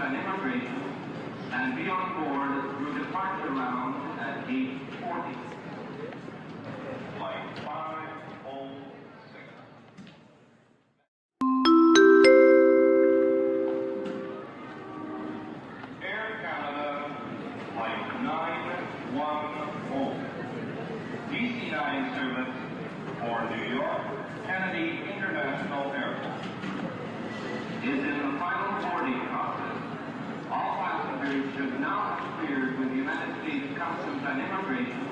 and Immigration and be on board through departure lounge at gate 40. Flight 506. Air Canada, Flight 910. DC-9 service for New York Kennedy International Airport is in the final boarding process. All passengers should now have cleared with the United States Customs and Immigration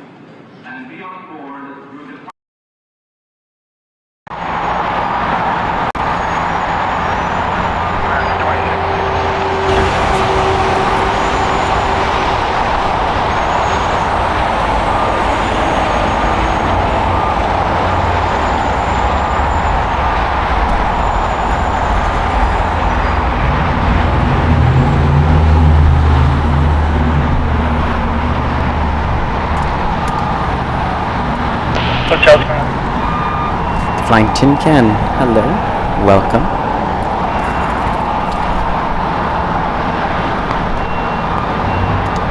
and be on board through the Flying Tin Can, hello, welcome.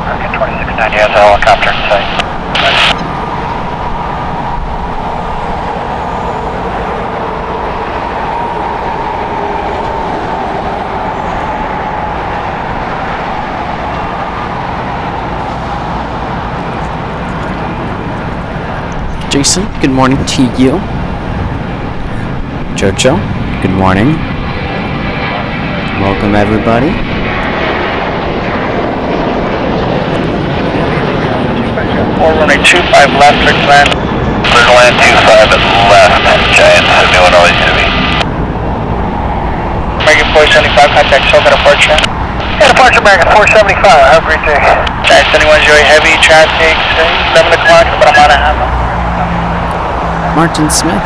Okay, 2690 has a helicopter in sight. Jason, good morning to you. Jojo, good morning. Welcome everybody. Runway 25 left, fixed land. Clear to land 25 left, Giant 71 always to me. American 475, contact Soka departure. Yeah, departure American 475, have a great day. Giant 71, enjoy heavy traffic, 11 o'clock, but I'm on a half. Martin Smith,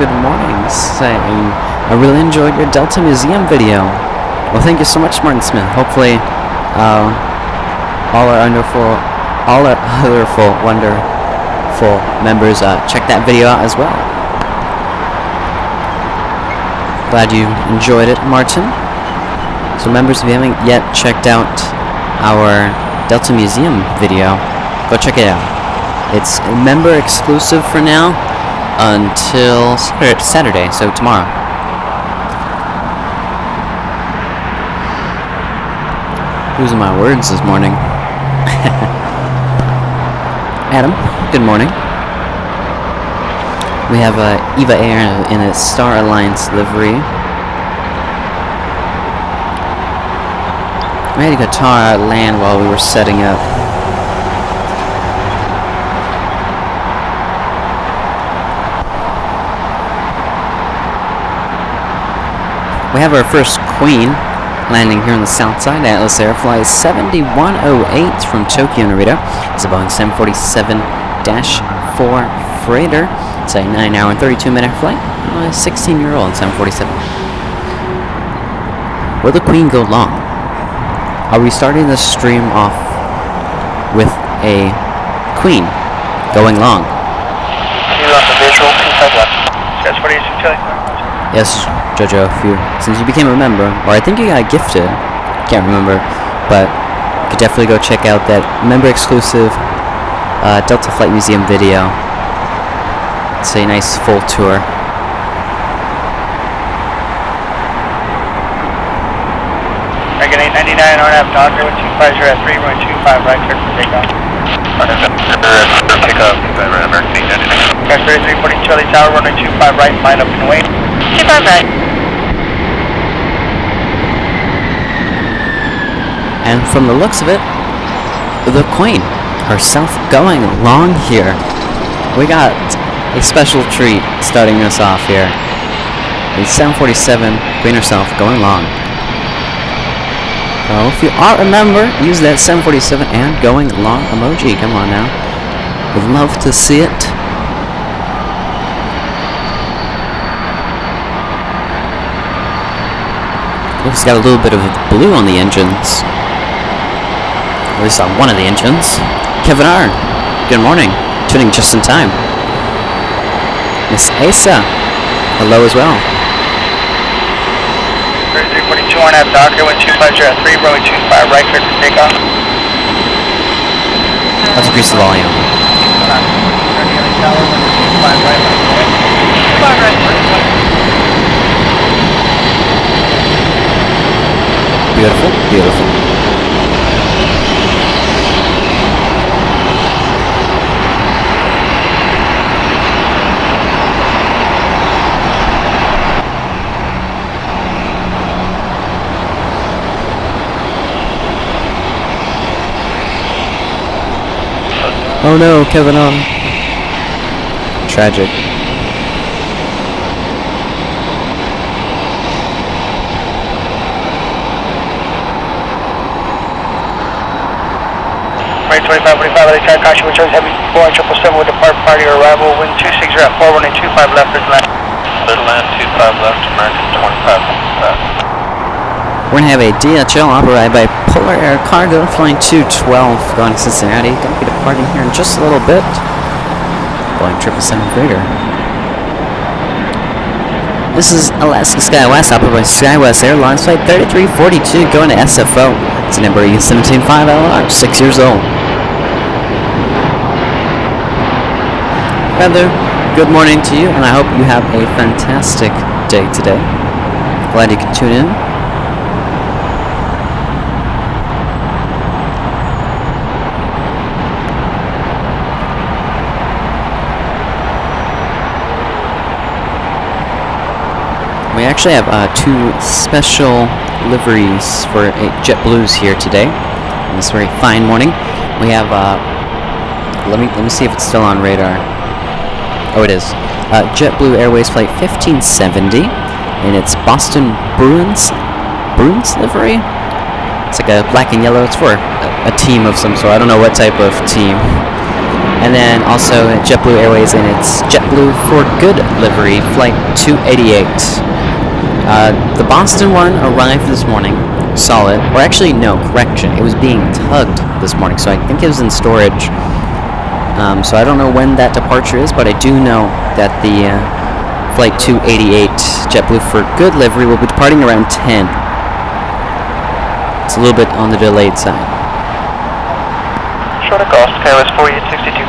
good morning, saying, I really enjoyed your Delta Museum video. Well, thank you so much, Martin Smith. Hopefully, all our wonderful members check that video out as well. Glad you enjoyed it, Martin. So members, if you haven't yet checked out our Delta Museum video, go check it out. It's member exclusive for now until Saturday, so tomorrow. Losing my words this morning. Adam, good morning. We have Eva Air in a Star Alliance livery. We had a guitar land while we were setting up. We have our first Queen landing here on the south side. Atlas Air flies 7108 from Tokyo, Narita. It's a Boeing 747-4 freighter. It's a 9-hour and 32-minute flight. A 16-year-old 747. Will the Queen go long? Are we starting the stream off with a Queen going long? You on the visual, that's what he's telling me. Yes, Jojo, since you became a member, or I think you got gifted, can't remember, but you could definitely go check out that member-exclusive Delta Flight Museum video. It's a nice full tour. American 899, RNF, Dodger with 250 at 3, runway 25, right, clear for takeoff. Takeoff, American 899. Crash 340 Charlie Tower, runway 25, right, line up and wait. 25 right. And from the looks of it, the Queen herself going long here. We got a special treat starting us off here. The 747 Queen herself going long. So if you are a member, use that 747 and going long emoji. Come on now. Would love to see it. Looks got a little bit of blue on the engines. At least on one of the engines. Kevin R, good morning. Tuning just in time. Miss Asa, hello as well. 2.5 Docker, 125, at 3, runway 25, right, clear for takeoff. Let's increase the volume. Beautiful, beautiful. Oh no, Kevin on. Tragic. Right 2545, LA track caution, which is heavy, Boeing 777 with depart party arrival, wind 26 at 4, running 25 left, is land. Little land 25 left, American 25 left. We're gonna have a DHL operated by Polar Air Cargo flying 212 going to Cincinnati. Gonna be departing here in just a little bit. Boeing 777 freighter. This is Alaska SkyWest operated by SkyWest Airlines flight 3342 going to SFO. It's a number E175LR, 6 years old. Rather, good morning to you, and I hope you have a fantastic day today. Glad you could tune in. We actually have two special liveries for JetBlues here today on this very fine morning. We have let me see if it's still on radar. Oh, it is. JetBlue Airways flight 1570, and it's Boston Bruins livery. It's like a black and yellow. It's for a team of some sort. I don't know what type of team. And then also JetBlue Airways, and it's JetBlue for Good livery, flight 288. The Boston one arrived this morning, solid, or actually no, correction, it was being tugged this morning, so I think it was in storage. So I don't know when that departure is, but I do know that the flight 288 JetBlue for Good livery will be departing around 10. It's a little bit on the delayed side. Short of cost, KOS 4862.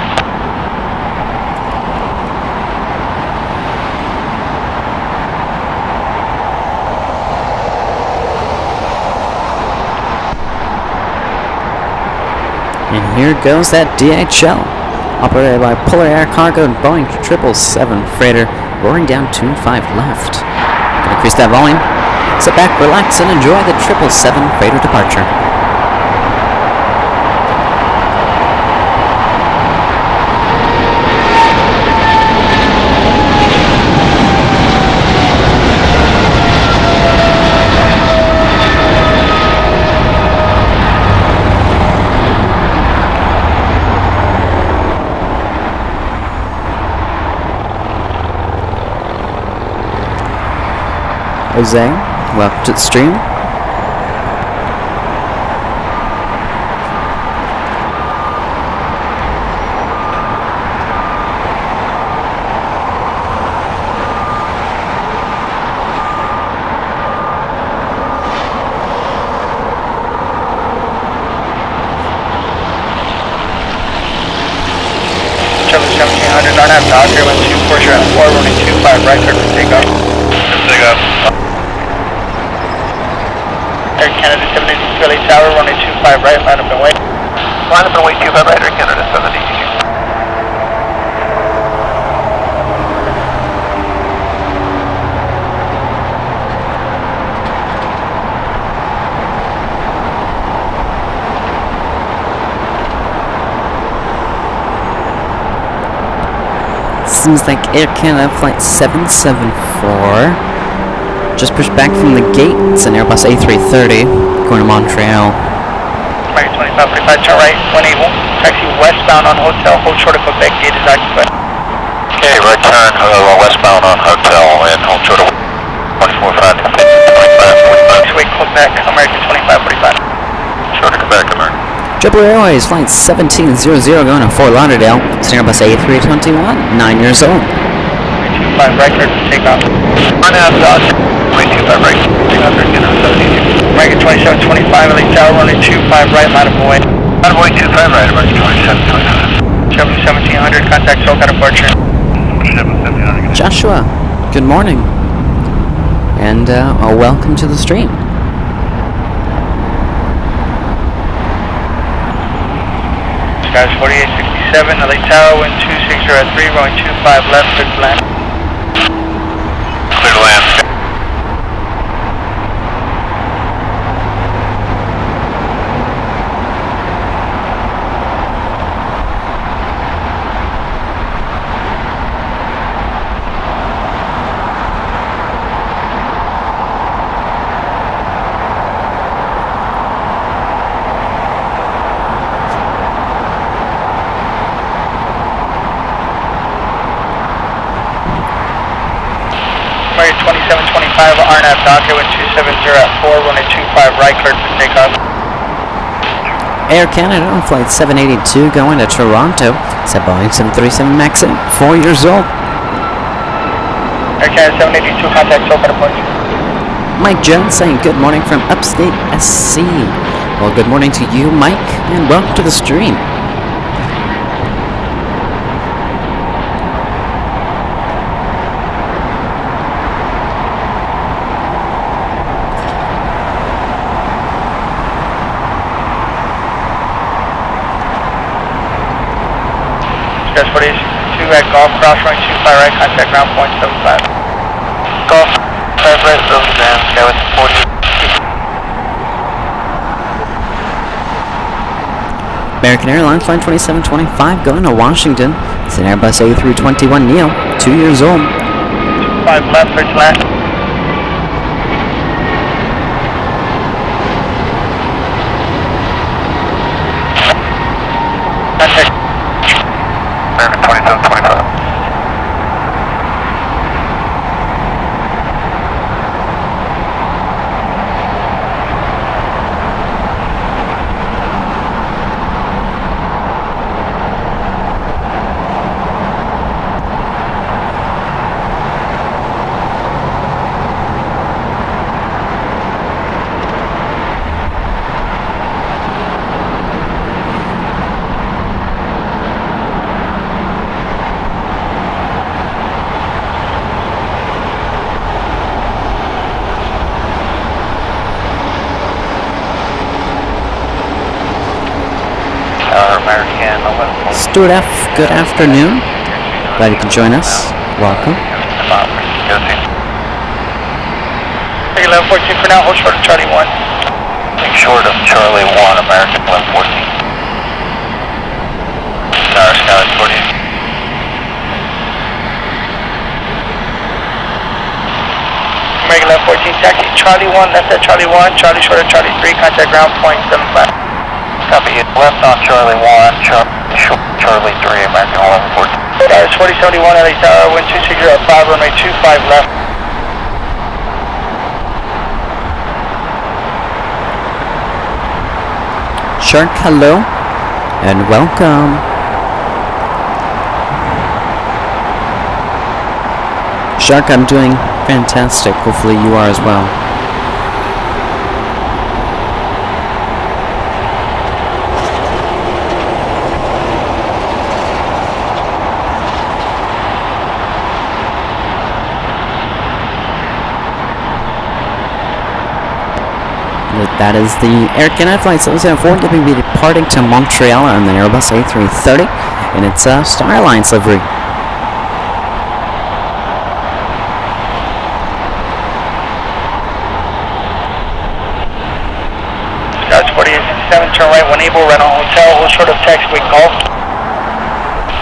And here goes that DHL, operated by Polar Air Cargo and Boeing 777 freighter, roaring down 25 left. Gonna increase that volume. Sit back, relax, and enjoy the 777 freighter departure. Jose, welcome to the stream. Travel 1700, not have Docker, wind 24 at 4, running 25, right, clear for takeoff. Takeoff. Air Canada 782 LA Tower, running 25 right, line up and wait. Line up and wait 25 right, Air Canada 782. Seems like Air Canada flight 774 just pushed back from the gate. It's an Airbus A330 going to Montreal. American 2545, turn right, 180, taxi westbound on hotel, hold short of Quebec, gate is occupied. Okay, right turn, westbound on hotel and hold short of 145, 25, 45. Wait, Quebec, American 2545. Short of Quebec, American. JetBlue Airways flight 1700 going to Fort Lauderdale. It's an Airbus A321, 9 years old. 25 right, clear for takeoff. On out, 25 right. 300, get on 72. American 2725, LA Tower, runway 25 right, line of way. Line of way 25 right, American 2725. 1700, contact SoCal departure. 1700. Joshua, good morning, and welcome to the stream. Skies 4867, LA Tower, wind 260 at 3, runway 25 left, good land. Clear to land. American 2725, RNAV docket, wind 270 at 4, runway 25 right, cleared for takeoff. Air Canada on flight 782 going to Toronto. It's a Boeing 737 MAX 8, 4 years old. Air Canada 782, contact SoCal departure. Mike Jones saying good morning from upstate SC. Well, good morning to you, Mike, and welcome to the stream. Skies 4862 at Golf Cross, runway 25 right, contact ground point 75. Golf 5 right, those down. Skyway 40. American Airlines flight 2725 going to Washington. It's an Airbus A321neo, 2 years old. 5 left, bridge land. Contact. American 2725. American 11. Stuart F., good afternoon. Glad you could join us. Welcome. Take 1114 for now, hold short of Charlie 1. Take short of Charlie 1, American 1114. Tower Sky 40. American 1114, taxi Charlie 1, left at Charlie 1, Charlie short of Charlie 3, contact ground point 75. Copy. Left on Charlie 1, Charlie 3, American 1114. Skies 4071, LA Tower, wind 260 at 5, runway 25 left. Shark, hello, and welcome. Shark, I'm doing fantastic. Hopefully you are as well. That is the Air Canada flight 774 to be departing to Montreal on the Airbus A330 in its Star Alliance livery. Skies 4867, turn right, 1 able, right on hotel, hold short of taxiway Golf.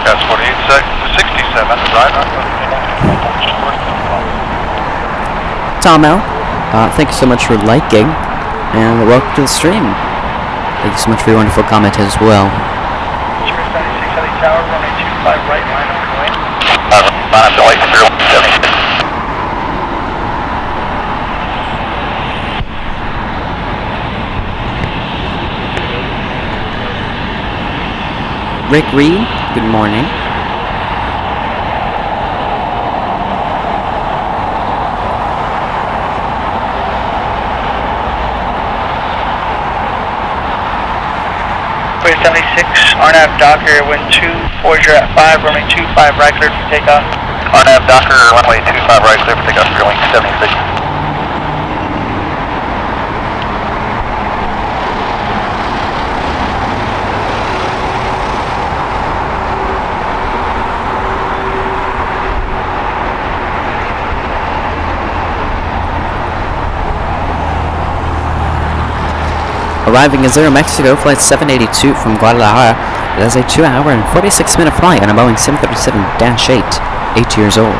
Skies 4867, right on. Tom L., thank you so much for liking. And welcome to the stream. Thank you so much for your wonderful comment as well. Chris 96, LA Tower, runway 25 right, line on way. Line up to Lake 076. Rick Reed, good morning. Spirit 76, RNAV Docker, wind 240 at 5, runway 25 right clear for takeoff. RNAV Docker, runway 25 right clear for takeoff, Sterling 76. Arriving at Mexico, flight 782 from Guadalajara. It is a 2-hour and 46-minute flight on a Boeing 737-8, 8 years old.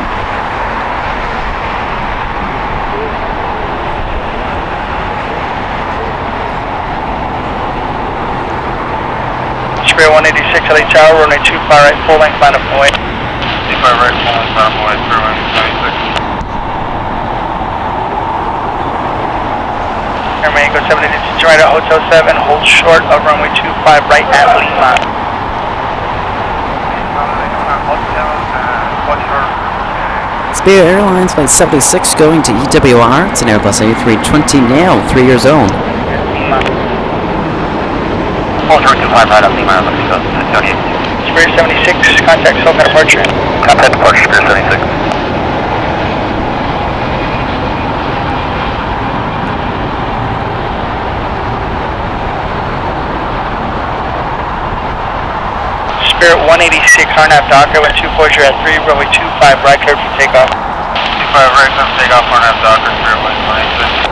Spirit 186, LA Tower, runway 25 right, full length, line up and away. 25 right, full length, line up and away, Spirit 176. Airman Echo 786, right at Hotel 7, hold short of runway 25 right at Lima. Spirit Airlines Flight 76 going to EWR. It's an Airbus A320 now, 3 years old. Lima. Hold short 25 right at Lima, Mexico, 78. Spirit 76, contact SoCal departure. Contact departure, Spirit 76. Spirit 186, RNAV Docker, wind 240 at 3, runway 25 right clear for takeoff. 25 right clear for takeoff, RNAV Docker, Spirit 186.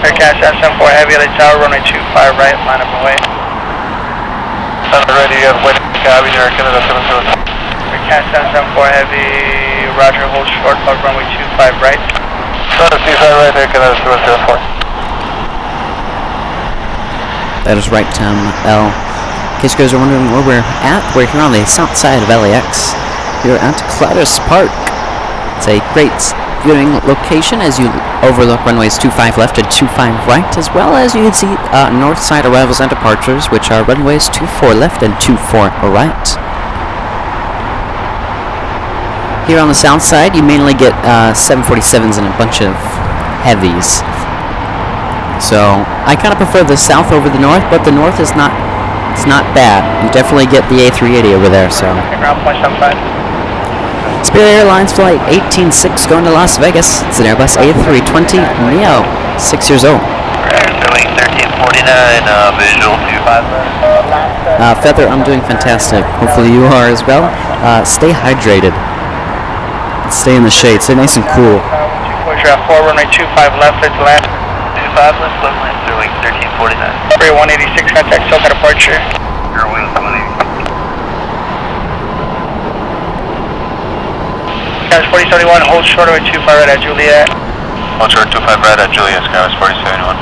Aircast S74 Heavy, LA Tower, runway 25 right, line up and away. Center ready, you have waiting cabin, Air Canada 77. Aircast S74 Heavy, roger, hold short of runway 25 right. Center right, Air Canada 774. That is right, L. In case you guys are wondering where we're at, we're here on the south side of LAX. Here at Cladis Park. It's a great viewing location as you overlook runways 25 left and 25 right, as well as you can see north side arrivals and departures, which are runways 24 left and 24 right. Here on the south side, you mainly get 747s and a bunch of heavies. So I kind of prefer the south over the north, but the north is not bad. You definitely get the A380 over there. So. Ground point 75. Spirit Airlines Flight 186 going to Las Vegas. It's an Airbus A320 Neo, 6 years old. Sterling 1349, visual 25. Feather, I'm doing fantastic. Hopefully you are as well. Stay hydrated. Stay in the shade. Stay nice and cool. 4, runway 25 left, clear to land. 25 left, close line, Sterling 1349. Spirit 186, contact SoCal departure. Your wing 186. Skywest 4071, hold short away 25 right at Juliet. Hold short 25 right at Juliet, Skywest 4071.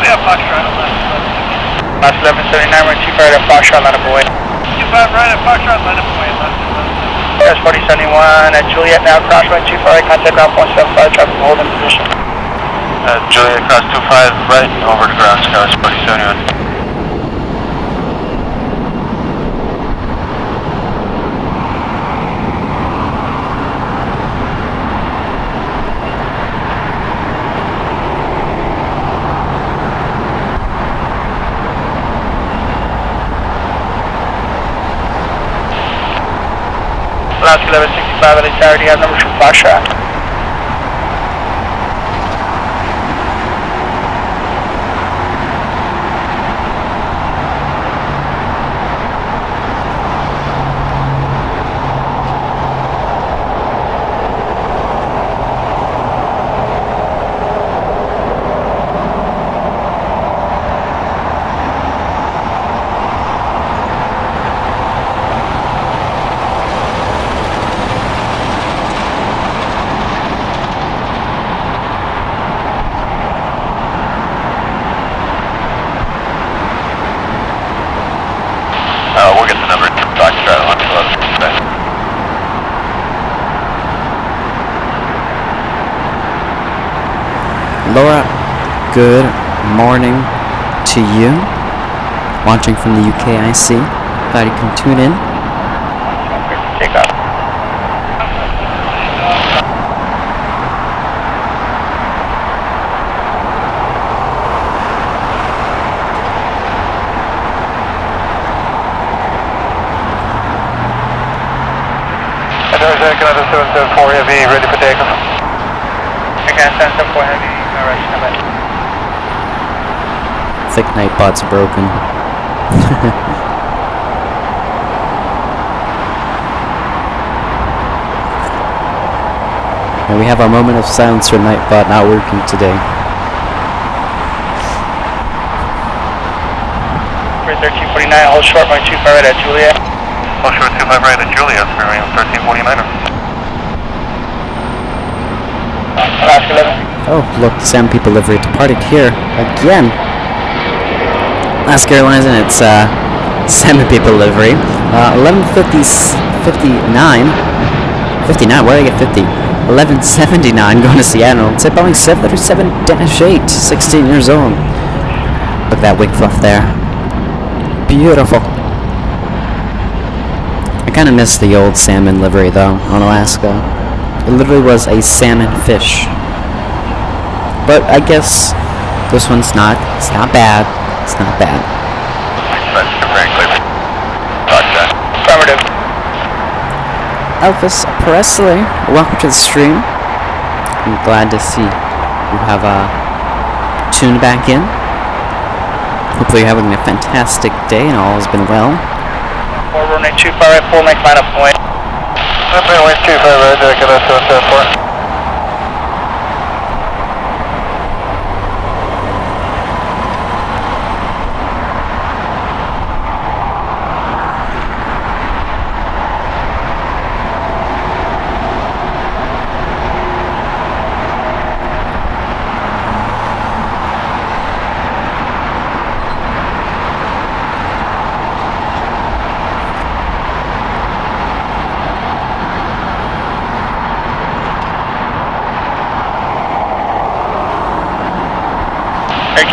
We have Foxtrot on left. Last 1179, runway 25 right at Foxtrot, line up away. 25 right at Foxtrot, line up away, left. Skywest 4071 at Juliet now, cross runway 25 right, contact ground 175, traffic hold in position. Juliet cross 25 right, over to ground, Skywest 4071. Last 1165, LA Tower, do you have numbers from Foxtrot? Laura, good morning to you. Watching from the UK, I see. Glad you can tune in. Take off. Canada 774 Heavy, ready for takeoff. Okay, 774 Heavy, rush, come in. Thick Nightbot's broken. And we have our moment of silence for Nightbot not working today. For 1349, hold short, runway 25 right at Juliet. Hold short 25 right at Juliet, runway 1349. Last 11. Oh, look, the Sam People livery departed here again. Last Airlines and it's Salmon People livery. 11:59. 59. Where did I get 50? 11:79 going to Seattle. It's a Boeing 737-8, 16 years old. Look at that wing fluff there. Beautiful. I kind of miss the old salmon livery though on Alaska. It literally was a salmon fish. But I guess this one's not. It's not bad. It's not bad. Affirmative. Elvis Presley, welcome to the stream. I'm glad to see you have tuned back in. Hopefully you're having a fantastic day and all has been well. 4 runway 25 right, 4 make line up point. Runway 25 right, Canada 774.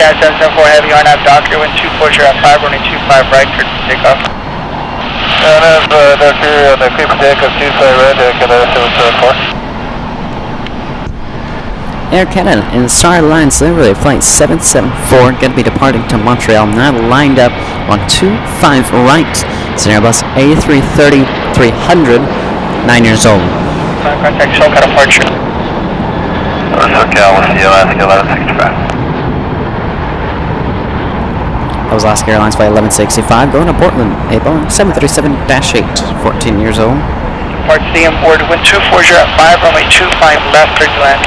Cat 774 Heavy, RNAV Doctor, wind 240 at 5, running 25 right, clear for takeoff. RNAV Doctor, on the clear for takeoff, 25 right, Canada 774. Air Canada and Star Alliance Livery Flight 774 going to be departing to Montreal, now lined up on 25 right. It's an Airbus A330-300, 9 years old. Contact SoCal departure. SoCal, we'll see you Alaska 1165. That was Alaska Airlines Flight 1165 going to Portland, a Boeing 737-8, 14 years old. Depart CM board, wind 240 at 5, runway 25 left, clear to land.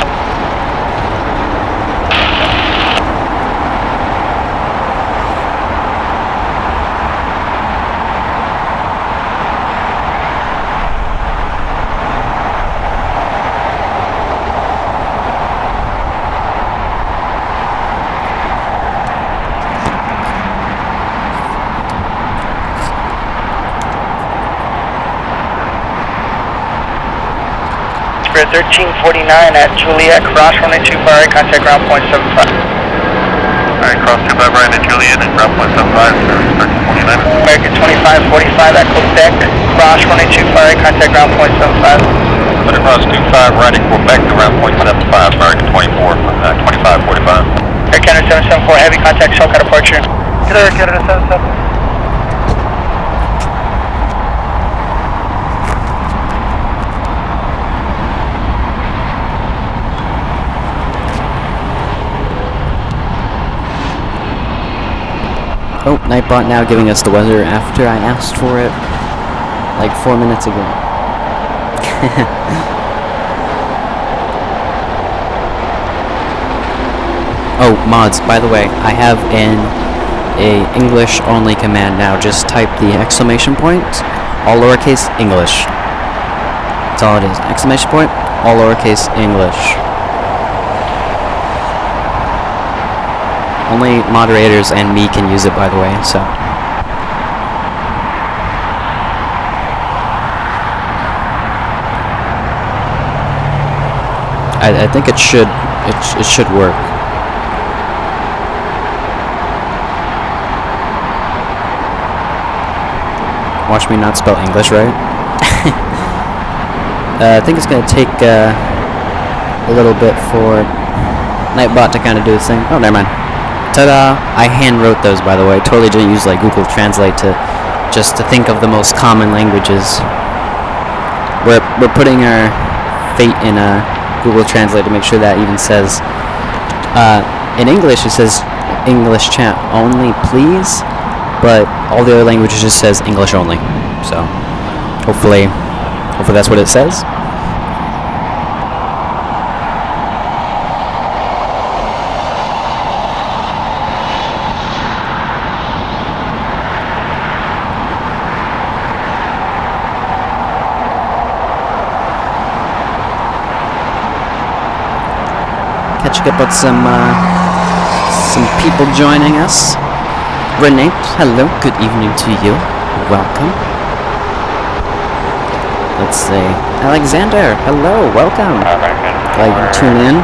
Spirit 1349 at Juliet, cross runway 25 right, contact ground point 75. Alright, cross 25 right at Juliet and ground point 75, 1349. American 2545 at Quebec, cross runway 25 right, contact ground point 75. Let it cross 25 right at Quebec to ground point 75, American 2545. Air Canada 774 Heavy, contact SoCal departure. Good Air Canada 77. Oh, Nightbot now giving us the weather after I asked for it like 4 minutes ago. Oh, mods, by the way, I have a English only command now. Just type the exclamation point, all lowercase English. That's all it is. Exclamation point, all lowercase English. Only moderators and me can use it, by the way, so. I think it should work. Watch me not spell English right. I think it's gonna take a little bit for Nightbot to kind of do its thing. Oh, never mind. Ta-da! I hand wrote those, by the way. Totally didn't use like Google Translate to think of the most common languages. We're putting our fate in Google Translate to make sure that even says in English it says English chat only, please, but all the other languages just says English only. So hopefully that's what it says. Catching up with some people joining us. Renee, hello, good evening to you. Welcome. Let's see. Alexander, hello, welcome. Glad you tune in.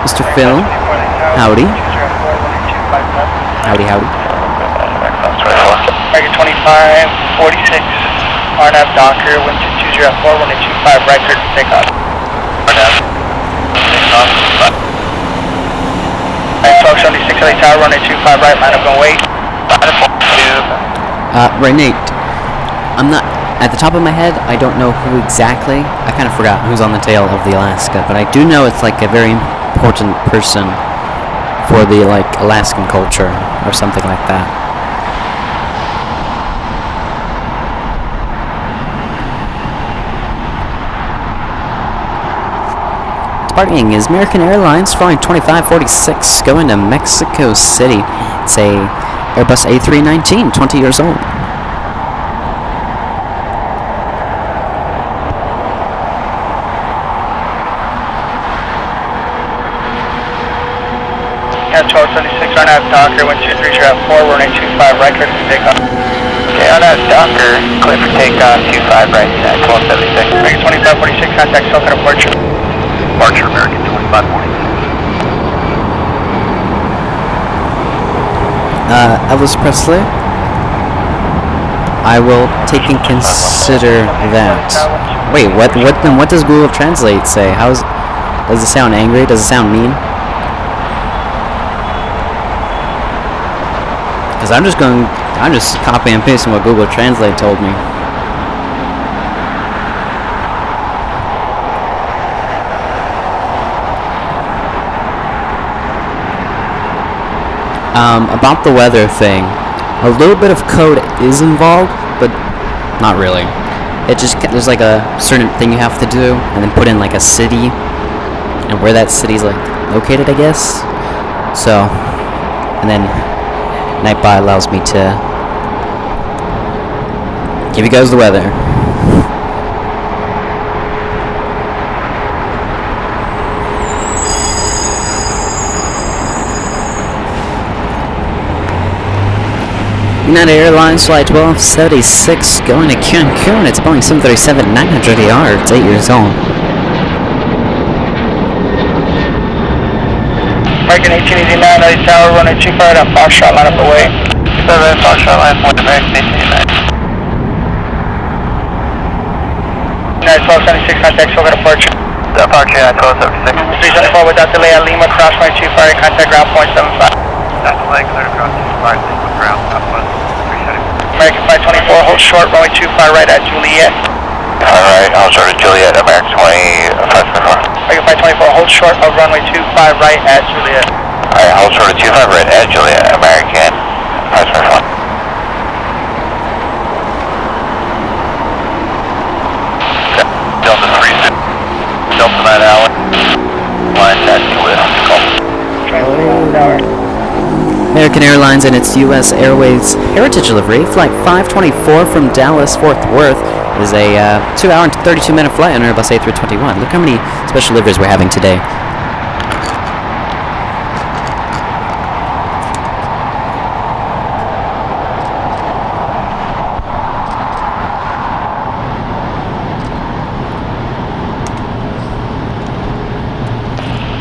Mr. Phil, howdy. Howdy. Target 2546, RNAV Docker, wind 220 at 4, runway 25 right, clear to take off. Alright, 1276 LA Tower, runway 25 right, line up and wait. Renee, I'm not, at the top of my head, I don't know who exactly, I kind of forgot who's on the tail of the Alaska, but I do know it's like a very important person for the like Alaskan culture or something like that. Departing is American Airlines flying 2546 going to Mexico City. It's a Airbus A319, 20 years old. Yeah, 1276 RNAV Docker, wind 23 at 4, runway 25 right, clear to take off. Okay, RNAV Docker, clear for takeoff, 25 right, at 1276. American 2546, contact Sultan departure. Departure, American 2546. Elvis Presley, I will take and consider that. Wait, what does Google Translate say? Does it sound angry? Does it sound mean? Because I'm just copying and pasting what Google Translate told me. About the weather thing, a little bit of code is involved, but not really. There's like a certain thing you have to do, and then put in like a city, and where that city's like located, I guess. So, and then Nightbot allows me to give you guys the weather. United Airlines Flight 1276 going to Cancun. It's Boeing 737, 900 yards, 8 years old. American 1889, LA Tower, runway 25 at Foxtrot, line up away. 27 Foxtrot, line up American 1889. United 1276, contact Sultan departure. Departure, United 1276. 374 without delay at Lima, cross runway 25, contact ground point 75. That's delay, clear to cross 25, Lima, ground, Southwest 370. American 524, hold short, runway 25 right at Juliet. Alright, hold short at Juliet, American 2524. American 524, hold short of runway 25 right at Juliet. Alright, hold short at 25 right at Juliet, American 524. Okay, Delta 36, Delta 9 Allen, line taxi with American Airlines and its U.S. Airways Heritage delivery, Flight 524 from Dallas, Fort Worth, is a 2-hour and 32-minute flight on Airbus A321. Look how many special deliveries we're having today.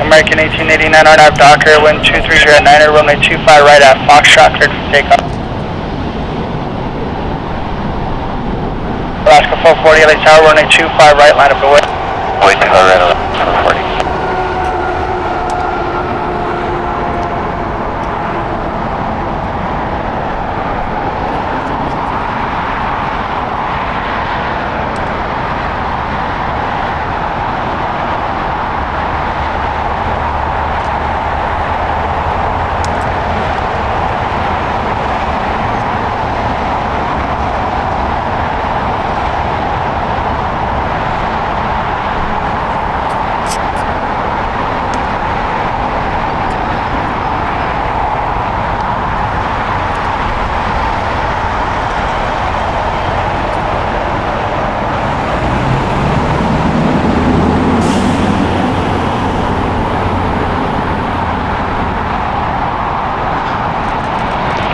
American 1889 RNAV Docker, wind 230 at 9er, runway 25 right at Foxtrot, cleared for takeoff. 440, LA Tower, runway 25 right, line up the way. Wait till I ran on 440.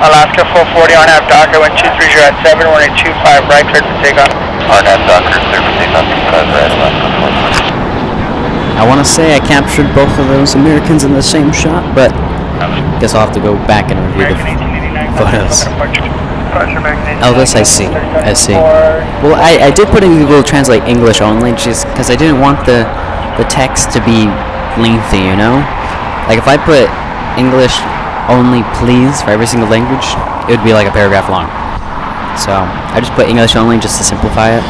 Alaska 440 on half Docker, wind 230 at 7, runway 25 right, cleared for takeoff. RNAV Docker, clear for takeoff, 25 right, Alaska 440. I want to say I captured both of those Americans in the same shot, but guess I'll have to go back and review the photos. Elvis, I see. Well, I did put in Google Translate English only, just because I didn't want the text to be lengthy, you know? Like, if I put English only please for every single language, it would be like a paragraph long. So I just put English only just to simplify it.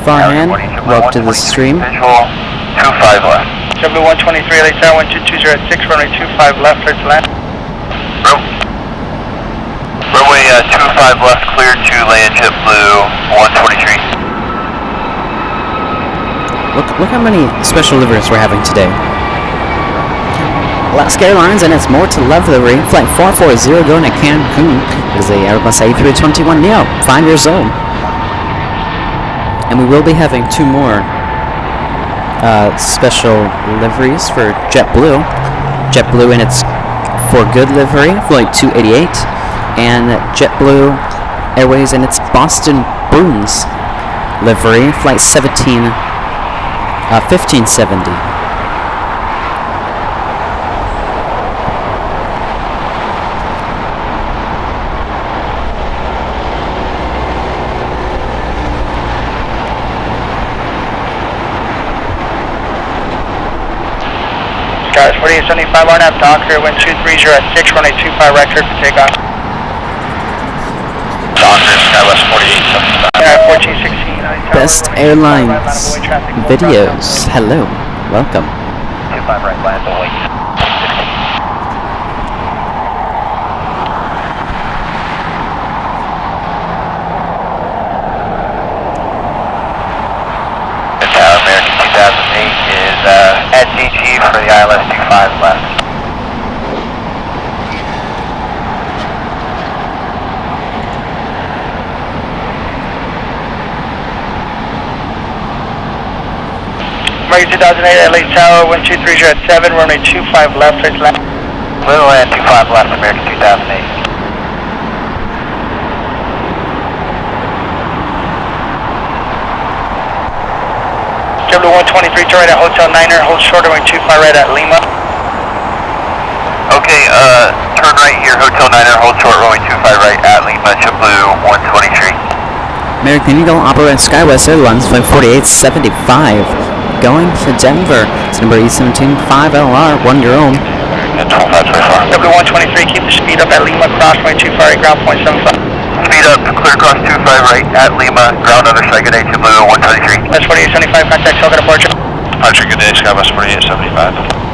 Farhan, welcome to the stream. Visual, 25 left. W123, LA Tower, wind 220 at 6, runway 25 left, cleared to land. Runway 25 left, cleared to land JetBlue 123. Look how many special liveries we're having today. Alaska Airlines and its more to love livery, flight 440 going to Cancun. It is a Airbus A321neo, 5 years old. And we will be having 2 more special liveries for JetBlue. JetBlue in its For Good livery, flight 288, and JetBlue Airways in its Boston Bruins livery, flight 1570. Skies 4875 RNAV Docker, wind 230 at 6, runway 25 right, cleared for takeoff. Docker, Skywest 4875. 1416. Best Airlines videos. Hello, welcome. 25 right, land away. American 2008 is ATC for the ILS 25 left. American 2008, LA Tower, wind 230 at 7, runway 25 left, cleared to land. Little land 25 left, American 2008. W123 to right at Hotel Niner, hold short, runway 25 right at Lima. Okay, turn right here, Hotel Niner, hold short, runway 25 right at Lima, JetBlue 123. American Eagle operates Skywest Airlines flight 4875, going to Denver. It's number E175LR, 1 year old. And 25 W123, keep the speed up at Lima, cross runway 25 right, ground point 75. Speed up, clear cross 25 right at Lima, ground under side, good day, JetBlue 123. That's 4875, contact Silver departure. Departure, good day, Skywest 4875.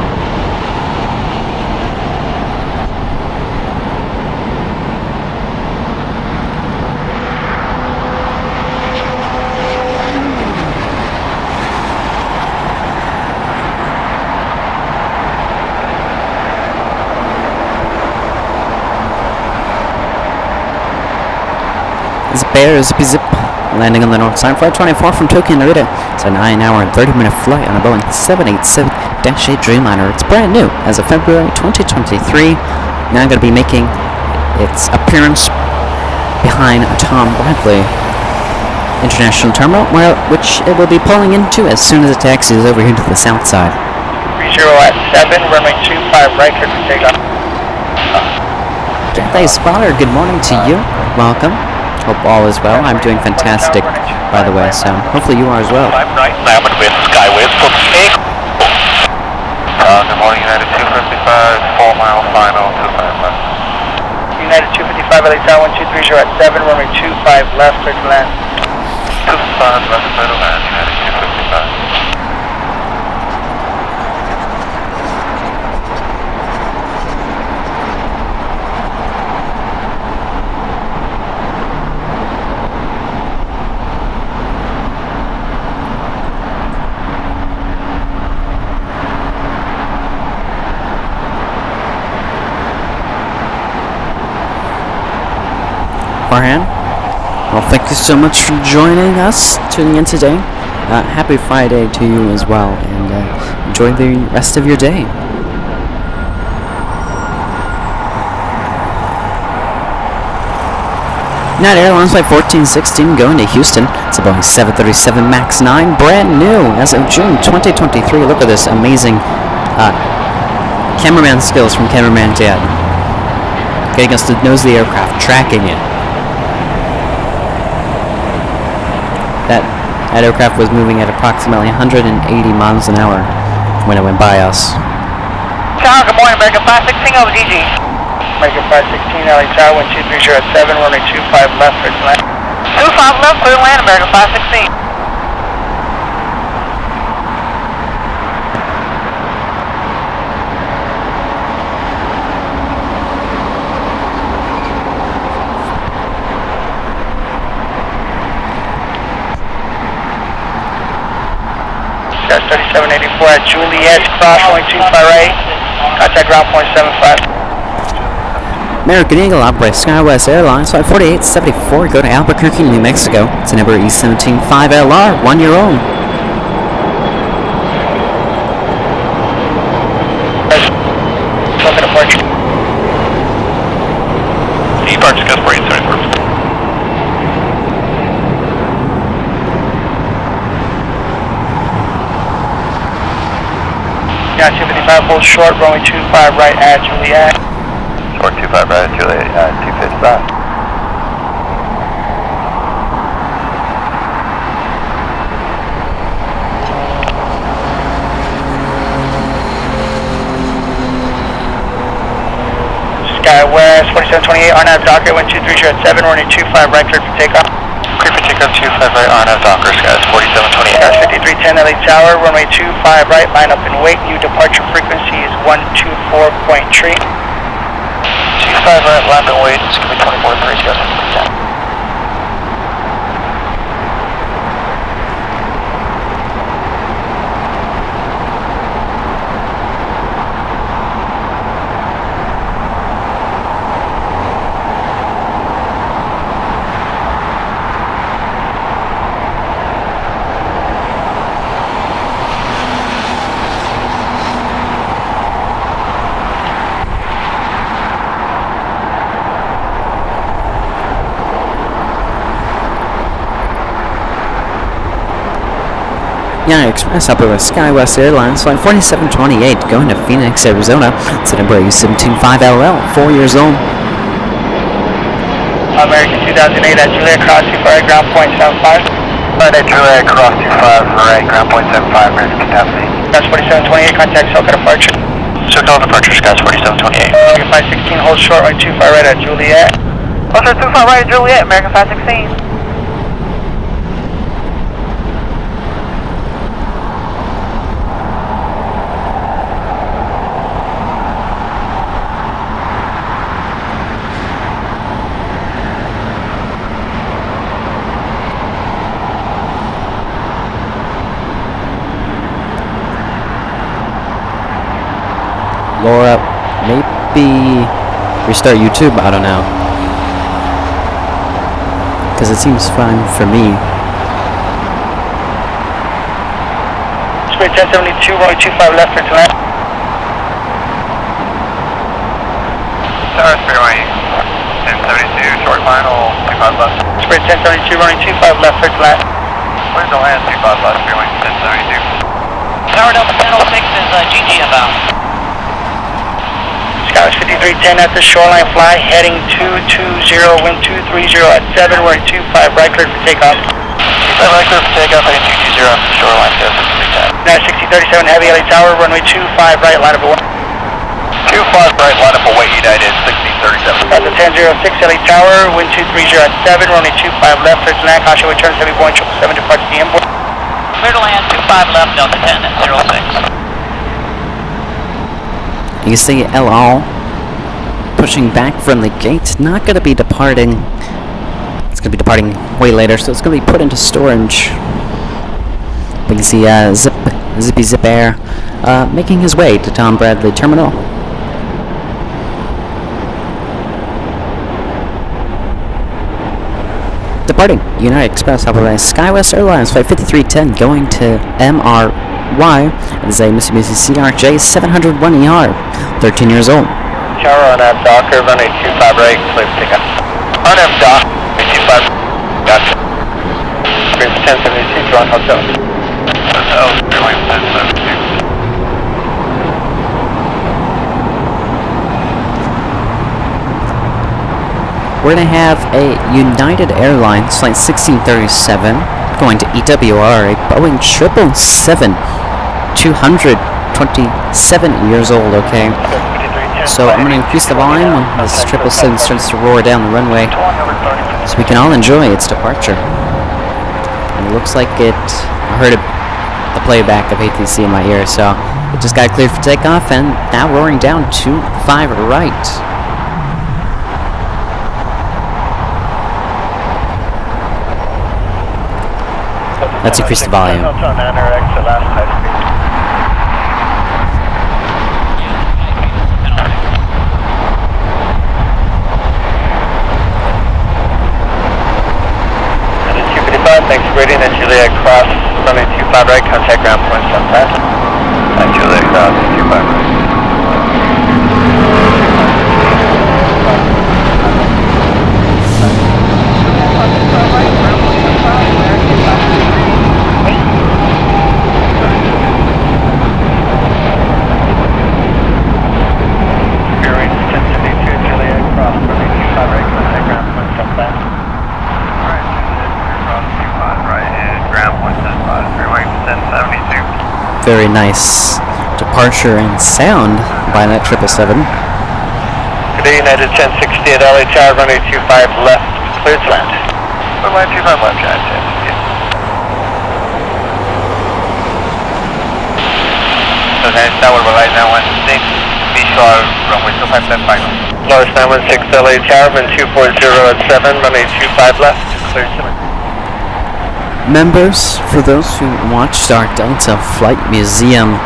This Bear Zippy Zip landing on the north side. Flight 24 from Tokyo Narita. It's a 9-hour and 30-minute flight on a Boeing 787-8 Dreamliner. It's brand new as of February 2023. Now going to be making its appearance behind Tom Bradley International Terminal, which it will be pulling into as soon as it taxis over here to the south side. 30 at 7, runway 25 right, cleared for takeoff. birthday, spotter. Good morning to you. Welcome. Hope all is well. I'm doing fantastic, by the way, so hopefully you are as well. I'm right, landing with Skyways for good morning, United 255, 4 mile final, 25 left. United 255, LA Tower 1230 at 7, runway 25 left, clear to land. 25 left, clear to land, United 255. Farhan, well, thank you so much for joining us, tuning in today. Happy Friday to you as well, and enjoy the rest of your day. United Airlines Flight 1416 going to Houston. It's a Boeing 737 MAX 9, brand new as of June 2023. Look at this amazing cameraman skills from Cameraman Dad. Getting us to nose the aircraft, tracking it. That aircraft was moving at approximately 180 miles an hour when it went by us. Tower, good morning, American 516 over DG. American 516, LA Tower 1230 at 7, runway 25 left, clear to land. 25 left, clear to land, American 516. That's 3784 at Juliet, cross runway 25 right, contact ground point 75. American Eagle operates SkyWest Airlines Flight 4874, go to Albuquerque, New Mexico. It's an Embraer E175LR, 1 year old. Token departure. Departure, Gus 4874. Yeah, 255, hold short, runway 25 right at Juliet. Short 25 right, Juliet, 255. SkyWest 4728, RNAV Docker 1230 at 7, runway 25 right, clear for takeoff. Clear for takeoff, 25 right, RNAV Docker, Skies 4728. Skies 5310, LA Tower, runway 25 right, line up and wait. New departure frequency is 124.3. 25 right, land and wait, it's going to be 24.3, Skies 5310. United Express operates SkyWest Airlines Flight 4728 going to Phoenix, Arizona. It's an Embraer E175LL, 4 years old. American 2008 at Juliet, cross 25 right, ground point 75. Right at Juliet, cross 25 right, ground point 75, American capacity. Skies 4728, contact SoCal departure. SoCal departure, Skies 4728. American 516, hold short, runway 25 right at Juliet. Hold short 25 right at Juliet, American 516. Laura, maybe restart YouTube? I don't know. Because it seems fine for me. Spirit 1072, runway 25 left, clear to land. Tower Speedway 1072, short final, 25 left. Spirit 1072, runway 25 left, clear to land. Where's the land, 25 left, Speedway 1072. Tower Delta 1006 is GG inbound. Skywest 5310 at the shoreline fly, heading 220, wind 230 at 7, we're in 25 right, clear for takeoff. 25 right, clear for takeoff, heading 220 at the shoreline, 7, 6037 Heavy LA Tower, runway 25 right, line up away. 25 right, line up away, United 1637. That's a 1006 LA Tower, wind 230 at 7, runway 25 left, clear to land, caution returns, heavy Boeing 777 departs the inboard. Clear to land, 25 left, Delta 10 at 06. You see El Al pushing back from the gate. Not going to be departing. It's going to be departing way later, so it's going to be put into storage. We can see Zippy Zip Air making his way to Tom Bradley Terminal. Departing United Express, however, SkyWest Airlines Flight 5310 going to MRY. It's a Mitsubishi CRJ 701ER, 13 years old. Tower on that Docker, runway 25 right, clear for takeoff. On M dock, 25, gotcha. Bridge 1072, John Hotel. Hotel, runway 1072. We're going to have a United Airlines Flight 1637 going to EWR, a Boeing 777, 227 years old, okay? So I'm going to increase the volume when this 777 starts to roar down the runway so we can all enjoy its departure. And it looks like I heard the playback of ATC in my ear, so it just got cleared for takeoff and now roaring down to 5 right. Let's increase the volume. Thanks for waiting at Juliet Cross, runway 25 right, contact ground point 75. At Juliet Cross, 25 right. Very nice departure and sound by that 777. Good day, United 1060 at LA Tower, runway 25 left, clear to land. Runway 25 left, United 1060. Entonces, Tower, Raleigh 916, visual, runway 25 left, final. Loris 916 LA Tower, wind 240 at 7, runway 25 left, clear to land. Members, for those who watched our Delta Flight Museum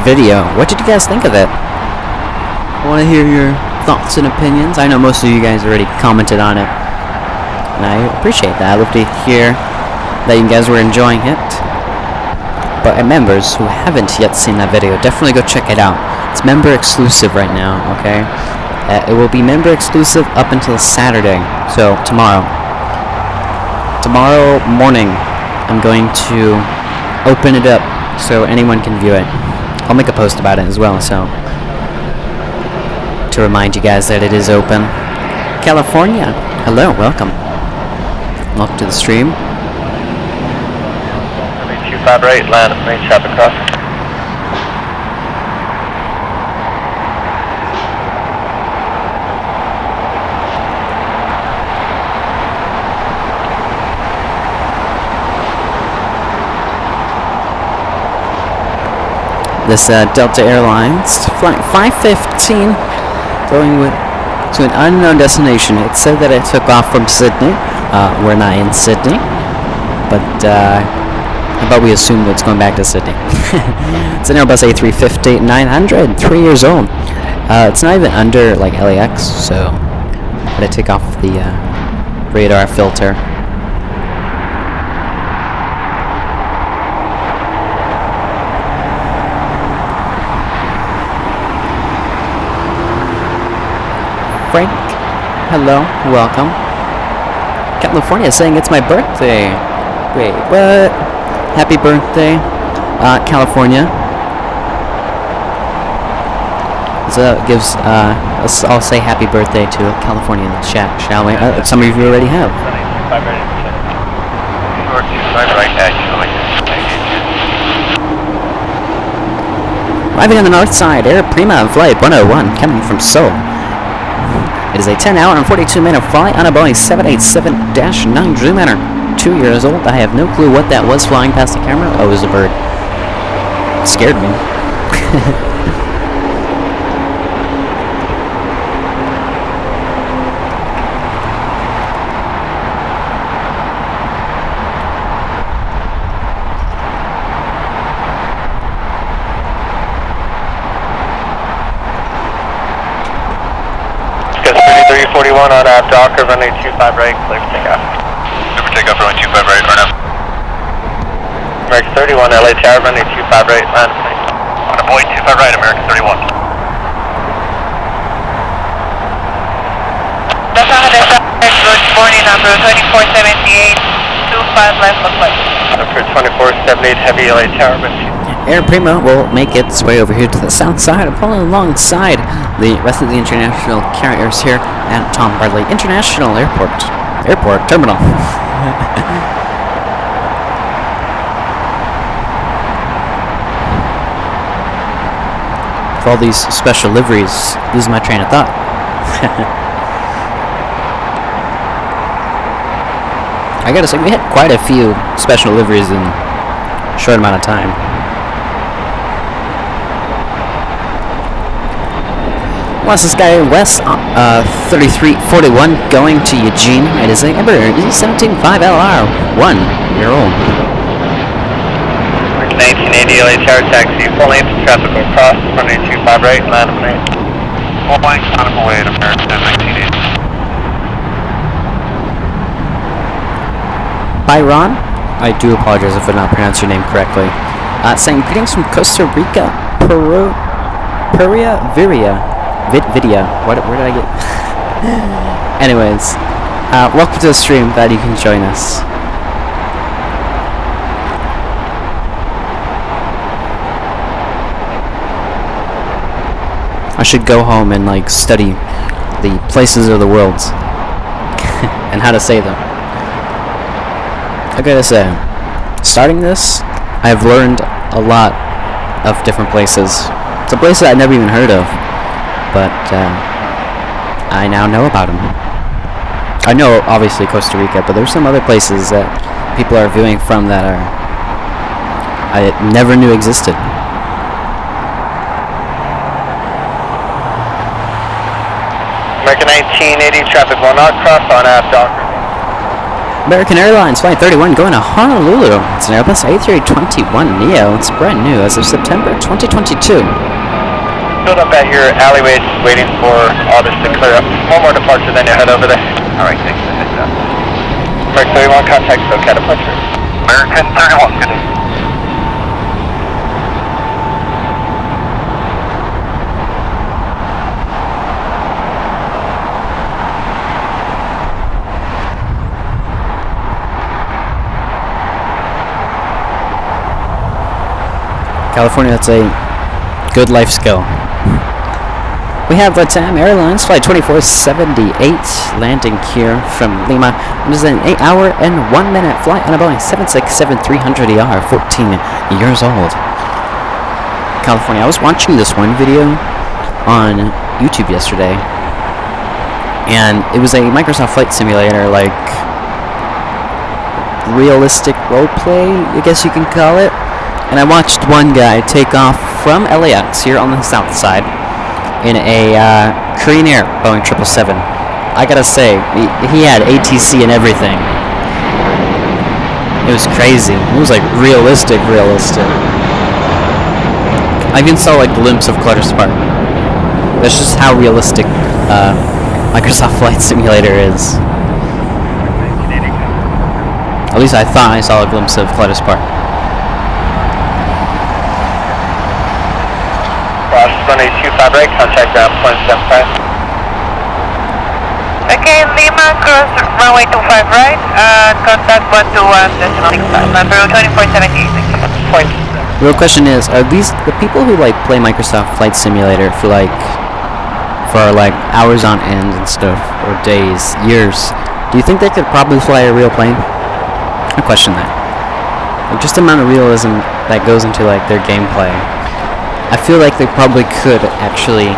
video, what did you guys think of it? I want to hear your thoughts and opinions. I know most of you guys already commented on it, and I appreciate that. I love to hear that you guys were enjoying it. But members who haven't yet seen that video, definitely go check it out. It's member exclusive right now, okay? It will be member exclusive up until Saturday, so tomorrow. Tomorrow morning, I'm going to open it up so anyone can view it. I'll make a post about it as well, so to remind you guys that it is open. California, hello, welcome. Welcome to the stream. 25 right, land, main traffic crossing. This Delta Airlines Flight 515 going to an unknown destination. It said that it took off from Sydney. We're not in Sydney, but we assume it's going back to Sydney. It's an Airbus A350-900, 3 years old. It's not even under like LAX, so I'm gonna take off the radar filter. Frank, hello, welcome. California is saying it's my birthday. Wait, what? Happy birthday, California. So that gives, let's all say happy birthday to California in the chat, shall we? Some of you already have. Short 25 right, actually. Arriving on the north side, Air Prima Flight 101 coming from Seoul. It is a 10-hour and 42-minute flight on a Boeing 787-9 Dreamliner. 2 years old. I have no clue what that was flying past the camera. Oh, it was a bird. It scared me. Gus 3341 on Docker, runway 25 right, clear for takeoff. Clear for takeoff, runway 25 right, or now. American 31, LA Tower, runway 25 right, land. On a Boeing 25 right, American 31. Good morning, number 2478, 25 left for flight. Number 2478, heavy LA Tower, Air Prima will make its way over here to the south side and pulling alongside the rest of the international carriers here at Tom Bradley International Airport Terminal. For all these special liveries, lose my train of thought. I gotta say, we had quite a few special liveries in a short amount of time. West Sky West 3341 going to Eugene. It is a Embraer E175LR, 1 year old. 1980 LA Tower taxi, full length, traffic will cross, runway 25 right, land of 8. Full blank, on a way to American 1980. Byron, I do apologize if I did not pronounce your name correctly. Saying greetings from Costa Rica, Peria, Vidya. Where did I get? Anyways, welcome to the stream. Glad you can join us. I should go home and like study the places of the world and how to say them. I gotta say, starting this, I've learned a lot of different places. Some places I'd never even heard of, but I now know about them. I know, obviously, Costa Rica, but there's some other places that people are viewing from that I never knew existed. American 1980, traffic will not cross on Docker. American Airlines Flight 31 going to Honolulu. It's an Airbus A321neo. It's brand new as of September 2022. Filled up at your alleyway, just waiting for all this to clear up. One more departure, then you head over there. Alright, thanks. American 31, contact SoCal departure. American 31, good day. California, that's a good life skill. We have LATAM Airlines Flight 2478 landing here from Lima. It is an 8-hour and 1-minute flight on a Boeing 767-300ER, 14 years old. California, I was watching this one video on YouTube yesterday, and it was a Microsoft Flight Simulator, like realistic roleplay, I guess you can call it. And I watched one guy take off from LAX here on the south side in a Korean Air Boeing 777. I gotta say, he had ATC and everything. It was crazy. It was like realistic. I even saw like glimpse of Clutter's Park. That's just how realistic Microsoft Flight Simulator is. At least I thought I saw a glimpse of Clutter's Park. Cross runway 25 right, contact ground point 75. Okay, Lima, cross runway 25 right, contact 121.65, number 2478, thank you. Point. The real question is, are these the people who like play Microsoft Flight Simulator for like for like hours on end and stuff, or days, years, do you think they could probably fly a real plane? I question that. Like, just the amount of realism that goes into like their gameplay. I feel like they probably could actually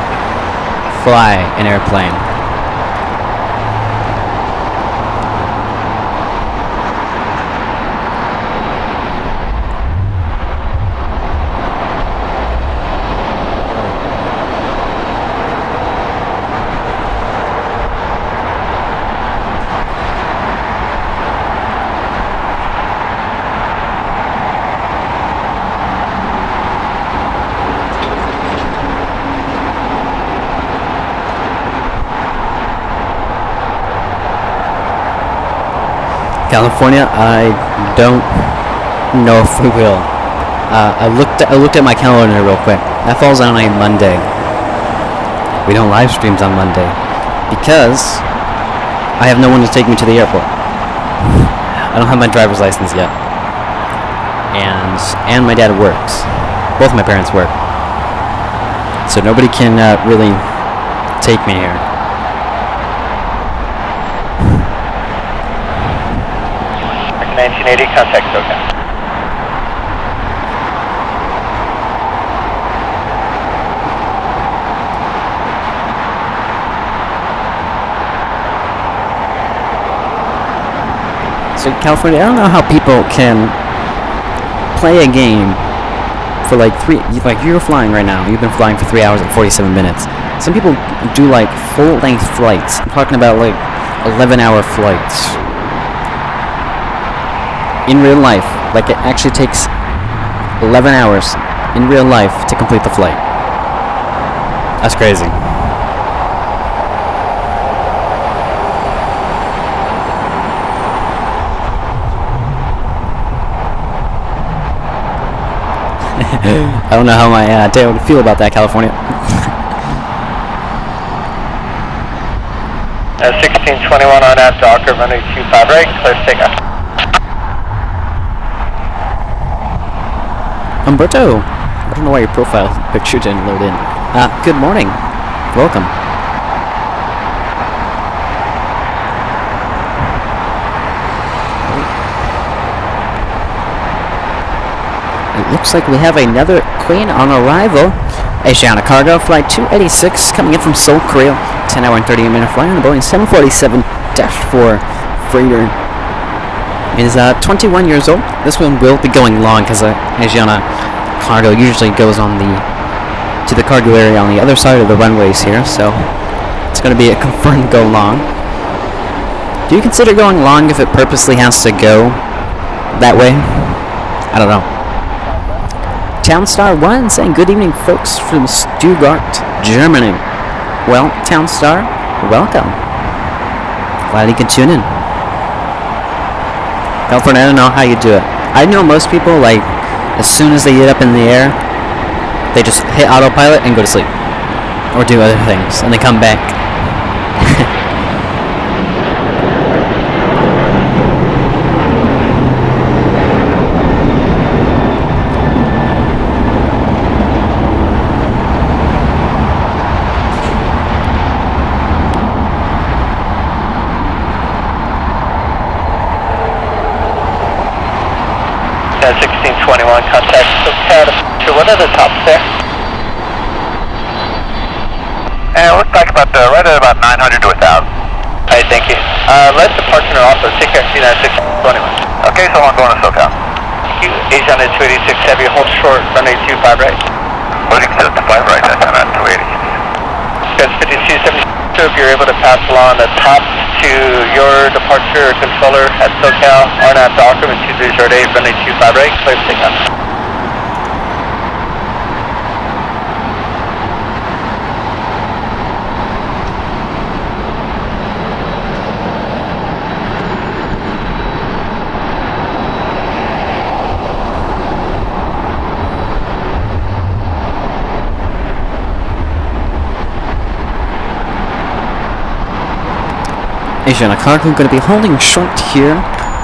fly an airplane. California, I don't know if we will. I looked at my calendar real quick. That falls on a Monday. We don't live streams on Monday because I have no one to take me to the airport. I don't have my driver's license yet, and my dad works. Both my parents work, so nobody can really take me here. 1980, contact SoCal. So California, I don't know how people can play a game for like you're flying right now. You've been flying for 3 hours and 47 minutes. Some people do like full-length flights. I'm talking about like 11-hour flights. In real life, like it actually takes 11 hours in real life to complete the flight. That's crazy. I don't know how my dad would feel about that, California. 1621 on at Docker, runway 25 right, clear to take off. Umberto, I don't know why your profile picture didn't load in. Good morning. Welcome. It looks like we have another Queen on arrival. Asiana Cargo, flight 286, coming in from Seoul, Korea. 10 hour and 30-minute flight on the Boeing 747-4 freighter. It is 21 years old. This one will be going long because Asiana Cargo usually goes on to the cargo area on the other side of the runways here, so it's going to be a confirmed go long. Do you consider going long if it purposely has to go that way? I don't know. Townstar 1 saying good evening folks from Stuttgart, Germany. Well, Townstar, welcome. Glad you could tune in. California, I don't know how you do it. I know most people, like, as soon as they get up in the air, they just hit autopilot and go to sleep. Or do other things, and they come back. At 1621, contact SoCal to what are the tops there? And it looks like right at about 900 to 1,000. Alright, thank you. Let's departure also. Take care. See you at 1621. Okay, so I'm going to SoCal. Thank you. Asiana 286 Heavy, hold short, runway 25 right. Holding 25 right, that's on 280. That's 5272. If you're able to pass along the top to your departure controller at SoCal, RNAV document 2308, runway 25 right, clear to take off. Asiana Cargo going to be holding short here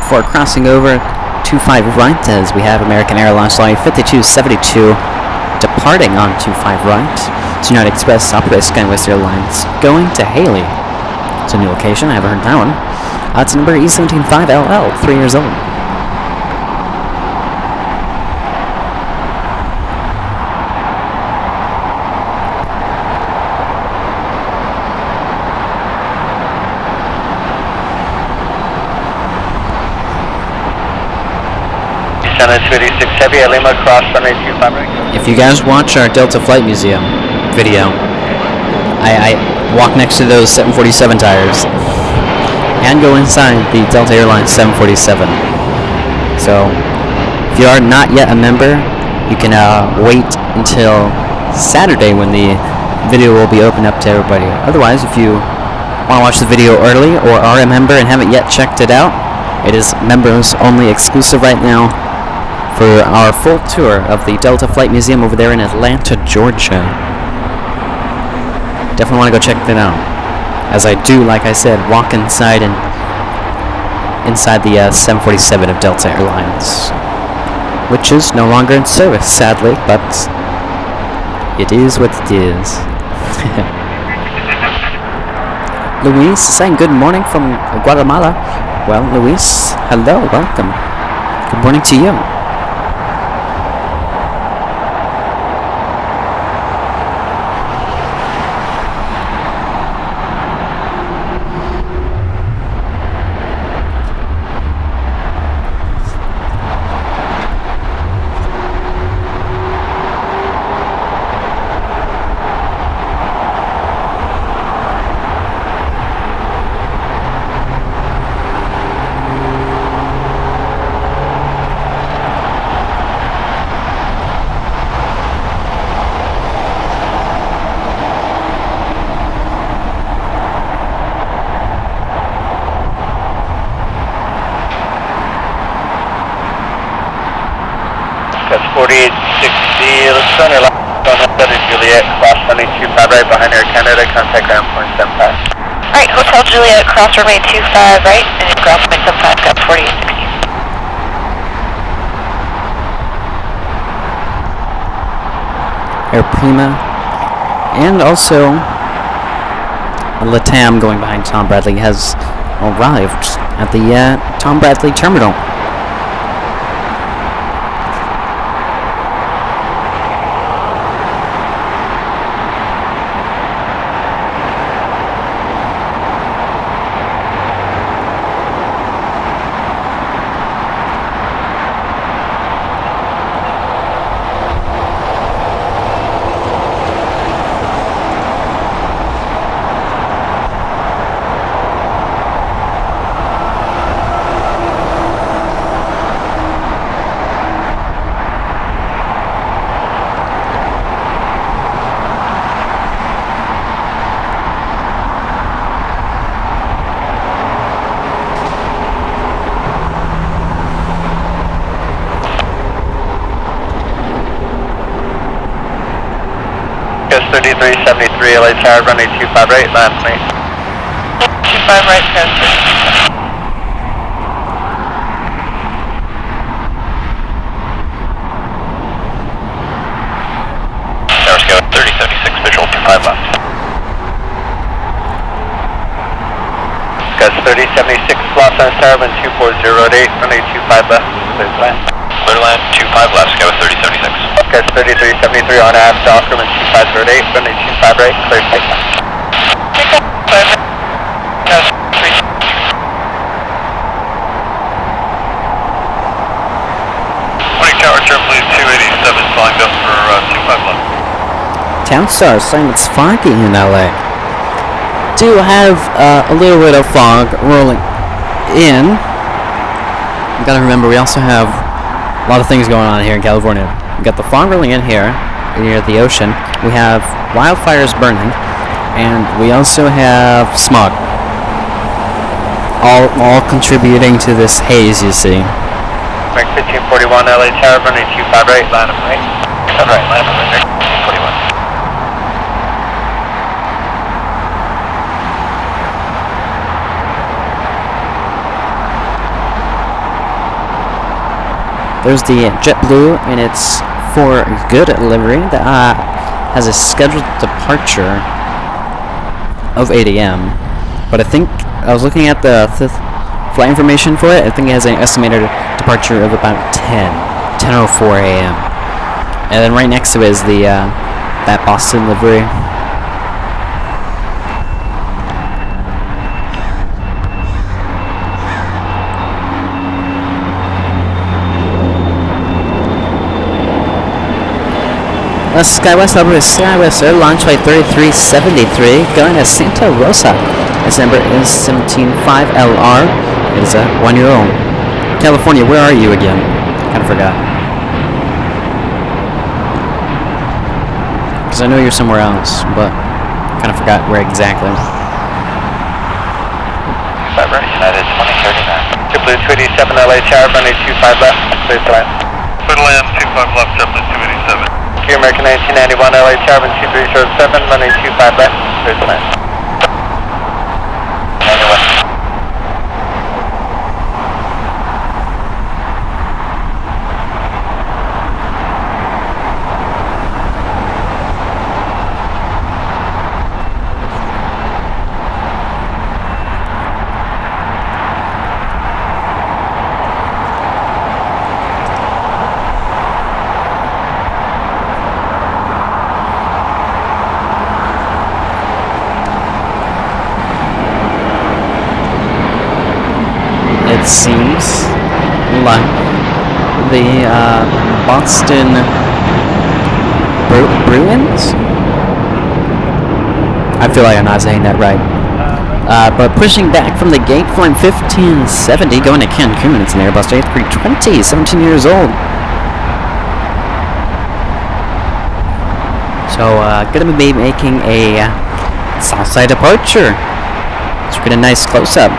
before crossing over 25 right as we have American Airlines flight 5272 departing on 25 right. It's United Express, Southwest SkyWest Airlines, going to Haley. It's a new location, I haven't heard that one. It's number E175LL, 3 years old. Heavy at Lima, cross runway 25 right. If you guys watch our Delta Flight Museum video, I walk next to those 747 tires and go inside the Delta Airlines 747. So, if you are not yet a member, you can wait until Saturday when the video will be open up to everybody. Otherwise, if you want to watch the video early or are a member and haven't yet checked it out, it is members only exclusive right now for our full tour of the Delta Flight Museum over there in Atlanta, Georgia. Definitely want to go check that out. As I do, like I said, walk inside the 747 of Delta Airlines, which is no longer in service, sadly, but it is what it is. Luis saying good morning from Guatemala. Well, Luis, hello, welcome. Good morning to you. That's 4860, let's turn your left on Juliet, cross runway 25 right behind Air Canada, contact ground point 75. Alright, Hotel Juliet, cross runway 25 right, and ground point 75, got 4860. Air Prima, and also Latam going behind Tom Bradley has arrived at the Tom Bradley terminal. Ghost 3373, LA Tower, runway 25 right, land mate. 25 right, Ghost. Tower Scout 3076, visual 25 left. Ghost 3076, Los Angeles Tower, wind 24008, runway 25 left, clear to land. Clear to land, 25 left, Scout 3076. Ghost 3373 on aft, Docker, wind 2508, runway 25 right, clear to land. Tower, Trimley 287, flying up for 25 left. Townstar saying it's foggy in LA. Do have a little bit of fog rolling in. You gotta remember, we also have a lot of things going on here in California. We got the fog rolling in here near the ocean. We have wildfires burning, and we also have smog. All contributing to this haze you see. Mark 1541, LA Tower, runway 25 right, line up right. Turn right, line up right, 41. There's the JetBlue in its for good livery. has a scheduled departure of 8 a.m. But I think I was looking at the flight information for it. I think it has an estimated departure of about 10:04 a.m. And then right next to it is the that Boston livery. SkyWest over SkyWest Air launch flight 3373 going to Santa Rosa. Its number is 175LR. It is a 1-year-old. California, where are you again? Kind of forgot. Because I know you're somewhere else, but kind of forgot where exactly. United 2039. JetBlue 287 LA Tower, runway 25 left, clear to land. Clear to land, 25 left, JetBlue 287. American 1991 LA Tower, 2307, runway 25 left, clear to land. It seems like the Boston Bruins? I feel like I'm not saying that right. But pushing back from the gate, flying 1570, going to Cancun. It's an Airbus A320, 17 years old. So, gonna be making a Southside departure. Let's get a nice close-up.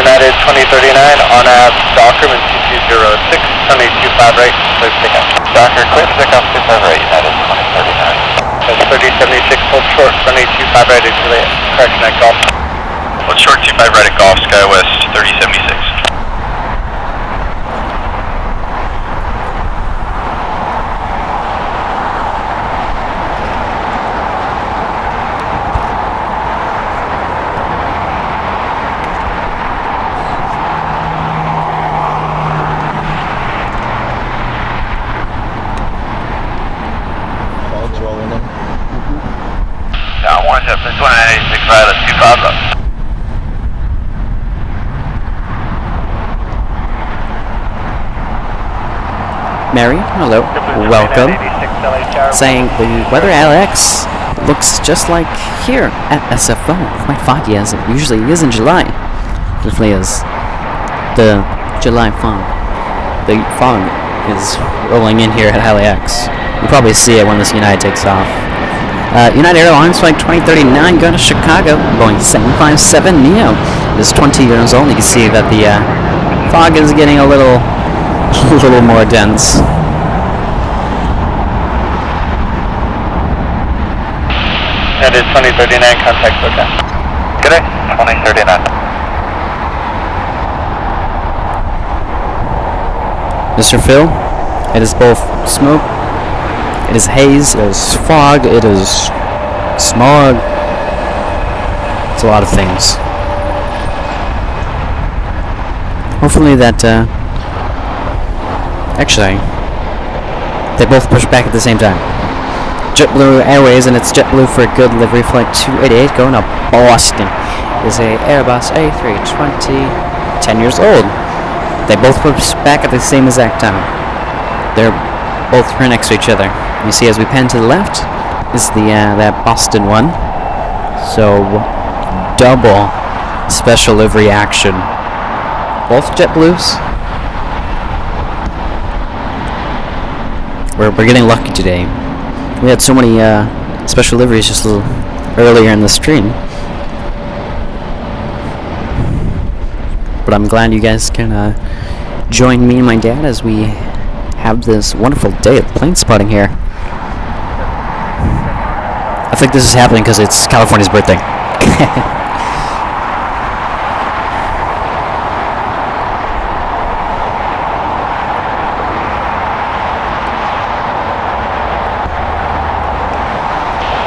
United 2039 on a Docker and 2206, runway 25 right, clear to pick up. Docker, clear to pick up 25 right, United 2039. That's 3076, hold short, runway 25 right, correction at Golf. Hold short 25 right at Golf, SkyWest 3076. Down one, JetBlue 2986 right, let's 25 left. Mary, hello, welcome. Saying the weather at LAX looks just like here at SFO, quite foggy as it usually is in July. Definitely is. The July fog. The fog is rolling in here at LAX. You'll probably see it when this United takes off. United Airlines flight 2039 going to Chicago, Boeing 757 Neo. It is 20 years old. You can see that the fog is getting a little more dense. That is 2039, contact SoCal. Good day, 2039. Mr. Phil, it is both smoke, it is haze, it is fog, it is smog. It's a lot of things. Hopefully that, actually, they both push back at the same time. JetBlue Airways and it's JetBlue for a good livery flight 288 going to Boston. Is a Airbus A320, 10 years old. They both push back at the same exact time. They're both right next to each other. You see as we pan to the left is the that Boston one. So double special livery action. Both JetBlues. We're getting lucky today. We had so many special liveries just a little earlier in the stream. But I'm glad you guys can join me and my dad as we have this wonderful day of plane spotting here. I like this is happening because it's California's birthday.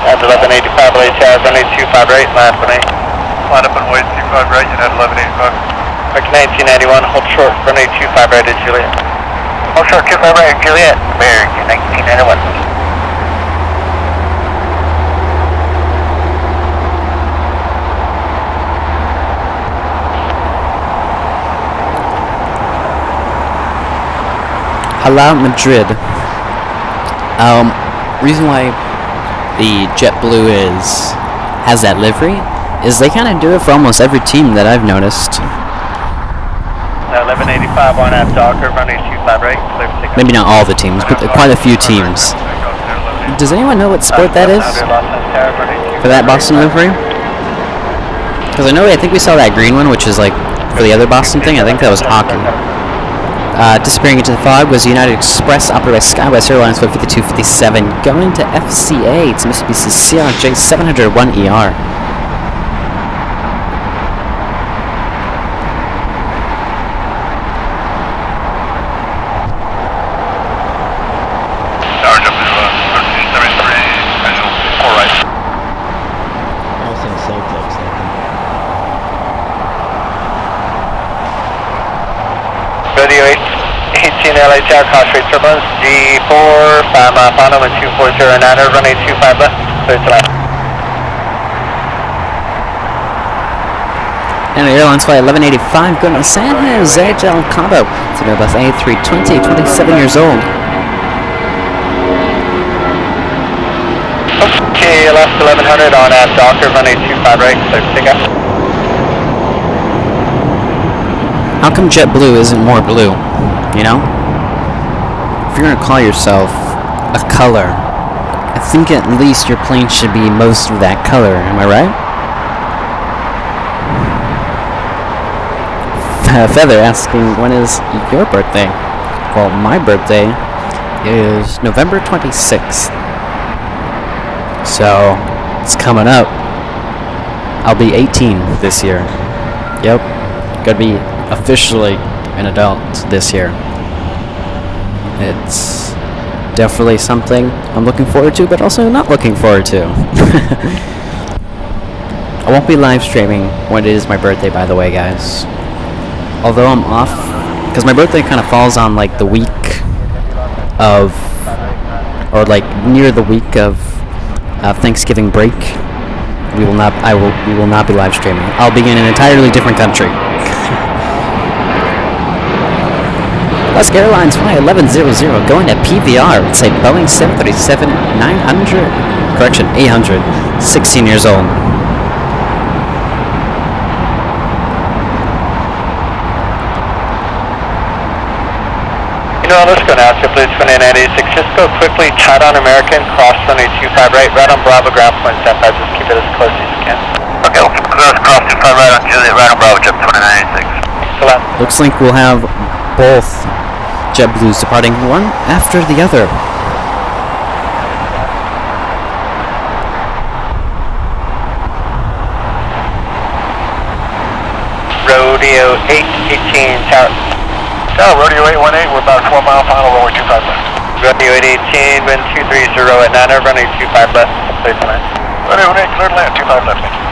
At 1185, LAX, runway 25 right, last 18. Line up and wait, 25 right, United 1185. Mark 1991, hold short, runway 25 right at Juliet. Hold short, 25 right at Juliet, American 1991. Hala Madrid. Reason why the JetBlue has that livery is they kind of do it for almost every team that I've noticed. 1185 on that Docker, runway 25 right, clear for takeoff. Maybe not all the teams, but quite a few teams. Does anyone know what sport that is for that Boston livery? Because I think we saw that green one, which is like for the other Boston thing. I think that was hockey. Disappearing into the fog was United Express, operated by Skywest Airlines Flight 5257, going to FCA. It's Mitsubishi CRJ 701ER. Charge up to 1373, schedule 4 right. Radio 18 LA Tower, cross rate turbulence, G4, 5 mile final, and 2409, runway 25 left, clear to left. And the airlines flight 1185 going to San Jose del Cabo. It's an Airbus A320, 27 years old. Okay, left 1100 on that Docker, runway 25 right, clear to takeoff. How come JetBlue isn't more blue? You know? If you're gonna call yourself a color, I think at least your plane should be most of that color. Am I right? Feather asking, when is your birthday? Well, my birthday is November 26th. So, it's coming up. I'll be 18 this year. Yep. Gonna be officially an adult this year. It's definitely something I'm looking forward to, but also not looking forward to. I won't be live streaming when it is my birthday, by the way, guys. Although I'm off, because my birthday kind of falls on like the week of, or like near the week of Thanksgiving break. We will not be live streaming. I'll be in an entirely different country. Alaska Airlines flight 1100 going to PVR. It's a Boeing 737-900, correction, 800, 16 years old. You know, let's go now, Blue 2986. Just go quickly, tight on American, cross runway 25 right, right on Bravo, ground point 75. Just keep it as close as you can. Okay, we'll keep close, cross 25 right on Juliet, right on Bravo, Jet 2986. Excellent. Looks like we'll have both JetBlues departing one after the other. Rodeo 818, tower. Tower, Rodeo 818, we're about 4 mile final, runway 25 left. Rodeo 818, wind 230 at 9, runway 25 left, clear to land. Rodeo 18, clear to land, 25 left, thank you.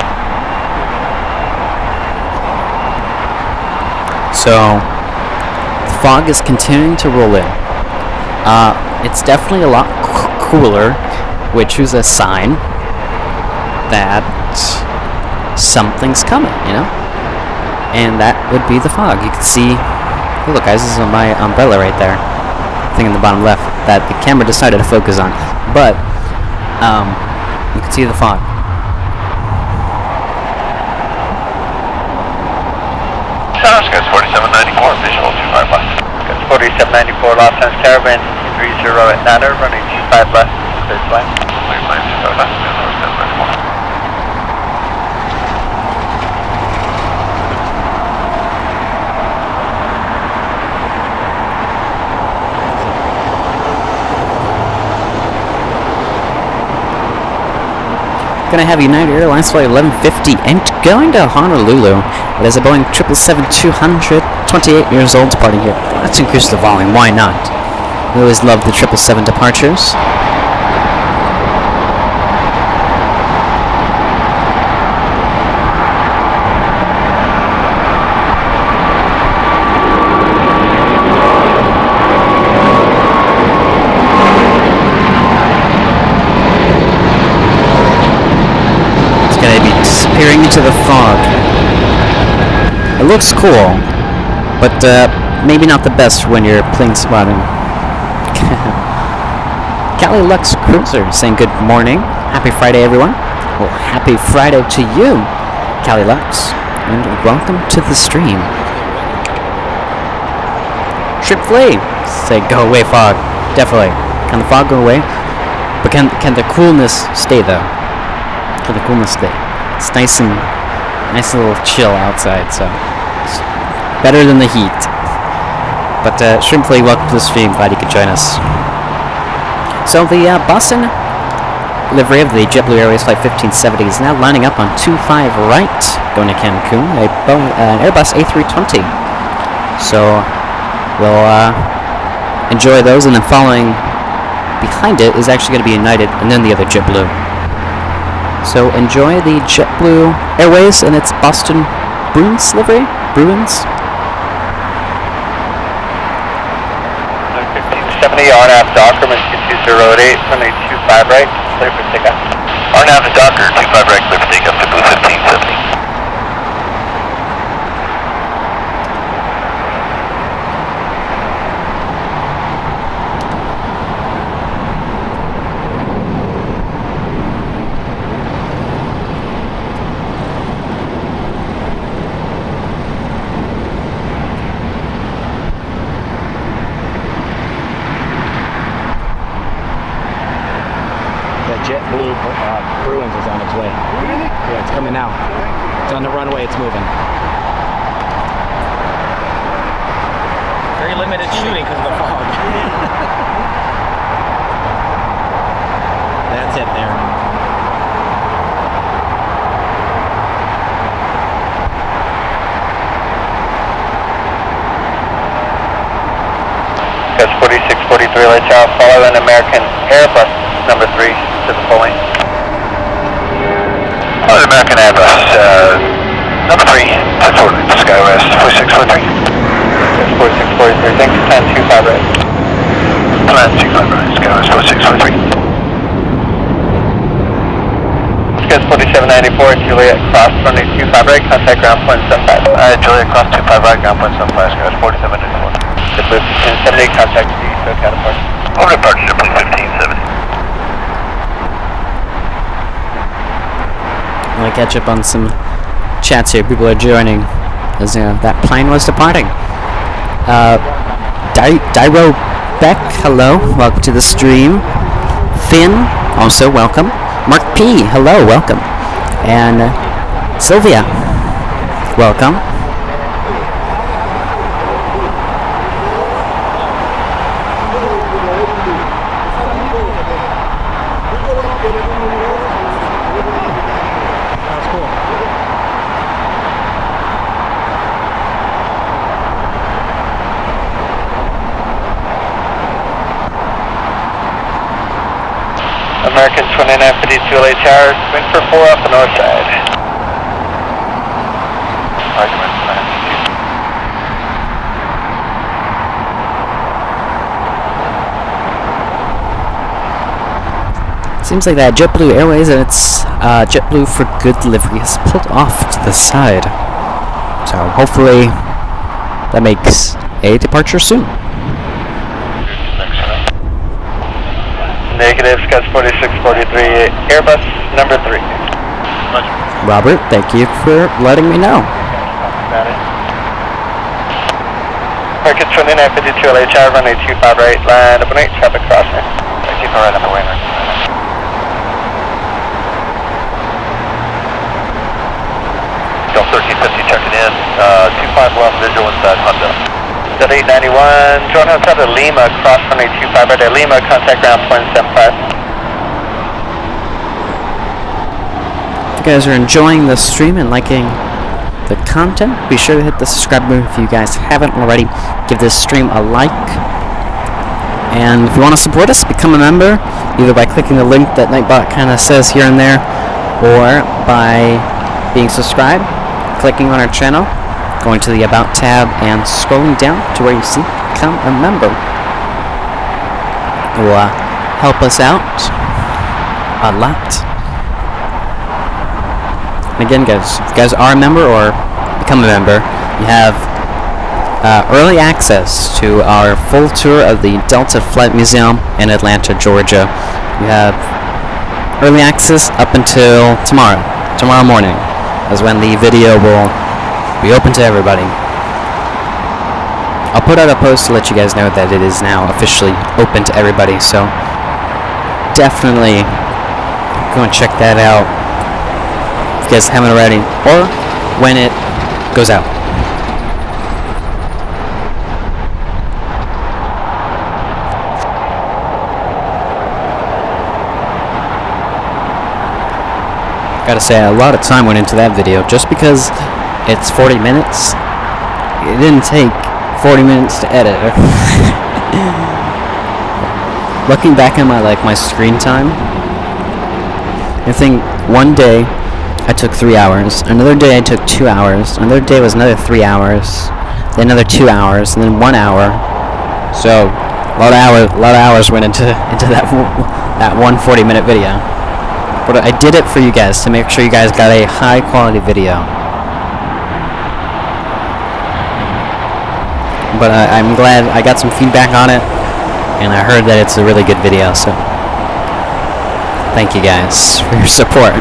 So, the fog is continuing to roll in. It's definitely a lot cooler, which is a sign that something's coming, you know? And that would be the fog. You can see, oh look guys, this is my umbrella right there. Thing in the bottom left that the camera decided to focus on. But, you can see the fog. Sounds good, 4794, visual 25 left. Good, 4794, Los Angeles Tower, wind 230 at 9, runway 25 left, clear to land. Clear to land, 25 left, north 794. Gonna have United Airlines flight 1150 and going to Honolulu. It is a Boeing 777-200, 28 years old, departing here. Let's increase the volume, why not? We always love the 777 departures. Disappearing into the fog. It looks cool, but maybe not the best when you're plane spotting. LAX Cruiser saying good morning. Happy Friday, everyone. Well, happy Friday to you, LAX, and welcome to the stream. Trip Flea say go away fog. Definitely. Can the fog go away? But can the coolness stay though? Can the coolness stay? It's nice little chill outside, so it's better than the heat. But Shrimpfley, welcome to the stream. Glad you could join us. So the Boston livery of the JetBlue Airways Flight 1570 is now lining up on 25 right, going to Cancun, an Airbus A320. So we'll enjoy those, and then following behind it is actually going to be United, and then the other JetBlue. So enjoy the JetBlue Airways and its Boston Bruins livery. Bruins. 1570 RNAV Docker, 2008, runway 25 right, clear for takeoff. RNAV Docker, 25 right, clear for takeoff to Blue 1570. JetBlue Bruins is on its way. Yeah, it's coming now. It's on the runway, it's moving. Very limited shooting because of the fog. That's it there. Gus 4643, let's out, follow an American Airbus number 3 to the full lane. Oh, the American Airbus, number 3, forward to SkyWest, 4643. Gus 4643, thanks, plan 25 right. Plan 25 right, SkyWest, 4643. Gus 4794, Juliet, cross runway 25 right, contact ground point 75. Juliet, cross 25 right, ground point 75, SkyWest, 4794. JetBlue 1570, contact the SoCal departure. Over departure, JetBlue 1570. I'm gonna catch up on some chats here. People are joining as that plane was departing. Dyro Beck, hello, welcome to the stream. Finn, also welcome. Mark P, hello, welcome. And Sylvia, welcome. American 2952 LA Tower, wind for 4 off the north side. Seems like that JetBlue Airways and its JetBlue for Good delivery has pulled off to the side. So hopefully that makes a departure soon. Negative, Gus 4643, Airbus number 3. Robert, thank you for letting me know. Got it. American 2952 LA Tower, runway 25 right, line up and 8, traffic crossing. 25 right, up and away, Golf 1350 checking in, 25 left, visual inside Honda. Set 891, drone outside of Lima, cross runway 25 right at Lima, contact ground point 75. you guys are enjoying the stream and liking the content, be sure to hit the subscribe button if you guys haven't already. Give this stream a like. And if you want to support us, become a member, either by clicking the link that Nightbot kind of says here and there, or by being subscribed, clicking on our channel, going to the About tab, and scrolling down to where you see Become a Member. It will help us out a lot. And again, guys, if you guys are a member or become a member, you have early access to our full tour of the Delta Flight Museum in Atlanta, Georgia. You have early access up until tomorrow morning, is when the video will be open to everybody. I'll put out a post to let you guys know that it is now officially open to everybody, so definitely go and check that out if you guys haven't already, or when it goes out. Gotta say, a lot of time went into that video just because it's 40 minutes. It didn't take 40 minutes to edit. Looking back at my screen time, I think one day I took 3 hours, another day I took 2 hours, another day was another 3 hours, then another 2 hours, and then 1 hour. So a lot of hours went into that one 40-minute video. But I did it for you guys to make sure you guys got a high quality video. But I'm glad I got some feedback on it, and I heard that it's a really good video, so thank you guys for your support.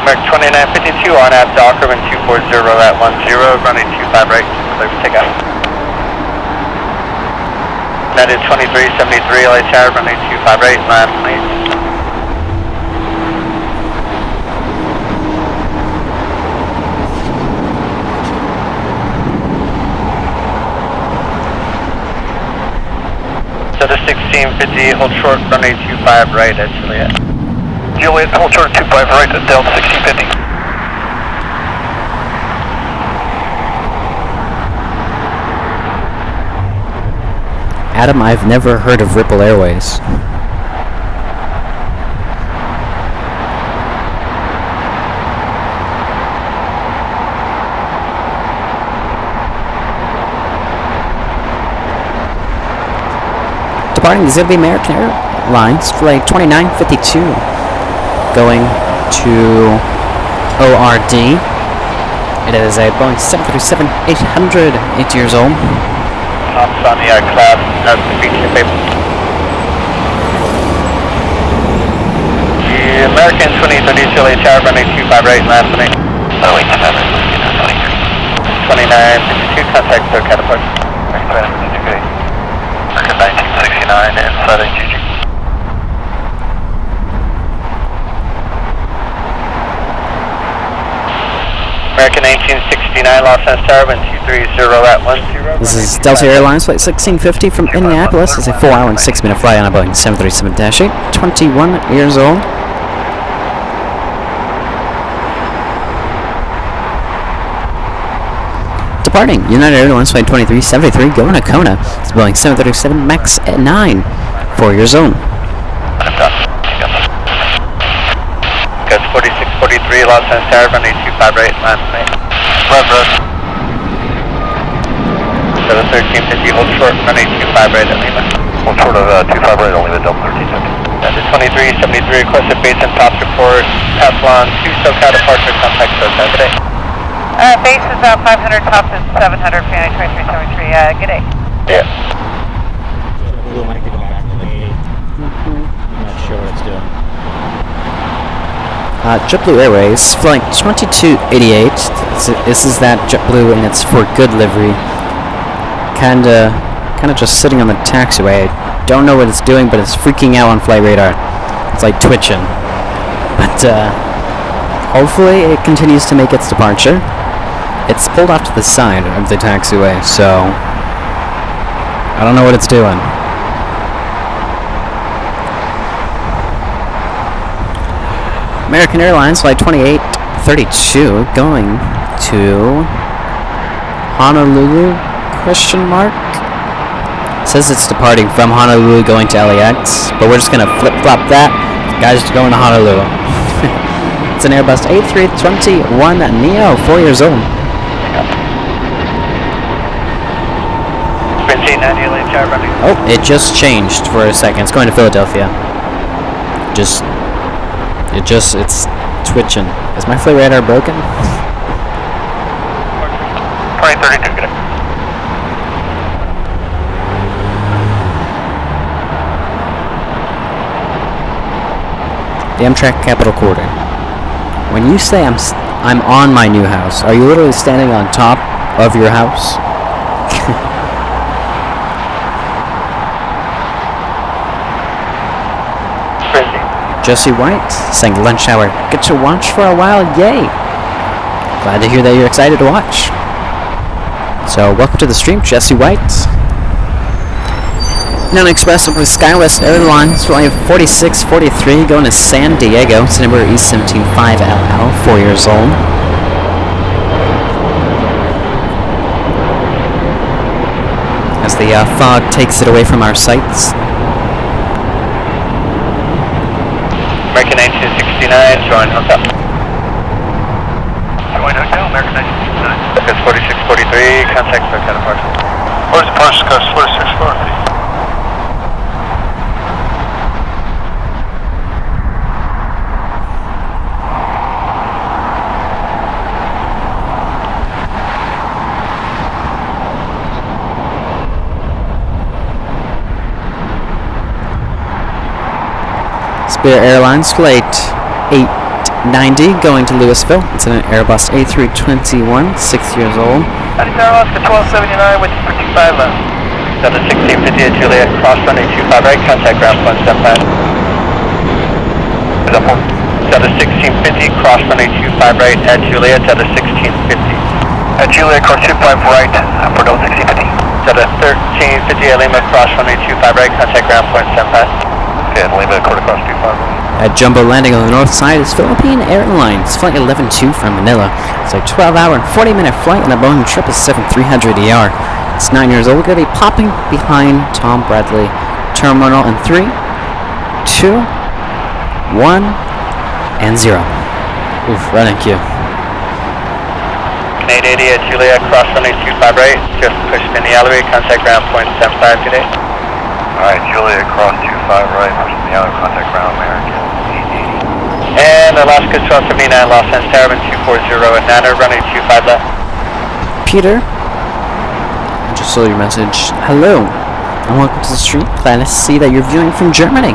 American 2952 on at Dockerman 240 at 10, running 25 right, clear for takeoff. United 2373, LA Tower, running 25 right, land please. So the 1650, hold short, running 25 right at Juliet. Juliet, hold short, 25 right at Delta 1650. Adam, I've never heard of Ripple Airways. Departing is going to be American Airlines Flight 2952, going to ORD. It is a Boeing 737-800, 8 years old. Hops on the class, that's the beach paper. The American 2030 LA Tower, running 25 right, land running. Oh, 2952, contact SoCal departure. American 1969 inside GG. American 1969 Los Angeles Tower, wind 230 at 10. This is Delta Airlines Flight 1650 from Indianapolis. It's a 4 hour and 6 minute flight on a Boeing 737-8, 21 years old. Departing United Airlines Flight 2373, going to Kona. It's Boeing 737 MAX 9, 4 years old. Guys, 4643 Los Angeles Tower, running 25 right, land right. Rough. So the 1350, hold short, running 25 right at Lima. Hold short of 25 right at Lima, Delta 1350. And the 2373 requested base and tops report, pass along to SoCal departure, contact SoCal today. Base is 500, tops is 700, United 2373, good day. Yeah. We'll might go back to the I'm not sure what it's doing. JetBlue Airways, Flight 2288. This is that JetBlue in its for good livery. Kinda just sitting on the taxiway. Don't know what it's doing, but it's freaking out on flight radar. It's like twitching. But hopefully it continues to make its departure. It's pulled off to the side of the taxiway, so I don't know what it's doing. American Airlines Flight 2832 going to Honolulu, question mark? Says it's departing from Honolulu going to LAX, but we're just going to flip-flop that. Guys are going to Honolulu. It's an Airbus A321neo, 4 years old. Oh, it just changed for a second. It's going to Philadelphia. It's twitching. Is my flight radar broken? 2032, good. The Amtrak Capital Quarter. When you say I'm on my new house, are you literally standing on top of your house? Jesse White saying lunch hour. Get to watch for a while, yay! Glad to hear that you're excited to watch. So welcome to the stream, Jesse White. Now Express with SkyWest Airlines flight 4643 going to San Diego. It's number E175LL, 4 years old. As the fog takes it away from our sights. American 9269, join hotel. Join hotel, American 9269. That's 4643, contact for departure. Where's the departure cost? 4643. Spirit Airlines Flight 890 going to Louisville. It's an Airbus A321, 6 years old. Alaska 1279 with 25 left. 1650 at Juliet, cross runway 25 right, contact ground point 75. 1650, cross runway 25 right at Juliet, 1650. At Juliet, cross 25 right, for 1650. 1350 at Lima, cross runway 25 right, contact ground point 75. Okay, and Lima, quarter cross 25. At Jumbo landing on the north side is Philippine Airlines, flight 112 from Manila. It's a 12-hour and 40-minute flight, and the Boeing 777-300ER. It's 9 years old. We're going to be popping behind Tom Bradley Terminal in 3, 2, 1, and 0. Oof, running queue. 880 at Juliet, cross runway 25 right, just pushed in the alleyway, contact ground point 75 today. Alright, Juliet, cross 25 right, push in the alleyway, contact ground American 880. And Alaska 1279, Los Angeles Tower, 240 at Niner, runway 25 left. Peter, I just saw your message. Hello, and welcome to the stream. Glad to see that you're viewing from Germany.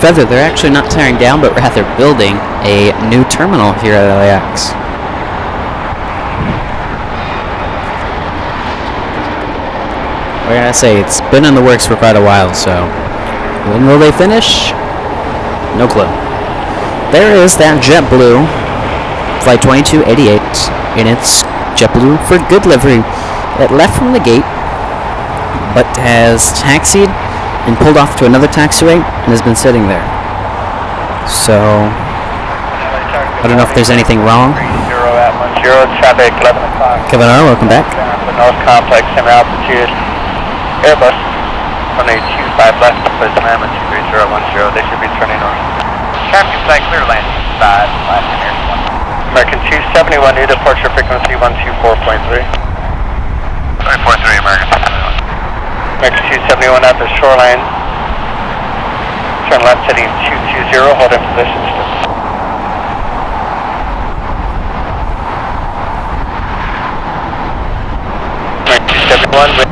Feather, they're actually not tearing down, but rather building a new terminal here at LAX. We're gonna say it's been in the works for quite a while, so when will they finish? No clue. There is that JetBlue Flight 2288 in its JetBlue for good livery. It left from the gate, but has taxied and pulled off to another taxiway and has been sitting there. So I don't know if there's anything wrong. 0 at 10, traffic 11 o'clock. Kevin R, welcome back. The North Complex, semi altitude. Airbus, runway 25 left, place an at 23010, they should be turning north. Traffic flight clear landing, 5, American 271, new departure frequency 124.3. 3.3, American 271. American 271 at the shoreline, turn left heading 220, hold in position still. American 271 with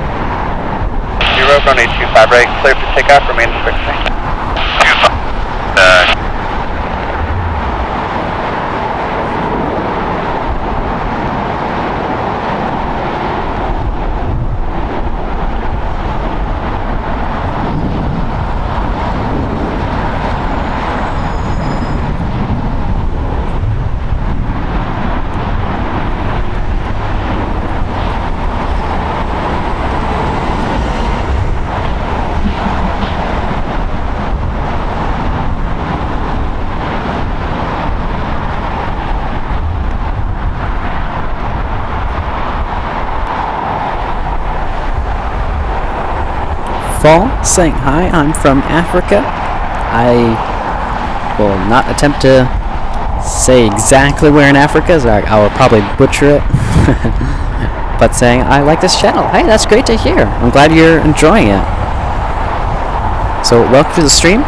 runway 25 right, clear for takeoff, remain fixing. Fall saying hi. I'm from Africa. I will not attempt to say exactly where in Africa, so I will probably butcher it. But saying I like this channel. Hey, that's great to hear. I'm glad you're enjoying it. So welcome to the stream,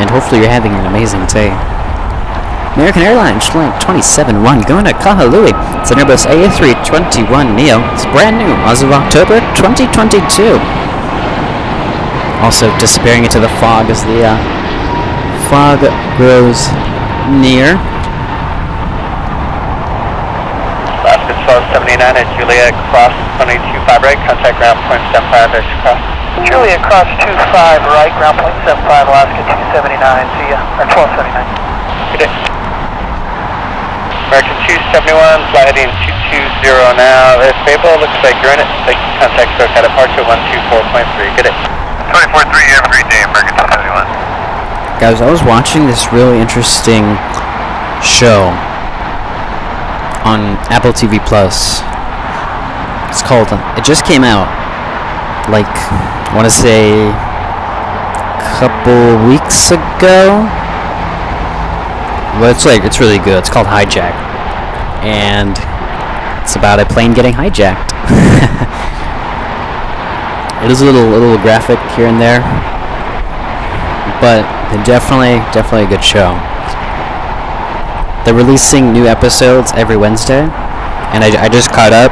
and hopefully you're having an amazing day. American Airlines Flight 27-1 going to Kahului. It's an Airbus A321neo. It's brand new as of October 2022. Also disappearing into the fog as the fog grows near. Alaska 1279 at Juliet, cross 225 right, contact ground point 75 X cross. Juliet, cross 25 right, ground point 75, Alaska 279, see ya, or 1279. Good day. American 271, fly heading 220 now. If Babel looks like you're in it, like contact SoCal departure 124.3. Good day. 24-3, have a great day, American 271. Guys, I was watching this really interesting show on Apple TV Plus. It's called, it just came out, like, I want to say a couple weeks ago. Well, it's really good. It's called Hijack, and it's about a plane getting hijacked. It is a little graphic here and there, but definitely a good show. They're releasing new episodes every Wednesday, and I just caught up,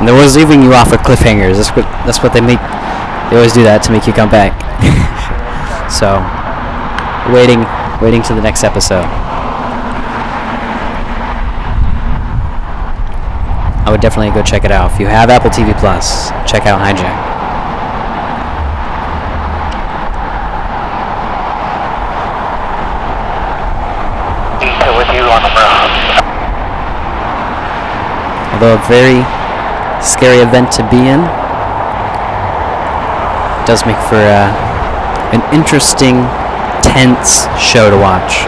and there was leaving you off with cliffhangers. That's what they make. They always do that to make you come back. So, waiting to the next episode. I would definitely go check it out. If you have Apple TV Plus, check out Hijack. With you on the ground. Although a very scary event to be in, it does make for an interesting, tense show to watch.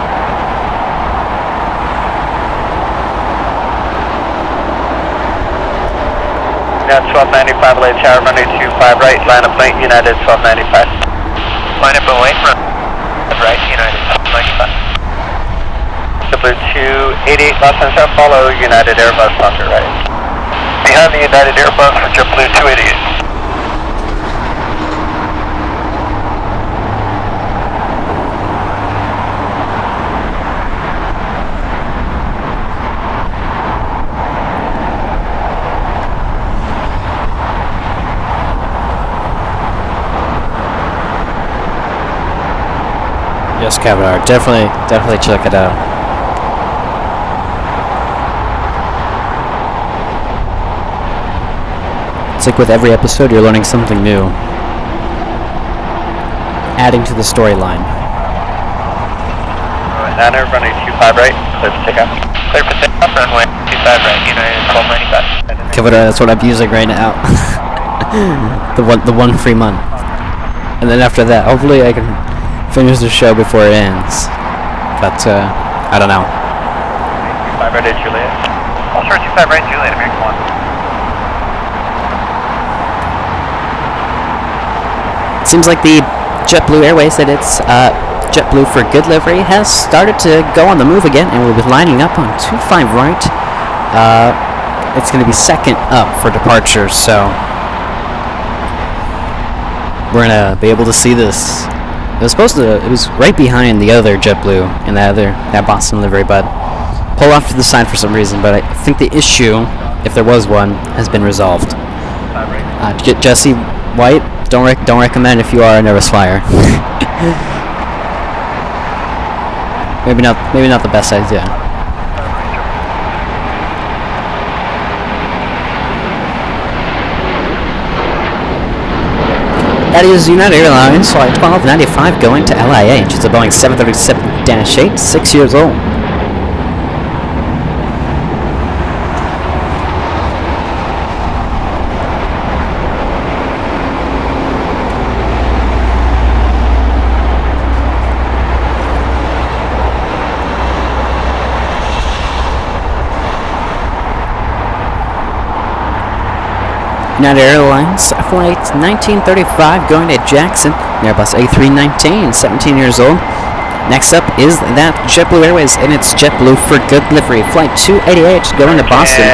Now 1295 late tower, runway 25 right, line up late, United 1295. Line up late, right, United 1295. JetBlue 288, Los Angeles, follow United Airbus onto right. Behind the United Airbus for JetBlue 288. Yes, Kavanaugh, definitely check it out. It's like with every episode, you're learning something new, adding to the storyline. Niner, runway 25 right, clear for takeoff. Clear for takeoff, runway 25 right, United 1295. Kavanaugh, that's what I'm using right now. the one free month, and then after that, hopefully I can finish the show before it ends. But I don't know. 25 right at Juliet. Also 25 right, Juliet, American 1. Seems like the JetBlue Airways said it's JetBlue for Good livery has started to go on the move again, and we'll be lining up on 25 right. It's going to be second up for departure, so we're going to be able to see this. It was right behind the other JetBlue and that Boston livery, but pulled off to the side for some reason. But I think the issue, if there was one, has been resolved. Jesse White, don't recommend if you are a nervous flyer. maybe not the best idea. That is United Airlines Flight 1295 going to LIH. It's a Boeing 737-8, 6 years old. United Airlines flight 1935 going to Jackson, Airbus A319, 17 years old. Next up is that JetBlue Airways in its JetBlue for Good livery, flight 288 going to Boston.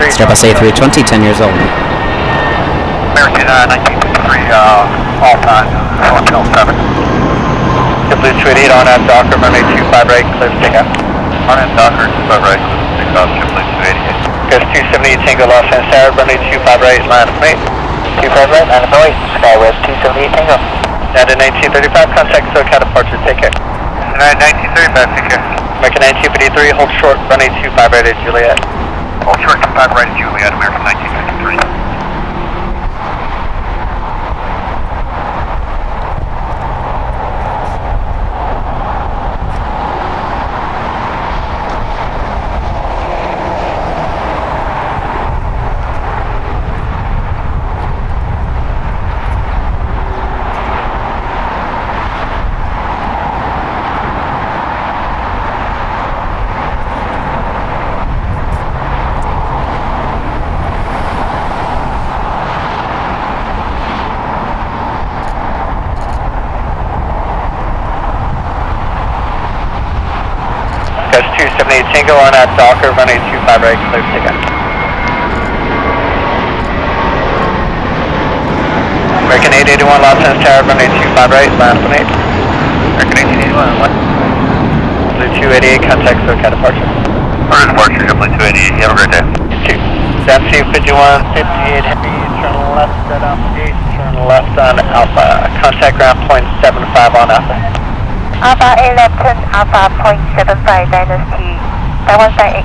It's Airbus A320, 10 years old. American 1953, all time, Hotel 7. JetBlue 288 on at Docker, runway 25 right, clear for takeoff. On at Docker, 25 right, clear for takeoff, JetBlue 288. There's 278 Tango Los Angeles Tower, runway 25 right, line of 8. 25 right, line of 8, Skywest 278 Tango. United 1935, contact SoCal departure, take care. United 1935, take care. American 1953, hold short, runway 25 right at Juliet. Hold short, 25 right at Juliet, American 1953. Tango on at Docker, runway 25 right, clear for takeoff. American 881 Los Angeles Tower, runway 25 right, line up 8. American 881, what? Blue 288, contact SoCal departure. Order departure, JetBlue 288, you have a great day. You too. Dempsey 51, 58 Heavy, turn left at Alpha 8, turn left on Alpha, contact ground point 75 on Alpha. Alpha 8 left turn, Alpha .75 Dynasty. Taiwan side 8.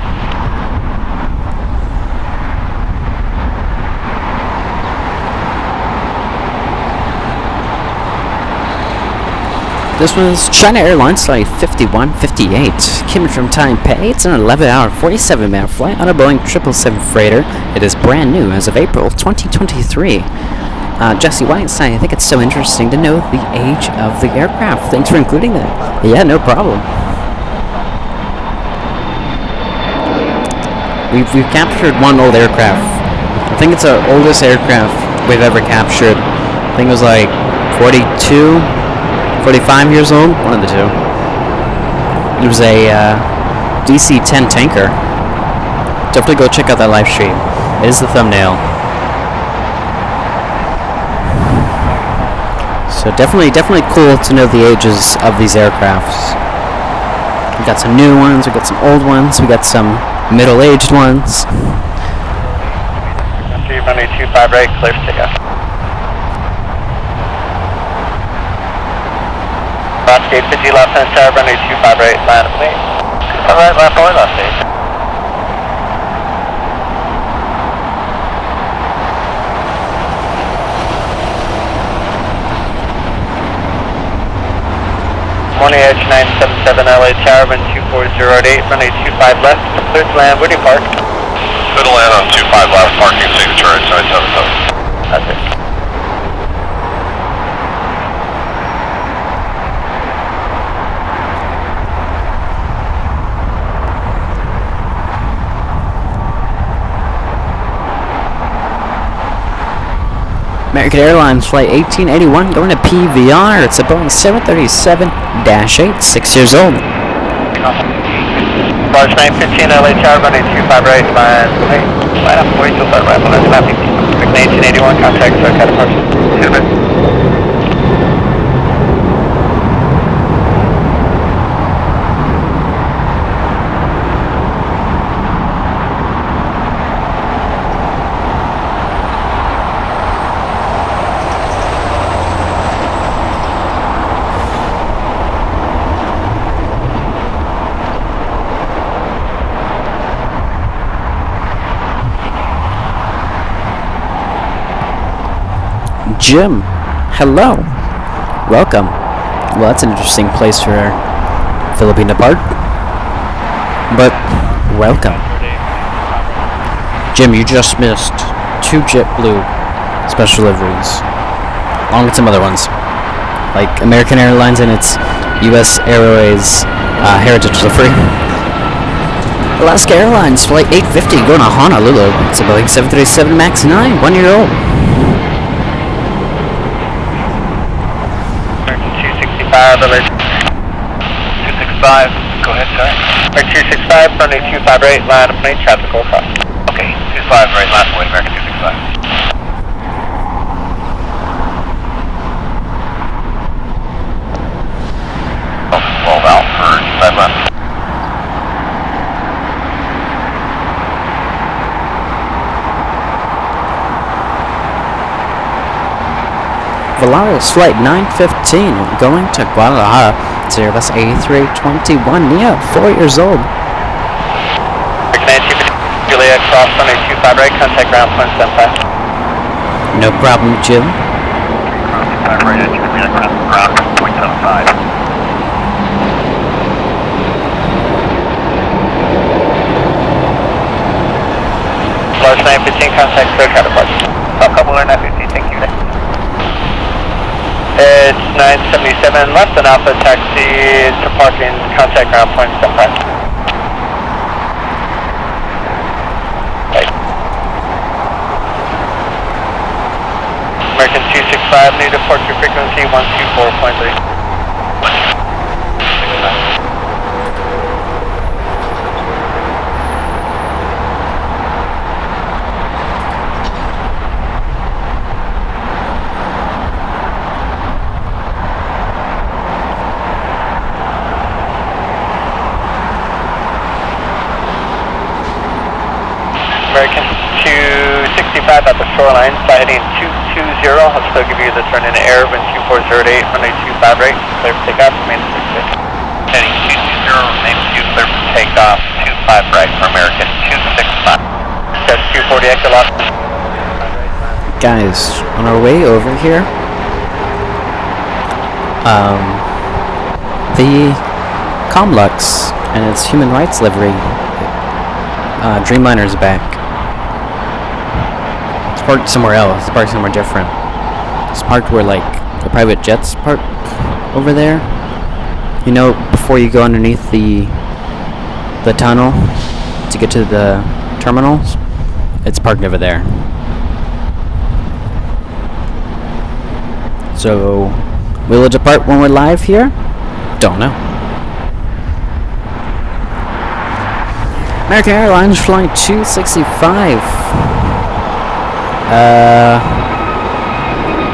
This was China Airlines flight 5158, coming from Taipei. It's an 11-hour, 47-minute flight on a Boeing 777 freighter. It is brand new as of April 2023. Jesse White, I think it's so interesting to know the age of the aircraft. Thanks for including that. Yeah, no problem. We've captured one old aircraft. I think it's our oldest aircraft we've ever captured. I think it was like 42, 45 years old, one of the two. It was a DC-10 tanker. Definitely go check out that live stream. It is the thumbnail. So definitely cool to know the ages of these aircrafts. We got some new ones, we got some old ones, we got some middle-aged ones. Runway 25 right, clear for takeoff. Gate 50 Los Angeles Tower, runway 25 right, line up 8. 25 right, line up 8, left 8. Morning Edge 977 LA Tower, run 24008, runway 25 left, clear to land, where do you park? Clear to land on 25 left, parking signature inside 77. That's it. American Airlines flight 1881 going to PVR. It's a Boeing 737-8, 6 years old. Barge 915 LA Tower, runway 25 right, line up 42 right, line up 1981, contact SoCal departure. Jim, hello. Welcome. Well, that's an interesting place for our Philippine to park. But, welcome. Jim, you just missed 2 JetBlue special liveries, along with some other ones, like American Airlines and its U.S. Airways Heritage livery. Alaska Airlines Flight 850 going to Honolulu. It's a Boeing 737 MAX 9, 1 year old. American 265, alert. 265, go ahead, sir. American 265, runway 25 right, line up, traffic will cross. Okay, 25 right, last way, American 265. Oh, 12 out for 5 left. Volaris Flight 915 going to Guadalajara. It's Airbus A321neo, 4 years old. American 925, Juliet, cross runway 25 right, contact ground point 75. No problem, Jim. 25 right, Juliet, ground point 75. Large 915, contact clear counterpart. Couple 915, thank you. It's 977 left, and Alpha taxi to parking, contact ground point 75. American 265, new departure frequency 124.3. American 265 at the shoreline, flight heading 220. I'll still give you the turn in air when 2408, runway 25 right, clear for takeoff, remain 66. Heading 220, remain 2 clear for takeoff, 25 right for American 265. That's 240 exit lock. Guys, on our way over here, the Comlux and its human rights livery, Dreamliner's back. It's parked somewhere else. It's parked somewhere different. It's parked where, like, the private jets park over there. You know, before you go underneath the tunnel to get to the terminals, it's parked over there. So, will it depart when we're live here? Don't know. American Airlines Flight 265.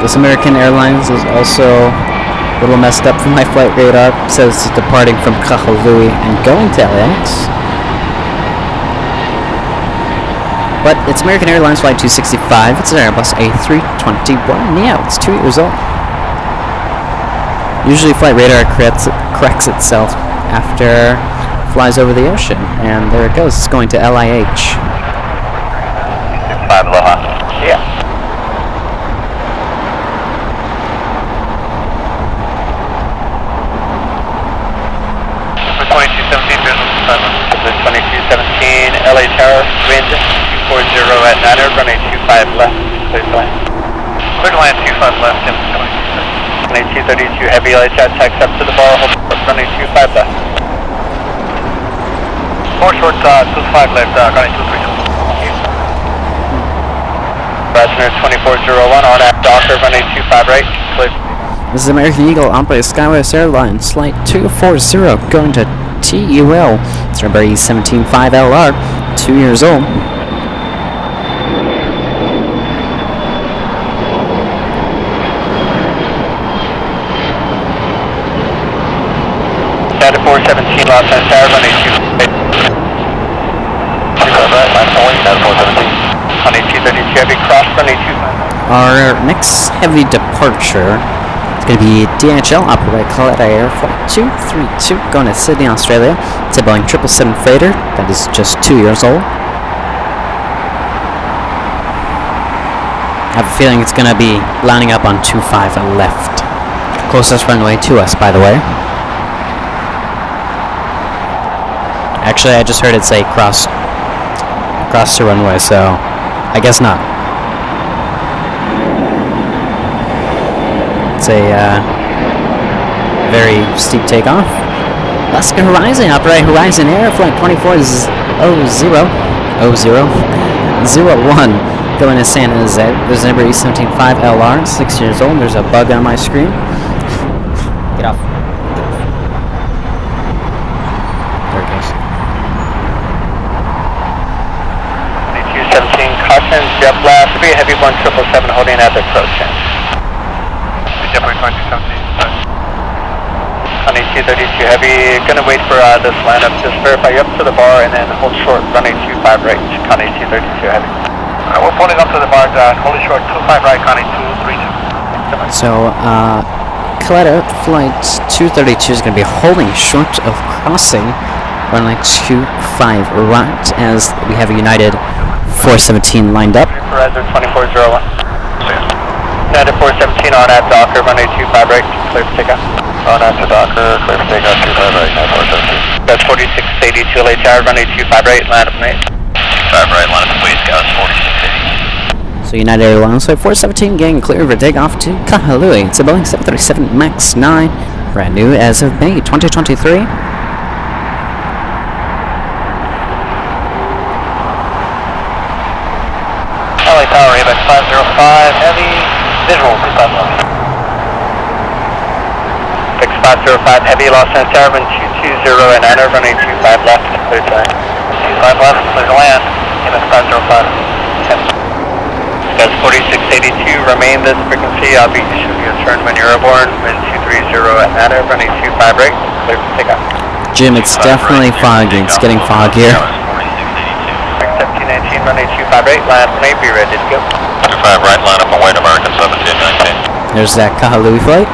This American Airlines is also a little messed up from my flight radar. It says it's departing from Kahului and going to LAX. But it's American Airlines Flight 265. It's an Airbus A321neo. It's 2 years old. Usually flight radar corrects itself after flies over the ocean, and there it goes. It's going to LIH. 5 aloha. Yeah. For 2217, visual 2217, LA Tower, wind 240 at 9er, runway 25 left, clear to land. Clear to land 25 left, 2232, heavy LA chat, tax up to the bar, hold runway 25 left. 4 short, 25 left, running 232. Passenger 2401, RNAV Docker, runway 25 right, clear. This is American Eagle operates Skywest Airlines Flight 240 going to TUL. It's Strawberry 175LR, 2 years old. Data 417, Los Angeles Tower, runway 25 runway 232, heavy cross, runway 25. Our next heavy departure is going to be DHL operated Coletta Air Flight 232 going to Sydney, Australia. It's a Boeing 777 freighter that is just 2 years old. I have a feeling it's going to be lining up on 25 left. Closest runway to us, by the way. Actually, I just heard it say cross the runway, so I guess not. It's a very steep takeoff. Alaska Horizon, operating Horizon Air Flight 24 is going to San Jose. There's a number E175LR, 6 years old. There's a bug on my screen. Get off. There it goes. 2217 caution, jet blast, 3 heavy 1777 holding at the approach. Jetway 2217. Runway 232 heavy, gonna wait for this lineup. Just verify you up to the bar and then hold short, runway 25 right, Connie 232 heavy. We're pulling up to the bar, hold short, 25 right, Connie 232. So, Coletta flight 232 is going to be holding short of crossing runway 25 right as we have a United 417 lined up. Horizon 2401. United 417 on at Docker, runway 25 right, clear for takeoff. On at to Docker, clear for takeoff, 25 right, 9417. That's 4682 LHR, runway 25 right, land up and 25 right, line up and Scouts 4680. So United Airlines Flight 417 getting clear for takeoff to Kahului. It's a Boeing 737 MAX 9, brand new as of May 2023. LA Tower, ABEX 505, heavy, visual, 505 heavy, Los Angeles Tower, 220 and enter, runway 25 left, clear to land. 25 left, clear to land, ABEX 505. That's 4682, remain this frequency, I'll be issuing you a turn when you're airborne, wind 230 and enter, runway 25 right, clear for takeoff. Jim, it's definitely foggy, it's getting foggier. 1719, runway 25 right, land may be ready to go. 25 right, line up and wait, American 1719. There's that Kahului flight.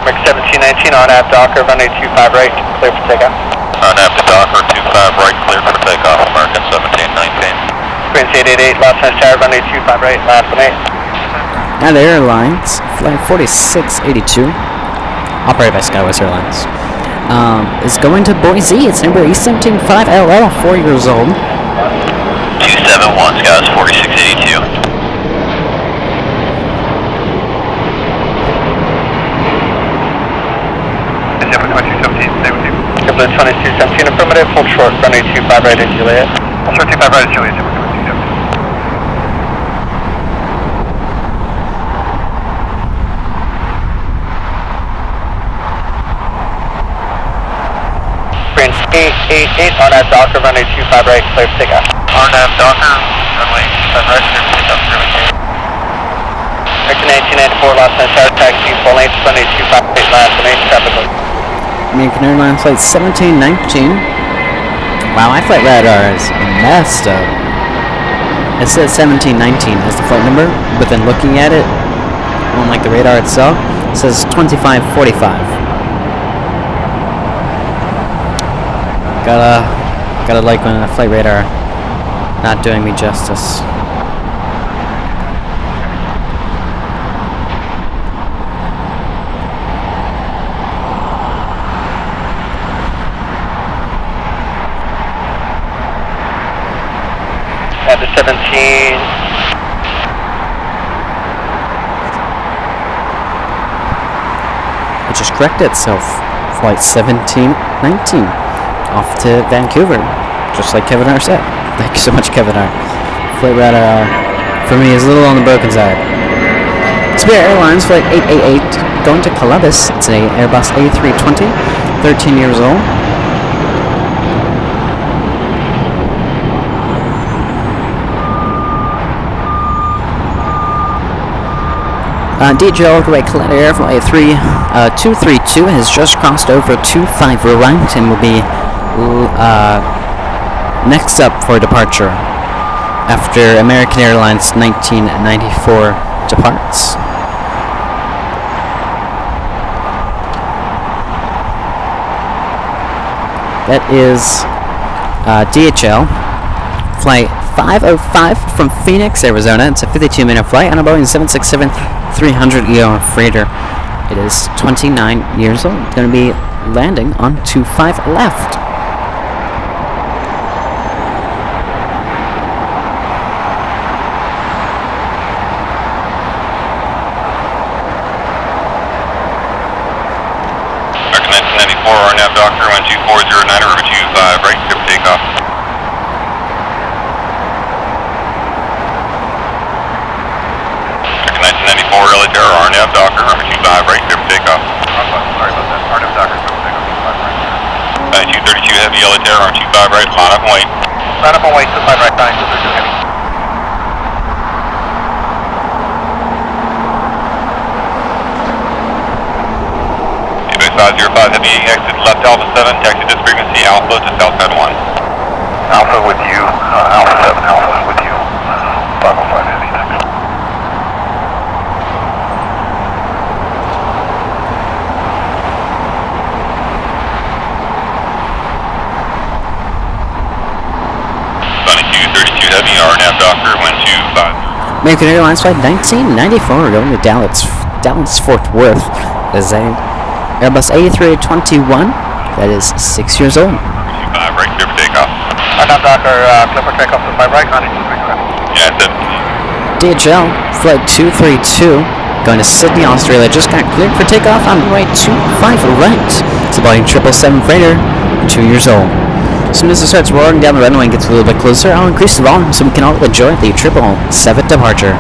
Mix 1719 on at Docker, runway 25 right, clear for takeoff. On after Docker, 25 right, clear for takeoff, American 1719. Prince 888, Los Angeles Tower, runway 25 right, last one 8. United Airlines Flight 4682, operated by Skywest Airlines, is going to Boise. It's number E175LL, 4 years old. 271, Scouts 4682. Airplane 2217, affirmative, hold short, runway 25 right at Juliet. Hold short 25 right at Juliet, 2217. Prince 888 on at Docker, runway 25 right, clear for takeoff. On at Docker, runway 25 right, clear for takeoff, American 1994, Los Angeles, taxi, full length, runway 25 right, last one 8, traffic light. American Airlines Flight 1719. Wow, my flight radar is messed up. It says 1719 as the flight number, but then looking at it, unlike the radar itself, it says 2545. Gotta like when a flight radar not doing me justice. At the 17. It just corrected itself. Flight 1719 off to Vancouver, just like Kevin R said. Thank you so much, Kevin R. Flight radar for me is a little on the broken side. Spirit Airlines Flight 888 going to Columbus. It's a Airbus A320, 13 years old. DHL Gateway Coletta Air Flight 232 has just crossed over 25 right and will be next up for departure after American Airlines 1994 departs. That is DHL Flight 5:05 from Phoenix, Arizona. It's a 52-minute flight on a Boeing 767-300ER freighter. It is 29 years old. Going to be landing on 25 left. RNAV Doctor 12409 over 25 right, clear for takeoff. American 1994 LA Terror, RNAV Doctor over 25 right, clear for takeoff. Sorry about that, RNAV Doctor, clear for takeoff, 25 right. 232 Heavy LA Terror on 25 right, line up and wait. Line up and wait, 25 right, 232 Heavy. Five 05 Heavy, exit left Alpha 7, taxi this frequency Alpha to Southside 1. Alpha with you, Alpha 7, Alpha with you, 505 Heavy next. Sunny 232 Heavy, RNAV Doctor 125. American Airlines flight 1994 going to Dallas Fort Worth. Is a Airbus A321 that is 6 years old. 25 right, clear for takeoff. RNAV Doctor, clear for takeoff to 5 right, 232 right. Yeah, that's it. DHL flight 232 going to Sydney, Australia. Just got cleared for takeoff on runway 25 right. It's a Boeing 777 freighter, 2 years old. As soon as it starts roaring down the runway and gets a little bit closer, I'll increase the volume so we can all enjoy the 777 departure.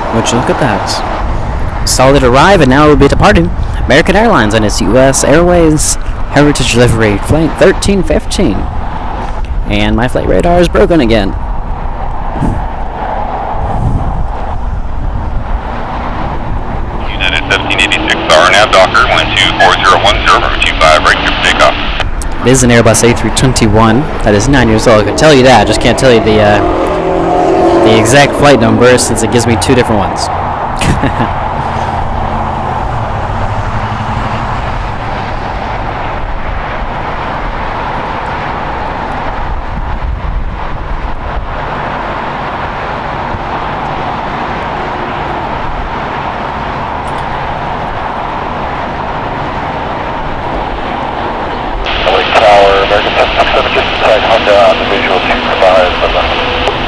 Would you look at that? Solid arrive, and now we'll be departing American Airlines on its U.S. Airways Heritage Livery Flight 1315. And my flight radar is broken again. United 1786 RNAV Docker 124010 over 25 right, clear for takeoff. It is an Airbus A321 that is 9 years old. I can tell you that. I just can't tell you the exact flight number since it gives me two different ones. American 767, just inside Honda on the visual 255.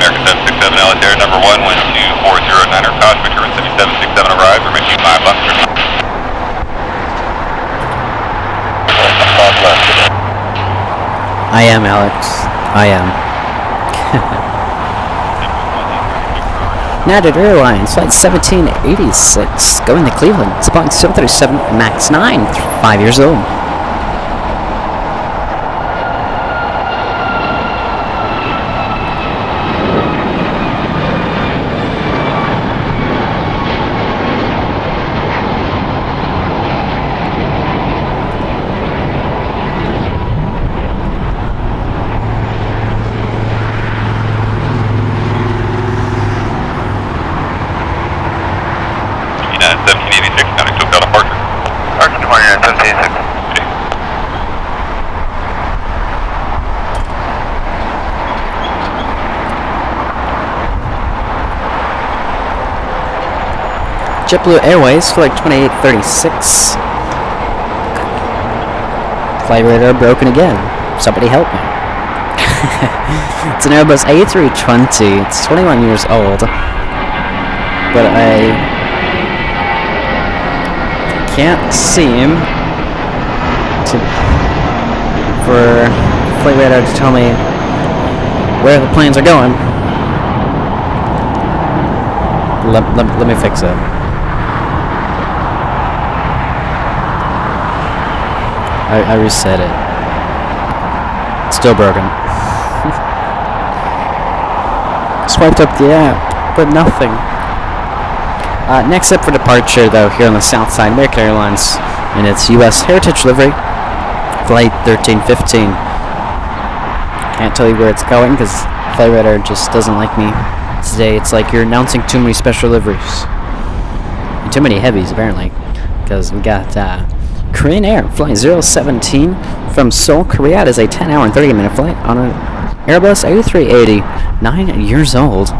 American 767 LSR number 1, wind 2409 or caution, return 7767 arrives, or make you 5 left. I am, Alex. I am. United Airlines Flight 1786 going to Cleveland. It's a Boeing 737 MAX 9, 5 years old. United 1786, counting SoCal departure. Arch 20, 1786. JetBlue Airways, flight 2836. Flight radar broken again. Somebody help me. It's an Airbus A320. It's 21 years old. But I can't seem for flight radar to tell me where the planes are going. Let me fix it. I reset it. It's still broken. Swiped up the app, but nothing. Next up for departure, though, here on the south side, American Airlines, and its U.S. Heritage livery, flight 1315. Can't tell you where it's going because Flight Radar just doesn't like me today. It's like you're announcing too many special liveries. And too many heavies, apparently, because we got Korean Air, flight 017 from Seoul, Korea. It is a 10-hour and 30-minute flight on an Airbus A380, 9 years old.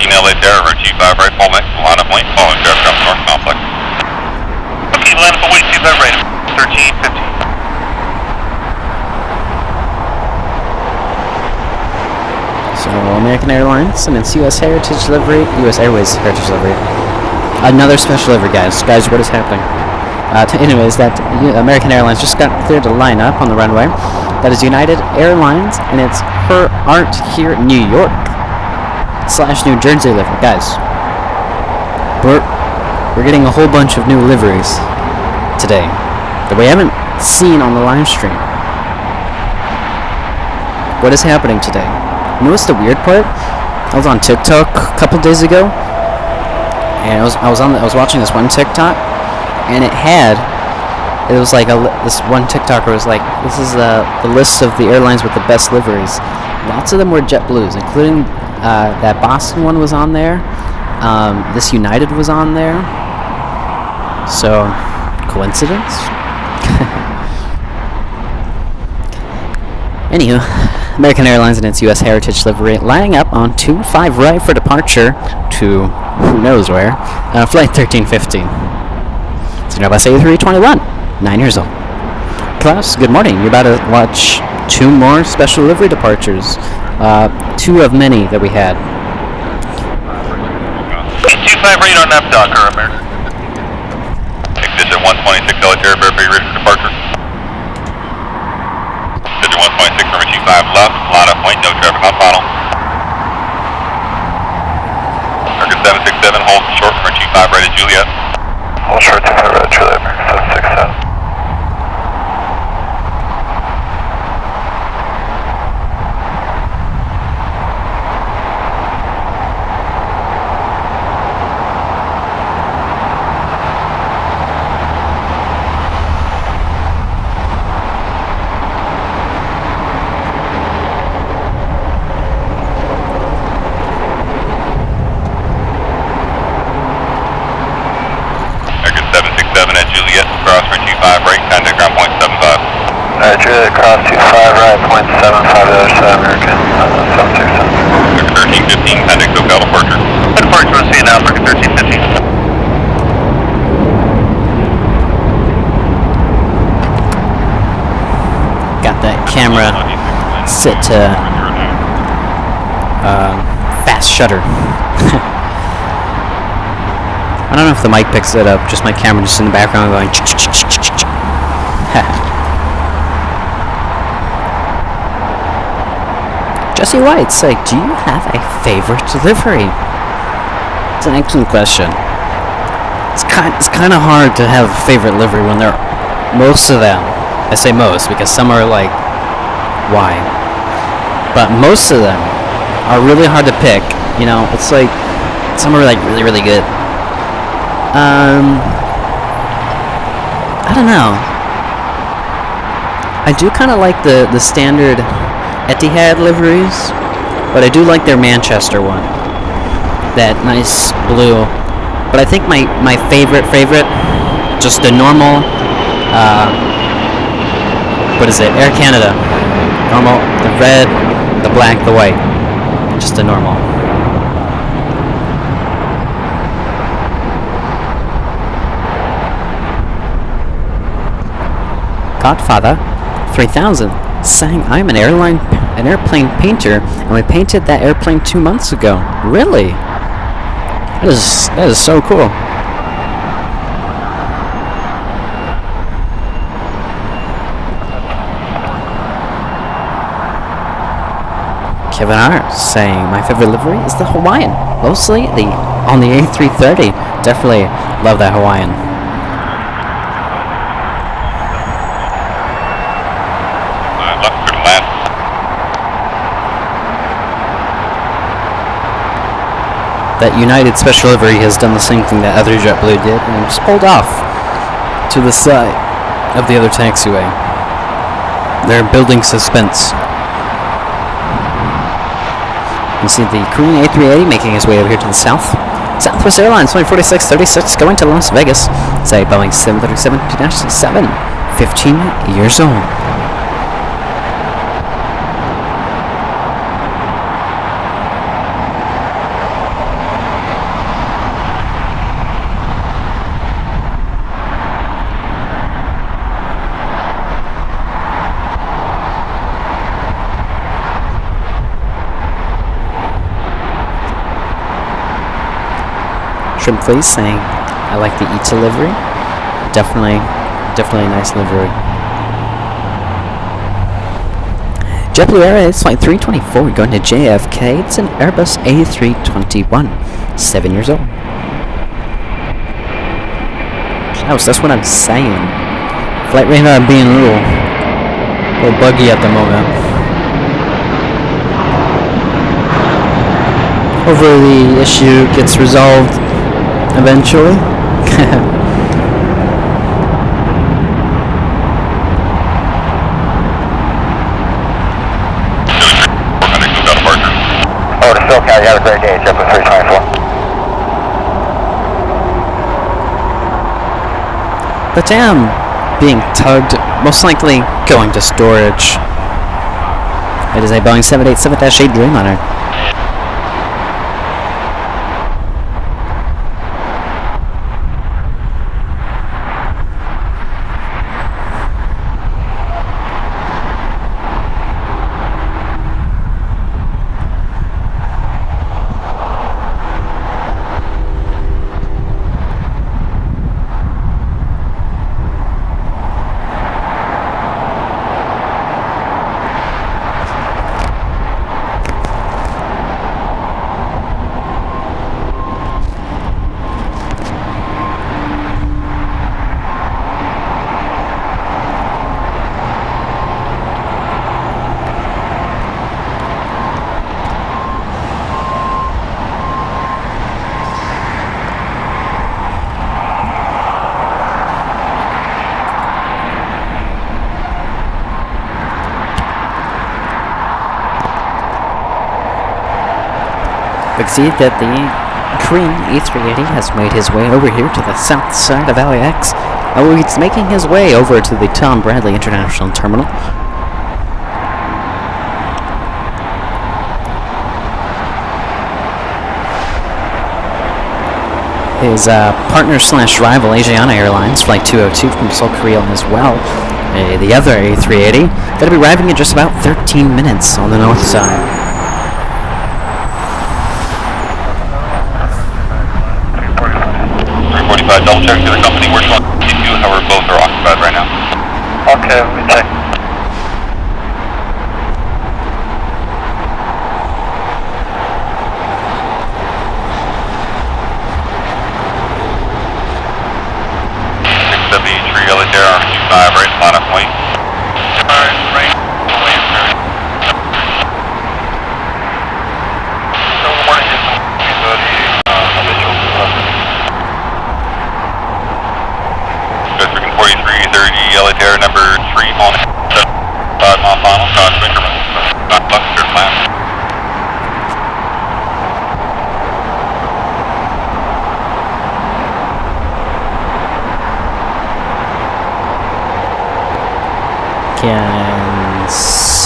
LA Terror, G5 right, full next, line up lane, following aircraft north complex. Okay, line up away, G5 right, 1315. So, American Airlines and its U.S. Heritage livery, U.S. Airways Heritage livery. Another special livery, guys. Guys, what is happening? Anyways, that American Airlines just got cleared to line up on the runway. That is United Airlines, and it's Her Art here in New York. / New Jersey livery. Guys, we're getting a whole bunch of new liveries today that we haven't seen on the live stream. What is happening today? You know what's the weird part? I was on TikTok a couple days ago, and I was watching this one TikTok, and it was like this one TikToker was like, this is the list of the airlines with the best liveries. Lots of them were JetBlues, including that Boston one was on there. This United was on there. So, coincidence? Anywho, American Airlines and its U.S. Heritage livery lining up on 25 right for departure to who knows where. Flight 1315. It's an Airbus A321, 9 years old. Klaus, good morning. You're about to watch 2 more special livery departures. 2 of many that we had. 25 right on left, Docker, American. Ignition 126, LA Terror, ready for departure. Ignition 126, number 25 left, line up point, no traffic on final. American 767, hold short, number 25 right at Juliet. Hold short, 25 right at Juliet, American 767. Juliet, cross 25 right, 0.75 the other side, American 767. 1315, contact SoCal departure. Departure was seen now, American 1315. Got that camera set to fast shutter. I don't know if the mic picks it up, just my camera just in the background going Jesse White's like, do you have a favorite livery? It's an excellent question. It's kind of hard to have a favorite livery when there are most of them. I say most because some are like, why? But most of them are really hard to pick. You know, it's like some are like really, really good. I don't know. I do kind of like the standard Etihad liveries, but I do like their Manchester one. That nice blue. But I think my favorite, just the normal What is it? Air Canada. Normal, the red, the black, the white. Just a normal. Godfather 3000 saying I'm an airplane painter, and we painted that airplane 2 months ago. Really? That is so cool. Kevin R saying my favorite livery is the Hawaiian, mostly on the A330. Definitely love that Hawaiian. Left for the last. That United Special Livery has done the same thing that other JetBlue did and just pulled off to the side of the other taxiway. They're building suspense. You see the Korean A380 making his way over here to the south. Southwest Airlines, flight 4636, going to Las Vegas. Say Boeing 737-7, 15 years old. Shrimp Please saying I like the ETA livery. Definitely a nice livery. JetBlue Airways flight 324 going to JFK. It's an Airbus A321, 7 years old. Klaus, that's what I'm saying. Flight radar being a little buggy at the moment. Hopefully the issue gets resolved eventually. Oh, to SoCal, you have a great day, JetBlue 324. The dam being tugged, most likely going to storage. It is a Boeing 787-8 Dreamliner. We can see that the Korean A380 has made his way over here to the south side of LAX. Oh, he's making his way over to the Tom Bradley International Terminal. His partner/rival Asiana Airlines, Flight 202 from Seoul, Korea as well. The other A380 going to be arriving in just about 13 minutes on the north side. 345, double check to the company. We're 22, however, both are occupied right now. Okay, let me check. Right, line up, wait. Right. So morning is Good, freaking 4330, LATR number 3 on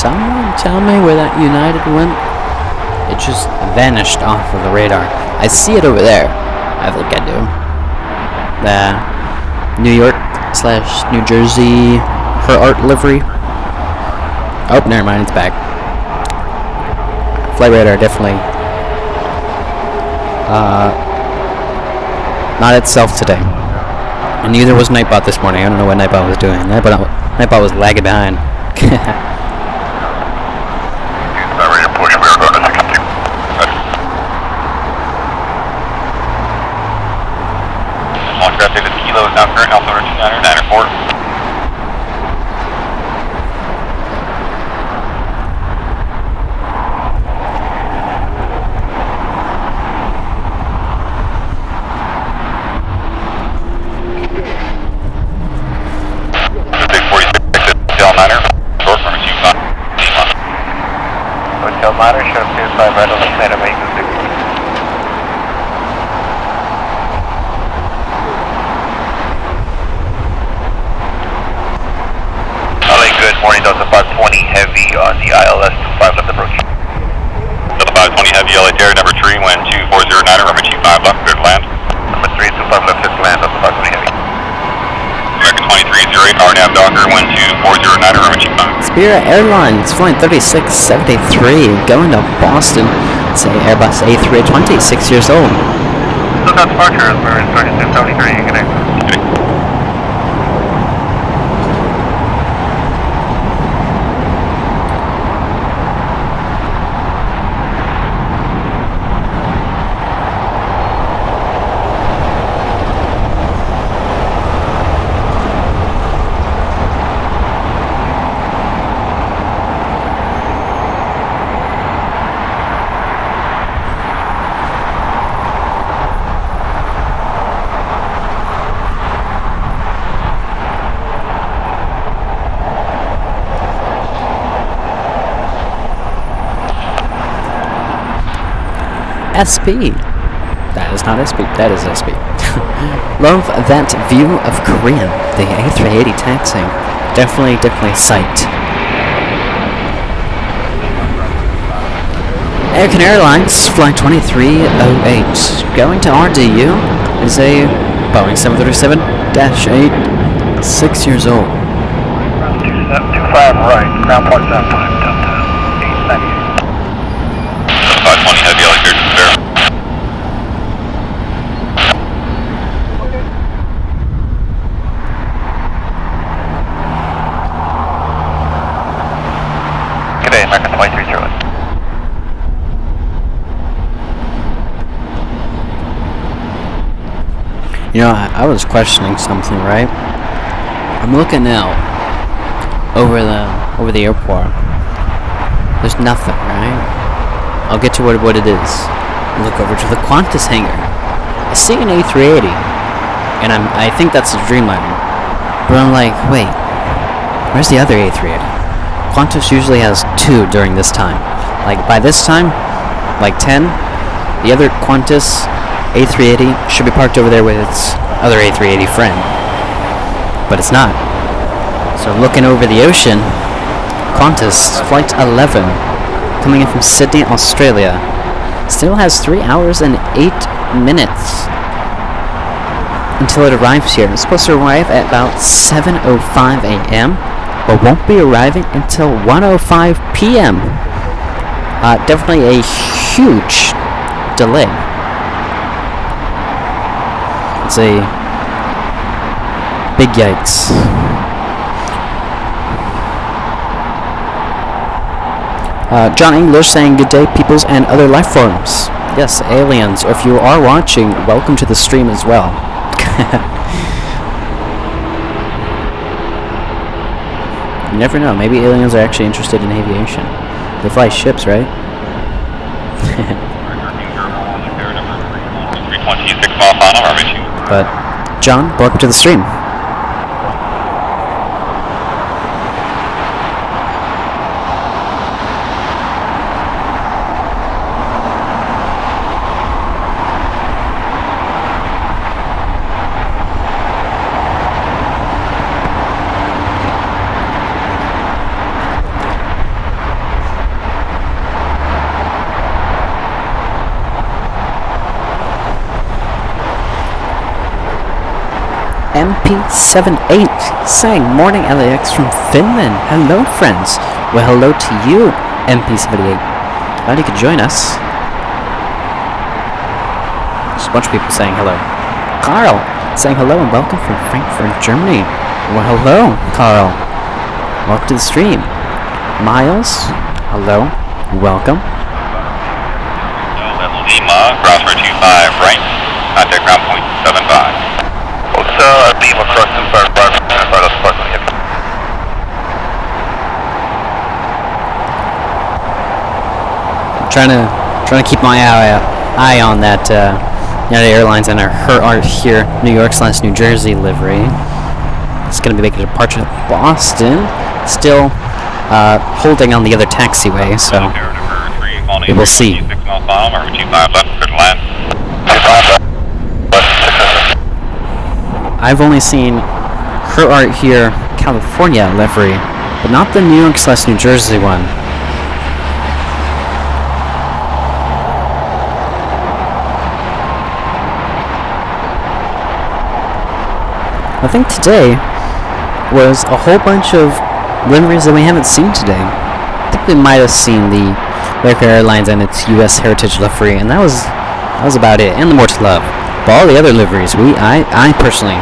someone tell me where that United went? It just vanished off of the radar. I see it over there. I think I do. The New York / New Jersey her art livery. Oh, never mind, it's back. Flight radar definitely not itself today. And neither was Nightbot this morning. I don't know what Nightbot was doing. Nightbot was lagging behind. Ready to push, we are going to 62. Launch craft data kilo is now current, Alpha 2994. Hotel Monitor, show 25 right on the center, vehicle 6. LA, good morning, Delta 520 heavy on the ILS 25 left approach. Delta 520 heavy, LA Terra number 3, wind 2409, runway 25 left, clear to land. Number 3, 25 left, clear to land, Delta 520 heavy. American 2308, RNAV Docker, wind 2409, runway 25. Spirit Airlines flying 3673 going to Boston. It's a Airbus A320, 6 years old. Still got departure, we're in 3673, connect. SP. That is not SP. That is SP. Love that view of Korean. The A380 taxiing. Definitely a sight. American Airlines Flight 2308 going to RDU is a Boeing 737-8, 6 years old. 25 right, ground point 75, Delta 898. 520 heavy, LA clear to spare. Good day, American 2308. You know, I was questioning something, right? I'm looking out over the airport. There's nothing, right? I'll get to what it is. Look over to the Qantas hangar. I see an A380, and I think that's a Dreamliner. But I'm like, wait, where's the other A380? Qantas usually has 2 during this time. Like by this time, like 10, the other Qantas A380 should be parked over there with its other A380 friend. But it's not. So looking over the ocean, Qantas Flight 11, coming in from Sydney, Australia, still has 3 hours and 8 minutes until it arrives here. It's supposed to arrive at about 7:05 a.m., but won't be arriving until 1:05 p.m. Definitely a huge delay. It's a big yikes. John English saying good day, peoples and other life forms. Yes, aliens. If you are watching, welcome to the stream as well. You never know. Maybe aliens are actually interested in aviation. They fly ships, right? 326 mile final, runway 2. But, John, welcome to the stream. MP78 saying, morning LAX from Finland. Hello, friends. Well, hello to you, MP78. Glad you could join us. Just a bunch of people saying hello. Carl saying hello and welcome from Frankfurt, Germany. Well, hello, Carl. Welcome to the stream. Miles, hello, welcome. Level Lima, crossword 25 right, contact ground point 75. Lima, cross 25 right, that's pleasant. Trying to keep my eye on that United Airlines and her art here, New York/New Jersey livery. It's going to be making a departure to Boston. Still holding on the other taxiway, so we will see. I've only seen her art here, California livery, but not the New York/New Jersey one. I think today was a whole bunch of liveries that we haven't seen today. I think we might have seen the American Airlines and its U.S. Heritage livery, and that was about it, and the More to Love. But all the other liveries, I personally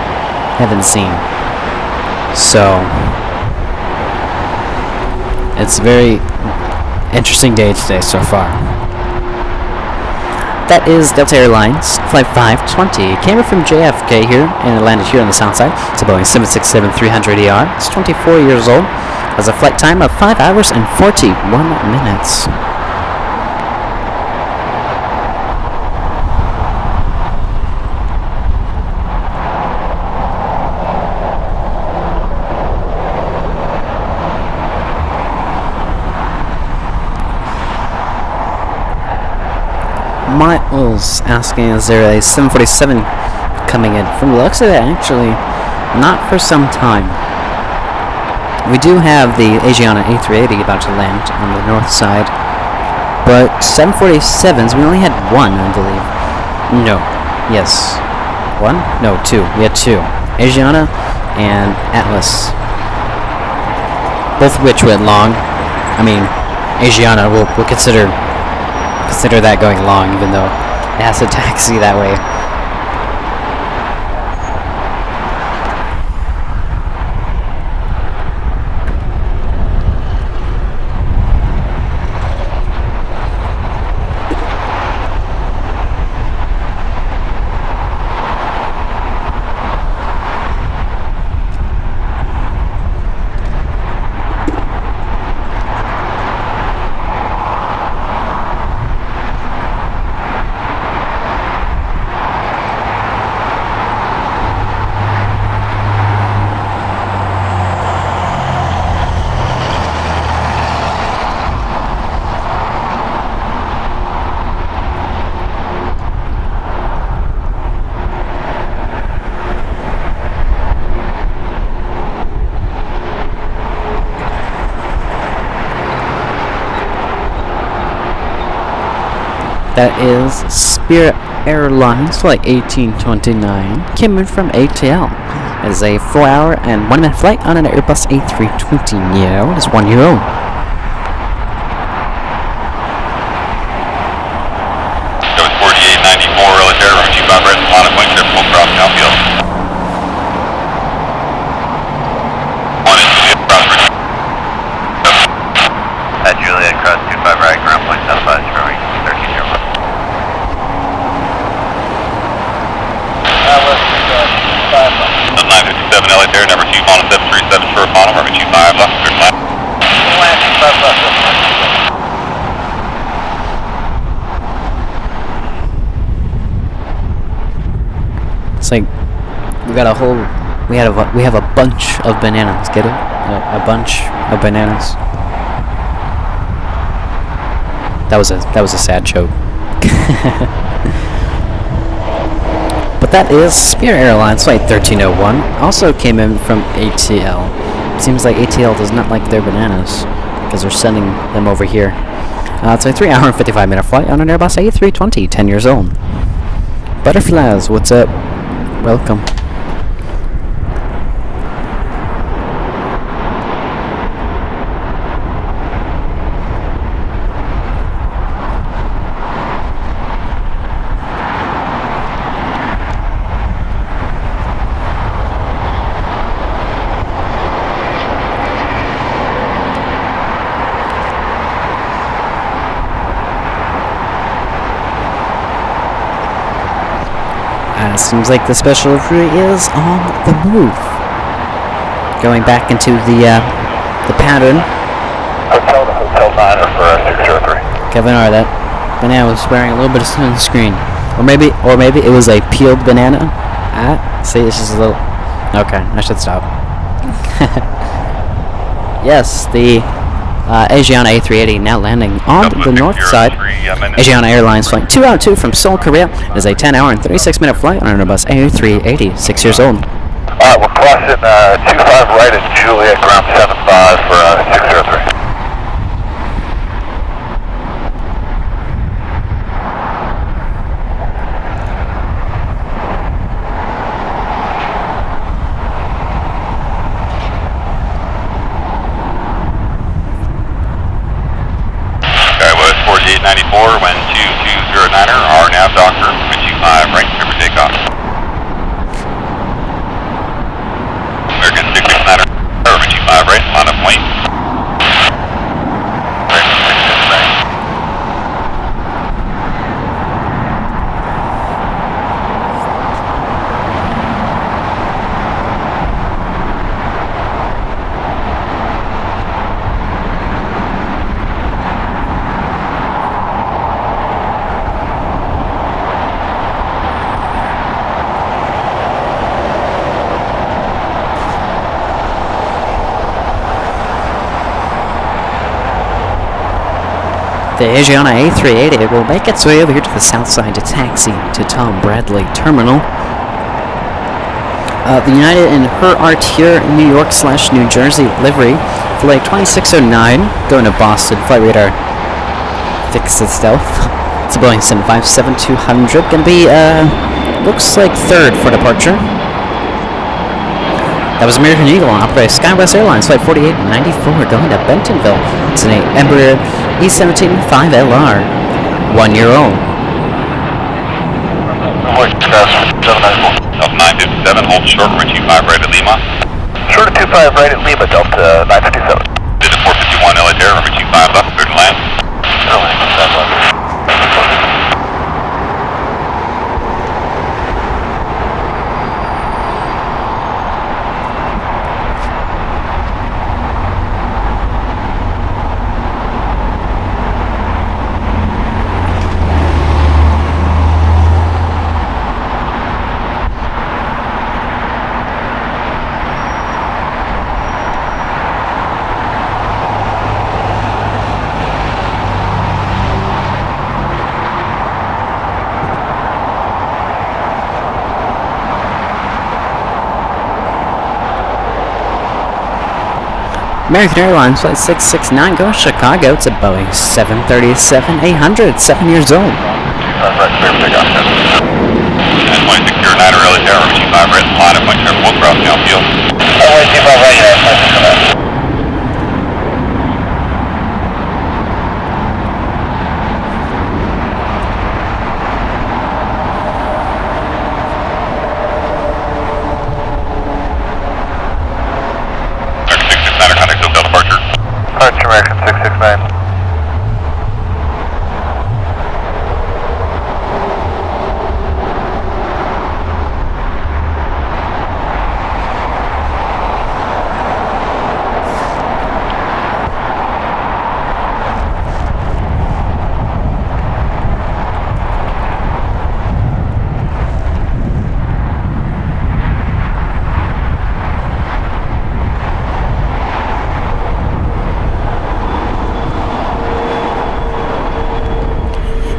haven't seen. So it's a very interesting day today so far. That is Delta Airlines Flight 520. It came in from JFK here and it landed here on the south side. It's a Boeing 767-300ER. It's 24 years old. Has a flight time of 5 hours and 41 minutes. Miles asking, is there a 747 coming in? From the looks of it, actually, not for some time. We do have the Asiana A380 about to land on the north side, but 747s, we only had one, I believe. No. Yes. One? No, two. We had two. Asiana and Atlas. Both of which went long. I mean, Asiana, we'll consider that going long, even though it has to taxi that way. That is Spirit Airlines Flight 1829, came in from ATL. It is a 4 hour and 1 minute flight on an Airbus A320neo. It is 1 year old. So it's 4894, relative runway 25 right, line of point 7, full cross downfield. 1 is cross right. Juliet, cross 25 right, ground point 75, runway 13 0. The 957 LA there, number 2, final 737 short final, runway 25 left, clear to land. It's like we have a bunch of bananas. Get it? A bunch of bananas. That was a sad joke. But that is Spirit Airlines Flight 1301. Also came in from ATL. Seems like ATL does not like their bananas because they're sending them over here. It's a 3 hour and 55 minute flight on an Airbus A320, 10 years old. Butterflies, what's up? Welcome. seems like the special delivery is on the move. Going back into the pattern. Hotel to Hotel 9 for 603. Kevin R, that banana was wearing a little bit of sunscreen. Or maybe it was a peeled banana. See, it's just a little... Okay, I should stop. Yes, the Asiana A380 now landing on the north side. Asiana Airlines flying 202 from Seoul, Korea. It is a 10-hour and 36-minute flight on an Airbus A380, 6 years old. Alright, we're crossing 25 right at Juliet, ground 75 for 603. When 2209er, our nav doctor, Vinci 5, right, clear for takeoff. American 669er, Vinci 5, right, line up lane. The Asiana A380 will make its way over here to the south side to taxi to Tom Bradley Terminal. The United and Her Artier New York/New Jersey livery, flight 2609, going to Boston. Flight radar fixed itself. It's a Boeing 757-200. Gonna be, looks like third for departure. That was American Eagle on operated SkyWest Airlines, flight 4894, going to Bentonville. It's an Embraer E17-5LR, 1 year old. Delta 957, hold short, Richie 5 right at Lima. Short of 25 right at Lima, Delta 957. Visit 451 Elatere, Richie 5 left, clear to land. American Airlines Flight 669 going to Chicago. It's a Boeing 737-800, 7 years old. Right, clear for takeoff. And 2609er, Elatere, Richie 5 right, line up, 27 will cross downfield. 25 right here, 2609. American 669.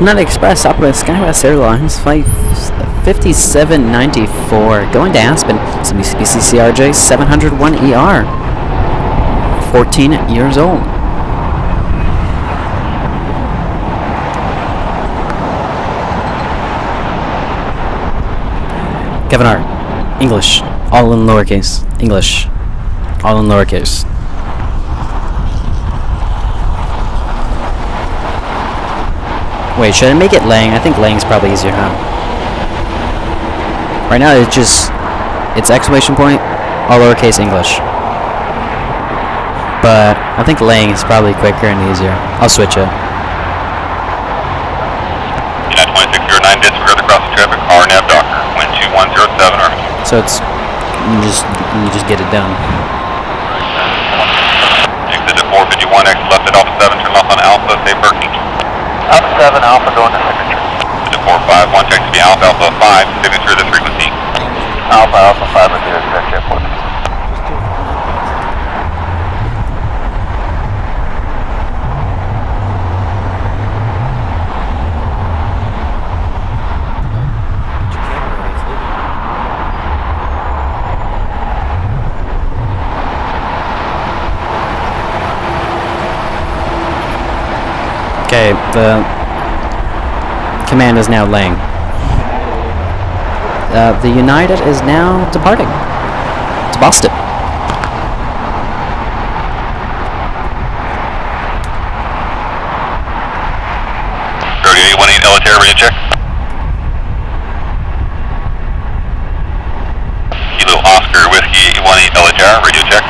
United Express operated SkyWest Airlines Flight 5794 going to Aspen. It's a BCCRJ 701ER, 14 years old. Kevin R. English, all in lowercase. English, all in lowercase. Wait, should I make it Lang? I think Lang's probably easier, huh? Right now it's just, it's exclamation point, all lowercase English. But I think Lang is probably quicker and easier. I'll switch it. United 2609, disregard the crossing traffic, RNAV Docker, wind So it's you just get it done. Exit at 451, exit left at Alpha 7, turn left on Alpha, safe parking. Alpha 7, Alpha going to signature. Exit 451, check to be Alpha 5, signature the frequency. Alpha 5 or 0, direct airport. Okay, the command is now laying. The United is now departing to Boston. Rodeo 818, Elitaire, ready to check. Kilo Oscar Whiskey 818, Elitaire, radio check.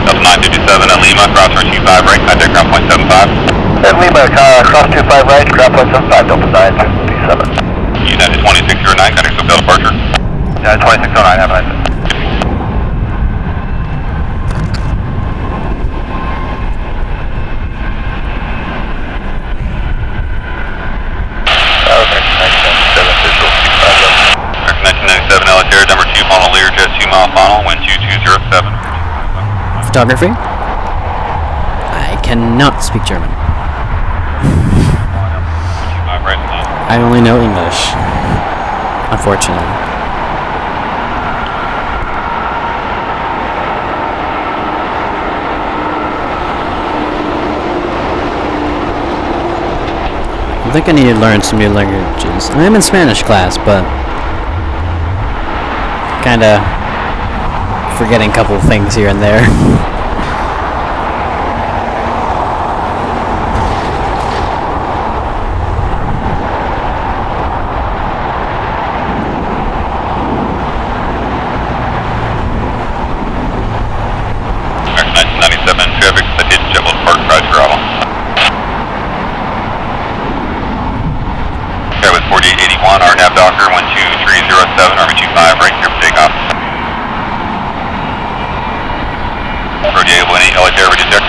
Delta 957 at Lima, cross runway 25 right, contact ground point 75. At Lima, cross 25 right, ground point 75, Delta 957. United 2609, contact SoCal departure. United 2609, have a nice day. American 1997 Elitaire, number 2, funnel Learjet 2 mile funnel, wind 2207. Photography? I cannot speak German. I only know English, unfortunately. I think I need to learn some new languages. I am in Spanish class, but kinda forgetting a couple things here and there. American 1997 traffic, City Jetboat Park, Roger, Bravo. Okay, with 4881, RNAV Docker 12307, Army 25, right here for takeoff. Rodeo 18, Elitaire, ready to check.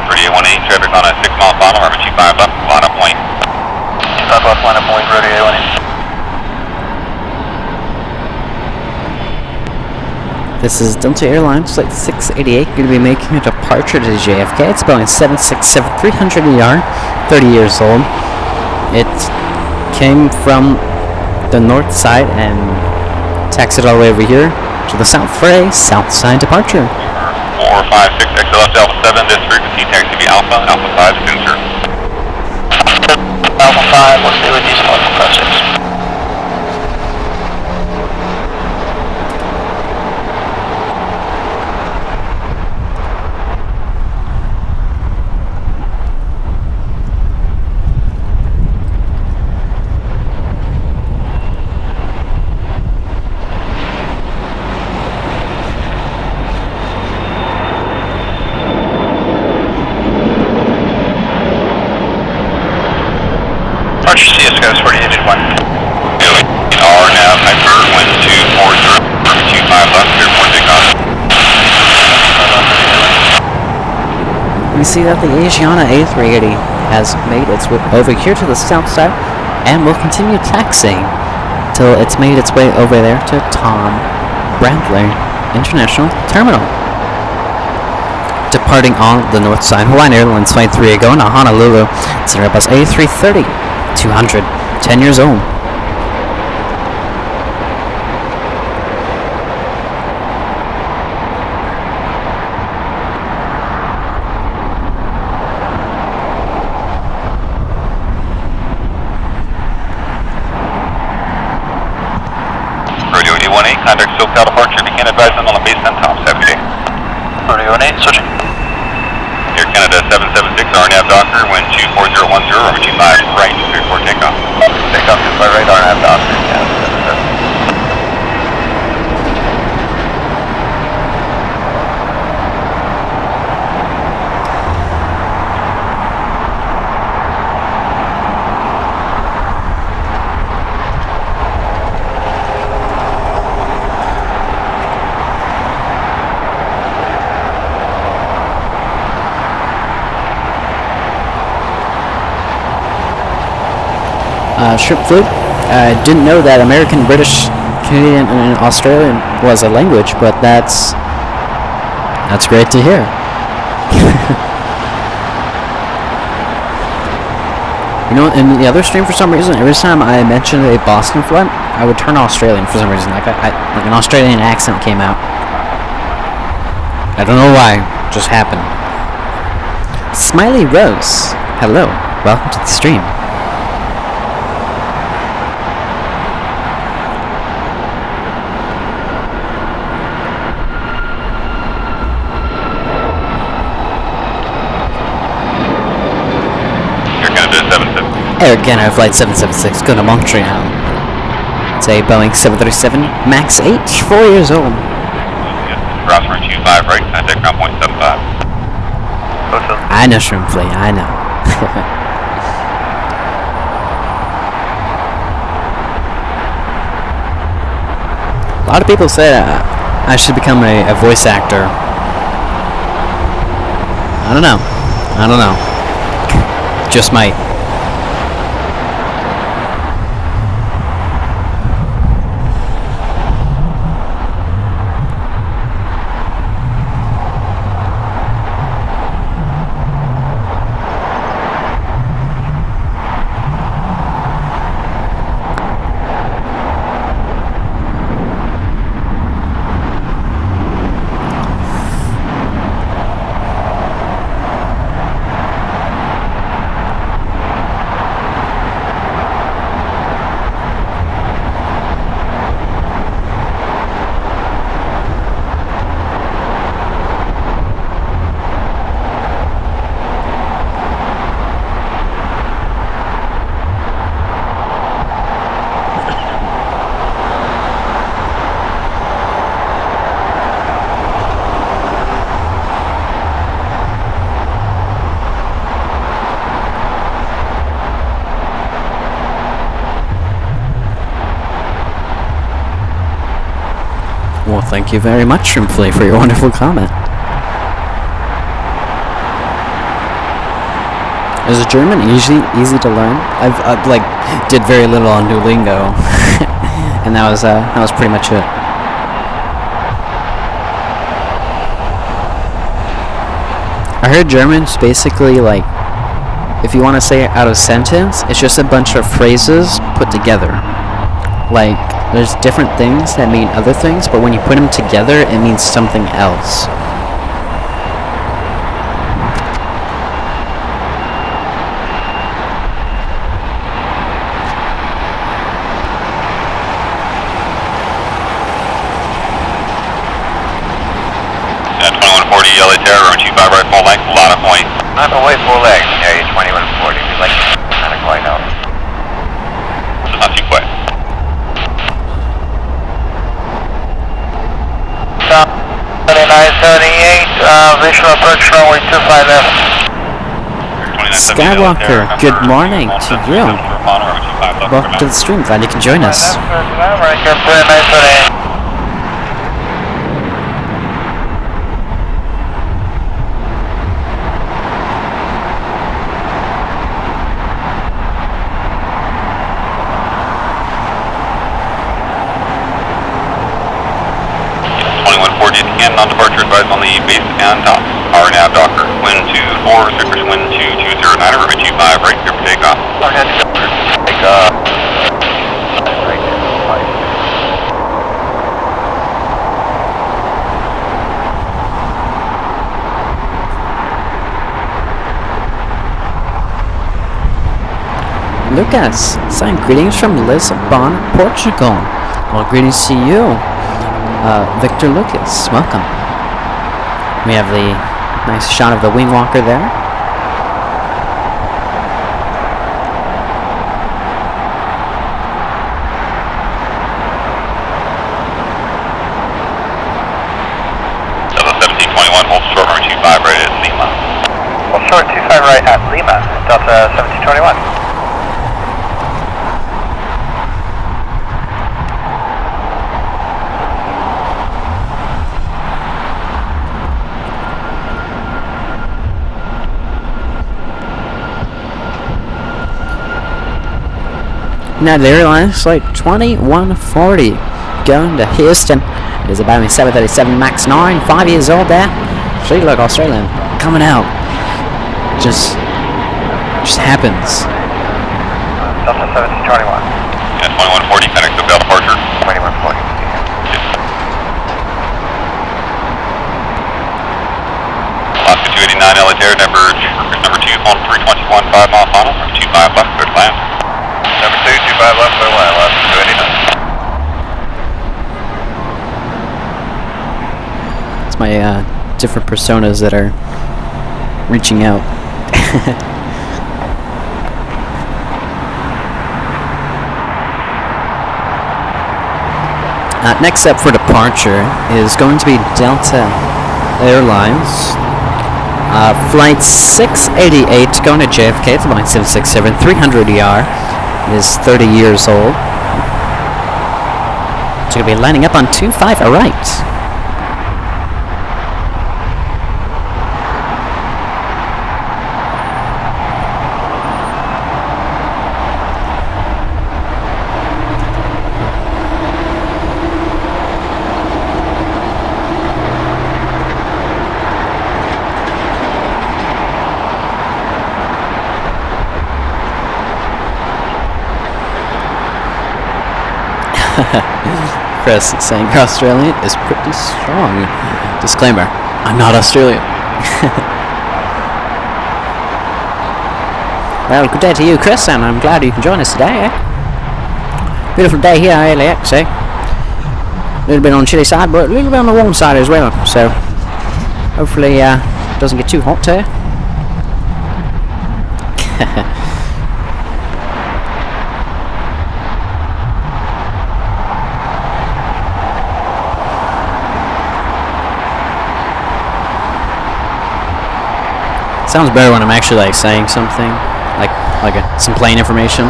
Rodeo 18, traffic on a 6 mile funnel, Army 25 left, line up point. 25 left, line up point, Rodeo 18. This is Delta Airlines Flight 688, going to be making a departure to JFK. It's Boeing 767 300ER, 30 years old. It came from the north side and taxied all the way over here to the south for a south side departure. 456, exit left Alpha 7, this frequency taxi to be Alpha 5, signature. Alpha 5, what's the diesel Alpha 56? Departure CSGO 4881. RNAV Hyper, wind 240, Army 25 left, clear for takeoff. We see that the Asiana A380 has made its way over here to the south side and will continue taxiing till it's made its way over there to Tom Bradley International Terminal. Departing on the north side, Hawaiian Airlines Flight 3 going to Honolulu. It's an Airbus A330, 200, 10 years old. Rodeo 818, contact SoCal departure, begin advisement on the base and tops, have a good day. Rodeo 18, switching. Air Canada 776, RNAV Docker, wind 24010, Army 25 right, clear for takeoff. Takeoff 25 right, RNAV Docker, Canada 776. shrimp flute. I didn't know that American, British, Canadian, and Australian was a language, but that's great to hear. You know, in the other stream, for some reason, every time I mentioned a Boston flight, I would turn Australian for some reason. Like an Australian accent came out. I don't know why. It just happened. Smiley Rose, hello. Welcome to the stream. Air Canada Flight 776, going to Montreal. It's a Boeing 737 MAX 8, 4 years old. Cross run 25 right, contact ground point 75. I know Shrimpfly, I know. A lot of people say I should become a voice actor. I don't know. Just might. Well, thank you very much, Shrimpfly, for your wonderful comment. Is German easy to learn? I've like did very little on Duolingo, and that was pretty much it. I heard German's basically like, if you want to say it out of sentence, it's just a bunch of phrases put together. Like, there's different things that mean other things, but when you put them together, it means something else. Yeah, 2140 LA Terror, road 25 right, full length, a lot of points. On the way, full leg. Yeah, you're 2140. We'd like to kind of going out. Not too quick. Stop 7978, visual approach runway 25 left. Skywalker, good morning to you. Welcome to the stream, glad you can join us. On departure, advise on the base and top. Our nav docker. Wind 24, surface wind 2209, runway 25 right, clear for takeoff. Take off. Lucas, saying greetings from Lisbon, Portugal. Well, greetings to you. Victor Lucas, welcome. We have the nice shot of the wing walker there. Delta 1721, hold short runway 25 right at Lima. Hold short 25 right at Lima, Delta 1721. United Airlines Flight 2140 going to Houston. It is a Boeing 737 MAX 9, 5 years old there. Sweet look, Australian. Coming out. Just happens. Delta 1721. Yeah, 2140, Phoenix, Bell departure. 2140. Alaska 289 Alitair, number 2 on 321, 5 mile final, 25 left, clear to land. Number 2, 25 left, clear to land, Alaska 289. It's my different personas that are reaching out. Next up for departure is going to be Delta Airlines. Flight 688 going to JFK. It's a Boeing 767 300ER. It is 30 years old. It's going to be lining up on 25 right. Chris saying Australian is pretty strong. Disclaimer, I'm not Australian. Well, good day to you, Chris, and I'm glad you can join us today, Beautiful day here at LAX, A little bit on the chilly side, but a little bit on the warm side as well, so hopefully it doesn't get too hot here. Sounds better when I'm actually like saying something, like some plain information.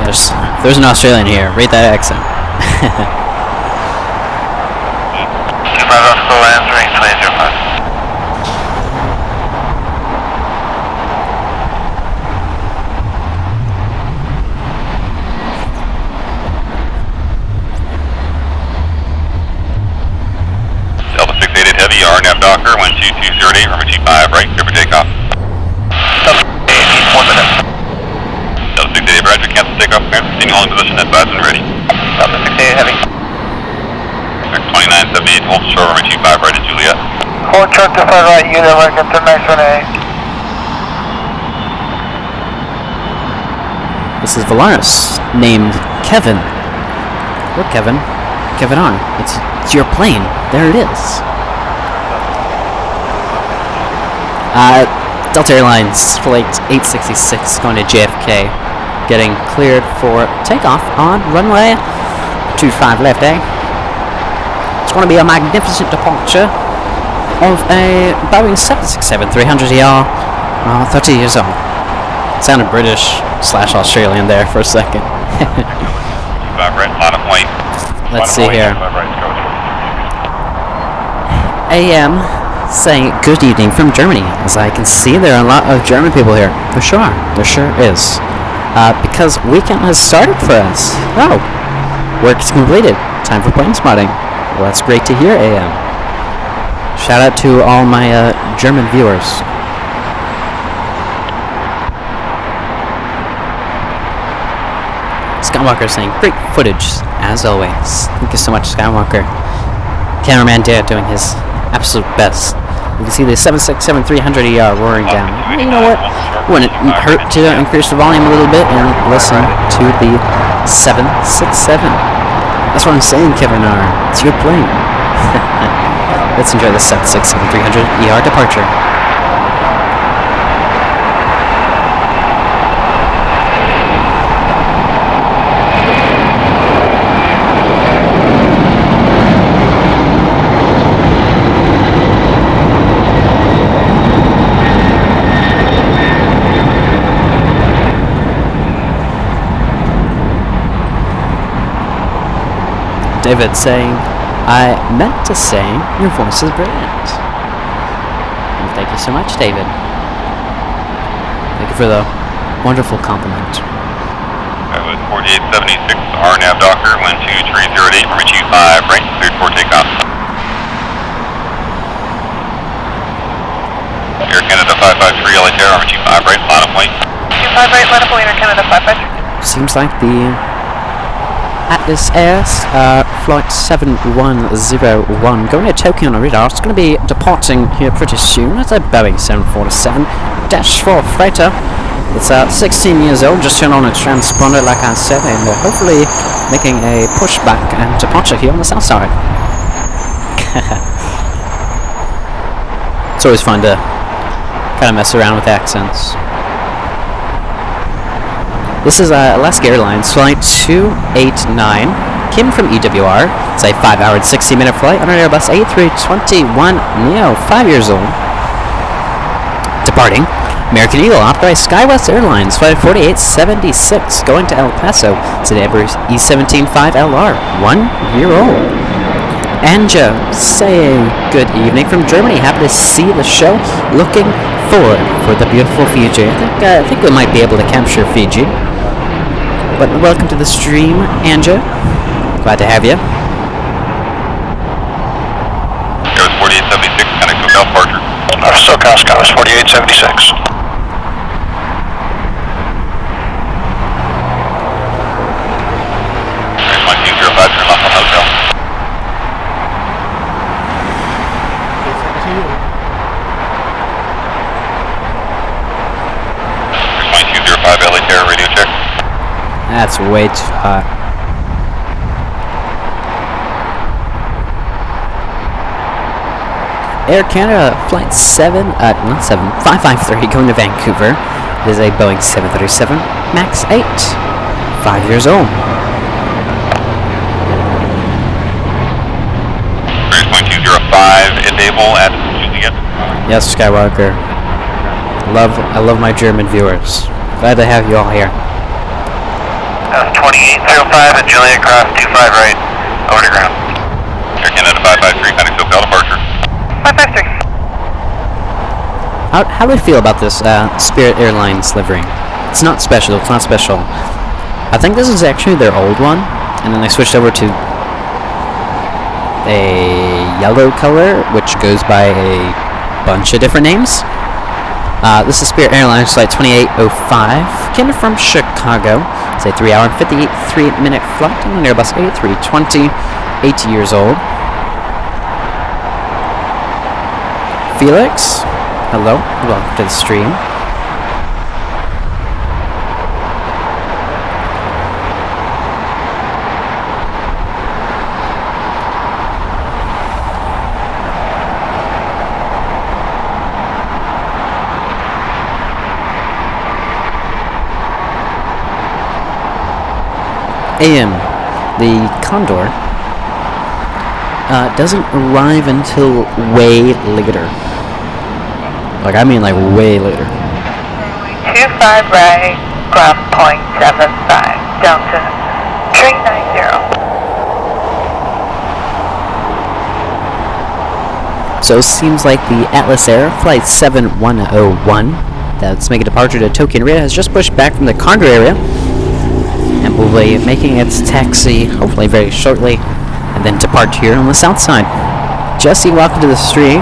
Yes, if there's an Australian here, rate that accent. RNAV Docker, 12208, runway 25 right, clear for takeoff. Delta 1 minute. Delta 688, Roger, cancel takeoff, continue holding position, advise and ready. Delta 68 heavy. 2978, hold short, runway 25 right at Juliet. Hold short to 5 right, unit, welcome to nice 1A. This is Valaris, named Kevin. Look, Kevin. Kevin on. It's your plane. There it is. Delta Airlines Flight 866 going to JFK, getting cleared for takeoff on runway 25 left, It's going to be a magnificent departure of a Boeing 767 300ER, 30 years old. Sounded British / Australian there for a second. Let's see here. AM saying good evening from Germany. As I can see, there are a lot of German people here. There sure is. Because weekend has started for us. Oh, work is completed. Time for plane spotting. Well, that's great to hear, AM. Shout out to all my German viewers. Skywalker saying great footage as always. Thank you so much, Skywalker. Cameraman Dare doing his absolute best. You can see the 767 300ER roaring down. You know what? Wouldn't it hurt to increase the volume a little bit and listen to the 767? That's what I'm saying, Kevin R. It's your plane. Let's enjoy the 767 300ER departure. David saying, I meant to say your voice is brilliant. Well, thank you so much, David. Thank you for the wonderful compliment. That was 4876 RNAV Docker, wind 2308, permit you 5 right, cleared for takeoff. Air Canada 553 LA Terra, permit you 5 right, line up lane. 25 right, line up lane, Air Canada 553. Seems like the Atlas Airs, flight 7101, going to Tokyo on the radar. It's going to be departing here pretty soon. It's a Boeing 747-4 freighter. It's 16 years old, just turned on a transponder like I said, and hopefully making a pushback and departure here on the south side. It's always fun to kind of mess around with accents. This is Alaska Airlines Flight 289, came from EWR. It's a 5-hour and 60-minute flight on an Airbus A321neo, 5 years old. Departing, American Eagle, authorized SkyWest Airlines Flight 4876, going to El Paso. It's an Airbus E175LR, 1 year old. Anja saying good evening from Germany. Happy to see the show. Looking forward for the beautiful Fiji. I think we might be able to capture Fiji. But welcome to the stream, Anja. Glad to have you. Airbus 4876, connect to South Parker. SoCal Skywas 4876. There's my 205, turn left on hotel. It's up to you. There's my 205 LA Terra, radio check. That's way too hot. Air Canada Flight 553 going to Vancouver. It is a Boeing 737 MAX 8, 5 years old. There's my 205, enable at again. Yes, Skywalker. I love my German viewers. Glad to have you all here. 2805 and Juliet Cross 25 right, over to ground. Air Canada 553, connect to SoCal departure. 553. How do you feel about this Spirit Airlines livery? It's not special. It's not special. I think this is actually their old one, and then they switched over to a yellow color, which goes by a bunch of different names. This is Spirit Airlines Flight 2805, came from Chicago. It's a 3-hour and 53-minute flight on an Airbus A320, 8 years old. Felix, hello, welcome to the stream. AM, the Condor doesn't arrive until way later. Like, I mean like way later. 25 right, ground point 75, Delta 390. So it seems like the Atlas Air Flight 7101 that's making a departure to Tokyo Narita has just pushed back from the Condor area and will be making its taxi hopefully very shortly and then depart here on the south side. Jesse, welcome to the stream.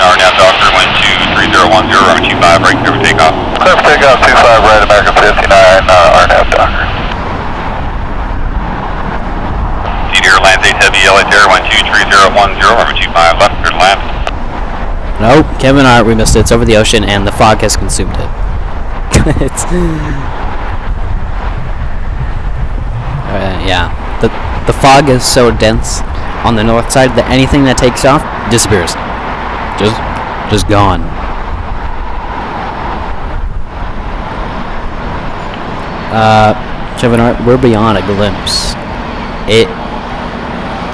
RNAV Doctor, wind 23010, runway 25 right, clear for takeoff. Clear for takeoff, 25 right, American 59, RNAV Docker. Seat Airlines 8 Heavy, LA Terra, wind 23010, runway 25 left, clear to land. No, Kevin Art, we missed it. It's over the ocean and the fog has consumed it. Yeah, the fog is so dense on the north side that anything that takes off disappears. Just gone. Chevron, we're beyond a glimpse.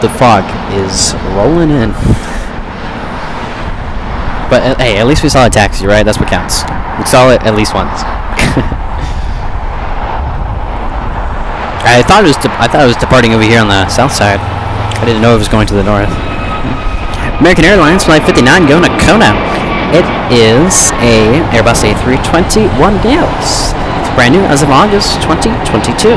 The fog is rolling in. But hey, at least we saw a taxi, right? That's what counts. We saw it at least once. I thought it was departing over here on the south side. I didn't know it was going to the north. American Airlines Flight 59 going to Kona. It is a Airbus A321neos. It's brand new as of August 2022.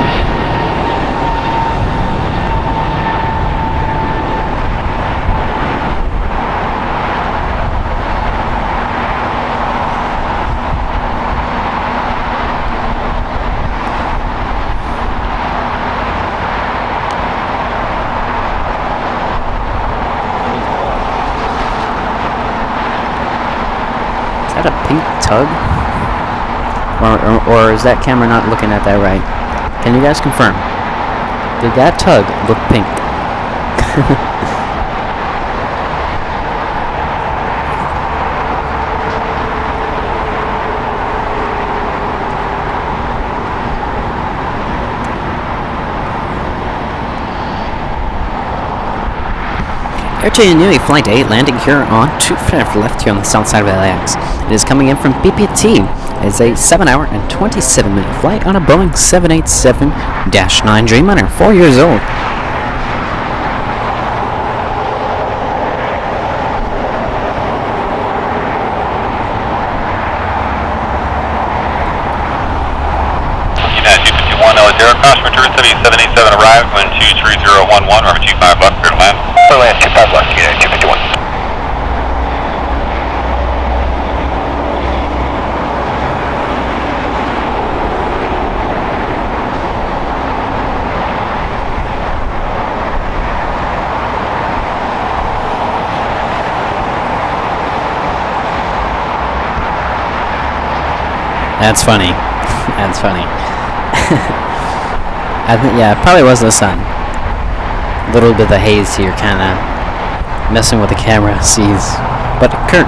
Is that a pink tug? Or is that camera not looking at that right? Can you guys confirm? Did that tug look pink? Air Niue Flight 8 landing here on 25 left here on the south side of LAX. It is coming in from BPT. It's a 7-hour and 27-minute flight on a Boeing 787-9 Dreamliner, 4 years old. United 251 LAX, cross return 7787 arrived, wind 23011, over 25 left, clear to land. Land 25 left, United 251. That's funny. That's funny. I think, yeah, it probably was the sun. A little bit of the haze here kind of messing with the camera sees. But Kurt,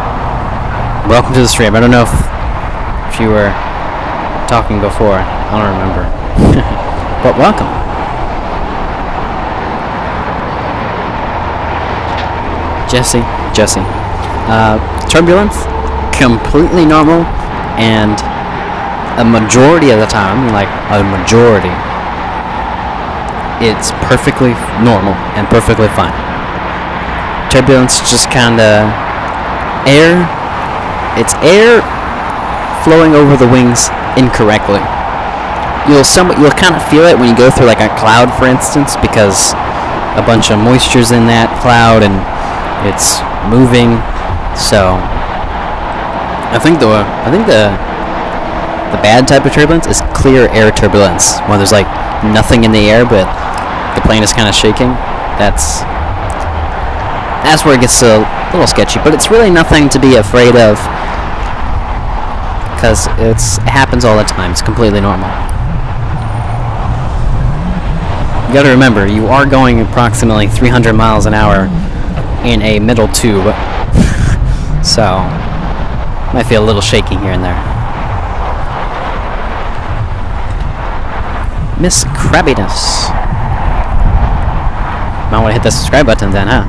welcome to the stream. I don't know if you were talking before. I don't remember. But welcome. Jesse. Turbulence, completely normal, and a majority of the time, it's perfectly normal and perfectly fine. Turbulence just kinda it's air flowing over the wings incorrectly. You'll kind of feel it when you go through like a cloud, for instance, because a bunch of moisture's in that cloud and it's moving. So I think the bad type of turbulence is clear air turbulence, when there's like nothing in the air but the plane is kind of shaking. That's where it gets a little sketchy, but it's really nothing to be afraid of because it happens all the time. It's completely normal. You gotta remember, you are going approximately 300 miles an hour in a middle tube, so might feel a little shaky here and there. Miss Crabbiness. Might want to hit the subscribe button then, huh?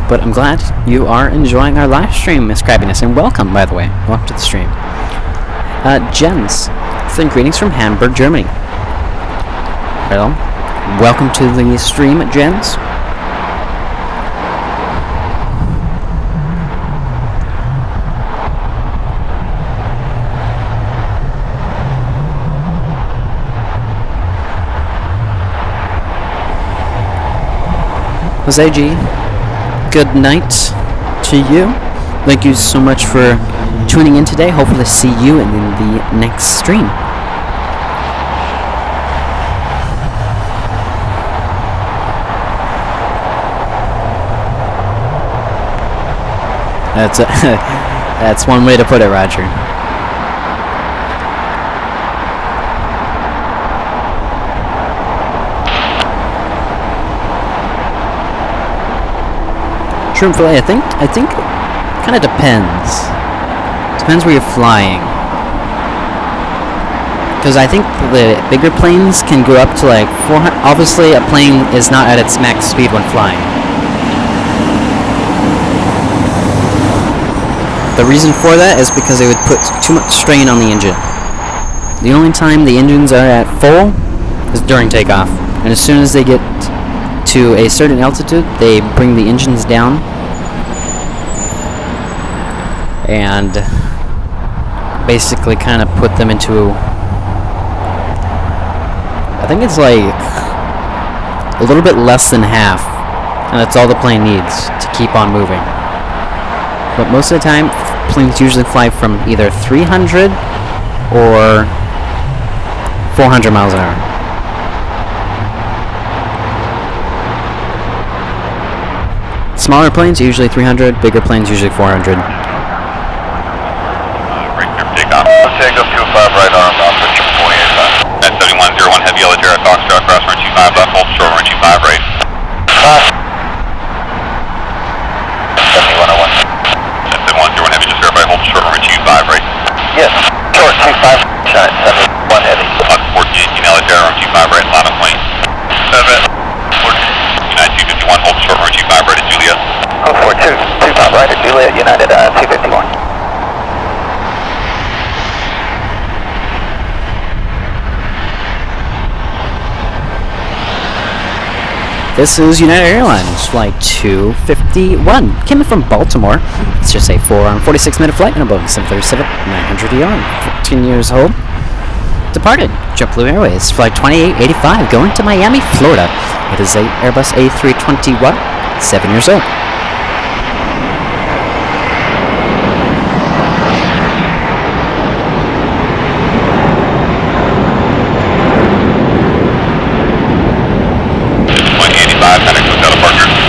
But I'm glad you are enjoying our live stream, Miss Crabbiness, and welcome, by the way. Welcome to the stream. Jens, send greetings from Hamburg, Germany. Hello. Welcome to the stream, Jens. Jose G, good night to you. Thank you so much for tuning in today. Hopefully see you in the next stream. That's one way to put it, Roger. short-term flight, I think kind of depends. Depends where you're flying. Because I think the bigger planes can go up to like 400. Obviously, a plane is not at its max speed when flying. The reason for that is because it would put too much strain on the engine. The only time the engines are at full is during takeoff. And as soon as they get to a certain altitude, they bring the engines down. And basically kind of put them into, I think it's like a little bit less than half. And that's all the plane needs to keep on moving. But most of the time, planes usually fly from either 300 or 400 miles an hour. Smaller planes usually 300, bigger planes usually 400. Right clear for takeoff. Tango 25 right arm, I'll put you 48. At 7101 heavy yellow Terra Foxtrot, cross run 25 left, hold short run 25 right. 7101. At 7101 heavy, just verify, hold short run 25 right. Yes, short 25, shine 71 heavy. 1418 yellow Terra, run 25 right, line of plane. United 251, hold short run 25 right at Juliet. 042, 25 right at Juliet, United 251. This is United Airlines Flight 251, came in from Baltimore. Let's just say 46-minute flight on a Boeing 737-900ER, 14 years old. Departed JetBlue Airways Flight 2885, going to Miami, Florida. It is a Airbus A321, 7 years old.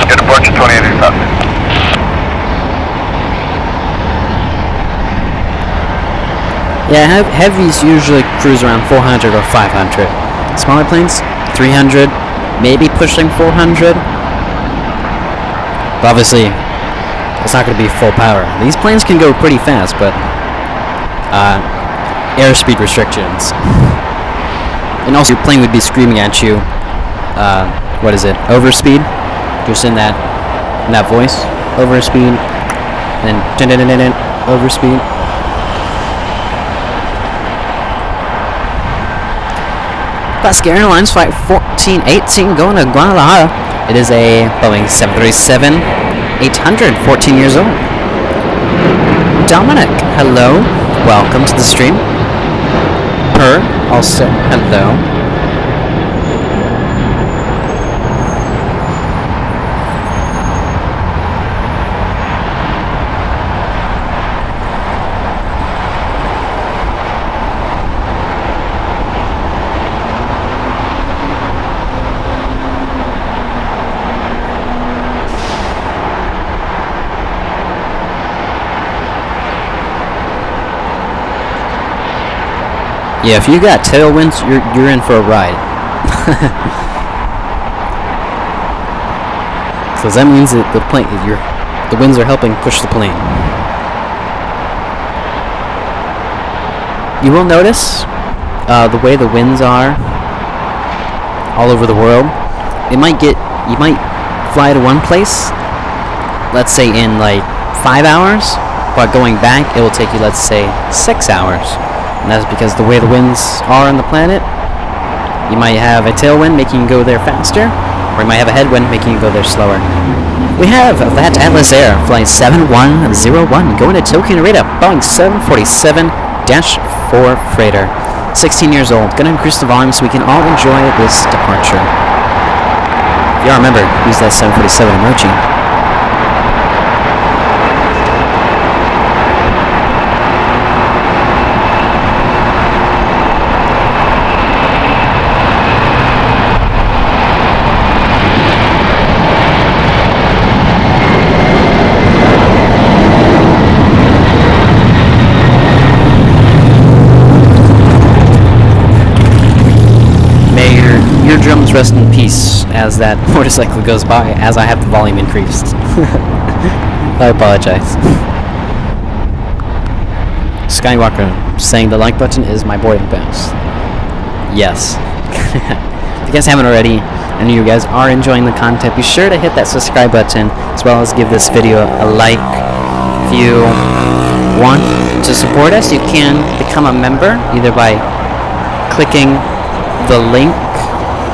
Get departure 2885. Yeah, heavies usually cruise around 400 or 500. Smaller planes, 300, maybe pushing 400. But obviously, it's not going to be full power. These planes can go pretty fast, but airspeed restrictions. And also, your plane would be screaming at you. What is it? Overspeed? Just in that voice. Overspeed. And then overspeed. Alaska Airlines Flight 1418 going to Guadalajara. It is a Boeing 737-800, 14 years old. Dominic, hello. Welcome to the stream. Per, also, hello. Yeah, if you got tailwinds, you're in for a ride. Because that means that the winds are helping push the plane. You will notice the way the winds are all over the world. You might fly to one place, let's say in like 5 hours, but going back it will take you, let's say, 6 hours. And that's because the way the winds are on the planet, you might have a tailwind making you go there faster, or you might have a headwind making you go there slower. We have that Atlas Air Flight 7101 going to Tokyo Narita, Boeing 747-4 freighter, 16 years old. Going to increase the volume so we can all enjoy this departure. If y'all remember, use that 747 emoji. Eardrums rest in peace as that motorcycle goes by, as I have the volume increased. I apologize. Skywalker saying the like button is my boarding pass. Yes. If you guys haven't already, and you guys are enjoying the content, be sure to hit that subscribe button, as well as give this video a like. If you want to support us, you can become a member, either by clicking the link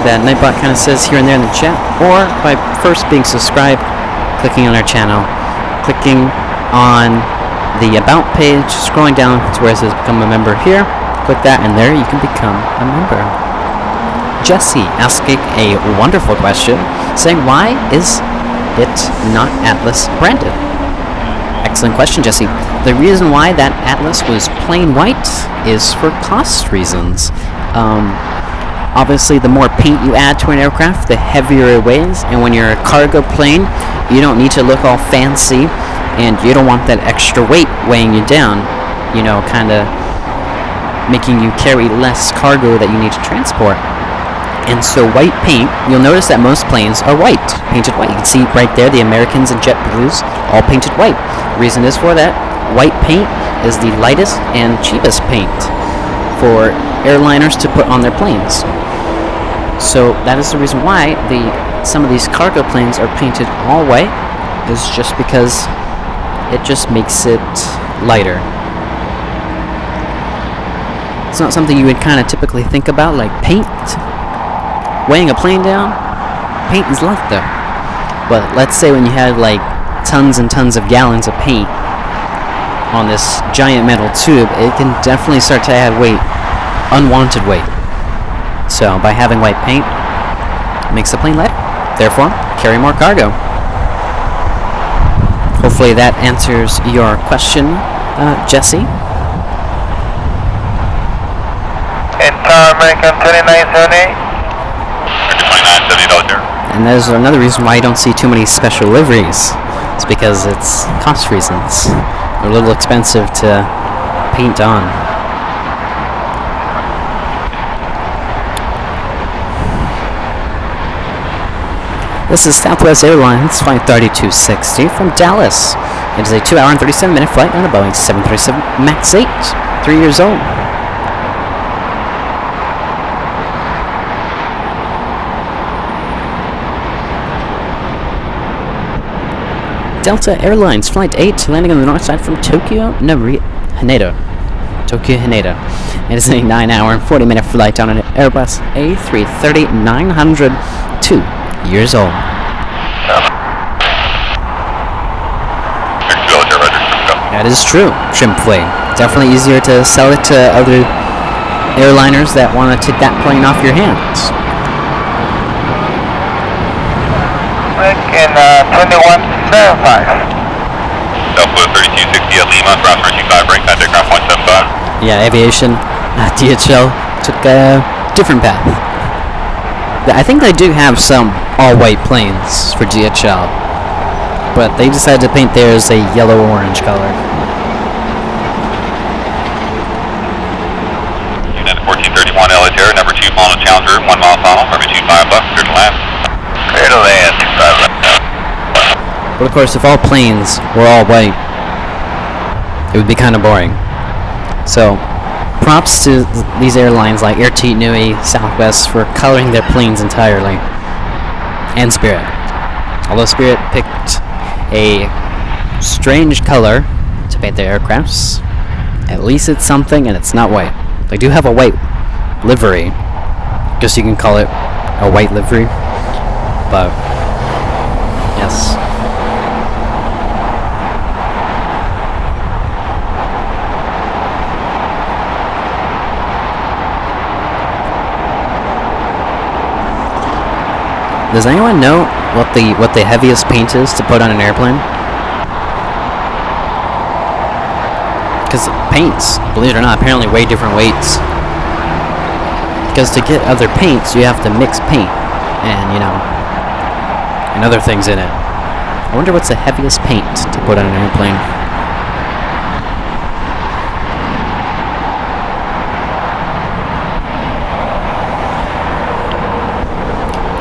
that Nightbot kind of says here and there in the chat, or by first being subscribed, clicking on our channel, clicking on the About page, scrolling down to where it says Become a Member here, click that, and there you can become a member. Jesse asking a wonderful question, saying, why is it not Atlas branded? Excellent question, Jesse. The reason why that Atlas was plain white is for cost reasons. Obviously, the more paint you add to an aircraft, the heavier it weighs, and when you're a cargo plane, you don't need to look all fancy, and you don't want that extra weight weighing you down, you know, kind of making you carry less cargo that you need to transport. And so white paint, you'll notice that most planes are white, painted white. You can see right there the Americans and JetBlues all painted white. Reason is for that, white paint is the lightest and cheapest paint for airliners to put on their planes. So that is the reason why some of these cargo planes are painted all white, is just because it just makes it lighter. It's not something you would kind of typically think about, like paint. Weighing a plane down, paint is light though. But let's say when you had like tons and tons of gallons of paint on this giant metal tube, it can definitely start to add weight, unwanted weight. So by having white paint, it makes the plane lighter. Therefore, carry more cargo. Hopefully that answers your question, Jesse. Inter American 2978. And there's another reason why you don't see too many special liveries. It's because it's cost reasons. They're a little expensive to paint on. This is Southwest Airlines Flight 3260 from Dallas. It is a 2 hour and 37 minute flight on a Boeing 737 MAX 8, 3 years old. Delta Airlines Flight 8 landing on the north side from Tokyo, Haneda. Tokyo, Haneda. It is a 9 hour and 40 minute flight on an Airbus A330-900, 2 years old. That is true, Trim Flame. Definitely easier to sell it to other airliners that want to take that plane off your hands. In 2175. Southwest 3260 at Lima, cross 25 right, contact ground 175. Yeah, aviation, DHL took a different path. I think they do have some all-white planes for DHL, but they decided to paint theirs a yellow-orange color. United 1431 LAX, number 2, following challenge route, 1 mile final, runway 25 left, clear to land. Clear to land, 25 left. But of course, if all planes were all white, it would be kind of boring. So, props to these airlines like Air T, Nui, Southwest for coloring their planes entirely. And Spirit. Although Spirit picked a strange color to paint their aircrafts, at least it's something and it's not white. They do have a white livery. Guess you can call it a white livery. But, yes. Does anyone know what the heaviest paint is to put on an airplane? Because paints, believe it or not, apparently weigh different weights. Because to get other paints, you have to mix paint and, you know, and other things in it. I wonder what's the heaviest paint to put on an airplane.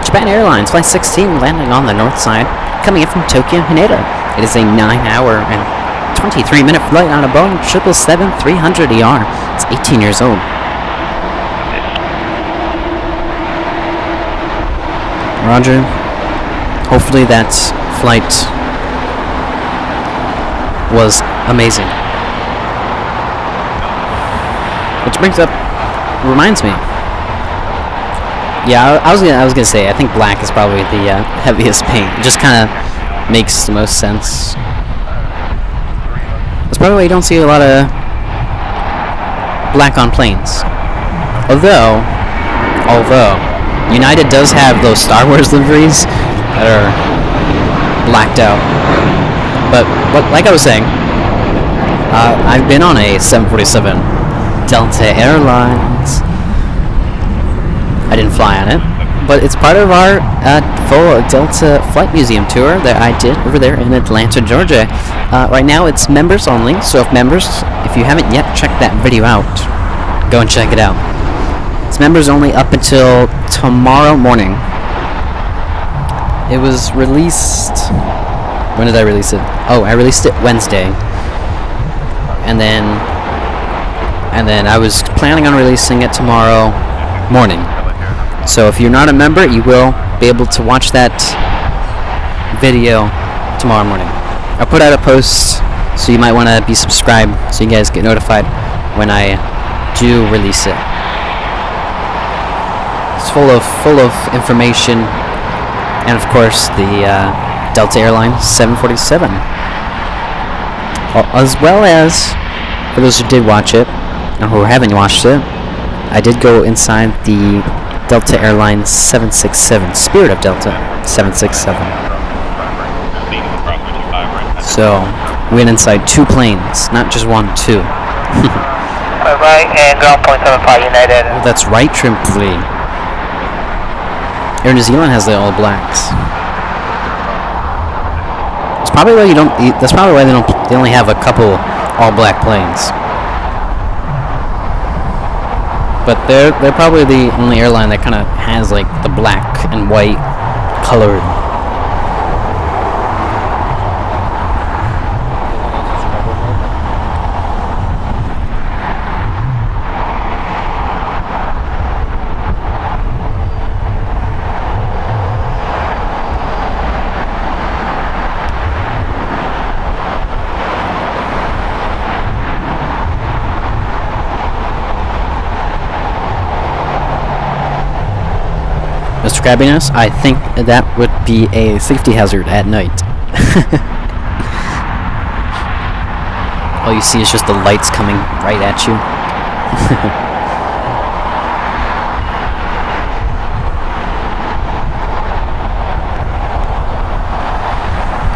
Japan Airlines Flight 16 landing on the north side, coming in from Tokyo, Haneda. It is a 9-hour and 23-minute flight on a Boeing 777-300ER. It's 18 years old. Roger. Hopefully that flight was amazing. Which reminds me. Yeah, I was gonna say, I think black is probably the heaviest paint. It just kind of makes the most sense. That's probably why you don't see a lot of black on planes. Although United does have those Star Wars liveries that are blacked out. But like I was saying, I've been on a 747 Delta Airlines. I didn't fly on it, but it's part of our full Delta Flight Museum tour that I did over there in Atlanta, Georgia. Right now it's members only, so if you haven't yet checked that video out, go and check it out. It's members only up until tomorrow morning. It was released... When did I release it? Oh, I released it Wednesday. And then I was planning on releasing it tomorrow morning. So if you're not a member, you will be able to watch that video tomorrow morning. I'll put out a post, so you might want to be subscribed so you guys get notified when I do release it. It's full of information, and of course the Delta Airlines 747. As well as, for those who did watch it, and who haven't watched it, I did go inside the Delta Airlines 767, Spirit of Delta 767. So, we went inside 2 planes, not just 1, 2. Right, and ground point 75 United. Oh, that's right, Trimpley. Air New Zealand has the all blacks. That's probably why they only have a couple all black planes. But they're probably the only airline that kind of has like the black and white colored. Mr. Crabbiness, I think that would be a safety hazard at night. All you see is just the lights coming right at you.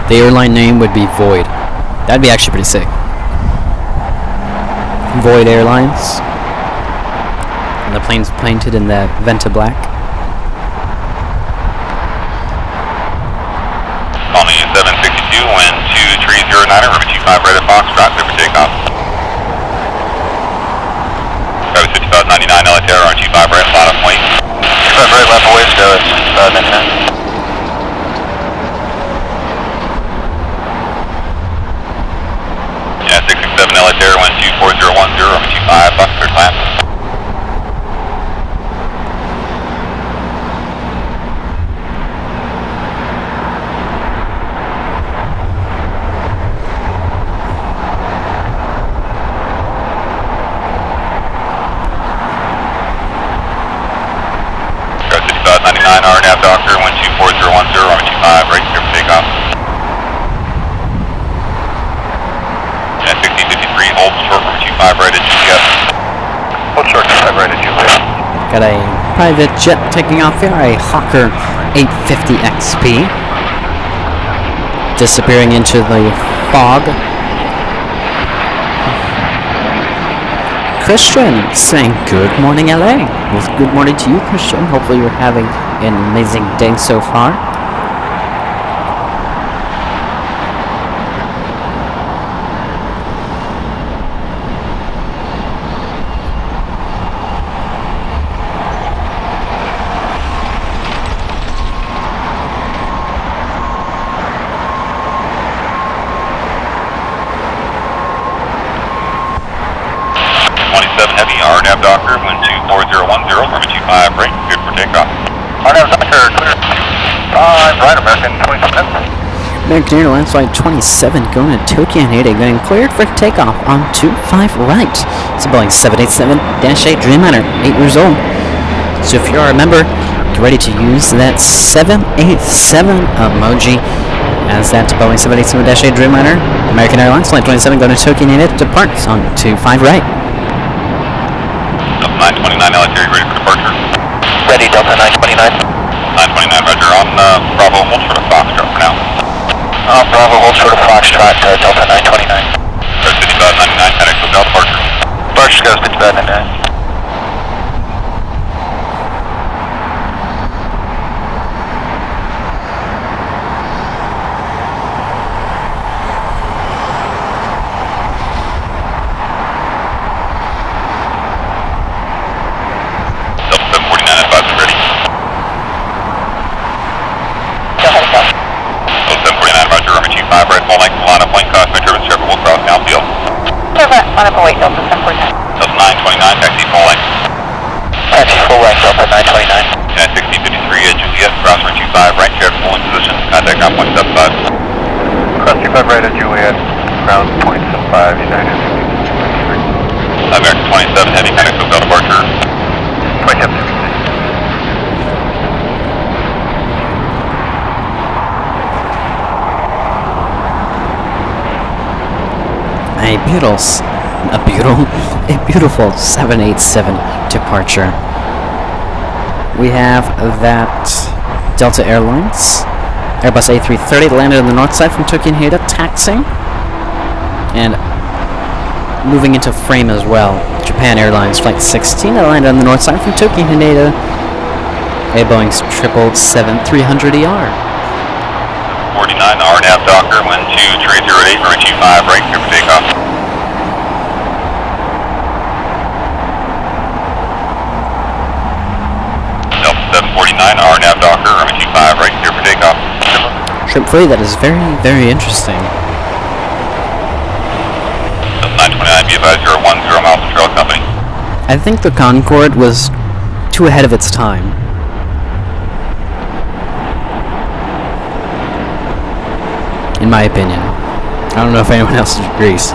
The airline name would be Void. That'd be actually pretty sick. Void Airlines. And the plane's painted in the Venta black. Only 762, wind 2309, runway 25 right at Foxtrot, clear for takeoff. Private 5599, LATR, runway 25 right, bottom point. 25 right, left away, still at 5599. Yeah, 667 LATR, wind 24010, runway 25, Foxtrot, clamp. RNAV Doctor, 12410, runway 25, right, clear for takeoff. Yeah, 1653, hold short, runway 25, right at Juliet. Hold short, 25, right at Juliet. Got a private jet taking off here, a Hawker 850 XP. Disappearing into the fog. Christian saying good morning LA. Well, good morning to you, Christian. Hopefully you're having an amazing day so far. 25 right, good for takeoff. RNAV Doctor, clear. Right, American 27. American Airlines Flight 27 going to Tokyo Haneda, getting cleared for takeoff on 25 right. It's a Boeing 787-8 Dreamliner, 8 years old. So if you're a member, get ready to use that 787 emoji as that Boeing 787-8 Dreamliner. American Airlines Flight 27 going to Tokyo Haneda, departs on 25 right. Delta 929 LAX, ready for departure. Ready, Delta 929. 929, roger, on Bravo, hold short of Foxtrot for now. Bravo, hold short of Foxtrot, Delta 929. Go 5599, heading to Delta departure. Departure goes 5599. Line up and wait, Delta 749. Delta 929, taxi full length. Taxi full length, Delta 929. United 1653, Juliet, crosswind 25 right, traffic full in position, contact ground point 75. Cross 25 right at Juliet, ground point 75, United 1653. American 27, heavy contact hotel departure. 27. A beautiful 787 departure. We have that Delta Airlines Airbus A330 landed on the north side from Tokyo Haneda, taxiing and moving into frame as well. Japan Airlines Flight 16 that landed on the north side from Tokyo Haneda, a Boeing 777-300ER. 49, RNAV Docker, wind 2308, runway 25 right, clear for takeoff. Delta 749, RNAV Docker, runway 25 right, clear for takeoff. Shrimp free, that is very, very interesting. Delta 929, be advised 010 miles from trail company. I think the Concorde was too ahead of its time. In my opinion. I don't know if anyone else agrees.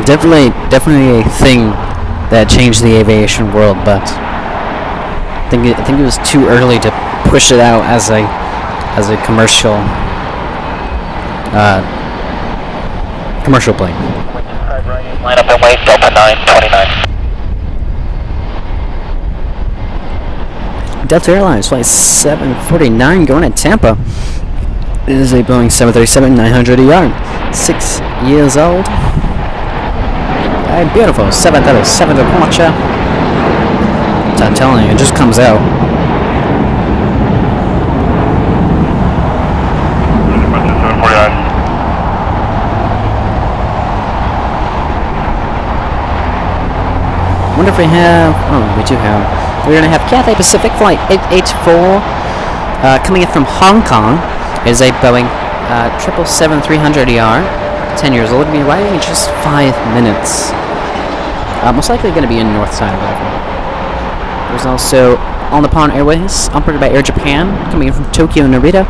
Definitely a thing that changed the aviation world, but I think it was too early to push it out as a commercial plane. Line up and wait, Delta 929. Delta Airlines Flight 749 going to Tampa. It is a Boeing 737-900ER, 6 years old. A beautiful 737 departure. I'm telling you, it just comes out. Wonder if we have. Oh, we do have. We're going to have Cathay Pacific Flight 884 coming in from Hong Kong. It is a Boeing 777-300ER, 10 years old. It'll be arriving in just 5 minutes. Most likely going to be in north side of that. There's also On the Pond Airways, operated by Air Japan, coming in from Tokyo Narita,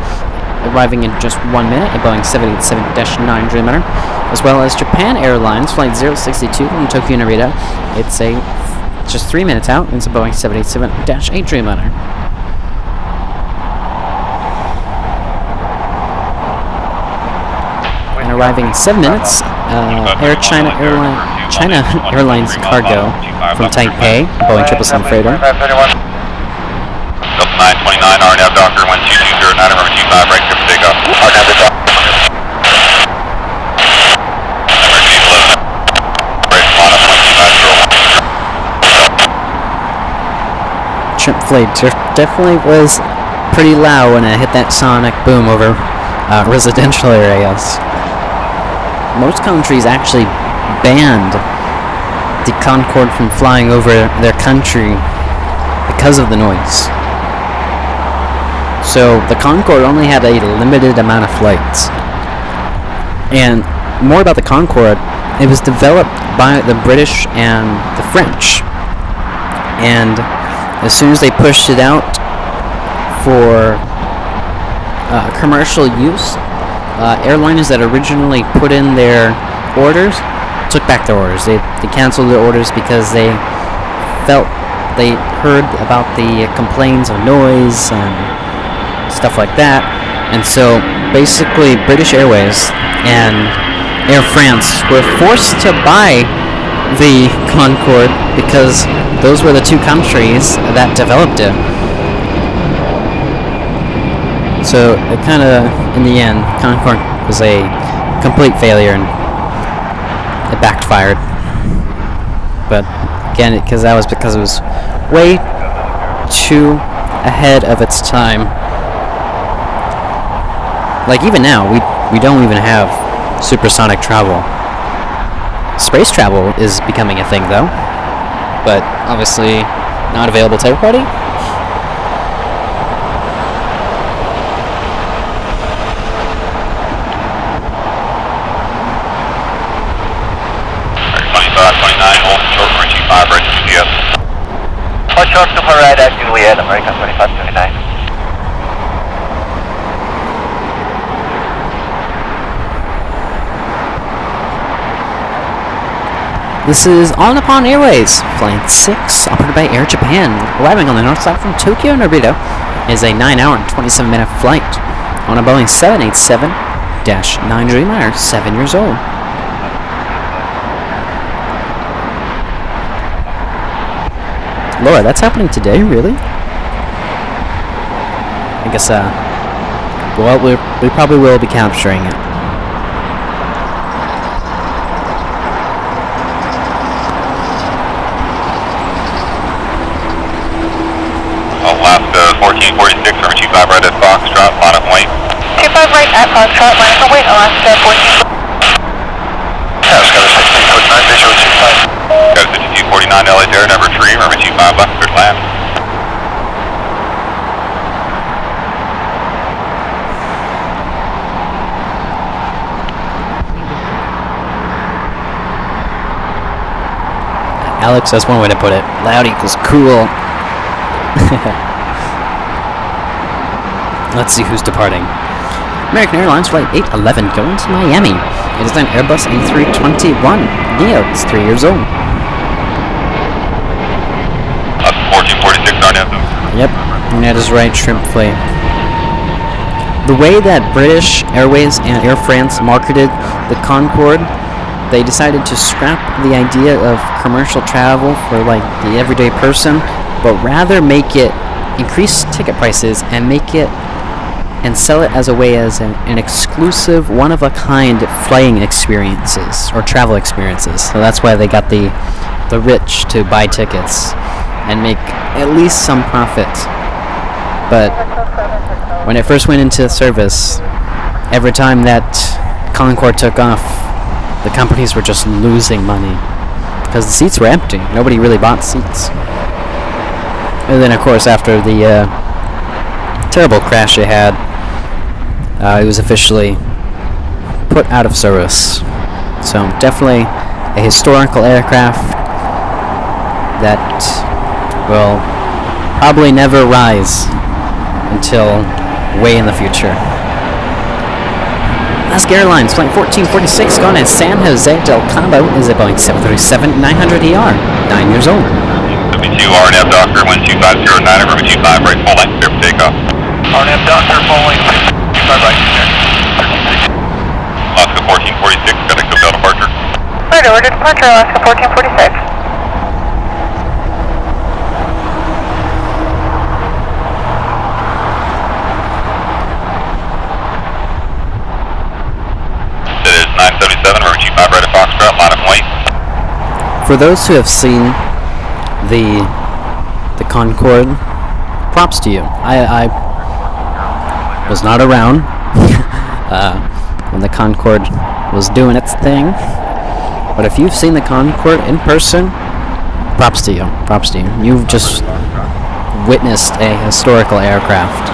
arriving in just 1 minute, a Boeing 787-9 Dreamliner, as well as Japan Airlines Flight 062 from Tokyo Narita. It's just 3 minutes out. It's a Boeing 787-8 Dreamliner. And arriving in 7 minutes, China Airlines Cargo from Taipei, Boeing 777 freighter. Delta 929, RNAV Docker, 12209, runway 25 right, clear for takeoff. RNAV Docker. Shrimp Fleet definitely was pretty loud when it hit that sonic boom over residential areas. Most countries actually banned the Concorde from flying over their country because of the noise. So the Concorde only had a limited amount of flights. And more about the Concorde, it was developed by the British and the French. And as soon as they pushed it out for commercial use, airlines that originally put in their orders took back their orders. They canceled their orders because they heard about the complaints of noise and stuff like that. And so basically British Airways and Air France were forced to buy the Concorde because those were the two countries that developed it. So it kind of, in the end, Concorde was a complete failure and it backfired. But again, because it was way too ahead of its time. Like even now, we don't even have supersonic travel. Space travel is becoming a thing though, but obviously not available to everybody. Short super right at Juliet, American 2529. This is All Nippon Airways, Flight 6, operated by Air Japan. Arriving on the north side from Tokyo, Narita, is a 9-hour and 27-minute flight on a Boeing 787-9 Dreamliner, 7 years old. Lord, that's happening today, really? I guess, well, we probably will be capturing it. Alaska 1446, number 25 right at Foxtrot, line up white. 25 right at Foxtrot, line up white, Alaska 14. Yeah, Scott 1649, visual 25. Got a 5249 LA Terra, number 3, number 25 left, cleared land. Alex, that's one way to put it. Loud equals cool. Let's see who's departing. American Airlines Flight 811 going to Miami. It is an Airbus A321 Neo. It's 3 years old. 1446 RNF. Yep, and that is right, shrimp flea. The way that British Airways and Air France marketed the Concorde, they decided to scrap the idea of commercial travel for like the everyday person, but rather make it increase ticket prices and make it and sell it as a way as an exclusive, one-of-a-kind flying experiences or travel experiences. So that's why they got the rich to buy tickets and make at least some profit. But when it first went into service, every time that Concorde took off, the companies were just losing money because the seats were empty. Nobody really bought seats. And then, of course, after the terrible crash it had, it was officially put out of service. So definitely a historical aircraft that will probably never rise until way in the future. Alaska Airlines Flight 1446 going at San Jose del Cabo is a Boeing 737-900ER, 9 years old. W2 RNF Doctor 12509, number 25 right full length, clear for takeoff. RNF Doctor, full length, 25 right, Alaska 1446, got a hotel departure. Right, order departure, Alaska 1446. For those who have seen the Concorde, props to you. I was not around when the Concorde was doing its thing, but if you've seen the Concorde in person, props to you. Props to you. You've just witnessed a historical aircraft.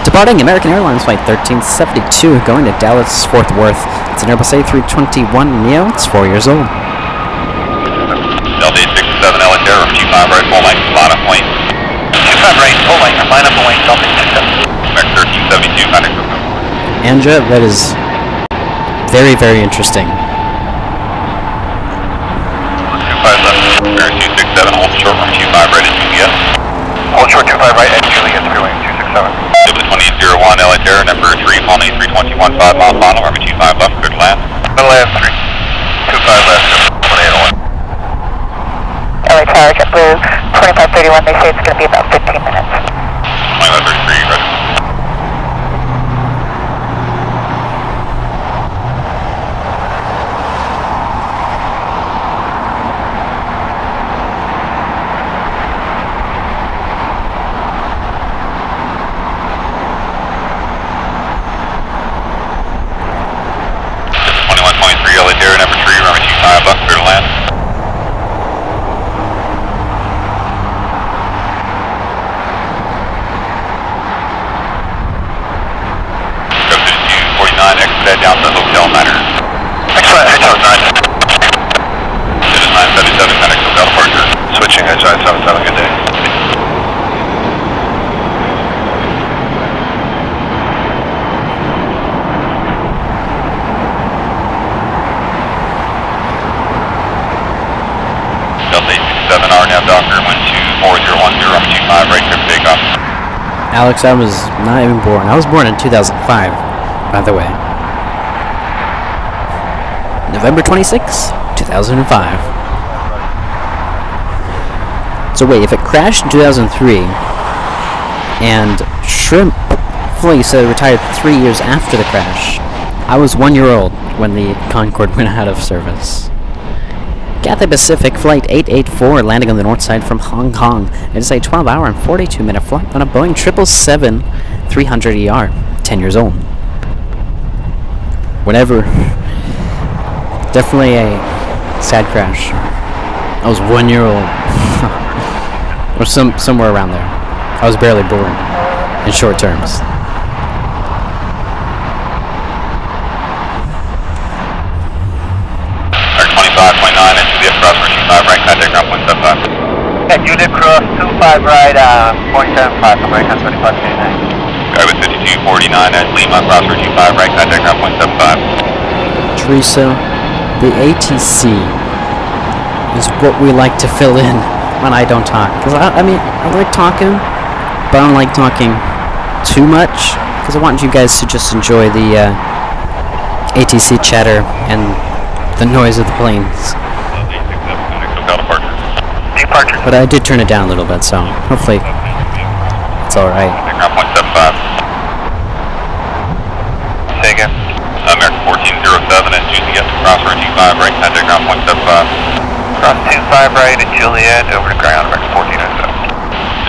To Departing American Airlines Flight 1372, going to Dallas Fort Worth. It's an Airbus A321neo. It's 4 years old. Delta 867 LA Terror, 25 right, full length, line up point. 25 right, full length, line up point, Delta 867. American 1372, contact with Andra, that is very, very interesting. 25 left, American 267, hold short, run 25 right at Juliet. Hold short 25 right at Juliet, 3 wing 267. Delta 2801 LA Terror, number 3, Paul 320, 15 mile final, runway 25 left, clear to land. LA 3, 25 left, 1801. LA Tower, JetBlue, 2531, they say it's going to be about 15 minutes. 2533, ready. Down to Hotel Niner. Excellent, Hotel 9. It is 977, Medic Hotel departure. Switching, Hotel 77, good day. Delta 867, RNAV Docker, 12410, runway 25, right clear for takeoff. Alex, I was not even born. I was born in 2005, by the way. November 26, 2005. So wait, if it crashed in 2003, and Shrimp Fleece retired 3 years after the crash, I was 1 year old when the Concorde went out of service. Cathay Pacific Flight 884 landing on the north side from Hong Kong. It is a 12-hour and 42-minute flight on a Boeing 777-300ER, 10 years old. Whenever... Definitely a sad crash. I was 1 year old. Or somewhere around there. I was barely born, in short terms. Air 25.9 and Juliet Cross, 25 right, contact ground 0.75. Yeah, Juliet Cross, 25 right, 0.75, American 25.9. Driver 5249 at Lima, Cross, 25 right, contact ground 0.75. Teresa, the ATC is what we like to fill in when I don't talk. Because I mean, I like talking, but I don't like talking too much. Because I want you guys to just enjoy the ATC chatter and the noise of the planes. Departure. But I did turn it down a little bit, so hopefully it's alright. Ground 0.75. Say again. American 1407 at Juliet, Cross, 25 right, contact ground 0.75. Cross 25 right at Juliet, over to ground, American 1407.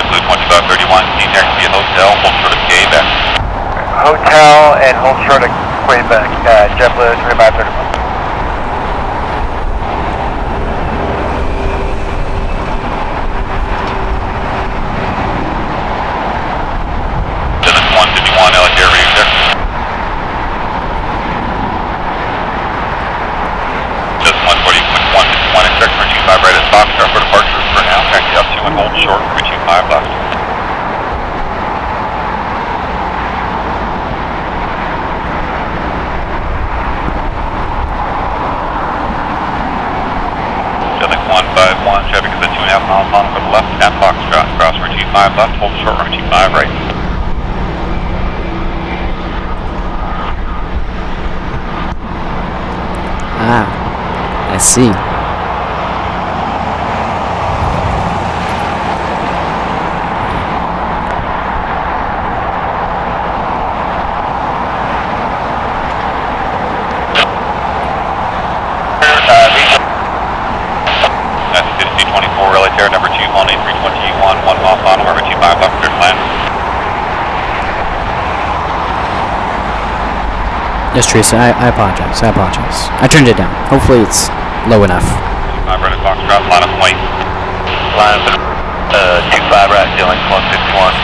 JetBlue 2531, Team Air to Hotel, hold short of Quebec. Hotel and hold short of Quebec, JetBlue 3531. Short, 325 left. Jetling 151, traffic is at 2.5 miles on for the left, at Foxtrot, cross 325 left, hold short, 325 right. Ah, I see. Number 2, Paul 321, 1 mile final, number 25 left, clear to land. Yes, Teresa, I apologize. I turned it down. Hopefully it's low enough. 25 right at Foxtrot, line up white. Line up 25 right, dealing 151.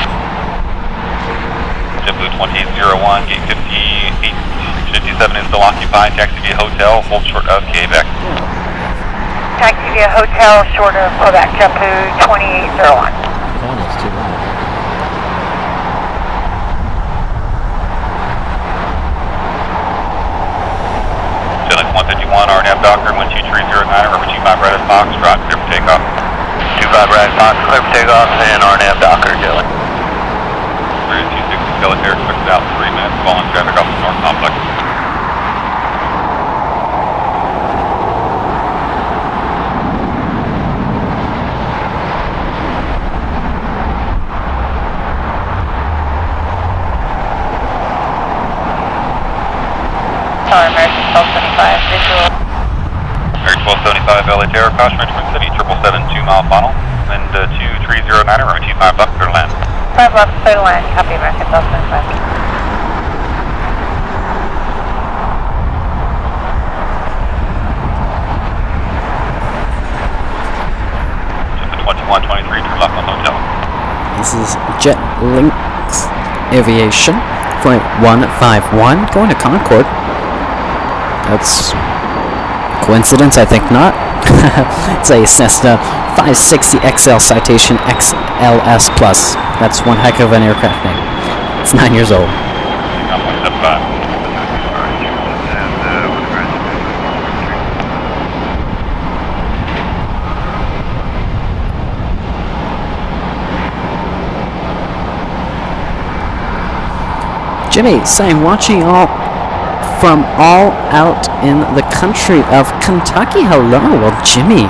JetBlue 2801, gate 57 is still occupied. Taxi via hotel, hold short of Quebec. Taxi via hotel short of Quebec, JetBlue 2801. That is too loud. Gillis 151, RNAV Docker 12309, Robert 25 right at Foxtrot, clear for takeoff. 25 right, Fox, clear for takeoff, and RNAV Docker, Gillis. 260 Skeleton, expected out 3 minutes, following traffic off the North Complex. Sorry, American 1275, visual. American 1275, LA Terror, caution Richmond City, 772 mile final, wind 2309, runway 25 left, clear to land. 5 left, clear to land, copy American 1275. Turn left on hotel. This is Jet Links Aviation, flight 151, going to Concord. That's coincidence, I think not. It's a Cessna 560 XL citation XLS Plus. That's one heck of an aircraft name. It's 9 years old. 175. Jimmy saying, watching all from all out in the country of Kentucky. Hello. Well, Jimmy,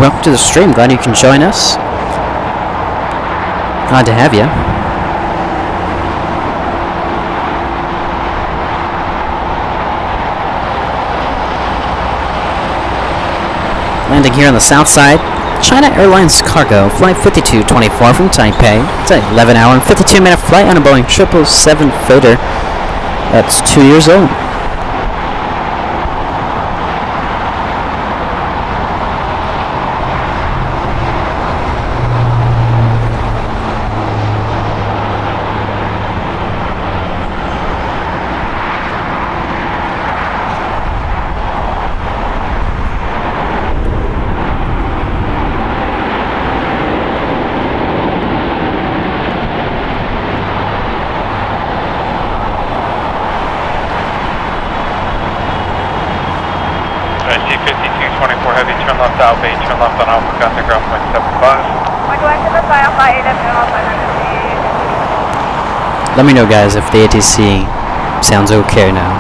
welcome to the stream. Glad you can join us. Glad to have you. Landing here on the south side, China Airlines Cargo, flight 5224 from Taipei. It's an 11-hour and 52-minute flight on a Boeing 777 freighter. That's 2 years old. Let me know, guys, if the ATC sounds okay now.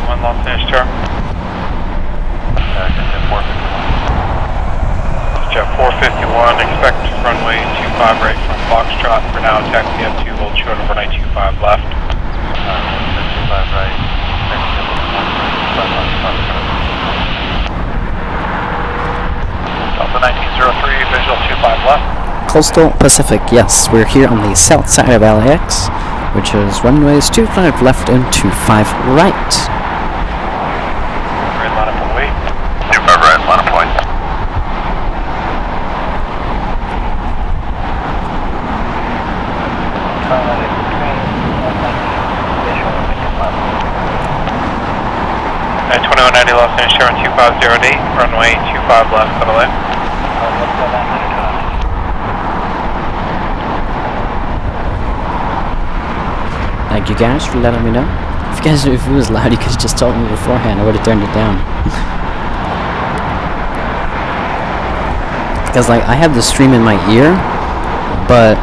One long finish turn. Jet 451, expect runway 25 right from Foxtrot. For now, taxi F2, hold short of runway 25 left. 25 right. Delta 1903, visual 25 left. Coastal Pacific, yes, we're here on the south side of LAX, which is runways 25 left and 25 right. Right, line up and wait. 25 right, line up point. At 2190 Los Angeles, Sharon 2508, runway 25 left, settle in. Thank you guys for letting me know. If it was loud, you could have just told me beforehand. I would have turned it down. Because, like, I have the stream in my ear, but,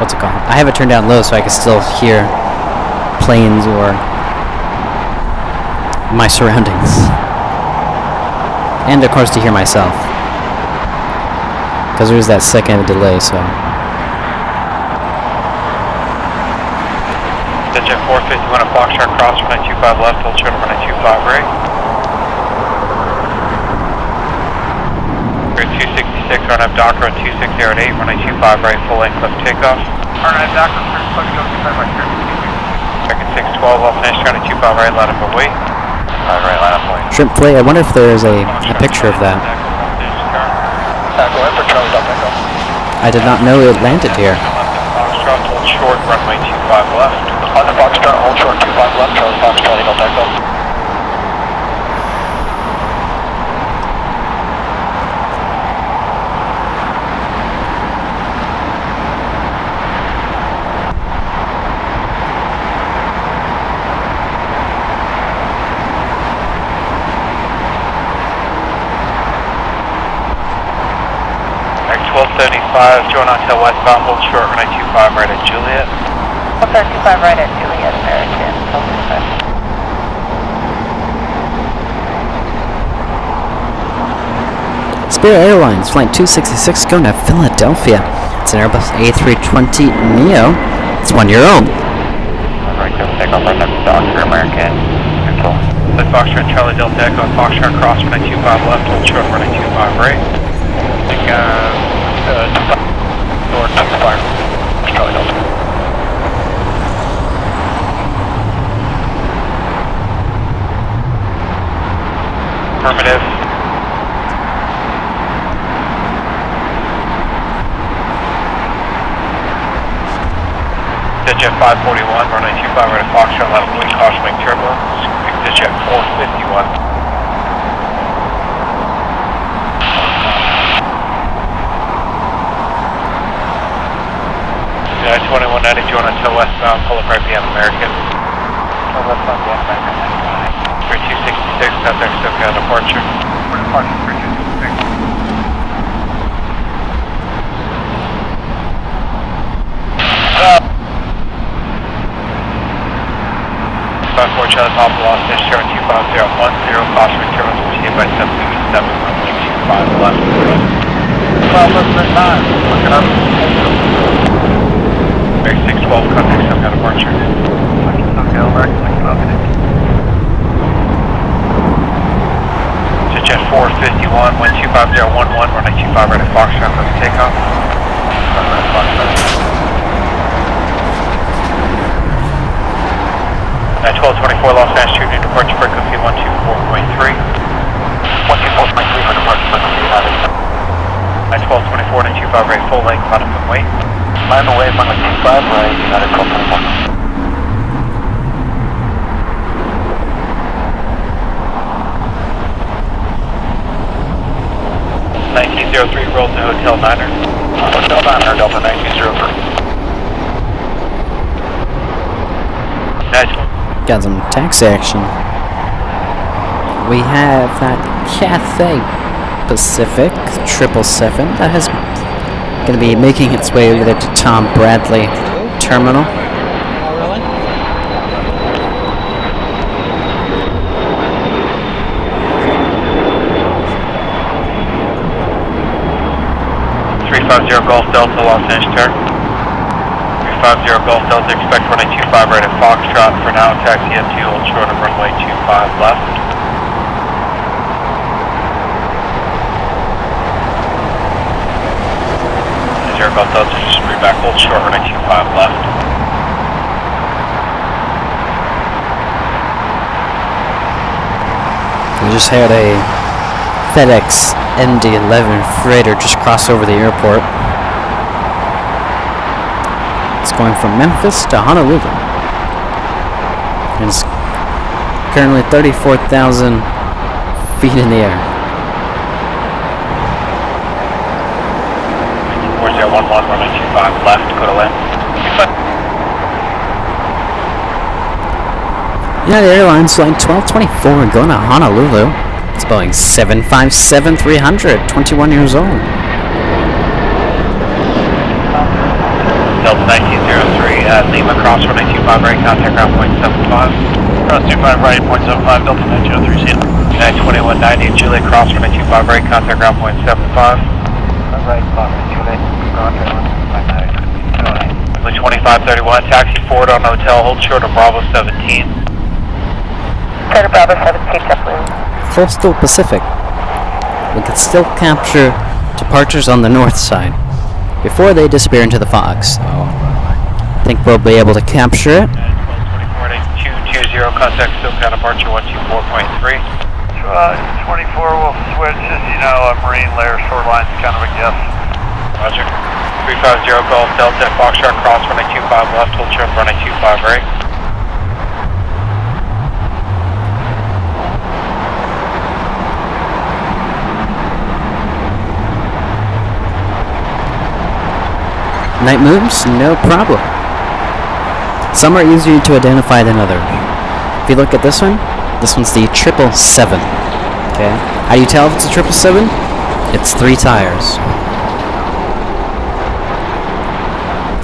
what's it called? I have it turned down low so I can still hear planes or my surroundings. And, of course, to hear myself. Because there's that second of delay, so... Jet 451 at Foxtrot, cross runway 25 left, hold short of runway 25 right. We're at 266, RNAV Docker at 2608, runway 25 right, full length left takeoff. RNAV Docker, first plug, go 25 right, Second 612, Los Angeles, runway 25 right, line up and wait. 25 right, line up and wait. Shrimp Play, I wonder if there's a picture of that. Go ahead for Charlie Delta Echo. I did not know it landed here. Foxtrot, hold short, runway 25 left. On the Foxtrot, hold short 25 left, Charlie Fox, Charlie Delta Echo. Max 1275, join onto westbound, hold short, runway 25 right at Juliet. 25 right at Juliet, American. Spirit Airlines Flight 266 going to Philadelphia. It's an Airbus A320 Neo. It's 1 year old. Right, take off right next to Dr. American. Control. Lift Foxtrot, Charlie Delta Echo, Foxtrot cross, runway 25 left, hold short, runway 25 right. Take, door number 5. Charlie Delta. Affirmative. Jet 541, runway 25 right at Foxtrot, let wind caution wing turbo. Jet 451. Jet 2190, join until westbound, pull up right PM American. Westbound, American. 3266, contact SoCal departure. For departure, 3266. 54 Charlie Papa Lost Fish, 72010, caution wing turbo, proceed by 737, runway 25 left. 12 left for time. Look it up. Very 612, contact SoCal departure. Okay, over. Look it up. Jet 451, wind 25011, runway 25 right at Foxtrot, let's take off. At 1224 Los Angeles, Junior departure frequency 124.3. 124.3 for departure frequency. At 1224 to 25 right, full length, bottom and weight. Land away from the 25 right, United 1221. 1903, roll to Hotel Niner. Hotel Niner, Delta 1903. Nice. Got some taxi action. We have that Cathay Pacific 777 that is going to be making its way over there to Tom Bradley Terminal. Oh, really? 350 Golf Delta, Los Angeles, turn. 350 Golf Delta, expect runway 25 right at Foxtrot. For now, taxi M2, hold short of runway 25 left. Zero Golf Delta, just read back, hold short, runway 25 left. We just had a FedEx MD-11 freighter just cross over the airport. It's going from Memphis to Honolulu. And it's currently 34,000 feet in the air. 4011, runway 25 left, go to land. United Airlines Flight 1224 going to Honolulu. It's Boeing 757-300, 21 years old. Delta 1903, Lima cross runway 25 right, contact ground point 75. Cross 25 right, 0.75, Delta 1903, see you. United 2190, Juliet cross runway 25 right, contact ground point 75. Right, Juliet, Runway 2531, taxi forward on hotel, hold short of Bravo 17. Center Bravo 17, definitely. Coastal Pacific. We could still capture departures on the north side before they disappear into the fog, so I think we'll be able to capture it. 1224 to 220, contact SoCal departure 124.3. 24 will switch, as you know, a marine layer short line's kind of a guess. Roger. 350 Golf Delta, Foxtrot cross, runway 25 left, hold trim, runway 25 right. Night moves, no problem. Some are easier to identify than others. If you look at this one's the 777. Okay, how do you tell if it's a 777? It's 3 tires.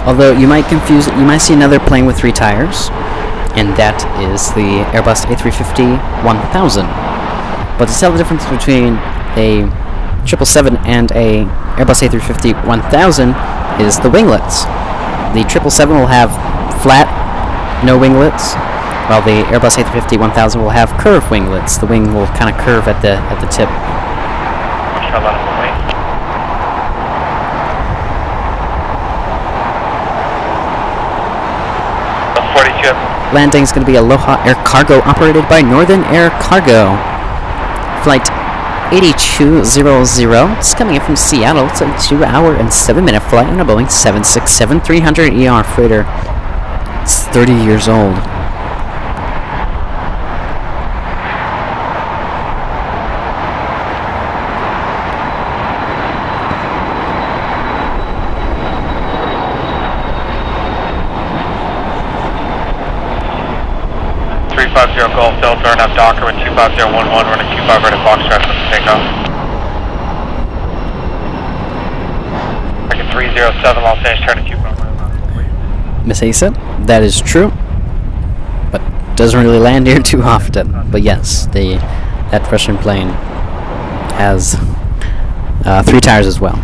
Although you might see another plane with 3 tires, and that is the Airbus A350-1000. But to tell the difference between a 777 and a Airbus A350-1000 is the winglets. The 777 will have flat, no winglets, while the Airbus A350-1000 will have curved winglets. The wing will kind of curve at the tip. Landing is going to be Aloha Air Cargo, operated by Northern Air Cargo. Flight 8200. It's coming in from Seattle. It's a 2-hour and 7-minute flight on a Boeing 767-300ER freighter. It's 30 years old. Golf Delta, turn up Docker with 25011, running 25 right at Foxtrot for takeoff. Second 307, Los Angeles, turning 25 right. Miss Asa, that is true, but doesn't really land here too often. But yes, that Russian plane has 3 tires as well.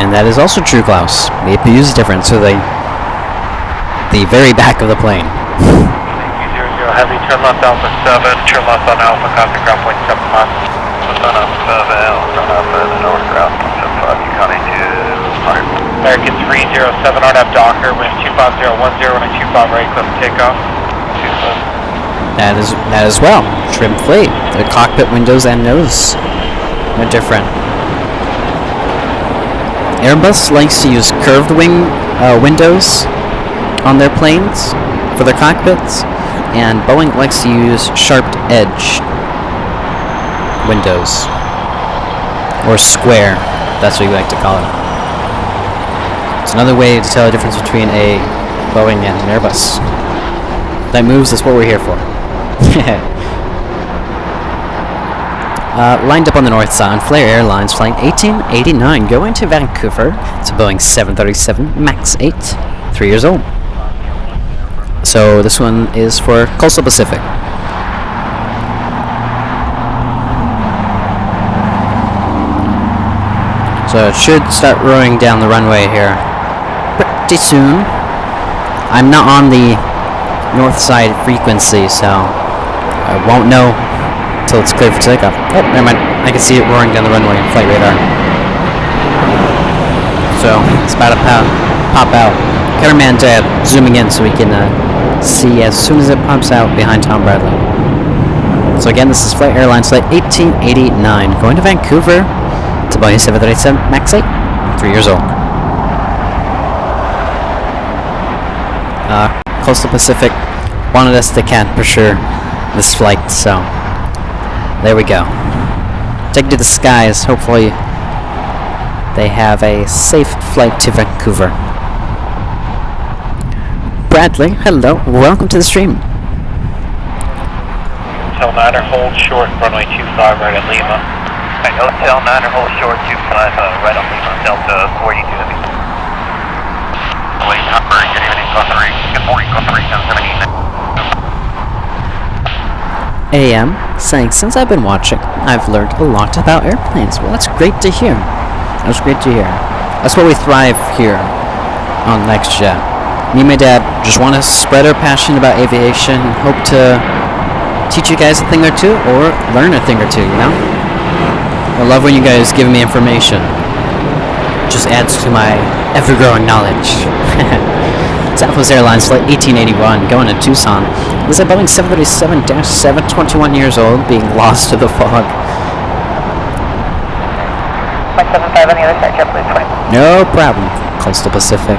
And that is also true, Klaus. The APU is different, so the very back of the plane. 0 heavy, turn left Alpha 7, turn left on Alpha, contact ground point 75. Turn up 7L, turn up the north route 75, Yukon 2, American 307, RNF Docker, wind 25010, running 25 right, clip takeoff. That is well. Trim fleet. The cockpit windows and nose are different. Airbus likes to use curved windows on their planes for their cockpits, and Boeing likes to use sharp edge windows, or square, that's what you like to call it. It's another way to tell the difference between a Boeing and an Airbus. That moves is what we're here for. Lined up on the north side, Flair Airlines Flight 1889 going to Vancouver. It's a Boeing 737 MAX 8, 3 years old. So this one is for Coastal Pacific. So it should start rowing down the runway here pretty soon. I'm not on the north side frequency, so I won't know until it's clear for takeoff. Oh, never mind. I can see it roaring down the runway in flight radar. So it's about to pop out. Cameraman zooming in so we can see as soon as it pops out behind Tom Bradley. So again, this is Flight Airlines Flight 1889 going to Vancouver. It's a Boeing 737 MAX 8, 3 years old. Coastal Pacific wanted us to capture this flight, so there we go. Take to the skies. Hopefully they have a safe flight to Vancouver. Bradley, hello. Welcome to the stream. Hotel 9er, hold short, runway 25 right at Lima. Alright, Hotel 9er, hold short, 25 right on Lima, Delta 42 heavy. Wait, number, good evening, good morning, 778. AM saying, since I've been watching, I've learned a lot about airplanes. Well, that's great to hear. That's great to hear. That's why we thrive here on NextJet. Me and my dad just want to spread our passion about aviation, hope to teach you guys a thing or two, or learn a thing or two, you know? I love when you guys give me information. It just adds to my ever-growing knowledge. Southwest Airlines Flight 1881 going to Tucson. This is a Boeing 737-7, 21 years old, being lost to the fog. 0.75 on the other side, JetBlue 20. No problem, Coastal Pacific.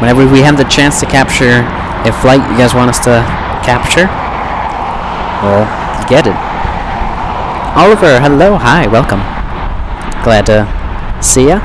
Whenever we have the chance to capture a flight you guys want us to capture, well, get it. Oliver, hello, hi, welcome. Glad to see ya.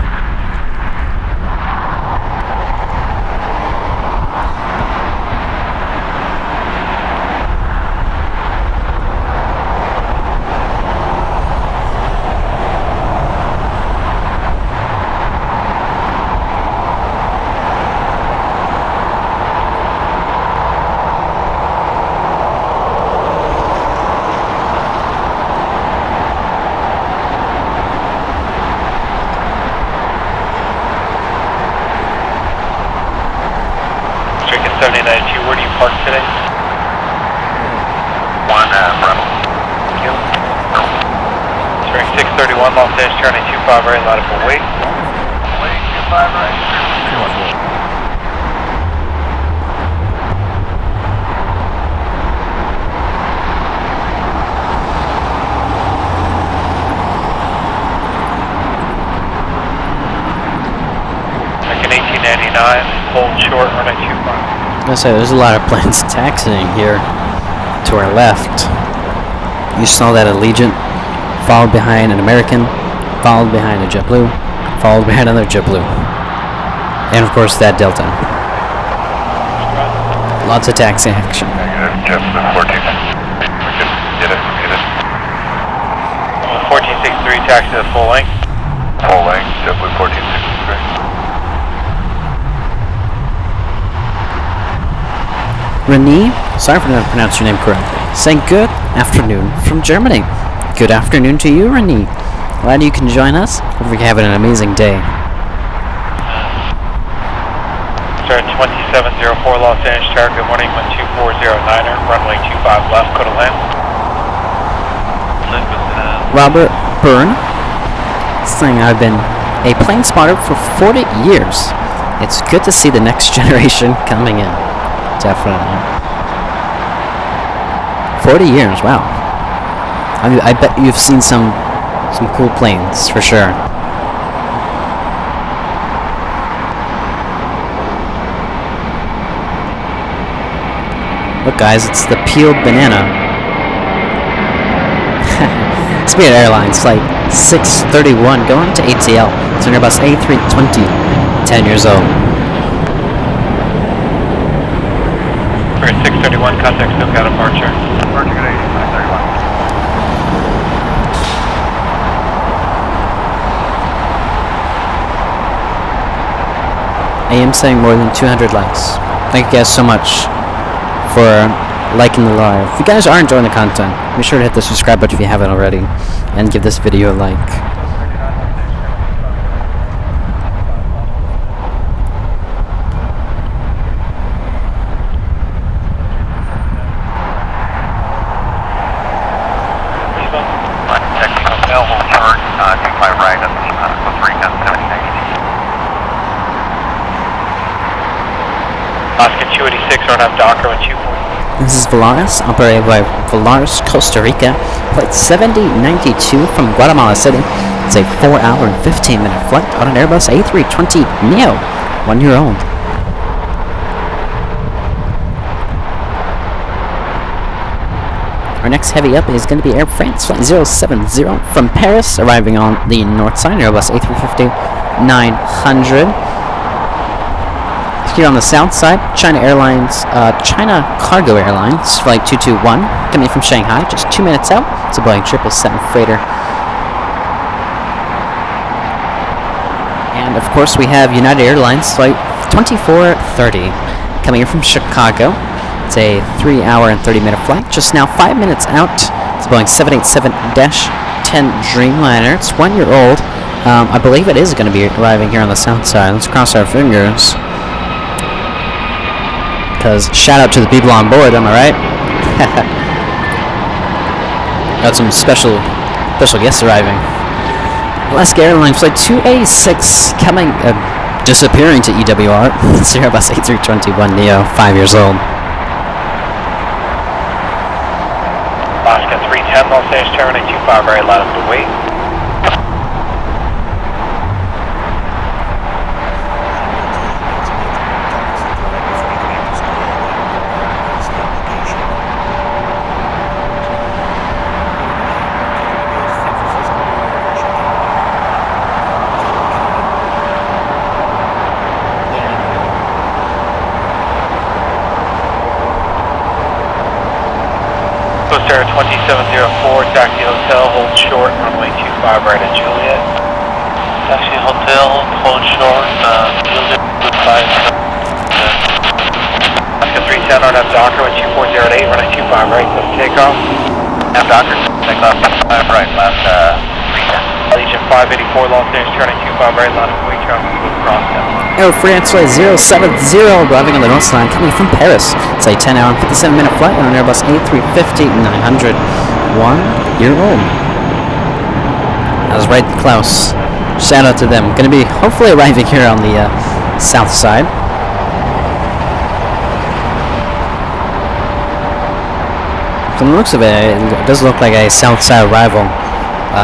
Where do you park today? One, Rebel. Thank you. String 631, Los Angeles, turning 25 right, line up for wait. Wait, 25 right. 314. American 1899, hold short, runway 25. I was gonna say, there's a lot of planes taxiing here to our left. You saw that Allegiant, followed behind an American, followed behind a JetBlue, followed behind another JetBlue. And of course that Delta. Lots of taxi action. Negative, JetBlue 14. Get it. 1463, taxi to full length. Full length, JetBlue 1463. Renee, sorry for not pronouncing your name correctly, saying good afternoon from Germany. Good afternoon to you, Renee. Glad you can join us. Hope you're having an amazing day. Start 2704 Los Angeles, Tower. Good morning, 12409er, runway 25 left, go to land. Robert Byrne, saying I've been a plane spotter for 40 years. It's good to see the next generation coming in. Definitely. 40 years, wow. I bet you've seen some cool planes, for sure. Look guys, it's the peeled banana. Spirit Airlines Flight 631 going to ATL. It's an Airbus A320, 10 years old. 631, contact SoCal departure. Departure, good 531. I am saying more than 200 likes. Thank you guys so much for liking the live. If you guys are enjoying the content, be sure to hit the subscribe button if you haven't already, and give this video a like. Hold short, 25 right up Costa Rica, 1780. Oscar 286, run up Docker with 240. This is Volaris, operated by Volaris Costa Rica, flight 7092 from Guatemala City. It's a 4-hour and 15-minute flight on an Airbus A320 Neo, 1 year old. Our next heavy up is going to be Air France Flight 070 from Paris, arriving on the north side, Airbus A350-900. Here on the south side, China Cargo Airlines Flight 221, coming in from Shanghai, just 2 minutes out. It's a Boeing 777 freighter. And of course we have United Airlines Flight 2430, coming in from Chicago. It's a 3-hour and 30-minute flight, just now 5 minutes out. It's a Boeing 787-10 Dreamliner. It's 1 year old. I believe it is going to be arriving here on the south side. Let's cross our fingers. Because shout out to the people on board, am I right? Got some special guests arriving. Alaska Airlines Flight 286 coming, disappearing to EWR. It's Airbus A321 Neo, 5 years old. Alaska 310, Los Angeles, terminate 25 right, allow them to wait. Sarah 2704, taxi hotel, hold short, runway 25 right at Juliet. Taxi hotel, hold short, Juliet 25. Alaska 310, RNF Docker with 2408, runway 25 right, so takeoff. RNF Docker, take off 25 right, left 310. Legion 584, Los Angeles, turning 25 right, line of way, traffic, cross that. Air France Flight 070, arriving on the north line, coming from Paris. It's a 10-hour and 57-minute flight on an Airbus A350 900, 1 year old. That was right, Klaus. Shout out to them. Going to be hopefully arriving here on the south side. From the looks of it, it does look like a south side arrival.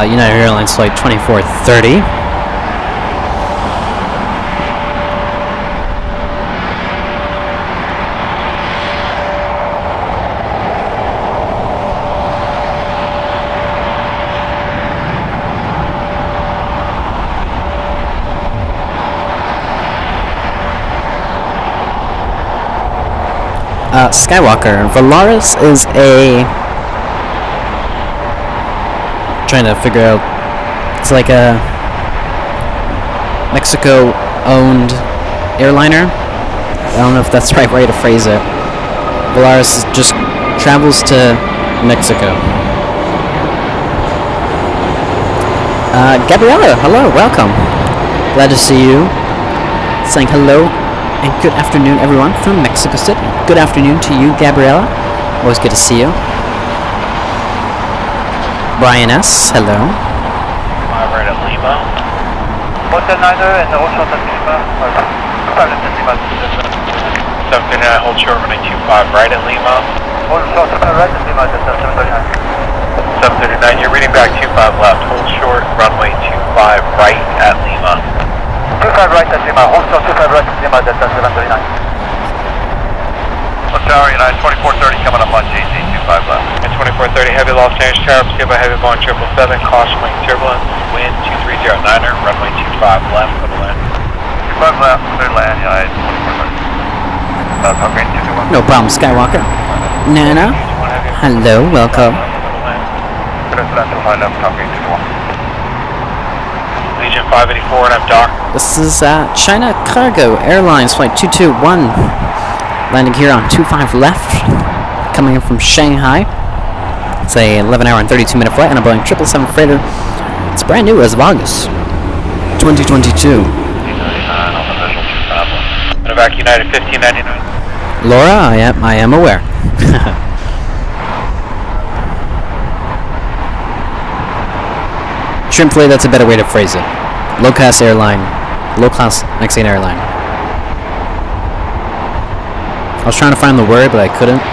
United Airlines Flight 2430. Skywalker. Volaris is a... trying to figure out... it's like a Mexico-owned airliner. I don't know if that's the right way to phrase it. Volaris just travels to Mexico. Gabriella, hello, welcome. Glad to see you. Saying hello and good afternoon, everyone, from Mexico City. Good afternoon to you, Gabriella. Always good to see you. Brian S., hello. Right at Lima. Hotel Niner and also at Lima. 739, hold short, running 25 right at Lima. Also right at Lima, that's 739. 739, you're reading back 25 left, hold short, runway 25 right at Lima. 25 right at Lima, also 25 right at Lima, that's 739. Tower United 2430 coming up on JZ 25 left. And 2430 heavy Los Angeles Tower, skip by heavy Boeing 777, caution wing turbulence, wind 2309er, runway 25 left for the land. 25 left, clear land, United. No problem, Skywalker. Nana, hello, welcome. Legion 584 and I'm Doc. This is China Cargo Airlines Flight 221. Landing here on 25 left, coming in from Shanghai. It's a 11-hour and 32-minute flight on a Boeing 777 freighter. It's brand new as of August 2022. Evac United 1599. Laura, I am aware. Simply, that's a better way to phrase it. Low-cost airline. Low-cost Mexican airline. I was trying to find the word, but I couldn't.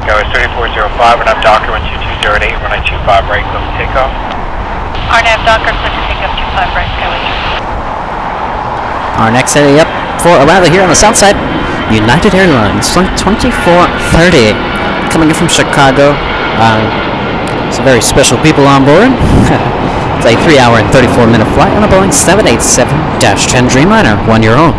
Tower 3405 and I'm Docker 12208, runway 25 right, go for takeoff. RNAV Docker, clear to take up 25 right, skyway. Our next heading up for arrival here on the south side, United Airlines Flight 2430, coming in from Chicago. Some very special people on board. It's a 3-hour and 34-minute flight on a Boeing 787-10 Dreamliner, 1 year old.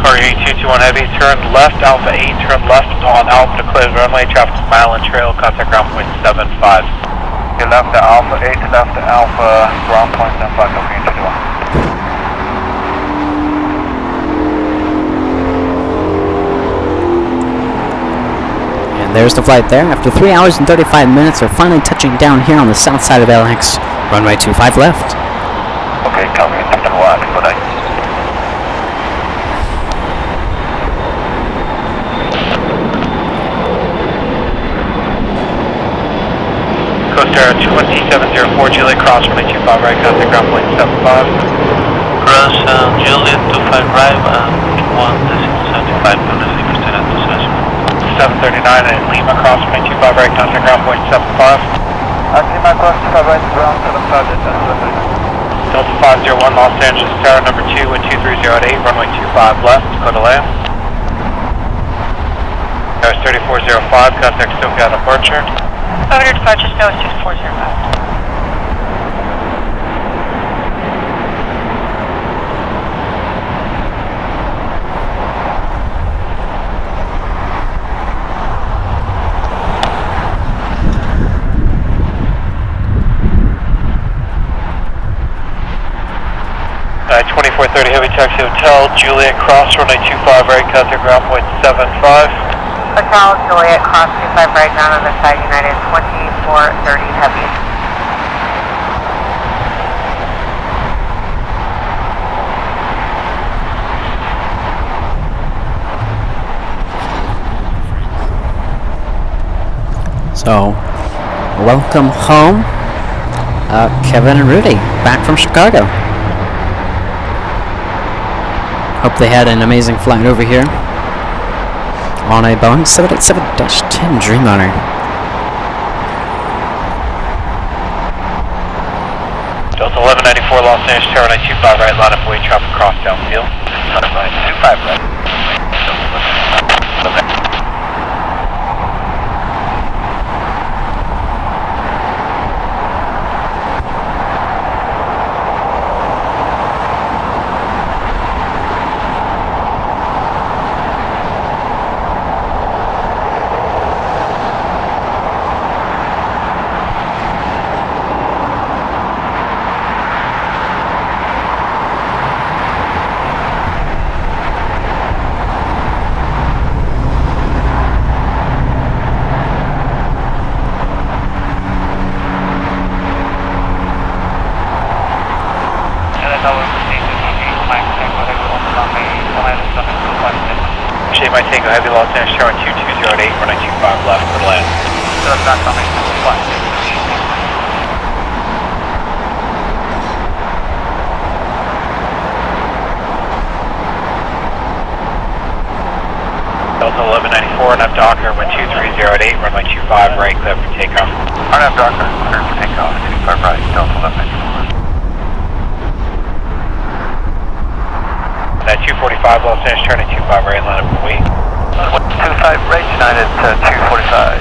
Car 8221 heavy, turn left, Alpha 8, turn left on Alpha to clear the runway, traffic mile and trail, contact ground point 75. Okay, left to Alpha 8, left to Alpha, ground point 75, okay, 221. There's the flight there. After 3 hours and 35 minutes, we're finally touching down here on the south side of LAX. Runway 25 left. Okay, coming into the one, good night. 704 Juliet, cross runway 25 right, contact ground point 75. Cross Juliet 25 right and 1.75 penalty percent at the session. 739 and Lima, cross runway 25 right, contact ground point 75. Lima cross 25 right, ground 75, Delta 501 Los Angeles Tower number 2 with 2308, runway 25 left, clear to land. Tower 3405, contact SoCal departure. Over to departure, snow 6405. Uh, 2430 Heavy Taxi Hotel, Juliet, cross runway 25 right, contact ground point 75. Hotel Juliet, cross 25 right, down on the side, United 2430 Heavy. So, welcome home, Kevin and Rudy, back from Chicago. Hope they had an amazing flight over here on a Boeing 787-10 Dreamliner. Delta 1194 Los Angeles Tower 925 right, line up away, traffic cross downfield. 25 right. Shade my Tango Heavy Los Angeles Tower 2208, runway 25 left, clear to land. So it's not coming to the flight. Delta 1194, and I'm Docker, wind 2308, runway 25 right, clear for takeoff. RNAV Docker, clear for takeoff, 25 right, Delta 1194. That 245 Los Angeles Tower 25 right, line up and wait. 25 right, United to 245.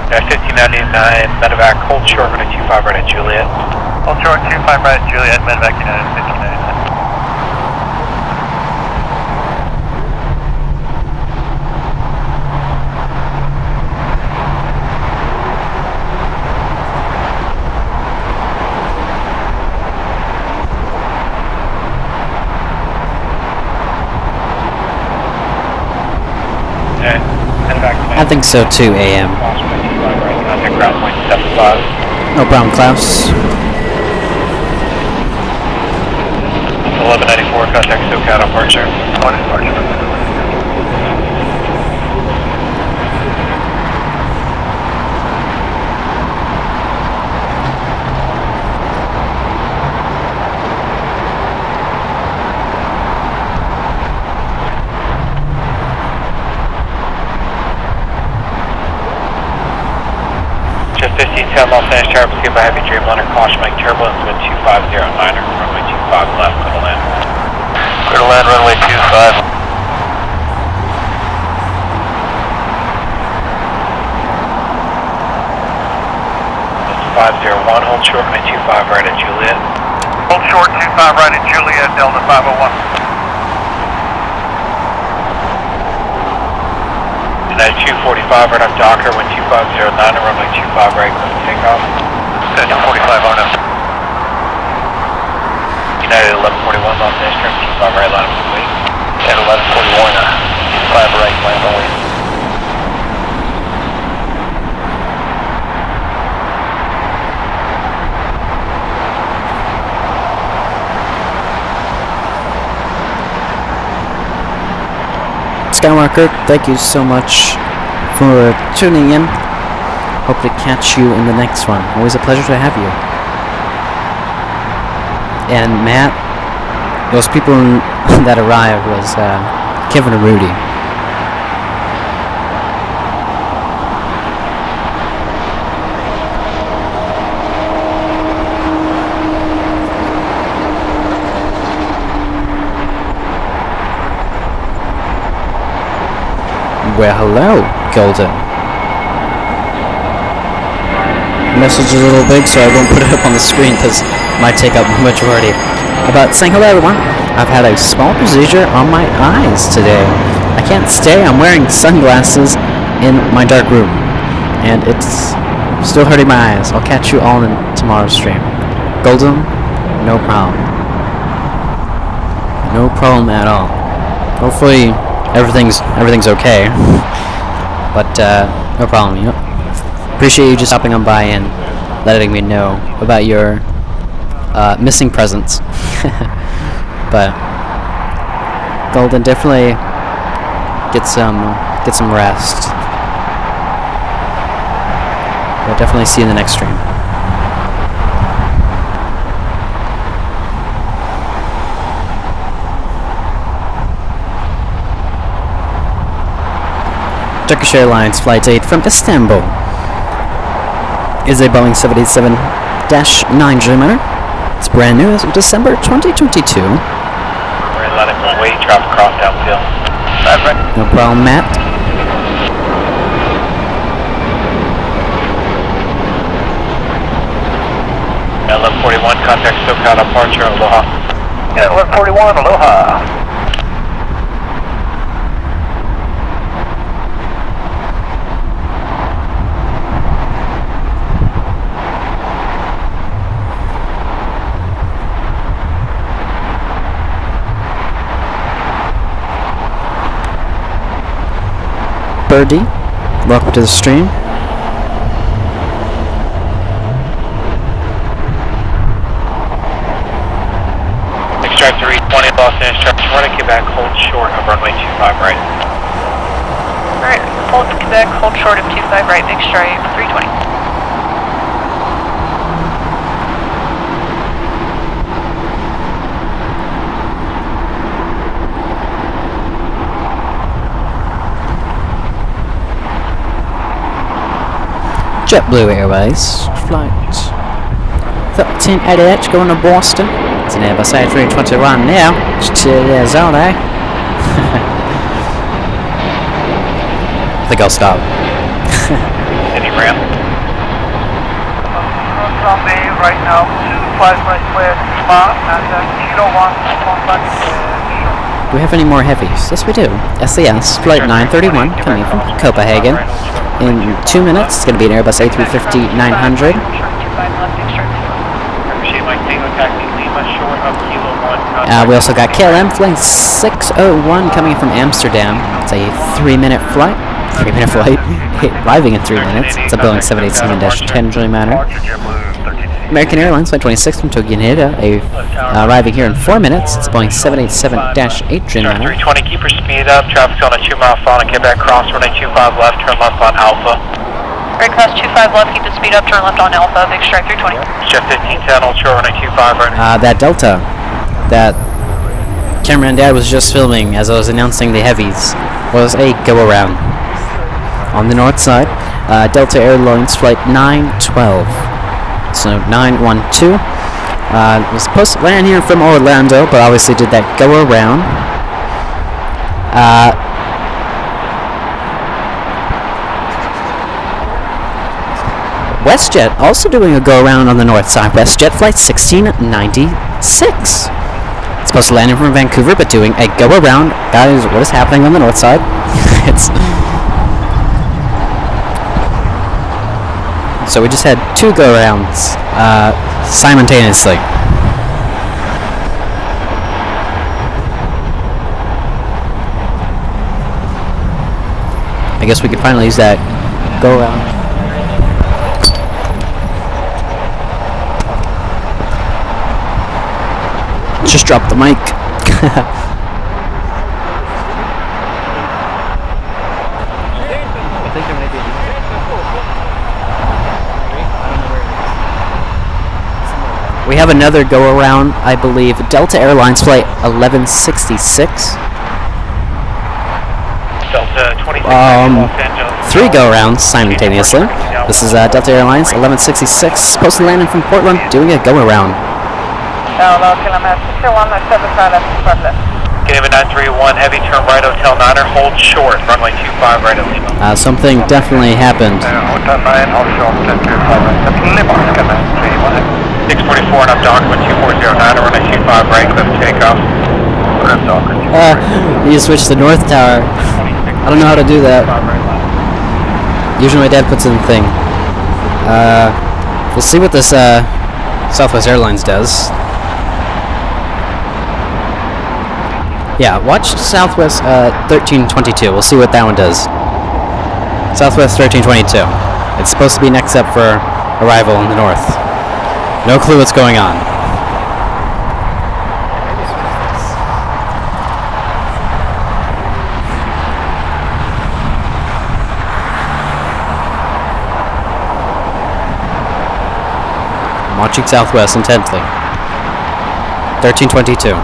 That 1599 medevac, hold short, runway 25 right at Juliet. Hold short, 25 right, Juliet, medevac United, 1599. I think so too, AM. Contact ground point 75. No problem, Klaus. 1194, contact SoCal departure. Just 1510 Los Angeles Tower, proceed by heavy Dreamliner, caution Mike turbulence, wind 2509er, runway 25 left, clear to land. Clear to land, runway 25. 501, hold short, runway 25 right at Juliet. Hold short, 25 right at Juliet, Delta 501. United 245, right on Docker, wind 2509, and runway 25 right, clear to takeoff. 245 on up. United 1141, Los Angeles, 25 right, line up and wait. At 1141, 5 right, land on wait. Kirk, thank you so much for tuning in. Hope to catch you in the next one. Always a pleasure to have you. And Matt, those people that arrived was Kevin and Rudy. Well, hello, Golden. Message is a little big, so I won't put it up on the screen because it might take up the majority. About saying hello, everyone. I've had a small procedure on my eyes today. I can't stay. I'm wearing sunglasses in my dark room, and it's still hurting my eyes. I'll catch you all in tomorrow's stream. Golden, no problem. No problem at all. Hopefully everything's okay. But no problem. You know, appreciate you just stopping on by and letting me know about your missing presents. But Golden, definitely get some rest. We'll definitely see you in the next stream. Turkish Airlines Flight 8 from Istanbul is a Boeing 787-9 Dreamliner. It's brand new as of December 2022. We're letting go away, traffic cross downfield. No problem, Matt. LF41, contact SoCal departure, Aloha. Yeah, 1141, aloha. Birdie, welcome to the stream. Extract 320, Los Angeles, traffic running Quebec, hold short of runway 25 right. Alright, hold Quebec, hold short of 25 right, big stripe, 320. JetBlue Airways, flight 1388 going to Boston. It's an Airbus A321 now. It's 2 years old, eh? I think I'll stop. Any ramp? On me right now, 25 right clear, spot, and then Kilo 1 back. Do we have any more heavies? Yes, we do. SAS Flight 931 coming from Copenhagen. In 2 minutes, it's going to be an Airbus A350-900. Appreciate my Tango taxi, Lima, short of Kilo 1. We also got KLM Flight 601 coming from Amsterdam. It's a 3-minute flight. 3-minute flight. Arriving in 3 minutes. It's a Boeing 787-10 Dreamliner. American Airlines Flight 26 from Tokyo Haneda, arriving here in 4 minutes. It's a Boeing 787-8 Dreamliner. 320, keep your speed up. Traffic's on a 2-mile final on Quebec cross, runway 25 left, turn left on Alpha. Right, cross 25 left, keep the speed up, turn left on Alpha, big stripe, 320. Jet 1510, hold short, runway 25 right. That Delta that Cameron Dad was just filming as I was announcing the heavies was a go-around on the north side. Delta Airlines Flight 912. So 912 was supposed to land here from Orlando, but obviously did that go around. WestJet also doing a go around on the north side. WestJet Flight 1696. It's supposed to land in from Vancouver, but doing a go around. Guys, what is happening on the north side? It's so we just had 2 go-arounds simultaneously. I guess we could finally use that go-around. Just drop the mic. We have another go-around, I believe. Delta Airlines Flight 1166. Delta 26, Three go-arounds simultaneously. This is Delta Airlines 1166, supposed to land in from Portland, doing a go-around. Canadian 931, heavy turn right, Hotel Niner, hold short, runway 25 right at Lima. Something definitely happened. 644 and up document 2409, runway 25 right, cliff takeoff. You switched to North Tower. I don't know how to do that. Usually my dad puts in the thing. We'll see what this Southwest Airlines does. Yeah, watch Southwest 1322. We'll see what that one does. Southwest 1322. It's supposed to be next up for arrival in the north. No clue what's going on. I'm watching Southwest intently. 1322.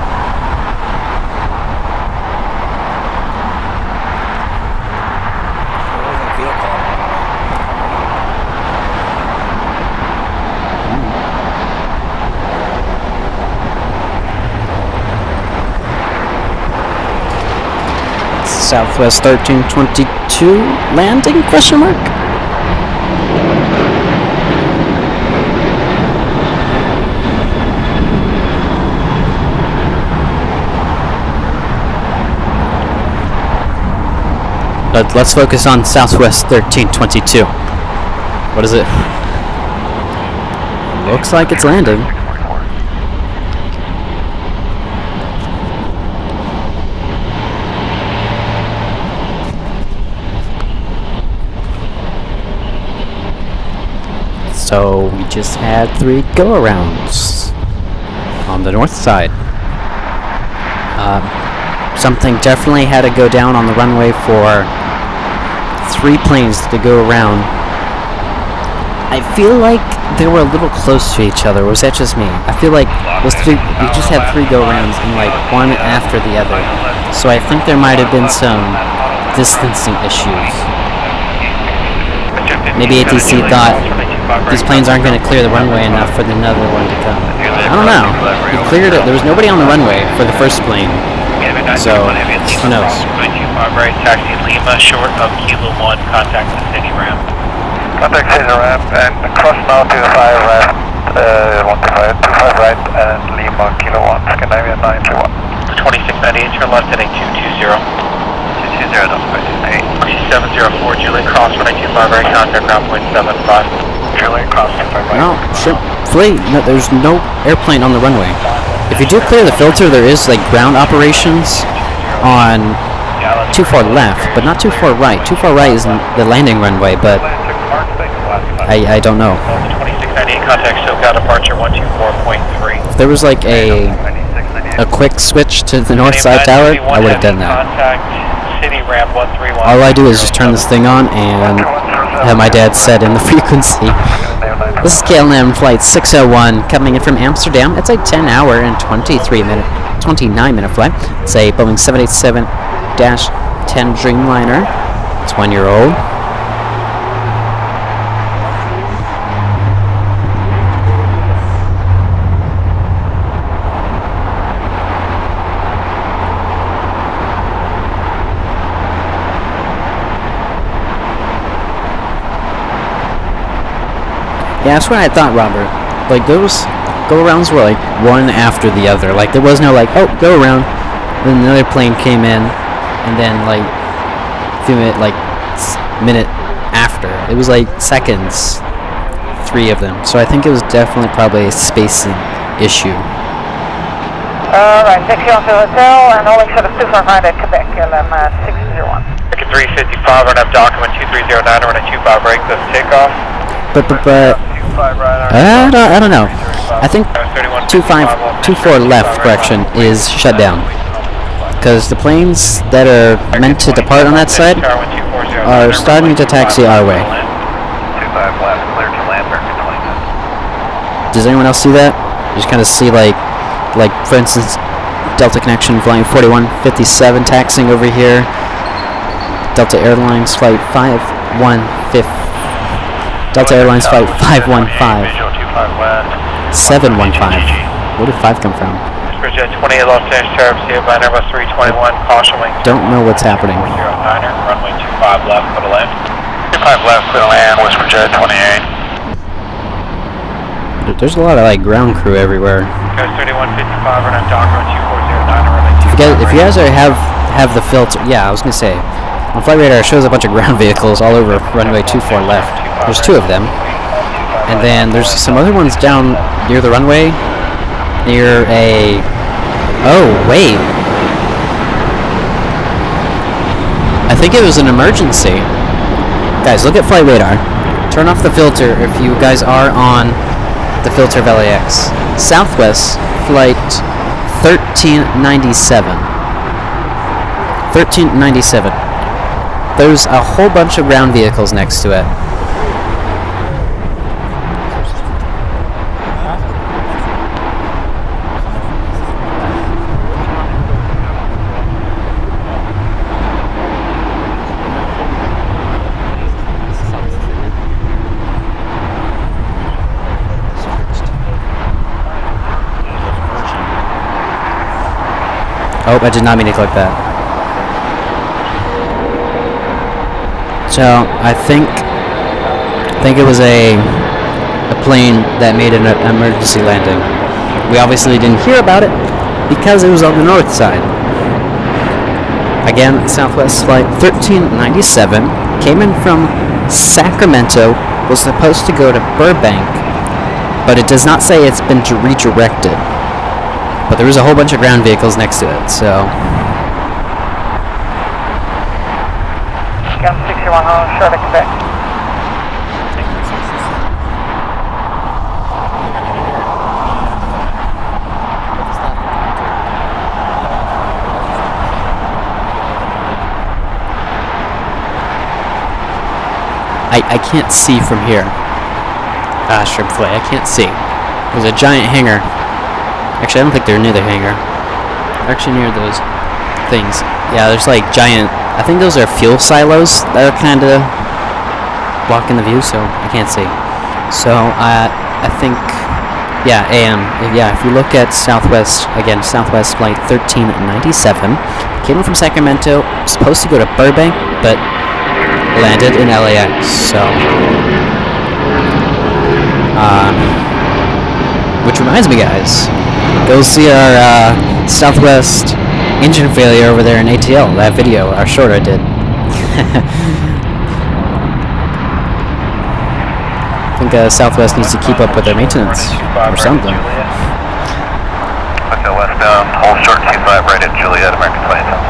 Southwest 1322 landing, question mark? Let's focus on Southwest 1322. What is it? Looks like it's landing. So we just had 3 go-arounds on the north side. Something definitely had to go down on the runway for 3 planes to go around. I feel like they were a little close to each other. Was that just me? I feel like we just had 3 go-arounds and like one after the other. So I think there might have been some distancing issues. Maybe ATC thought these planes aren't going to clear the runway enough for another one to come. I don't know. He cleared it. There was nobody on the runway for the first plane. So, who knows? 25 right, taxi Lima, short of Kilo 1, contact the city ramp. Contact city ramp and cross now to 5 left, 125 right, and Lima, Kilo 1, Scandinavian 921. 2698, turn left at 8220. 220, don't space 8. 704, Juliet Cross, 125 right, contact ground point 75. Juliet Cross, 25 right. No, ship fleet. No, there's no airplane on the runway. If you do clear the filter, there is like ground operations on too far left, but not too far right. Too far right is the landing runway, but I don't know. 2698, contact SoCal departure 124.3. If there was like a quick switch to the north side tower, I would have done that. Contact city ramp 131. All I do is just turn this thing on and have my dad set in the frequency. This is KLM flight 601 coming in from Amsterdam. It's a 10-hour and 29-minute flight. It's a Boeing 787-10 Dreamliner. It's 1-year-old. Yeah, that's what I thought, Robert. Like, those go-arounds were, like, one after the other. Like, there was no, like, oh, go-around. Then another plane came in, and then, like, minute after. It was, like, seconds, 3 of them. So I think it was definitely probably a spacing issue. Alright, taxi on to hotel, and holding set of 245 at Quebec, LM 601. Ticket 355, run up document 2309, run at 25 right, cliff takeoff. But I don't know. I think 24 left, correction, is shut down. Because the planes that are meant to depart on that side are starting to taxi our way. 25 left, clear to land, Does anyone else see that? You just kind of see like for instance, Delta Connection flying 4157 taxiing over here. Delta Airlines flight 515. Delta Airlines flight 515. 715. Where did 5 come from? Jet 28 Los Angeles Terrace, by Airbus 321, caution wing. Don't know what's happening. 409er, runway 25 left, put a land. 25 left, clear land, Western Jet 28. There's a lot of like ground crew everywhere. Guys 3155, run on Docker 2409, runway 25. If you guys have the filter, yeah, I was gonna say, on Flight Radar it shows a bunch of ground vehicles all over runway 24 left. There's 2 of them, and then there's some other ones down near the runway, near a. Oh wait, I think it was an emergency. Guys, look at Flight Radar. Turn off the filter if you guys are on the filter of LAX. Southwest flight 1397. 1397. There's a whole bunch of ground vehicles next to it. Oh, I did not mean to click that. So I think it was a plane that made an emergency landing. We obviously didn't hear about it because it was on the north side. Again, Southwest flight 1397 came in from Sacramento, was supposed to go to Burbank, but it does not say it's been redirected. But there was a whole bunch of ground vehicles next to it, so. Gun 61 home, Charlotte, Quebec. I can't see from here. Shrimp fillet, I can't see. There's a giant hangar. Actually, I don't think they're near the hangar. They're actually near those things. Yeah, there's like giant. I think those are fuel silos that are kind of blocking the view, so I can't see. So I think, yeah, AM. Yeah, if you look at Southwest again, Southwest flight 1397 came in from Sacramento, supposed to go to Burbank, but landed in LAX. So, which reminds me, guys. Go see our Southwest engine failure over there in ATL. That video, our short I did. I think Southwest needs to keep up with their maintenance or something. Okay, westbound, hold short 25 right at Juliet, American 27.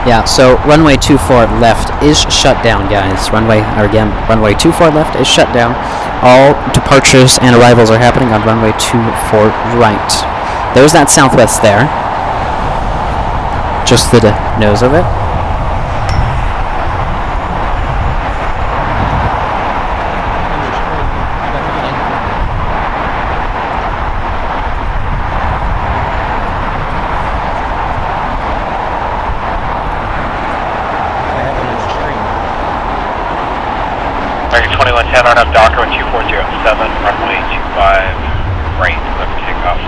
Yeah, so runway 24 left is shut down, guys. Runway 24 left is shut down. All departures and arrivals are happening on runway 24 right. There's that Southwest there. Just the nose of it. American 2110, run up Docker 2407, runway 25 right, clear for takeoff.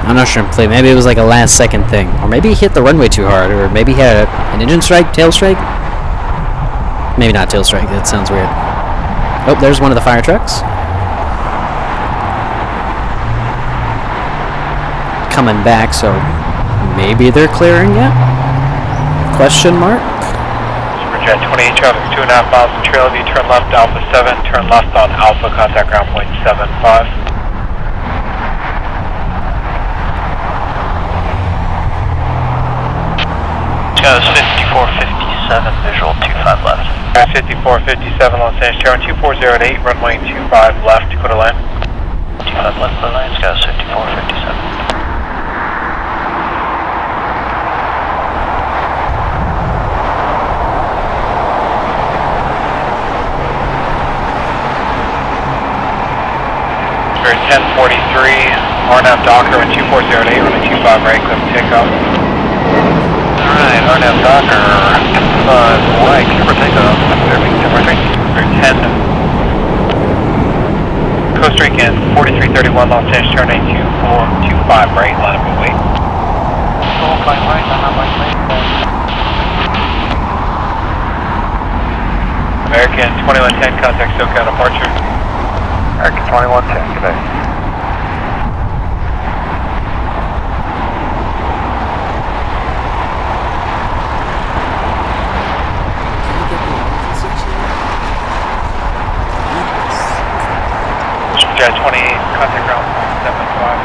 I'm not sure. Maybe it was like a last second thing. Or maybe he hit the runway too hard. Or maybe he had an engine strike, tail strike. Maybe not tail strike. That sounds weird. Oh, there's one of the fire trucks. Coming back, so maybe they're clearing yet? Question mark? Superjet 28 traffic 2.5 miles in trail. You turn left Alpha 7, turn left on Alpha, contact ground point 75. Guys, 5457, visual 25 left. Guys, 5457, Los Angeles, Terran 2408, runway 25 left, Dakota land. 25 left, clear lanes, guys, 5457. 1043, RNAV Docker and 2408, runway 25 right, clip takeoff. Alright, RNAV Docker, 5 right, clear for takeoff. 10. Costa Rican 4331, Los Angeles, turn 2425 right, line up and wait. Full climb right, I'm on my plane. American 2110, contact SoCal departure. American 2110, good day. Jet 28, contact ground 75.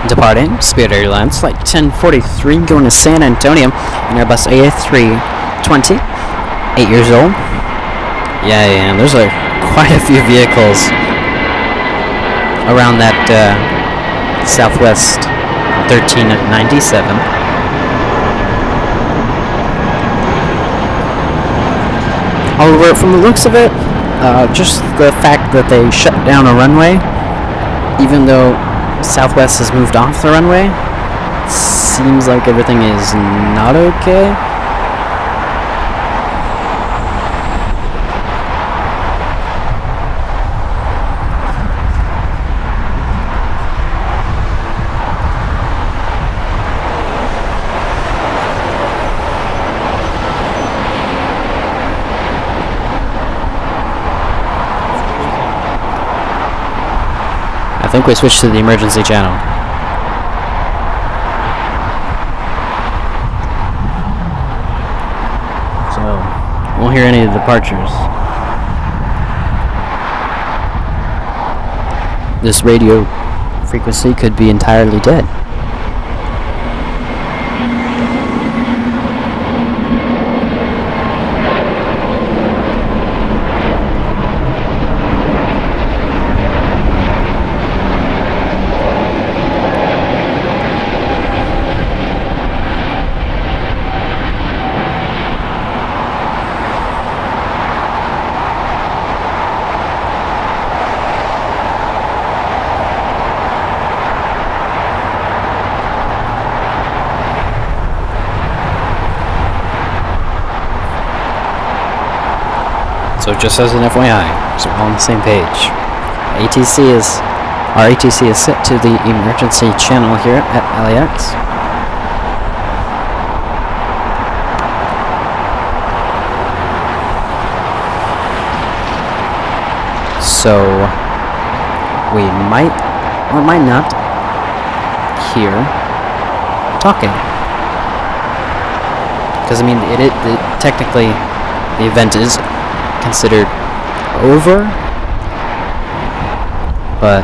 Departing Spirit Airlines Flight 1043 going to San Antonio, an Airbus A320, 8 years old. Yeah, there's quite a few vehicles around that Southwest 1397. However, from the looks of it, just the fact that they shut down a runway, even though Southwest has moved off the runway, seems like everything is not okay. I think we switched to the emergency channel. So, won't hear any of the departures. This radio frequency could be entirely dead. So just as an FYI, so we're all on the same page. Our ATC is set to the emergency channel here at LAX. So we might or might not hear talking. Because I mean, it technically the event is considered over, but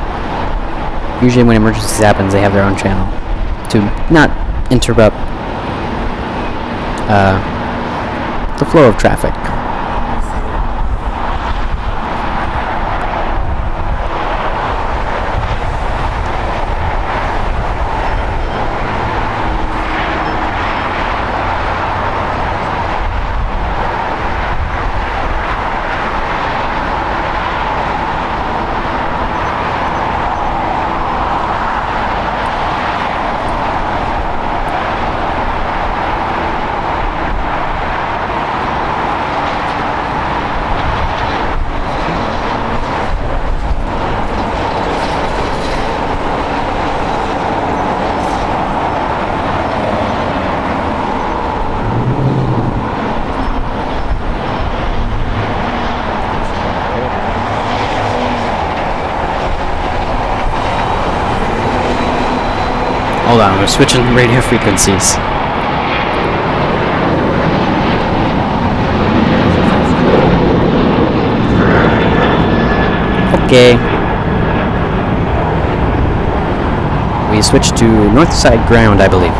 usually when emergencies happens, they have their own channel to not interrupt the flow of traffic. Hold on, we're switching radio frequencies. Okay. We switched to north side ground, I believe.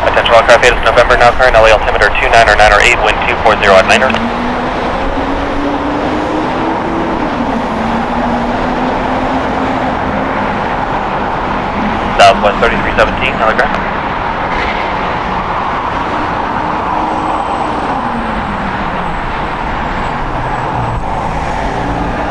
Attention Rockcraft 8, it's November now, current LA altimeter 29 or 9 or 8, wind 240 at 9er. Southwest 3317, LA ground.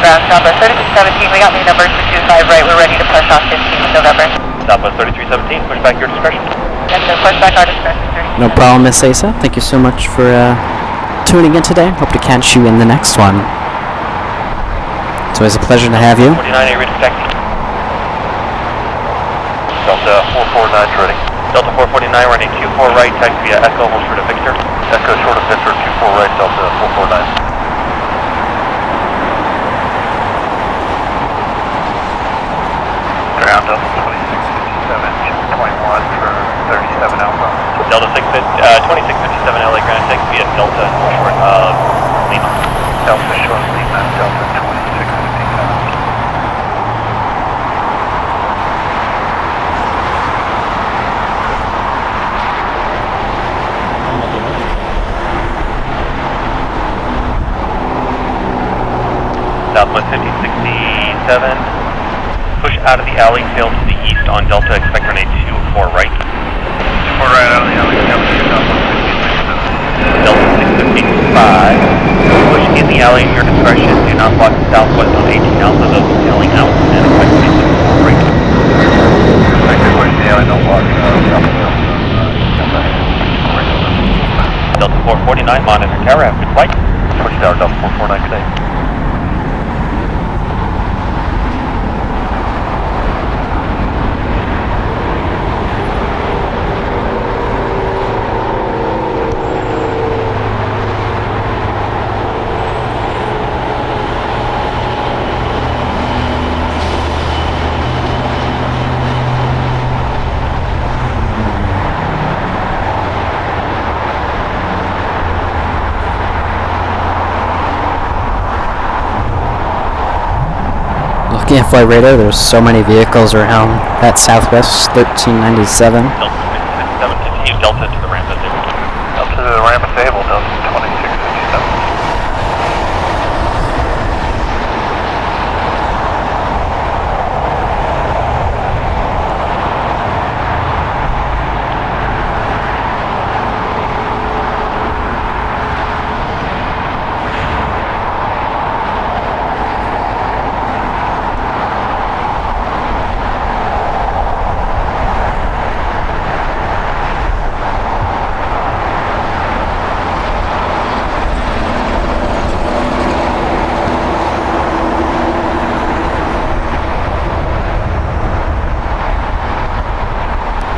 Ground Southwest 3317, we got main number 225 right, we're ready to push off 15 November. Southwest 3317, push back your discretion. Yes, sir, push back our discretion, sir. No problem, Miss Asa. Thank you so much for tuning in today. Hope to catch you in the next one. It's always a pleasure to have you. 49, are you ready for taxi? Delta 449 ready. Delta 449, running 24 right, taxi via Echo, hold short of Victor. Echo short of Victor, 24 right, Delta 449. Ground Delta 2657, 2.1 for 37 Alpha. Delta 2657 LA ground, taxi via Delta, hold short of Lima. Delta short of Lima, Delta 2657. Southwest 1567, push out of the alley, tail to the east on Delta, expect runway 24 right. 24 right out of the alley, Delta 655, push in the alley at your discretion, do not block the southwest on 18 Alpha, those tailing out, and expect runway 24 right. Expect to push the alley, don't block Delta 449, monitor tower, have a good flight. Push tower, Delta 449, good day. Looking at flight radar, there's so many vehicles around that Southwest 1397. Delta 657, continue Delta to the ramp at Delta to the ramp at Sable, Delta 2657.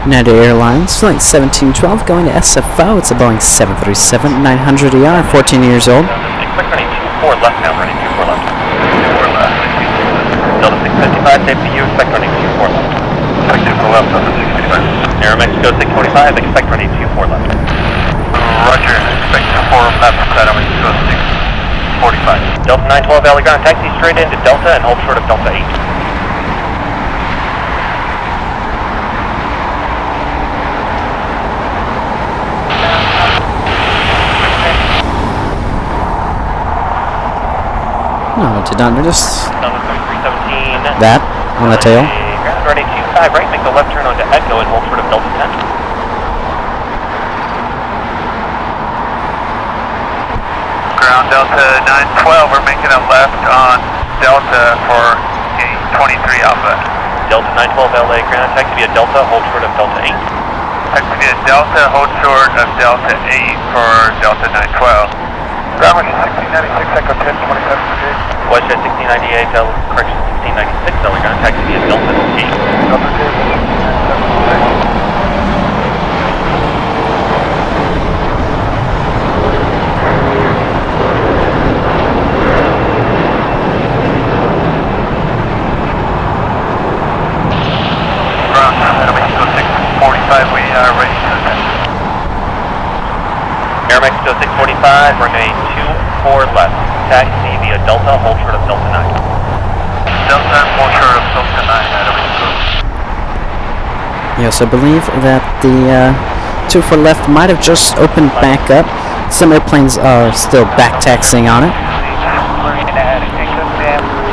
United Airlines, Flight 1712, going to SFO. It's a Boeing 737-900ER, 14 years old. Expect running 24 left now, running 24 left. 24 left. Delta 655, safety you, expect running 24 left. Expect 24 left, Delta 655. Aero Mexico 645, expect running 24 left. Roger, expect 24 left, Aero Mexico 645. Delta 912, LA ground, taxi straight into Delta and hold short of Delta 8. No, did not notice Delta 3317. that on the tail. Ground running 25 right, make the left turn onto Echo and hold short of Delta 10. Ground Delta 912, we're making a left on Delta for 23 Alpha. Delta 912 LA, ground taxi via Delta, hold short of Delta 8. Taxi via Delta, hold short of Delta 8 for Delta 912. Ground 1696, Echo 10, 27 for J. Westjet 1698, correction 1696, LA, ground taxi via Delta 8. Delta 8, 1697 for J. We are ready to attend. Air Mexico 645, runway 24 left. Taxi via Delta, hold short of Delta 9. Delta, hold short of Delta 9, Air Mexico. Yes, I believe that the 24 left might have just opened back up. Some airplanes are still back taxiing on it.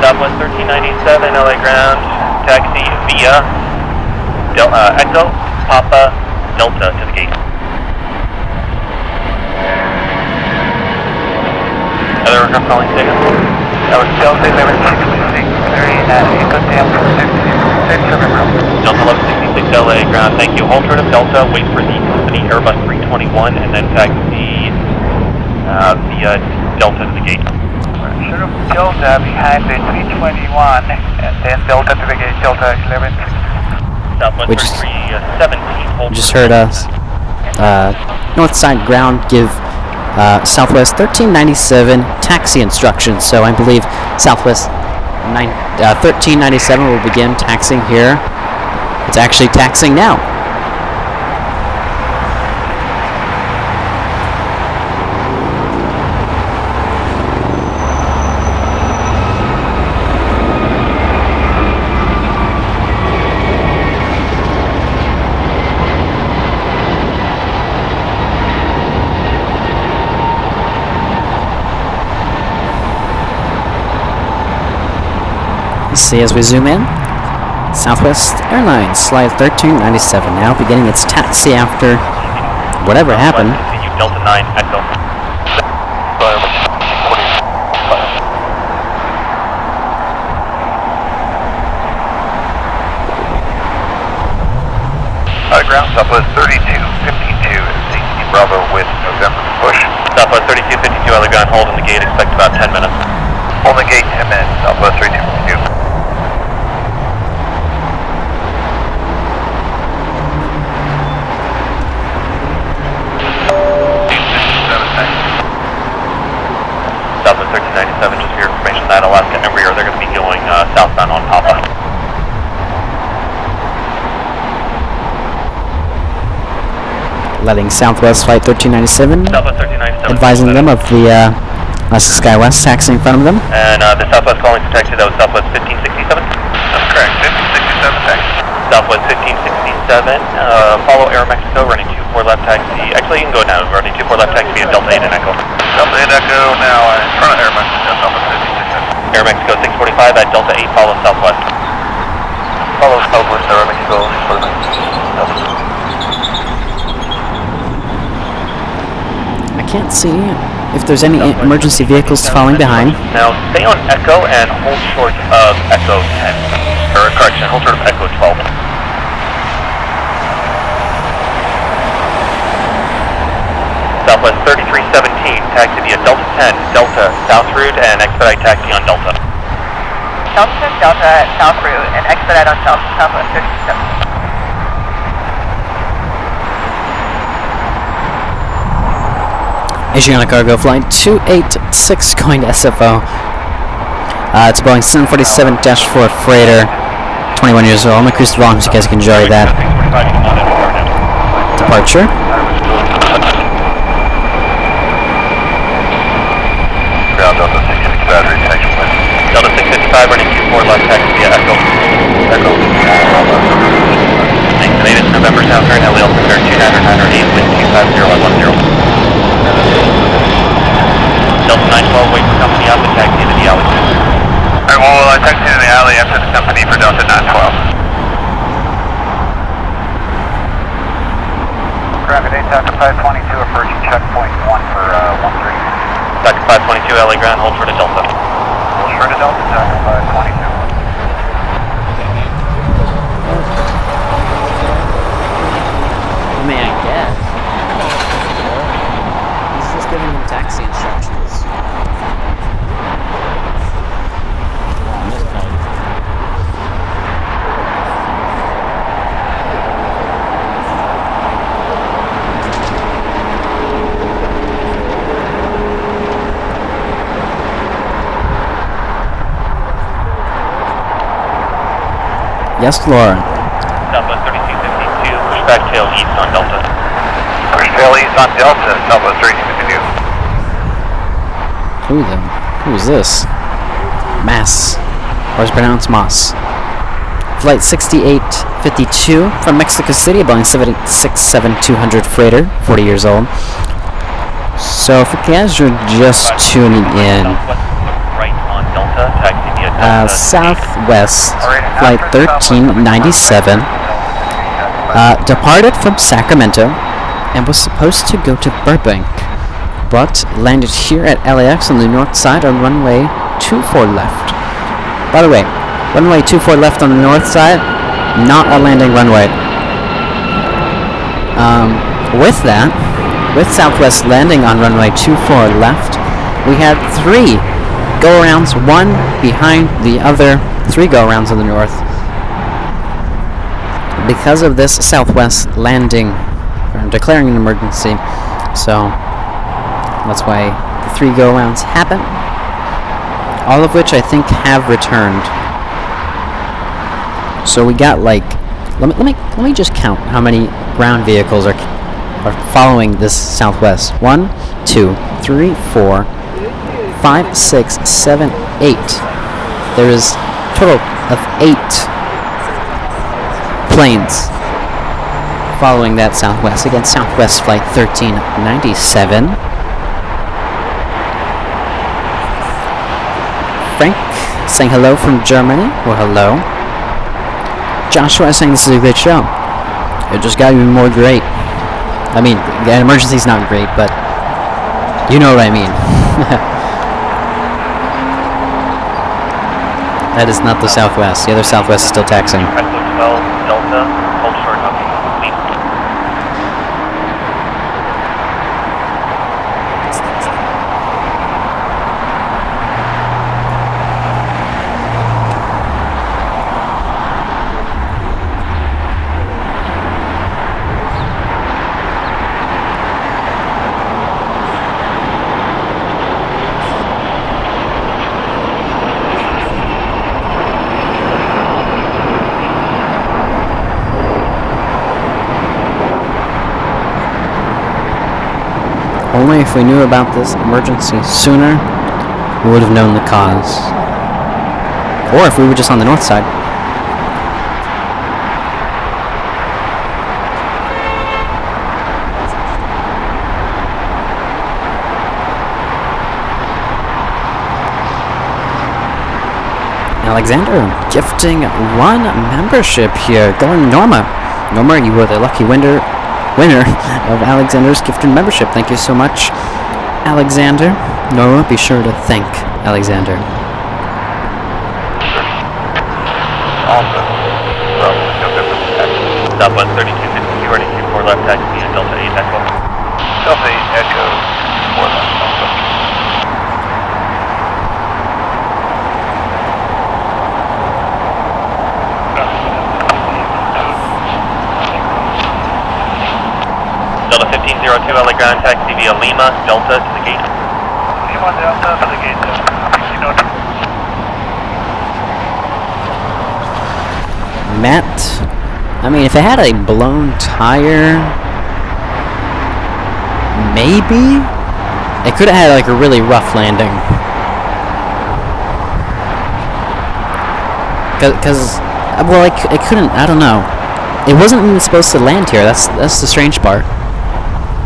Southwest 1397, LA ground, taxi via Echo, Papa, Delta to the gate. Other aircraft calling signal? That was Delta 1166, Echo Delta 667. Delta 1166 LA ground, thank you. Hold short of Delta, wait for the company Airbus 321, and then taxi via Delta to the gate. Short of Delta behind the 321, and then Delta to the gate, Delta 1166. Southwest We just- 3317, hold Just short heard of north side ground give Southwest 1397 taxi instructions. So I believe Southwest 1397 will begin taxiing here. It's actually taxiing now. See as we zoom in, Southwest Airlines Slide 1397 now beginning its taxi after whatever happened. Continue Delta 9 Echo. Ground, Southwest 3252, Bravo with November push. Southwest 3252 other ground, hold in the gate, expect about 10 minutes. Hold the gate 10 minutes, Southwest 3252. Southwest 1397, just for your information, that Alaska Embraer, they're going to be going southbound on Papa. Letting Southwest Flight 1397, Southwest 1397. advising them of the Alaska Skywest taxi in front of them. And the Southwest calling for taxi, that was Southwest 1567? That's correct, 1567 taxi. Southwest 1567, follow Air Mexico, running 24 left taxi. Actually, you can go now, running 24 left taxi via Delta 8 and Echo. Delta 8 Echo now in front of Air Mexico, Southwest 1567. Air Mexico 645 at Delta 8, follow Southwest. Follow Southwest Air Mexico, I can't see if there's any emergency vehicles falling behind. Now, stay on Echo and hold short of Echo 10. Or, correction, hold short of Echo 12. Southwest 3317, taxi via Delta 10, Delta, South Route, and expedite taxi on Delta. Delta, Delta, South Route, and expedite on Southwest 37. Issuing on a cargo flight 286 going to SFO. It's a Boeing 747-4 freighter, 21 years old. I'm going to increase the volume so you guys can enjoy that departure. Ground Delta 66 battery, taxi plan. Delta 655, running 24 left taxi via Echo. Echo. Thanks, and 8 November, South Turn, LA Altimeter 29908, wind 25010. Delta 912, wait for company out the taxi to the alley. Alright, well, taxi to the alley after the company for Delta 912. Ground at Taka 522, approaching checkpoint 1 for 13. Taka 522, LA ground, hold short of Delta. Hold short of Delta, Taka 522. May I guess? He's just giving them taxi instructions. Yes, Laura. Southwest 3252, push back tail east on Delta. Push tail east on Delta, Southwest 3252. Who is this? Mass. Or is pronounced Moss. Flight 6852 from Mexico City, Boeing 767-200 freighter, 40 years old. So if you guys are just tuning in, Right on Delta, taxi via Delta. Southwest Flight 1397 departed from Sacramento and was supposed to go to Burbank, but landed here at LAX on the north side on runway 24 left. By the way, runway 24 left on the north side, not a landing runway. With Southwest landing on runway 24 left, we had 3 go-arounds, one behind the other, 3 go-arounds on the north. Because of this Southwest landing, or declaring an emergency, so that's why the 3 go-arounds happen, all of which I think have returned. So we got like, let me just count how many ground vehicles are following this Southwest. 1, 2, 3, 4, 5, 6, 7, 8. There is a total of 8 planes following that Southwest. Again, Southwest Flight 1397. Frank saying hello from Germany. Well, hello. Joshua saying this is a great show. It just got even more great. I mean, the emergency's not great, but you know what I mean. That is not the Southwest. The other Southwest is still taxiing. 12 Delta, hold short up. Only if we knew about this emergency sooner, we would have known the cause. Or if we were just on the north side. Alexander gifting 1 membership here. Going Norma. Norma, you were the lucky winner of Alexander's gifted membership. Thank you so much, Alexander. Norma, be sure to thank Alexander. Awesome. Southwest 3252, running 24 left, taxi and Delta 8 Echo. Delta 8 Echo, 4 left, Southwest. Delta 1502, LA ground taxi via Lima, Delta to the gate. Lima, Delta to the gate, 1502. Matt, I mean, if it had a blown tire, maybe? It could have had like a really rough landing. Because, well, it couldn't, I don't know. It wasn't even supposed to land here, that's the strange part.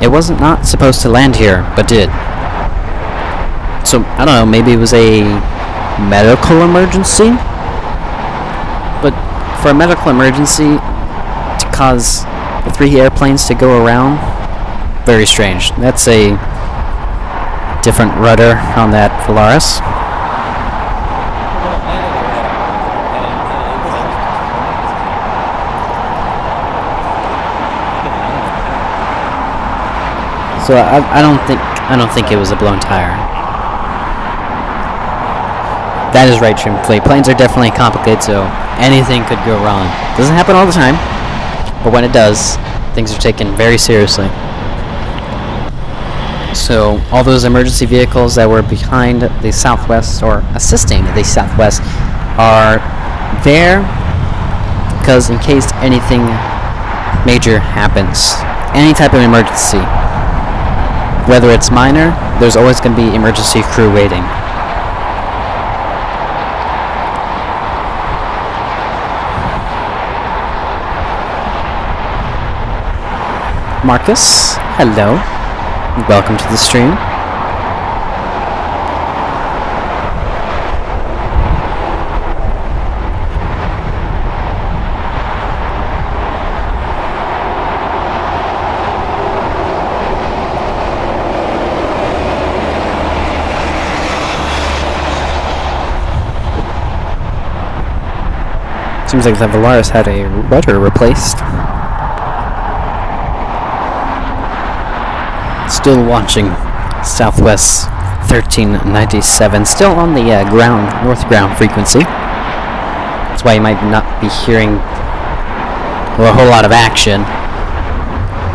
It wasn't not supposed to land here, but did. So, I don't know, maybe it was a medical emergency? But for a medical emergency to cause the 3 airplanes to go around, very strange. That's a different rudder on that Polaris. So I don't think it was a blown tire. That is right, Trim Fleet. Planes are definitely complicated, so anything could go wrong. Doesn't happen all the time, but when it does, things are taken very seriously. So all those emergency vehicles that were behind the Southwest or assisting the Southwest are there because in case anything major happens, any type of emergency. Whether it's minor, there's always going to be emergency crew waiting. Marcus, hello. Welcome to the stream. Seems like the Valaris had a rudder replaced. Still watching Southwest 1397, still on the north ground frequency. That's why you might not be hearing a whole lot of action.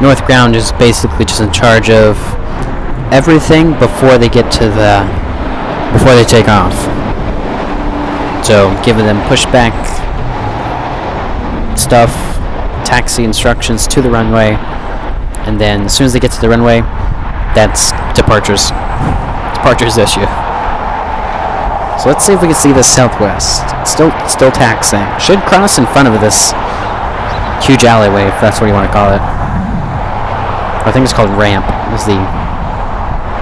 North ground is basically just in charge of everything before they get to before they take off. So giving them pushback stuff, taxi instructions to the runway, and then as soon as they get to the runway, that's departures issue. So let's see if we can see the Southwest. Still taxing. Should cross in front of this huge alleyway, if that's what you want to call it. I think it's called ramp.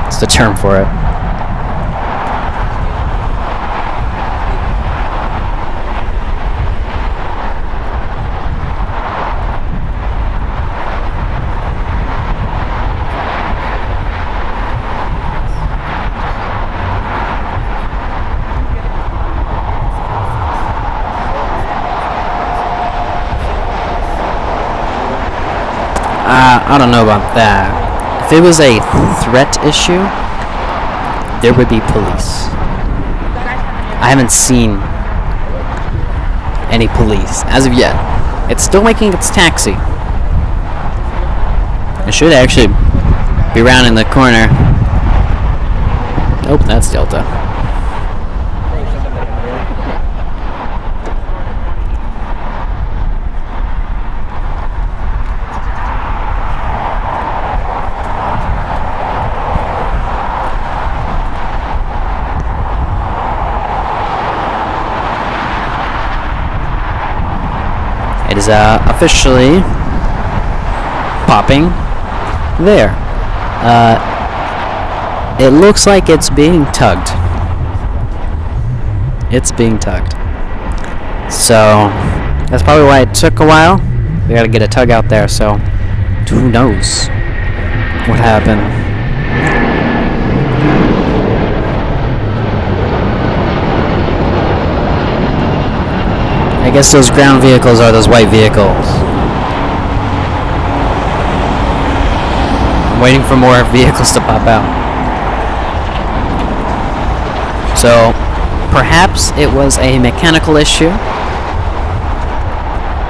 It's the term for it. I don't know about that. If it was a threat issue, there would be police. I haven't seen any police as of yet. It's still making its taxi. It should actually be rounding the corner. Oh, that's Delta. It is officially popping there. It looks like it's being tugged. It's being tugged. So that's probably why it took a while. We gotta get a tug out there, so who knows what happened. I guess those ground vehicles are those white vehicles. I'm waiting for more vehicles to pop out. So, perhaps it was a mechanical issue.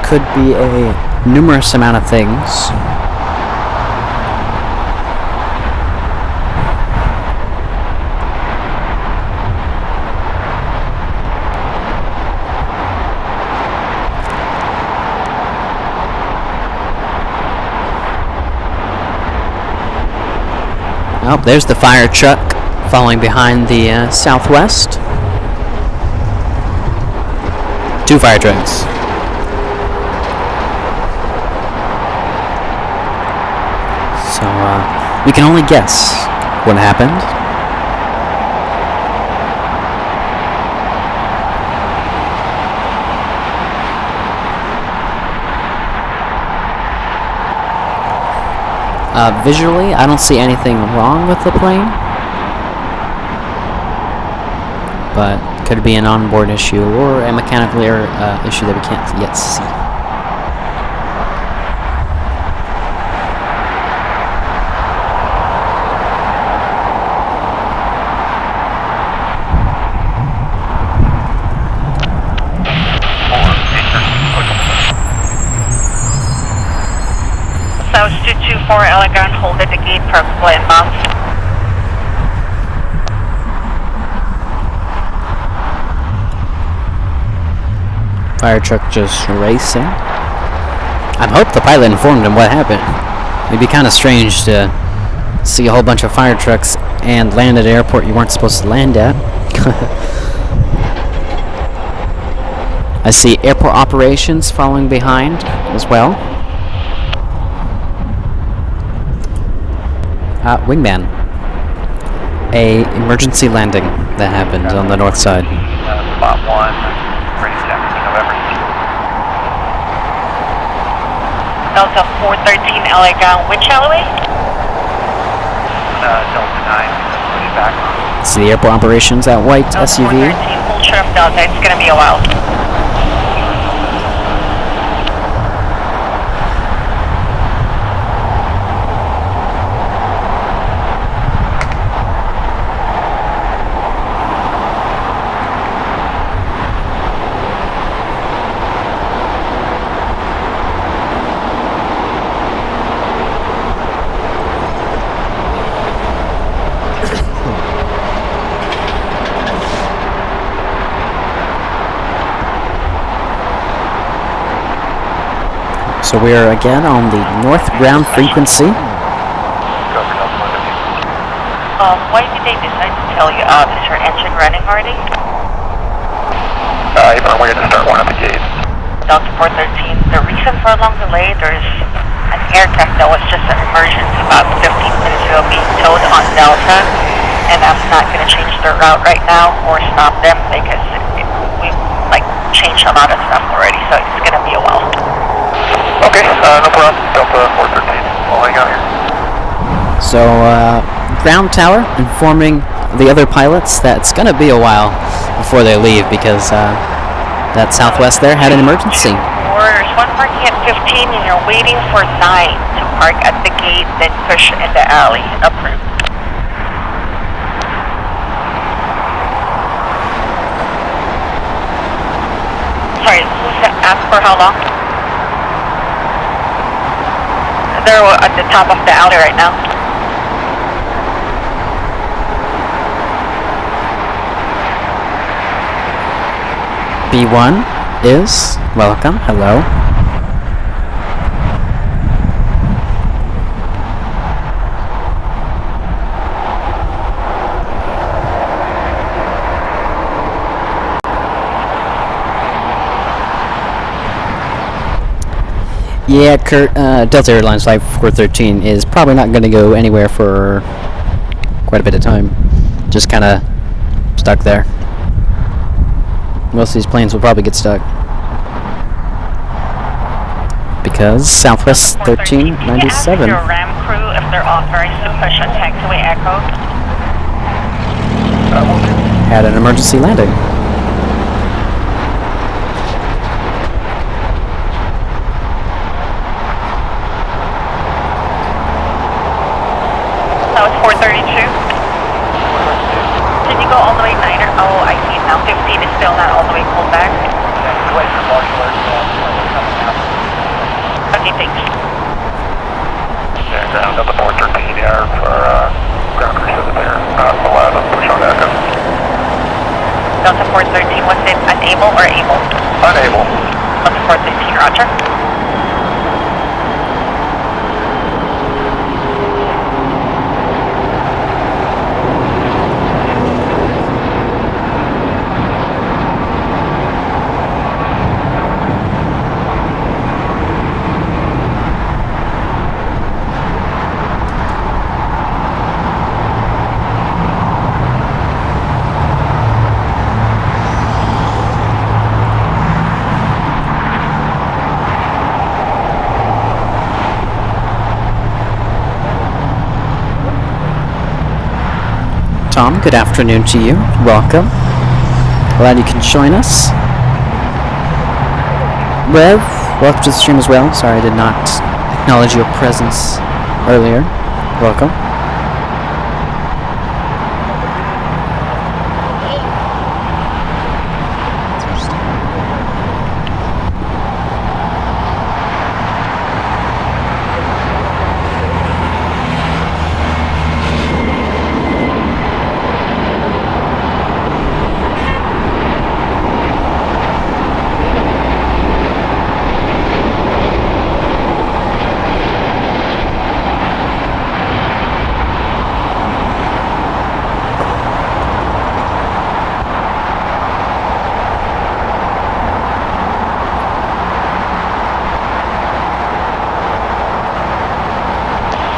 Could be a numerous amount of things. Oh, there's the fire truck following behind the Southwest. 2 fire trucks. So, we can only guess what happened. Visually, I don't see anything wrong with the plane, but could be an onboard issue or a mechanical error issue that we can't yet see. South 224 Elegant, hold at the gate for inbound. Fire truck just racing. I hope the pilot informed him what happened. It'd be kind of strange to see a whole bunch of fire trucks and land at an airport you weren't supposed to land at. I see airport operations following behind as well. Wingman. A emergency landing that happened on the north side. Spot 1, ready to November. Delta 413 Elegant, which alleyway? Delta 9, put it back on. See the airport operations, that white Delta SUV. 413, full trim Delta, it's gonna be a while. So we are again on the north ground frequency. Why did they decide to tell you out? Is your engine running already? Even on way to start one at the gate. Delta 413, the reason for a long delay, there's an aircraft that was just an emergency about 15 minutes ago being towed on Delta, and I'm not going to change their route right now or stop them because we've changed a lot of stuff already, so it's going to be a while. Okay, no problem. Delta 413, we'll hang out here. So, ground tower informing the other pilots that it's going to be a while before they leave because that Southwest there had an emergency. There's one parking at 15 and you're waiting for 9 to park at the gate, then push in the alley. Approved. Sorry, who's that? Ask for how long? They're at the top of the alley right now. B1 is welcome. Hello. Yeah, Kurt, Delta Airlines Flight 413 is probably not going to go anywhere for quite a bit of time. Just kind of stuck there. Most of these planes will probably get stuck. Because Southwest 1397 your RAM crew if they're authorized to push on taxiway Echo. had an emergency landing. That was 432. Can you go all the way 9 or... Oh, I see now. 15 is still not all the way pulled back. Okay, thanks. Yeah, ground up at 413 here for ground crew there. Allowed to push on Echo. Delta 413, was it unable or able? Unable. Delta 413, roger. Tom, good afternoon to you. Welcome. Glad you can join us. Rev, welcome to the stream as well. Sorry I did not acknowledge your presence earlier. Welcome.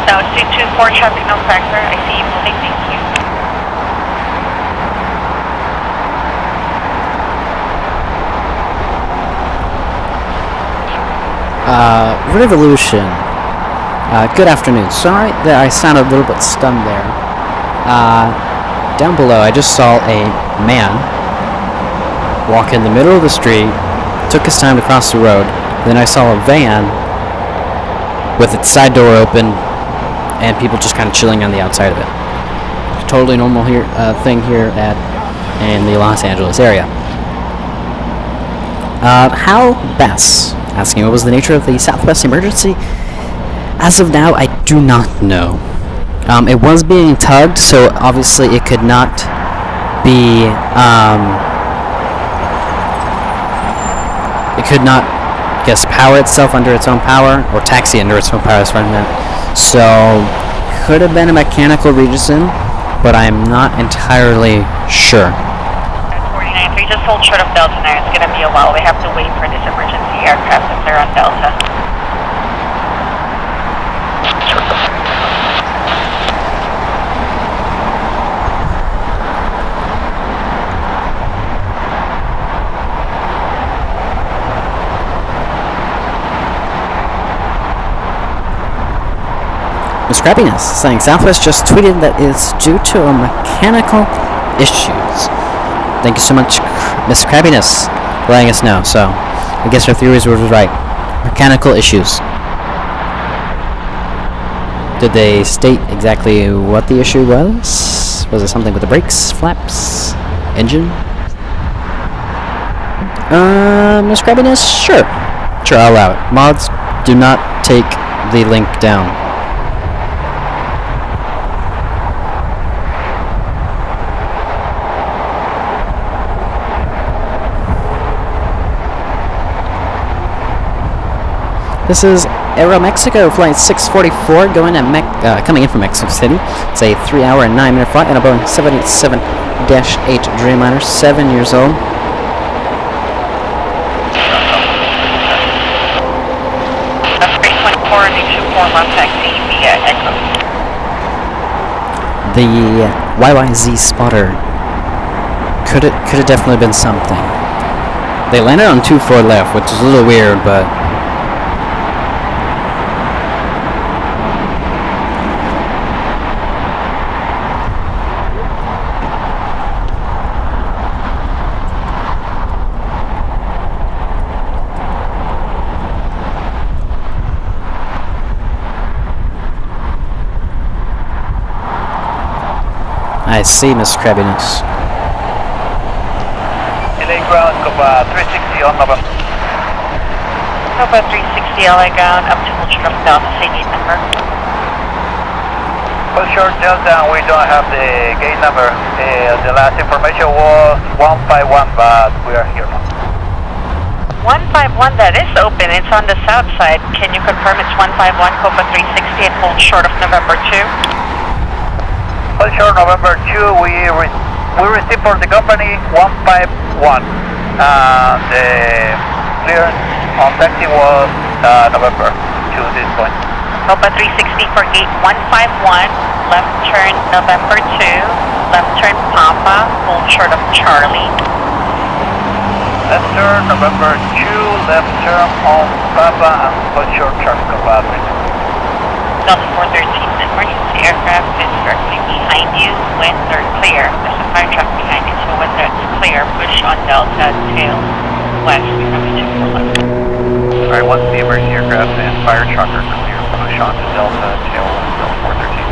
Now, C24 traffic no factor. I see you moving. Thank you. Revolution. Good afternoon. Sorry that I sounded a little bit stunned there. Down below, I just saw a man walk in the middle of the street, took his time to cross the road. Then I saw a van with its side door open and people just kind of chilling on the outside of it. Totally normal here thing here in the Los Angeles area. How Bess asking what was the nature of the Southwest emergency? As of now, I do not know. It was being tugged, so obviously it could not be guess, power itself under its own power, or taxi under its own power, is what I meant. So, could have been a mechanical reason, but I'm not entirely sure. 49-3, just hold short of Delta now. It's going to be a while. We have to wait for this emergency aircraft to clear on Delta. Miss Crabbiness saying Southwest just tweeted that it's due to a mechanical issues. Thank you so much, Miss Crabbiness, for letting us know. So, I guess our theories were right. Mechanical issues. Did they state exactly what the issue was? Was it something with the brakes, flaps, engine? Miss Crabbiness? Sure. Sure, I'll allow it. Mods, do not take the link down. This is Aeromexico Flight 644 going to coming in from Mexico City. It's a 3-hour and 9-minute flight on a Boeing 787-8 Dreamliner, 7 years old. That's 324 and 224 left taxi via Echo. The YYZ spotter could have definitely been something. They landed on 24 left, which is a little weird, but I see, Miss Crabbiness. LA ground, Copa 360 on November. Nova 360 LA ground, up to hold short of Delta, say gate number. Hold short Delta, we don't have the gate number. The last information was 151, but we are here now. 151, that is open. It's on the south side. Can you confirm it's 151 Copa 360 and hold short of November 2? Hold short November 2, we received for the company 151. The clearance on taxi was November to this point. Copa 360 for gate 151, left turn November 2, left turn Papa, hold short of Charlie. Left turn November 2, left turn on Papa and hold short Charlie Copa 360. Delta 413, emergency aircraft is directly behind you when they're clear. There's a fire truck behind you, so when it's clear, push on Delta, tail west, becoming 241. Alright, once the emergency aircraft and fire truck are clear, push on to Delta, tail west, Delta 413.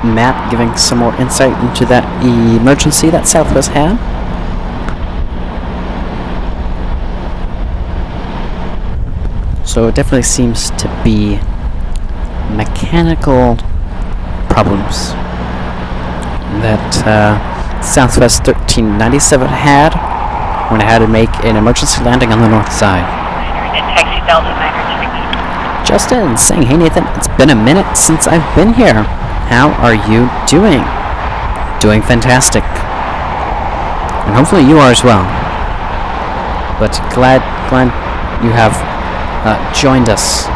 Matt giving some more insight into that emergency that Southwest had. So it definitely seems to be mechanical problems that Southwest 1397 had when it had to make an emergency landing on the north side. And taxi Delta 932. Justin saying, hey Nathan, it's been a minute since I've been here. How are you doing? Doing fantastic. And hopefully you are as well. But glad you have joined us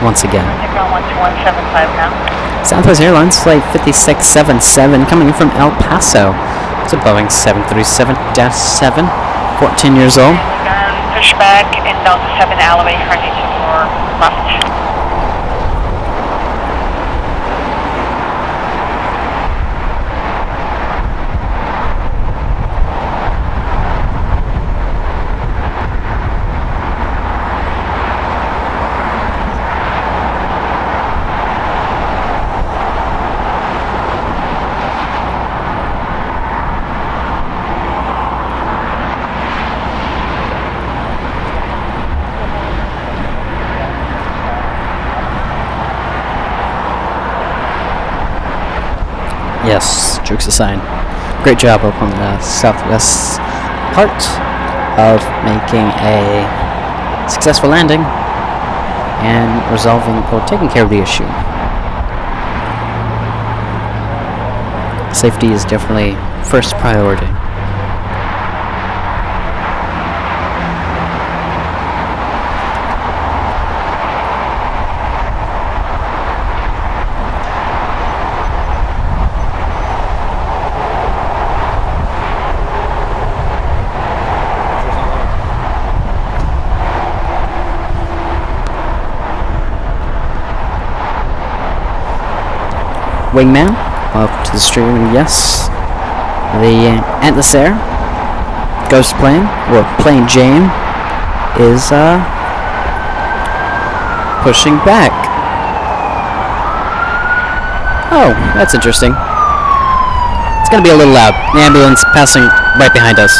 once again. Ground 12175 now. Southwest Airlines Flight 5677 coming in from El Paso. It's a Boeing 737-7, 14 years old. Push back in Delta 7 alleyway, running to 4 left. Yes, jokes aside. Great job up on the southwest part of making a successful landing and resolving or taking care of the issue. Safety is definitely first priority. Wingman, welcome to the stream. Yes, the Atlas Air Ghost plane, or Plane Jane, is pushing back. Oh, that's interesting. It's gonna be a little loud. The ambulance passing right behind us.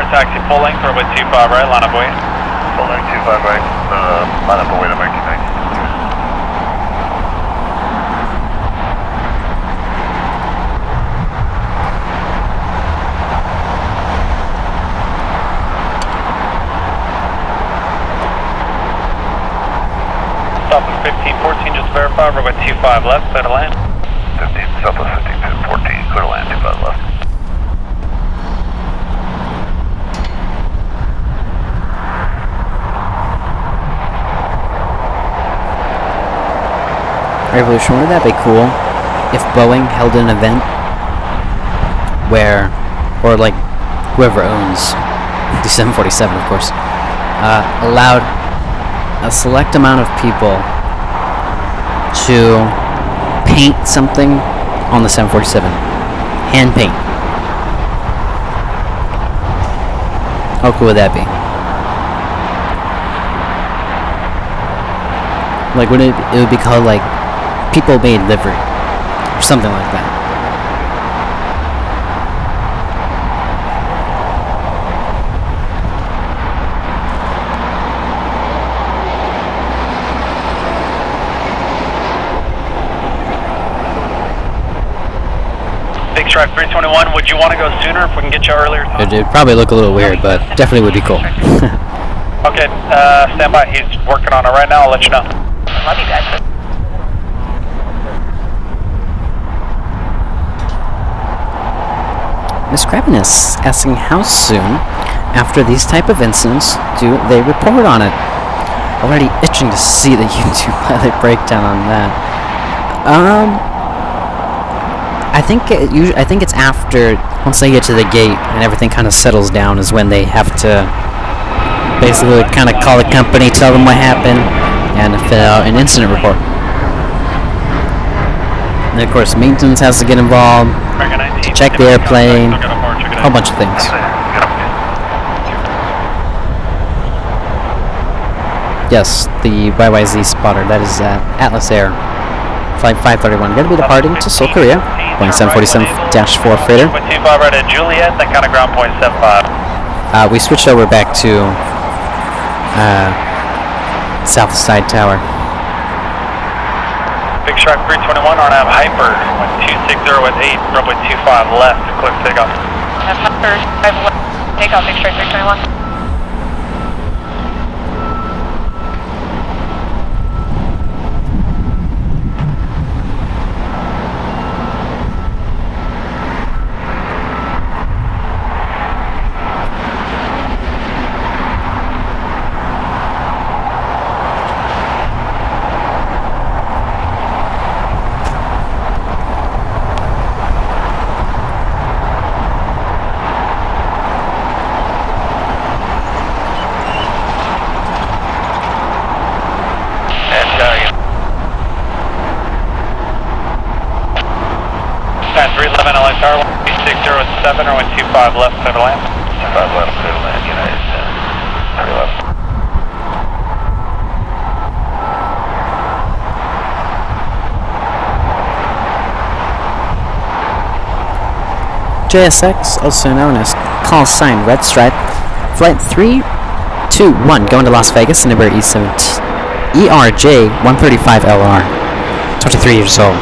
Taxi full length, runway 25 right, line up away. Full length 25 right, line up away to American 19. Stop at 1514, just verify, runway 25 left, clear to land. 15, Southwest 15, 14, clear to land, 25 left. Revolution, wouldn't that be cool if Boeing held an event where, or like whoever owns the 747, of course, allowed a select amount of people to paint something on the 747, hand paint. How cool would that be? Like, it would be called like People Made Livery, or something like that. Big Strike 321, would you want to go sooner if we can get you earlier? It'd probably look a little weird, but definitely would be cool. Okay, stand by. He's working on it right now. I'll let you know. Love you guys. Miss Crabiness asking how soon after these type of incidents do they report on it? Already itching to see the YouTube pilot breakdown on that. I think it's after, once they get to the gate and everything kind of settles down, is when they have to basically kind of call the company, tell them what happened, and fill out an incident report. And of course, maintenance has to get involved, check the airplane, a whole bunch of things. Yes, the YYZ spotter, that is Atlas Air, Flight 531, going to be departing to Seoul, Korea, Boeing 747-4 freighter. 25 right at Juliet, then kind of ground point 75. We switched over back to South Side Tower. Big Shark 321, RNAV Hyper, 260 with 8, runway 25 left, clear for takeoff. Hyper, takeoff, Big Strike 321. runway 25 left, clear to land. 25 left, clear to land, United 30 left. JSX, also known as call sign Red Stripe, flight 321 going to Las Vegas, number ERJ 135LR, 23 years old.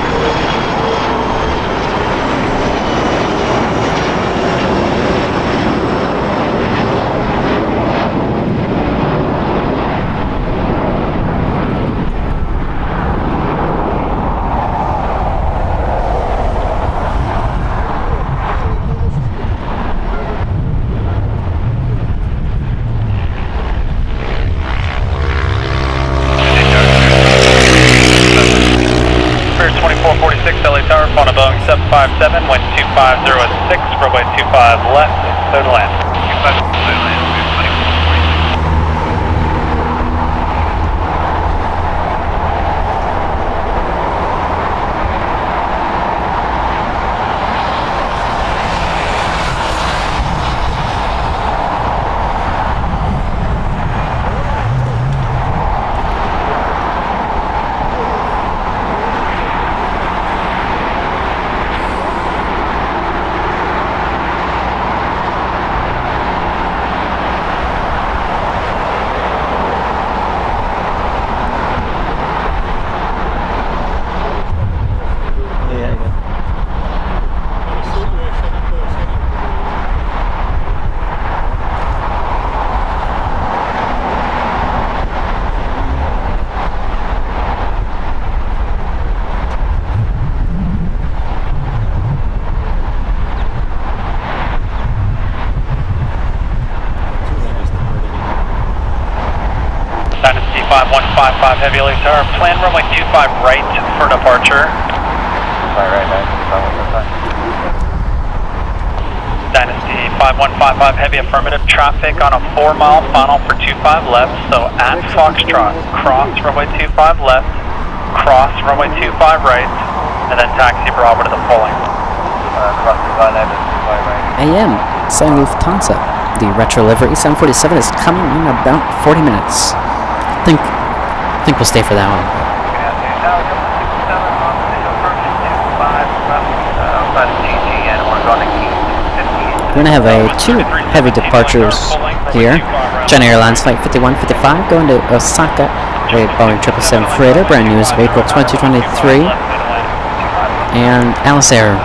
On a Boeing 757, wind 2506, runway 25 left, clear to land. 25 clear to land, 5155 Heavy LAX, plan runway 25 right for departure. Dynasty 5155 Heavy affirmative, traffic on a 4-mile final for 25 left, so at Foxtrot, cross runway 25 left, cross runway 25 right, and then taxi Bravo to the full length. Cross 25 left, 25 right. AM, saying Lufthansa. The retro livery 747 is coming in about 40 minutes. I think we'll stay for that one. We're going to have two heavy departures here. China Airlines Flight 5155 going to Osaka, a Boeing 777 freighter, brand new as of April 2023. And Alice Air,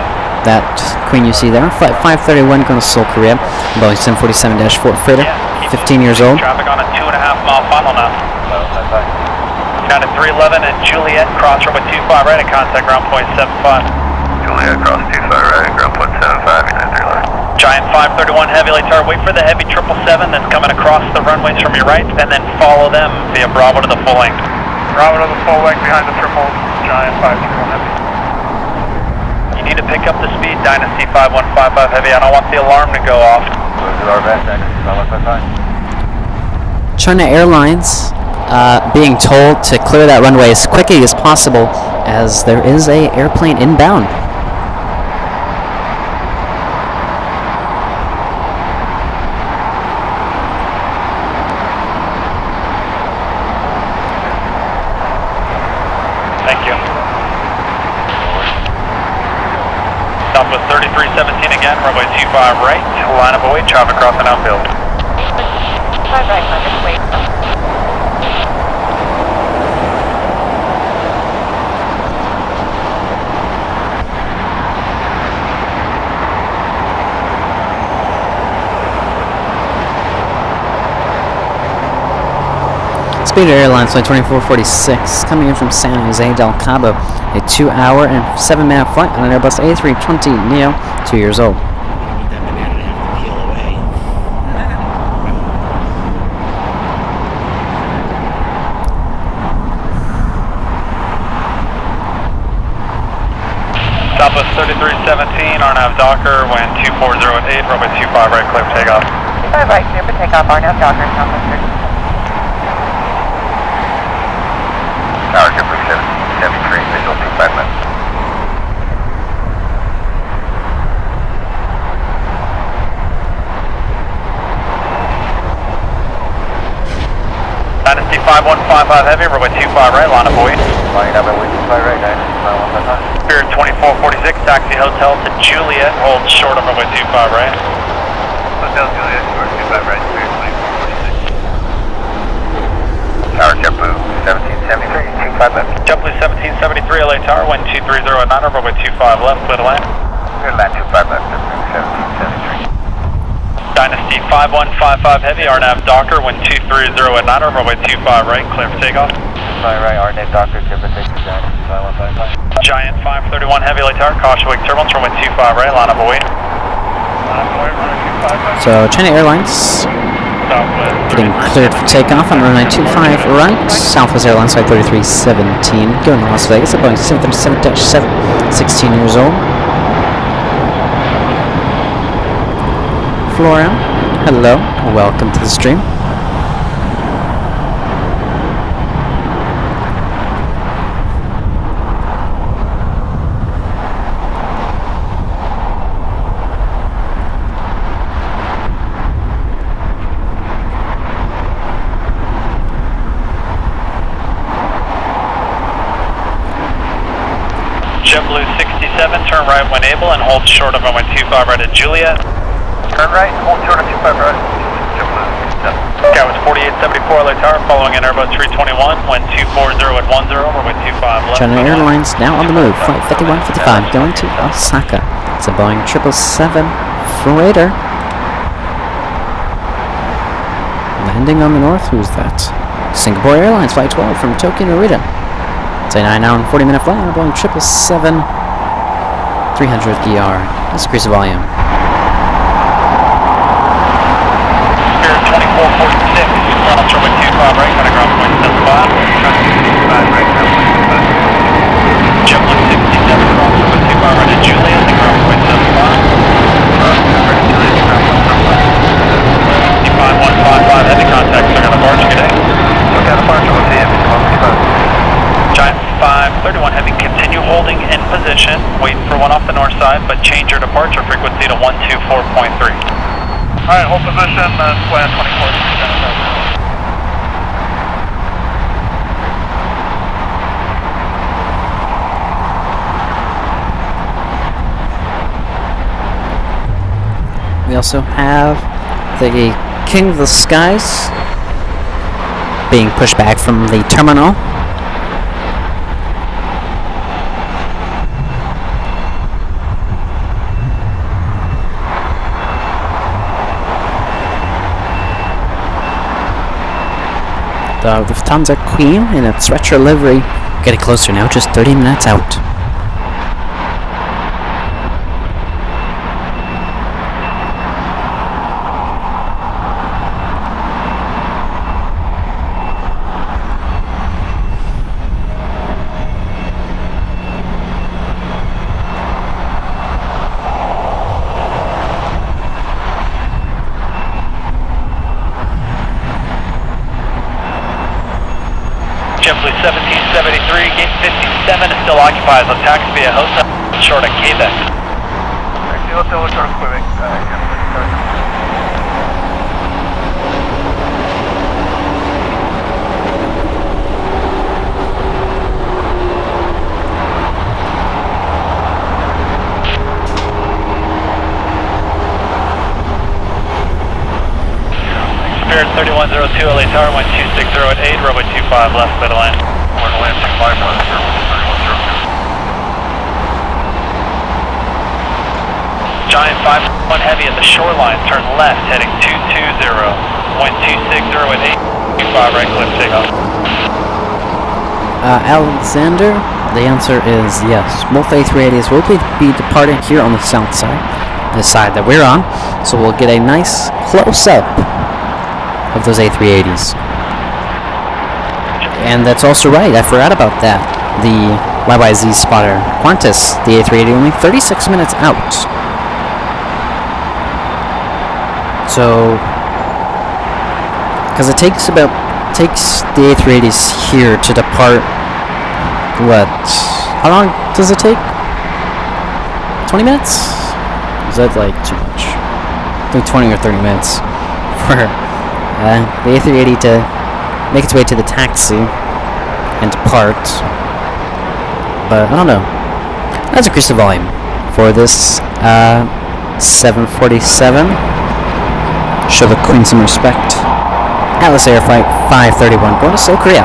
that Queen you see there, Flight 531 going to Seoul, Korea, Boeing 747-4 freighter, 15 years old. Traffic on a 2.5-mile final now. United 311 and Juliet, cross runway 25 right and contact ground point 75. Juliet, cross 25 right, ground point 75, United 311. Giant 531 Heavy LAX, wait for the Heavy 777 that's coming across the runways from your right, and then follow them via Bravo to the full length. Bravo to the full length behind the triple Giant 531 Heavy. You need to pick up the speed, Dynasty 5155 Heavy. I don't want the alarm to go off. We'll do our best, Dynasty 5155. China Airlines being told to clear that runway as quickly as possible as there is a airplane inbound. Thank you. Southwest 3317 again, runway 25 right, line up away, traffic crossing outfield. 5 right, limit, wait. Spirit Airlines Flight 2446 coming in from San Jose del Cabo, a 2-hour and 7-minute flight on an Airbus A320neo, 2 years old. I need that banana to have to peel away. Southwest 3317, RNAV Docker, wind 2408, runway 25 right, clear for takeoff. 25 right, clear for takeoff, RNAV Docker, Southwest 33. Tower, good for 73, visual 25 minutes. 5155 heavy, runway 25 right, line up away. Line up away 25 right, 9, Spirit 2446, taxi hotel to Juliet, hold short of runway 25 right. Hotel Juliet, short 25 right, Spirit 2446. Tower JetBlue 1773, 25 left. JetBlue 1773, LA Tower, wind 230 at 9, runway 25 left, clear to land. Clear to land 25 left, JetBlue 1773. Dynasty 5155 heavy, RNAV Docker, wind 230 at 9, runway 25 right, clear for takeoff. 25 right, RNAV Docker, clear for takeoff, Dynasty 5155. Giant 531 heavy, LA Tower, caution wake turbulence, runway 25 right, line up away. So China Airlines getting cleared for takeoff on runway 25 right. Southwest Airlines Flight 3317 going to Las Vegas at Boeing 737-7, 16 years old. Flora, hello, welcome to the stream. JetBlue 67, turn right when able and hold short of runway 25 right at Juliet. Turn right, hold short of 25 right. JetBlue 67. Sky was 4874 LA Tower, following an Airbus 321, wind 240 at 10, runway 25 left. China Airlines now on the move. Flight 5155 going to Osaka. It's a Boeing 777 freighter. Landing on the north, who's that? Singapore Airlines Flight 12 from Tokyo Narita. It's a 9 hour and 40 minute flight on a Boeing 777 300ER. Let's increase the volume. Spirit 2446, run up runway 25 right, got a ground point 75. JetBlue 67, run up runway 25 right at Juliet, the ground point 75. 5155 heavy contact, clear on the barge, good day. Okay, the barge will see you. Giant 531 heavy, continue holding in position, waiting for one off the north side, but change your departure frequency to 124.3. Alright, hold position, square 24. We also have the King of the Skies being pushed back from the terminal. The Lufthansa Queen in its retro livery getting closer now, just 30 minutes out. JetBlue 1773, gate 57 is still occupied. The taxi via hotel short at Quebec. Taxi hotel short of Quebec. Spirit 3102 LA Tower, wind 260 at 8, runway 25 left, clear to land. We're land 65 left, 3102. Giant 51 heavy at the shoreline, turn left, heading 220, wind 260 at 8, 25 right, clear for takeoff. Alexander, the answer is yes. Both A380s will be departing here on the south side, the side that we're on, so we'll get a nice close-up of those A380s. And that's also right, I forgot about that. The YYZ spotter Qantas, the A380, only 36 minutes out. So, because it takes the A380s here to depart, what, how long does it take? 20 minutes? Is that like too much? I think 20 or 30 minutes for the A380 to make its way to the taxi and depart. But I don't know. Let's increase the volume for this 747. Show the Queen some respect. Atlas Air Flight 531 going to Seoul, Korea.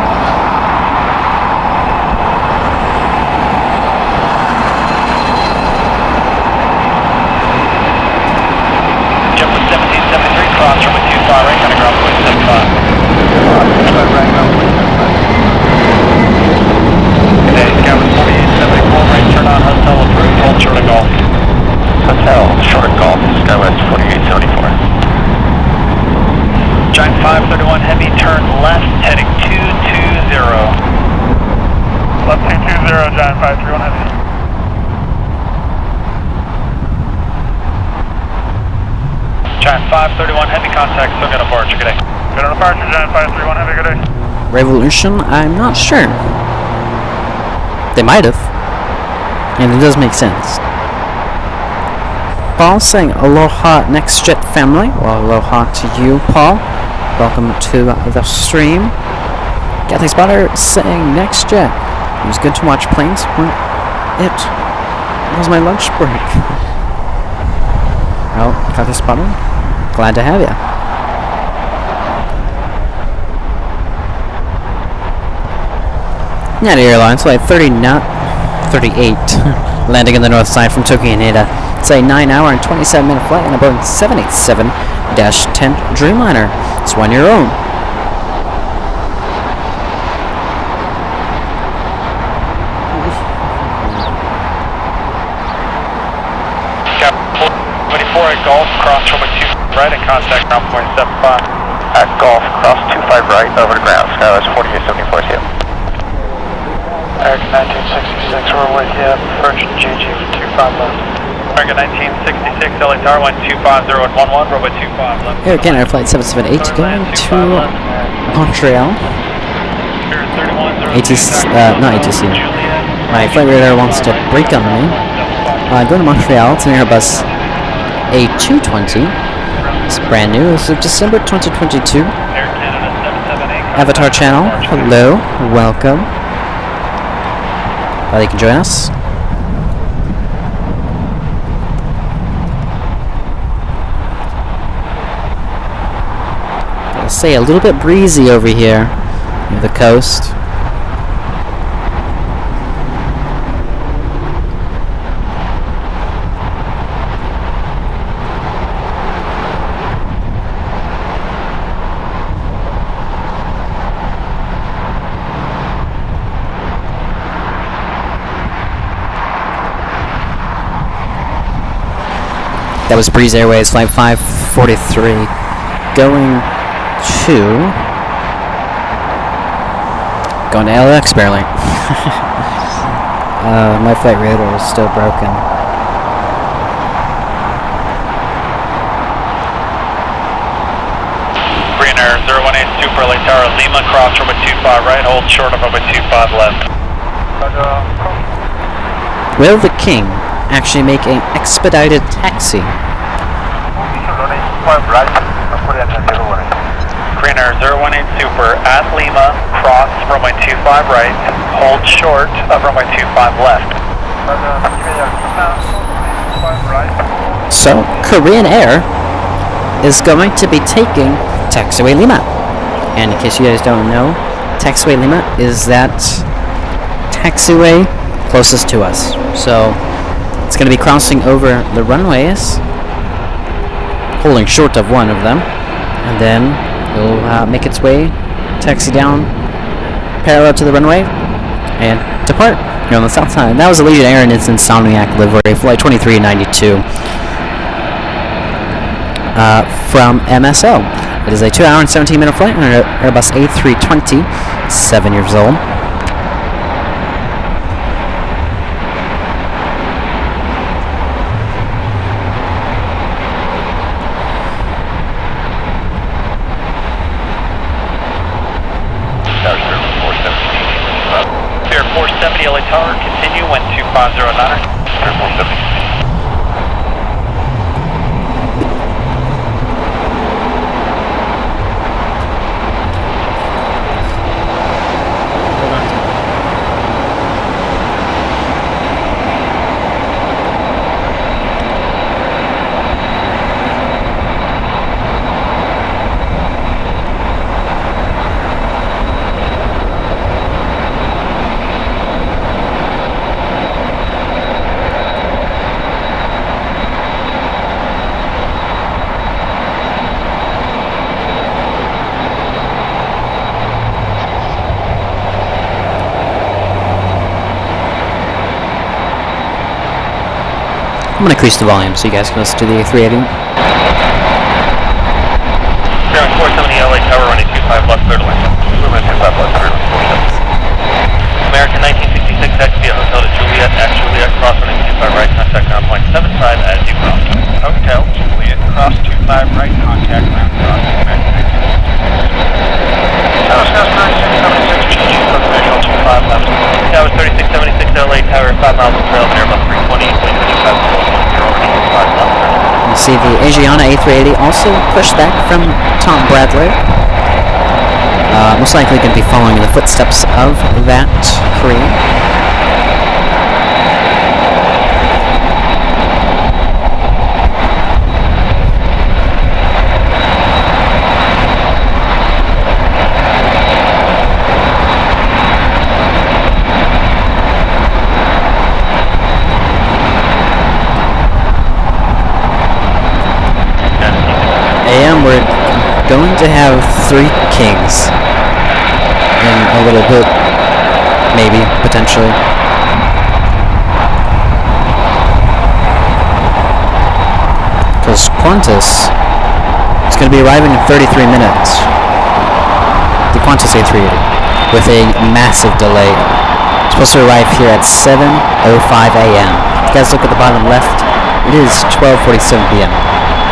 Jump with 1773, cross from a 25 right, kind of ground point 75. Right, ground point 75. Today, Scout 4874, right turn on, hotel approved, hold short of golf. Hotel, short of golf, Skywest 4874. Giant 531 Heavy, turn left, heading 220. Left 220, Giant 531 Heavy. Giant 531 Heavy, contact, still got a departure, good day. Good on departure, Giant 531 Heavy, good day. Revolution? I'm not sure. They might have. And it does make sense. Paul saying aloha NextJet family. Well, aloha to you, Paul. Welcome to the stream. Kathy Spotter saying NextJet. It was good to watch planes. It was my lunch break. Well, Kathy Spotter, glad to have you. United Airlines Flight 38, landing in the north side from Tokyo Haneda. It's a 9-hour and 27-minute flight on a Boeing 787-10 Dreamliner. It's one your own. Cap 24 at Golf, cross from a 2 right and contact ground point 75. At Golf, cross 25 right over to ground, Skywest 4874 here. American 1966, we're with you, Virgin GG 25 left. American 1966, LA Tower 1250 at 11, Robot 25 left. Air Canada Flight 778 going to Montreal. ATC, not ATC. My flight radar wants to break on me. Going to Montreal, it's an Airbus A220. It's brand new, this is December 2022. Avatar channel, hello, welcome. Glad you can join us. I'll say a little bit breezy over here near the coast. That was Breeze Airways Flight 543 going to LAX barely. My flight radar is still broken. Green Air 018 Super LA Tower Lima, cross from a 25 right, hold short of a 25 left. Will the King actually make an expedited taxi? Green Air 018 Super at Lima, cross runway 25 right, hold short of runway 25 left. So, Korean Air is going to be taking Taxiway Lima. And in case you guys don't know, Taxiway Lima is that taxiway closest to us. So, it's going to be crossing over the runways, holding short of one of them, and then it'll make its way, taxi down parallel to the runway, and depart here on the south side. And that was Allegiant Air in its Insomniac livery, flight 2392 from MSO. It is a 2-hour and 17-minute flight on an Airbus A320, 7 years old. Air 470 LA Tower, continue, wind 2509. Air 470. going to increase the volume so you guys can listen to the A380. Bearing 470 LA Tower, running 25 left, clear to land. Movement 25 left, clear to 47. American 1966 X via Hotel to Juliet, at Juliet, cross running 25 right, contact ground point 75 as you cross. Hotel Juliet, cross 25 right, contact ground cross. That was 3676 GG, visual 25 left. That was 3676 LA Tower, 5 miles of trail, near about 320, 25 left. You see the Asiana A380 also pushed back from Tom Bradley. Most likely going to be following in the footsteps of that Korean. AM, we're going to have 3 kings in a little bit, maybe, potentially. Because Qantas is going to be arriving in 33 minutes. The Qantas A380 with a massive delay. It's supposed to arrive here at 7:05 a.m. If you guys look at the bottom left, it is 12:47 p.m.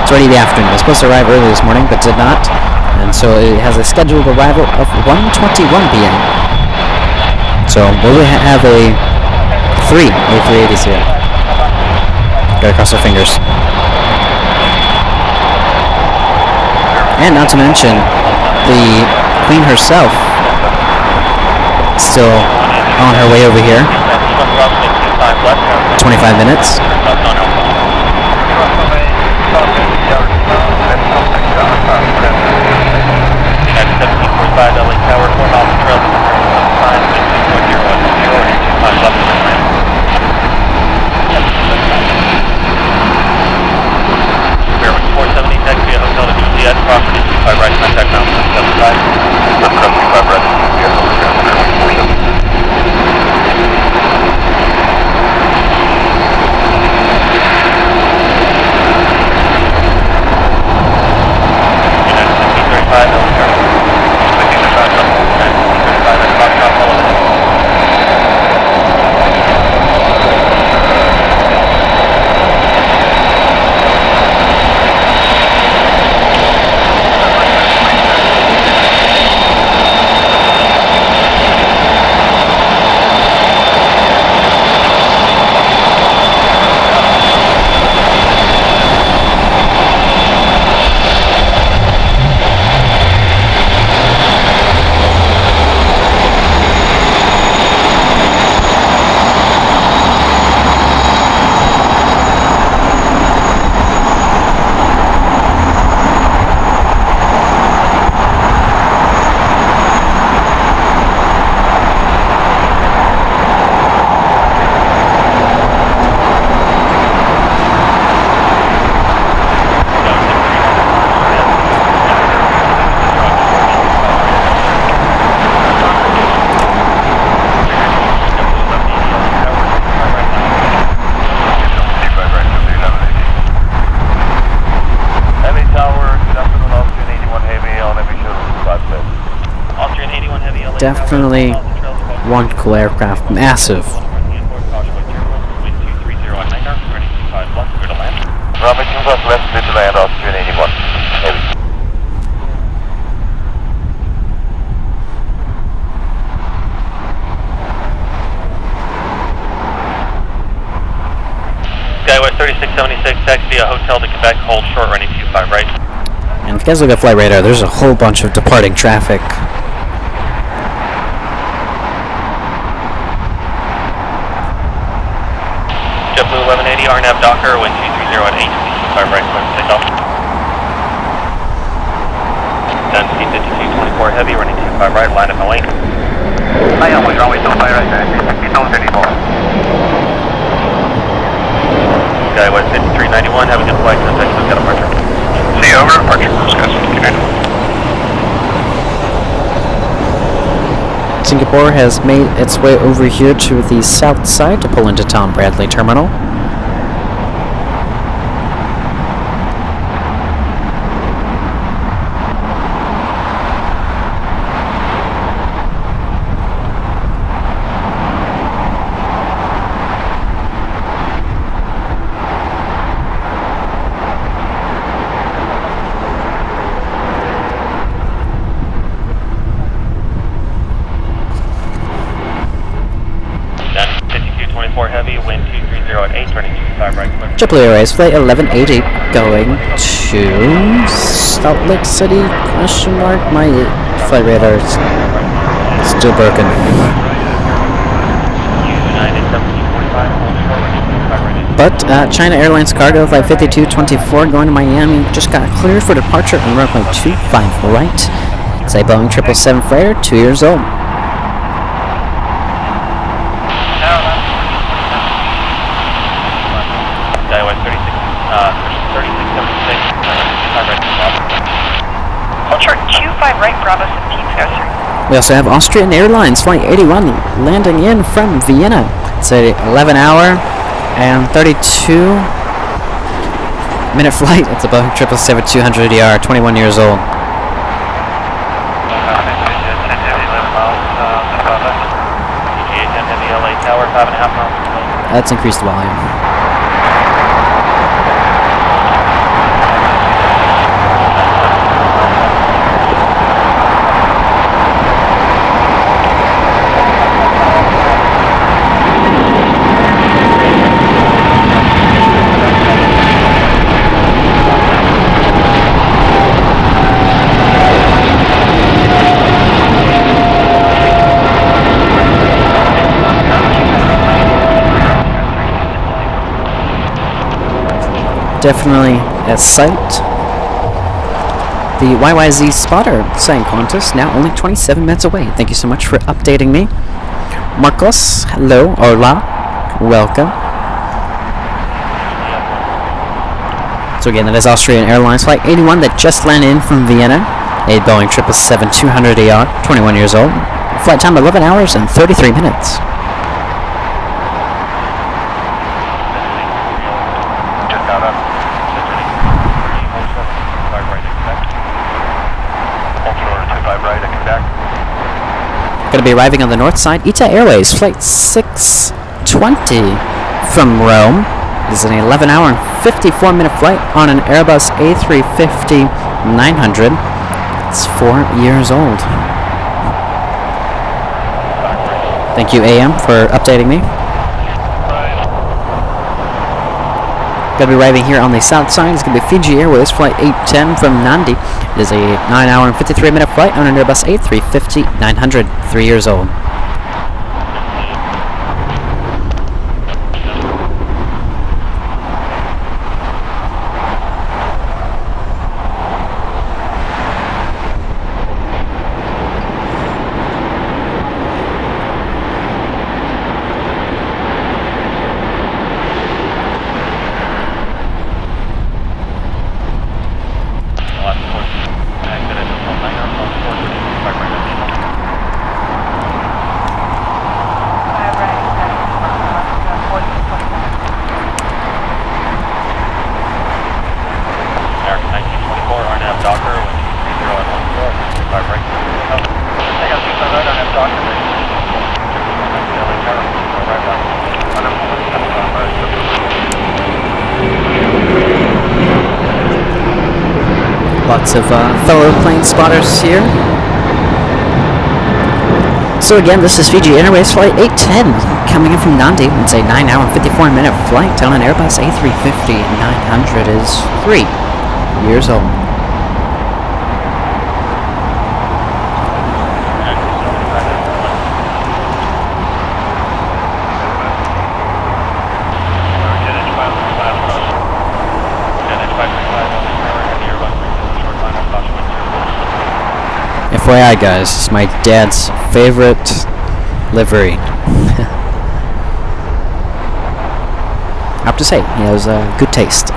It's already the afternoon. It was supposed to arrive early this morning, but did not. And so it has a scheduled arrival of 1:21 p.m. So we'll have a 3 A380s here. Gotta cross our fingers. And not to mention, the Queen herself still on her way over here. 25 minutes. United 1745 LA Tower, 4 miles of trail, 25 left. Bearing 470 taxi via Hotel to Juliet, property 25 right, contact ground 75. 25 right, Juliet, over ground 47. Definitely one cool aircraft, massive. Runway 2 west, clear to land, Austrian 81. Heavy. Skywest 3676, taxi via Hotel to Quebec, hold short running 25 right. And if you guys look at flight radar, there's a whole bunch of departing traffic. JetBlue 1180, RNAV Docker, wind 230 at 8, 25 right, clear to take off. Density 5224 heavy, running 25 right, line up and lane. Hi, runway 25 right, 5234. Skywest 5391, have a good flight, contact Scotia departure. See you, over, departure, Scotia 5391. Singapore has made its way over here to the south side to pull into Tom Bradley Terminal. 608, turning 25 right, clear. Triple Airways flight 1180 going to Salt Lake City, question mark, my flight radar is still broken. United 1745, hold short, 25 right. But China Airlines cargo flight 5224 going to Miami just got cleared for departure on runway 25 right. It's a Boeing 777 freighter, 2 years old. We also have Austrian Airlines flight 81 landing in from Vienna. It's a 11-hour and 32-minute flight. It's a Boeing 777-200ER, 21 years old. That's increased volume. Definitely at sight. The YYZ spotter sighting contest now only 27 minutes away. Thank you so much for updating me. Marcos, hello, hola, welcome. So again, that is Austrian Airlines flight 81 that just landed in from Vienna. A Boeing 777-200ER, 21 years old. Flight time 11 hours and 33 minutes. Going to be arriving on the north side, ITA Airways, flight 620 from Rome. It is an 11-hour and 54-minute flight on an Airbus A350-900. It's 4 years old. Thank you, AM, for updating me. Going to be arriving here on the south side. It's going to be Fiji Airways, flight 810 from Nandi. It is a 9-hour and 53-minute flight on an Airbus A350-900, 3 years old. Lots of fellow plane spotters here. So again, this is Fiji Airways flight 810 coming in from Nandi. It's a 9-hour and 54-minute flight on an Airbus A350-900. Is 3 years old. FYI guys, it's my dad's favorite livery. I have to say, he has good taste.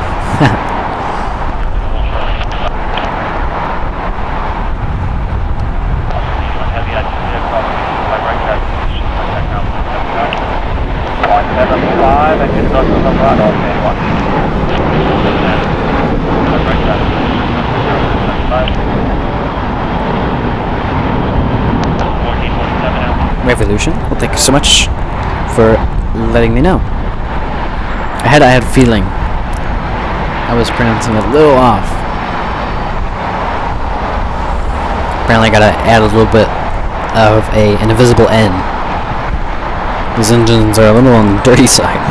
Revolution. Well, thank you so much for letting me know. I had a feeling I was pronouncing it a little off. Apparently I gotta add a little bit of an invisible N. These engines are a little on the dirty side.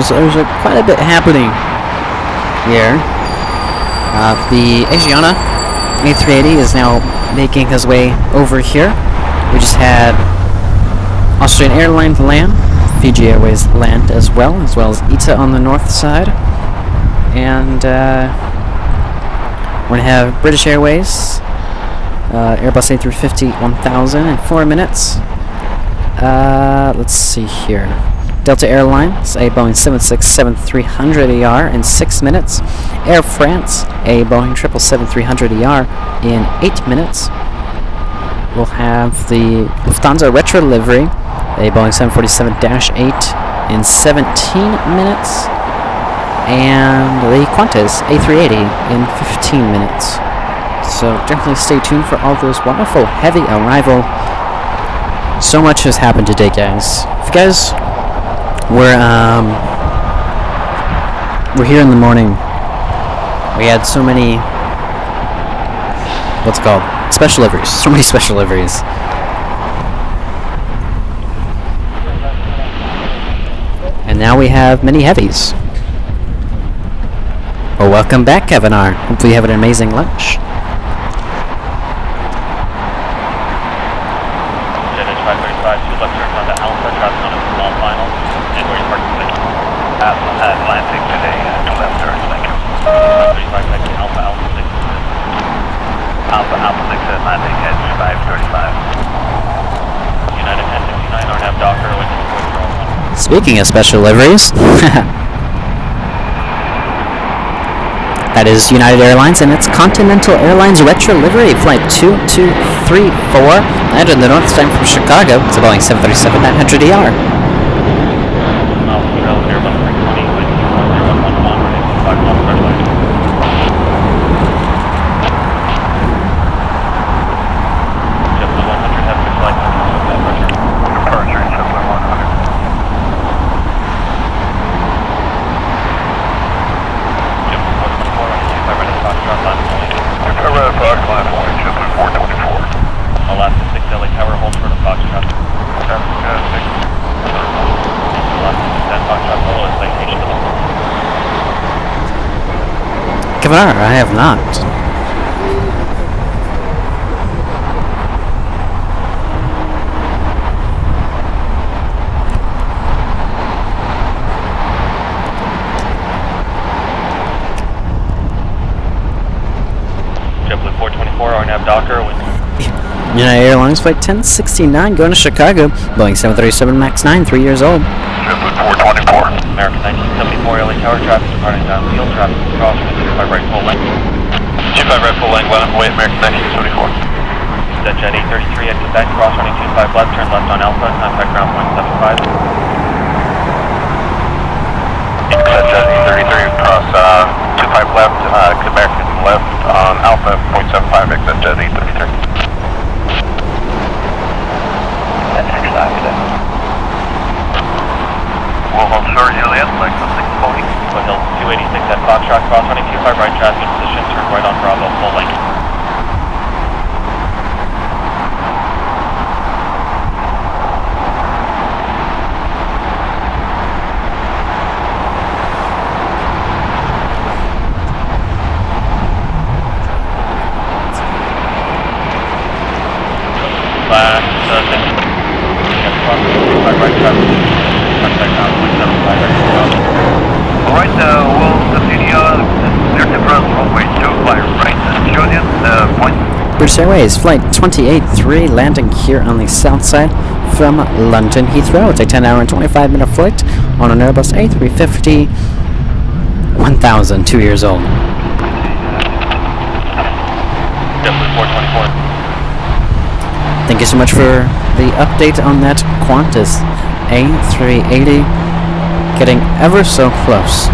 there's quite a bit happening here. The Asiana A380 is now making his way over here. We just had Austrian Airlines land, Fiji Airways land as well as ITA on the north side. And we're going to have British Airways, Airbus A350 1000 in 4 minutes. Let's see here. Delta Airlines, a Boeing 767-300ER in 6 minutes. Air France, a Boeing 777-300ER in 8 minutes. We'll have the Lufthansa retro livery, a Boeing 747-8 in 17 minutes. And the Qantas A380 in 15 minutes. So definitely stay tuned for all those wonderful heavy arrival. So much has happened today, guys. If you guys were here in the morning, we had so many, what's it called? Special liveries. So many special liveries. And now we have many heavies. Well, welcome back, Kevin R. Hopefully you have an amazing lunch. Jet 535, 2 left turns onto Alpha, traffic on a small final, and where you park the plane. Atlantic today, 2 left turns, thank you. 535, taxi Alpha, Alpha 6. Alpha 6 Atlantic, edge 535. United 1069, RNAV Docker, with Speaking of special liveries, that is United Airlines and its Continental Airlines retro livery, flight 2234, landed in the north time from Chicago. It's a Boeing 737-900ER. I have not. JetBlue 424, RNAV Docker with United Airlines flight 1069 going to Chicago. Boeing 737 MAX 9, 3 years old. JetBlue 424. American 1974 LA Tower traffic departing downfield traffic across from 25 right full length. 25 right full length, line up away American 1974. Jet 833 at Quebec, cross running 25 left, turn left on Alpha, contact ground point 75. Jet 833 cross 25 left, Quebec left on Alpha, 0.75, exit Jet 833. That's 6 today. Wilhelm Shore, Juliet, like the 640. Foothill 286 at Foxtrot, cross running 25 right traffic in position, turn right on Bravo, full length. Last, right traffic. Alright, we'll continue clear to cross runway 2 by right Juliet, point. British Airways flight 283 landing here on the south side from London Heathrow. It's a 10-hour and 25-minute flight on an Airbus A350 1000, 2 years old. Definitely 424. Thank you so much for the update on that Qantas A380, getting ever so close.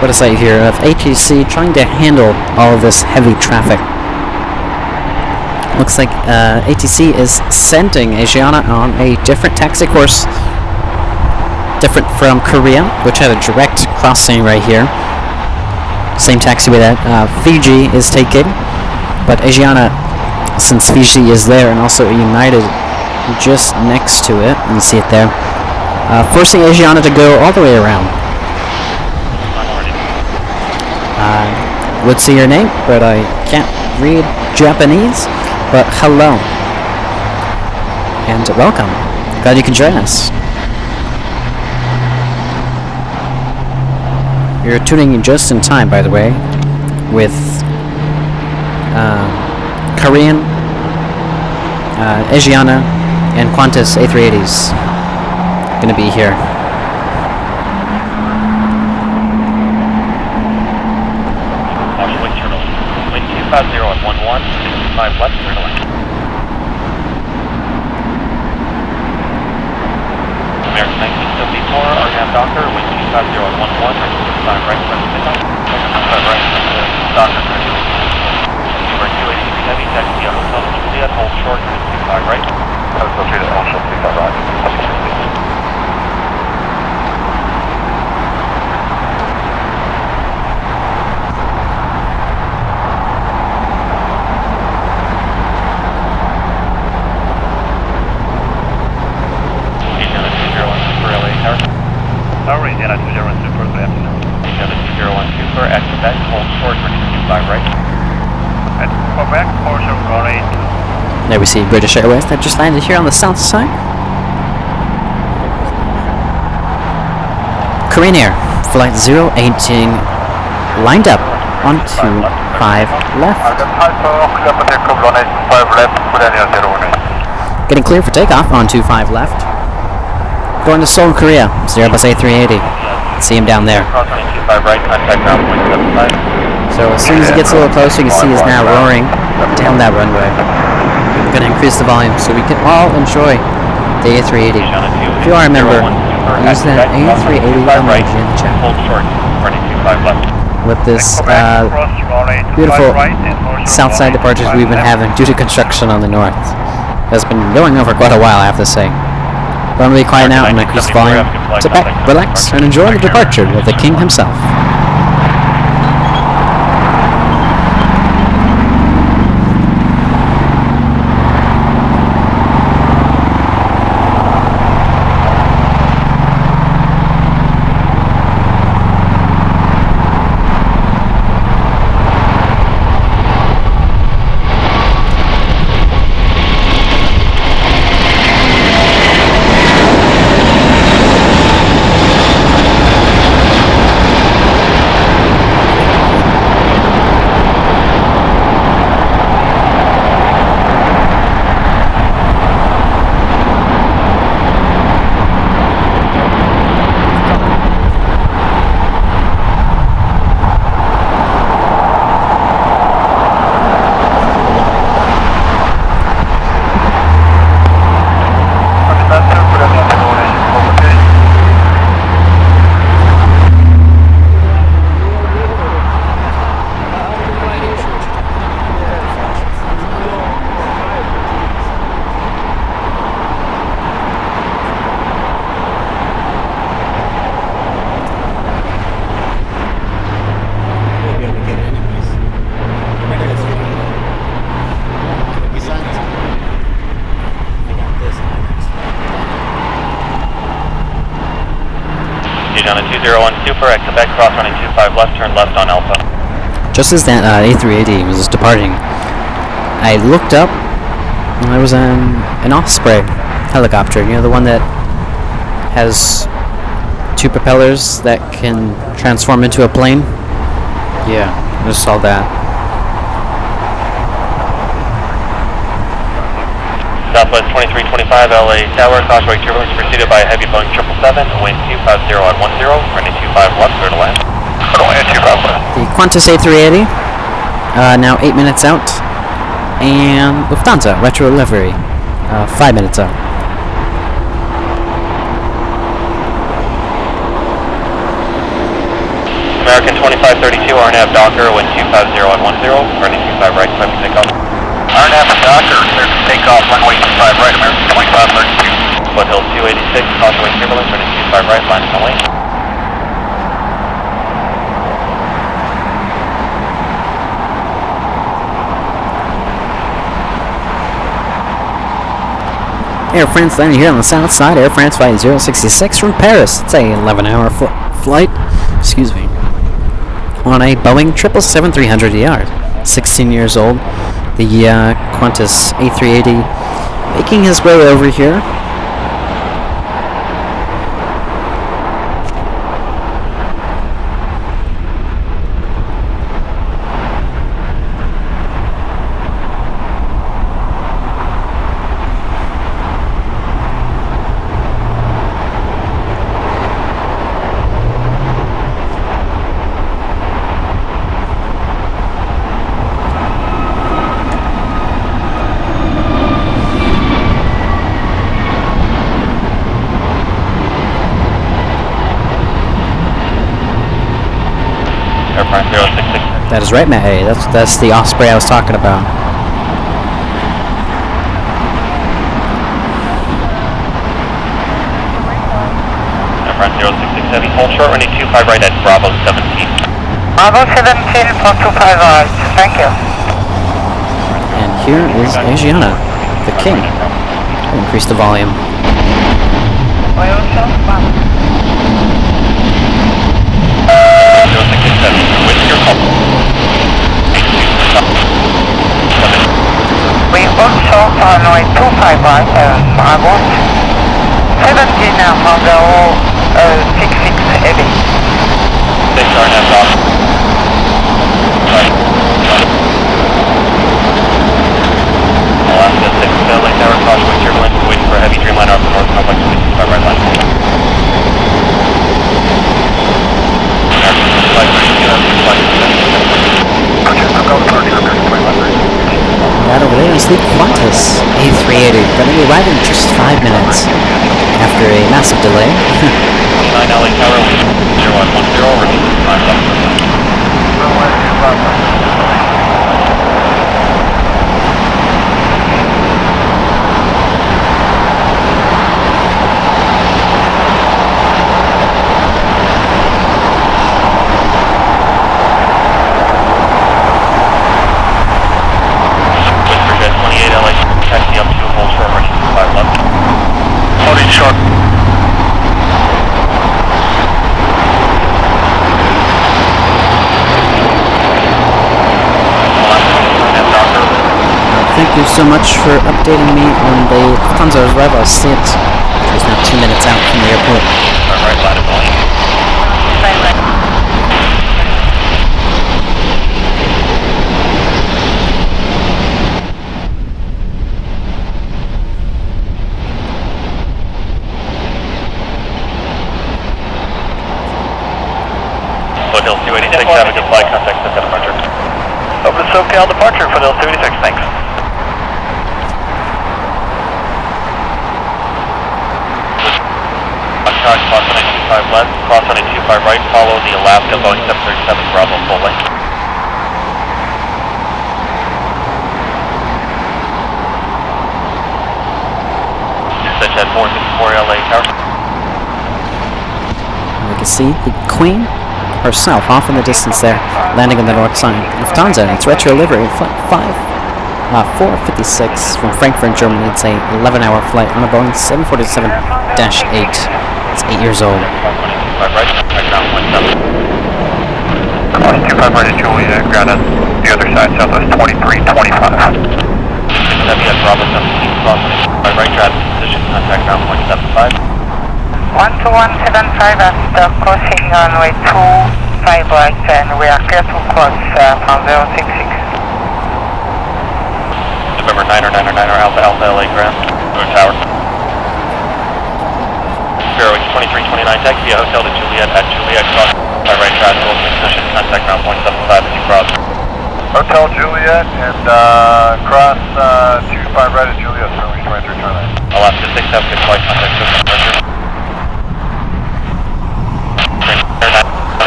What a sight here of ATC trying to handle all of this heavy traffic. Looks like ATC is sending Asiana on a different taxi course, different from Korea, which had a direct crossing right here. Same taxiway that Fiji is taking, but Asiana since Fiji is there, and also United just next to it. You see it there. Forcing Asiana to go all the way around. Would see your name, but I can't read Japanese. But hello. And welcome. Glad you can join us. You're tuning in just in time, by the way, with Korean, Asiana, and Qantas A380s going to be here. Wind 250 on 11, 65 left, turn left. American 1974, RNAV Docker, wind 250 on 11, 65 right, left, pickup. 65 right, Docker, 283 heavy, taxi on Hotel Juliet, hold short, 65 right. Hotel Juliet, hold short, 65 right. Tower, Indiana 201 Super, good afternoon. Indiana 201 Super, at Quebec, hold short, turning 25 right. At Quebec, Porsche, runway 2. There we see British Airways that just landed here on the south side. Korean Air, flight 018, lined up on 25 left. Getting clear for takeoff on 25 left. Going to Seoul, Korea. It's the Airbus A380. See him down there. So as soon as he gets a little closer, you can see he's now roaring down that runway. I'm going to increase the volume so we can all enjoy the A380. If you all remember, use that A380 emoji in the chat. With this beautiful south side departures we've been having due to construction on the north. That's been going on for quite a while, I have to say. But I'm really quiet now. I'm going to increase the volume. Sit back, relax, and enjoy the departure of the king himself. On a 201 Super at Quebec, cross running 25 left, turn left on Alpha. Just as that A380 was departing, I looked up, and there was an Osprey helicopter, you know, the one that has two propellers that can transform into a plane? Yeah, I just saw that. Southwest 2325 LA Tower, causeway turbulence preceded by a heavy Boeing 777, wind 250 at 10, running 25 left, clear to land. The Qantas A380, now 8 minutes out, and Lufthansa retro livery, 5 minutes out. American 2532 RNAV Docker, wind 250 at 10, running 25 right, clear to takeoff. RNAV Docker, clear to takeoff, runway 25 right, American 2532. Foothills 286, causeway turbulence, running 25 right, line in the lane. Air France landing here on the south side. Air France flight 066 from Paris. It's a 11-hour flight. Excuse me. On a Boeing 777-300ER. 16 years old. The Qantas A380 making his way over here. That is right, Matt. Hey, that's the Osprey I was talking about. Aircraft 0667, hold short, running 25 right at Bravo 17. Bravo 17 for 25 right. Thank you. And here is Asiana, the king. I'll increase the volume. Oil show, Bravo. 0667, with your call. We also runway 25 right, Bravo 17 from the 66 heavy. 6 RNF off. Alaska 6 lane tower, caution with turbulence, waiting for a heavy Dreamliner off the north complex, 65 right line. That over there is the Qantas A380. Going to be arriving in just 5 minutes after a massive delay. 9 LA tower, 0110, release 5 left. Taxi up to hold short, running 5 left. Holding short. Thank you so much for updating me on the Lufthansa's arrival. I see it. It's now 2 minutes out from the airport. Right line of volume. Foothills 286, have a good flight, contact set departure. Over to SoCal departure, Foothills 286, thanks. Cross on 25 left, cross on 25 right, follow the Alaska Boeing 737 Bravo full length. Such at 454 LA tower. We can see the Queen herself off in the distance there, landing on the north side. Lufthansa, it's retro livery, flight 456 from Frankfurt, Germany. It's a 11-hour flight on a Boeing 747-8. It's 8 years old. 25 right, background 17. 25 right at Julia, ground on the other side, southwest 2325. 6 heavy at Bravo 17, cross on 25 right, traffic position, contact ground 175. 12175 after crossing runway 25 right, and we are clear to cross from 066. November 9er, Alpha LA ground, Moon Tower. Sparrow 2329, taxi via hotel to Juliet at Juliet, cross by right traffic, position, contact ground 175 as you cross. Hotel Juliet and cross 25 right at Juliet, runway 2329. Alaska 6, have a good flight, contact system departure.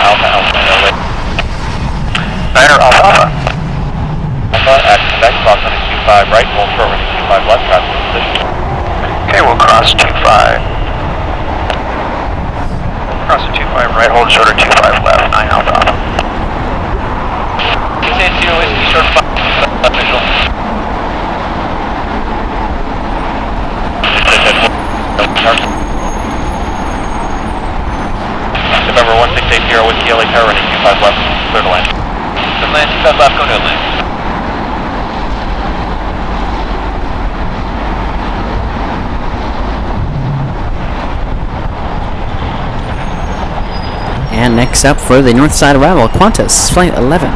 Alpha LA. Niner Alpha. Alpha at Quebec, cross on 25 right, hold short, running 25 left, traffic position. Okay, we'll cross 25. Cross to 25 right, hold short at 25 left, 9 Alpha. Say 0 is short 5 visual. 10 left, go to LAX. And next up for the north side arrival, Qantas Flight 11.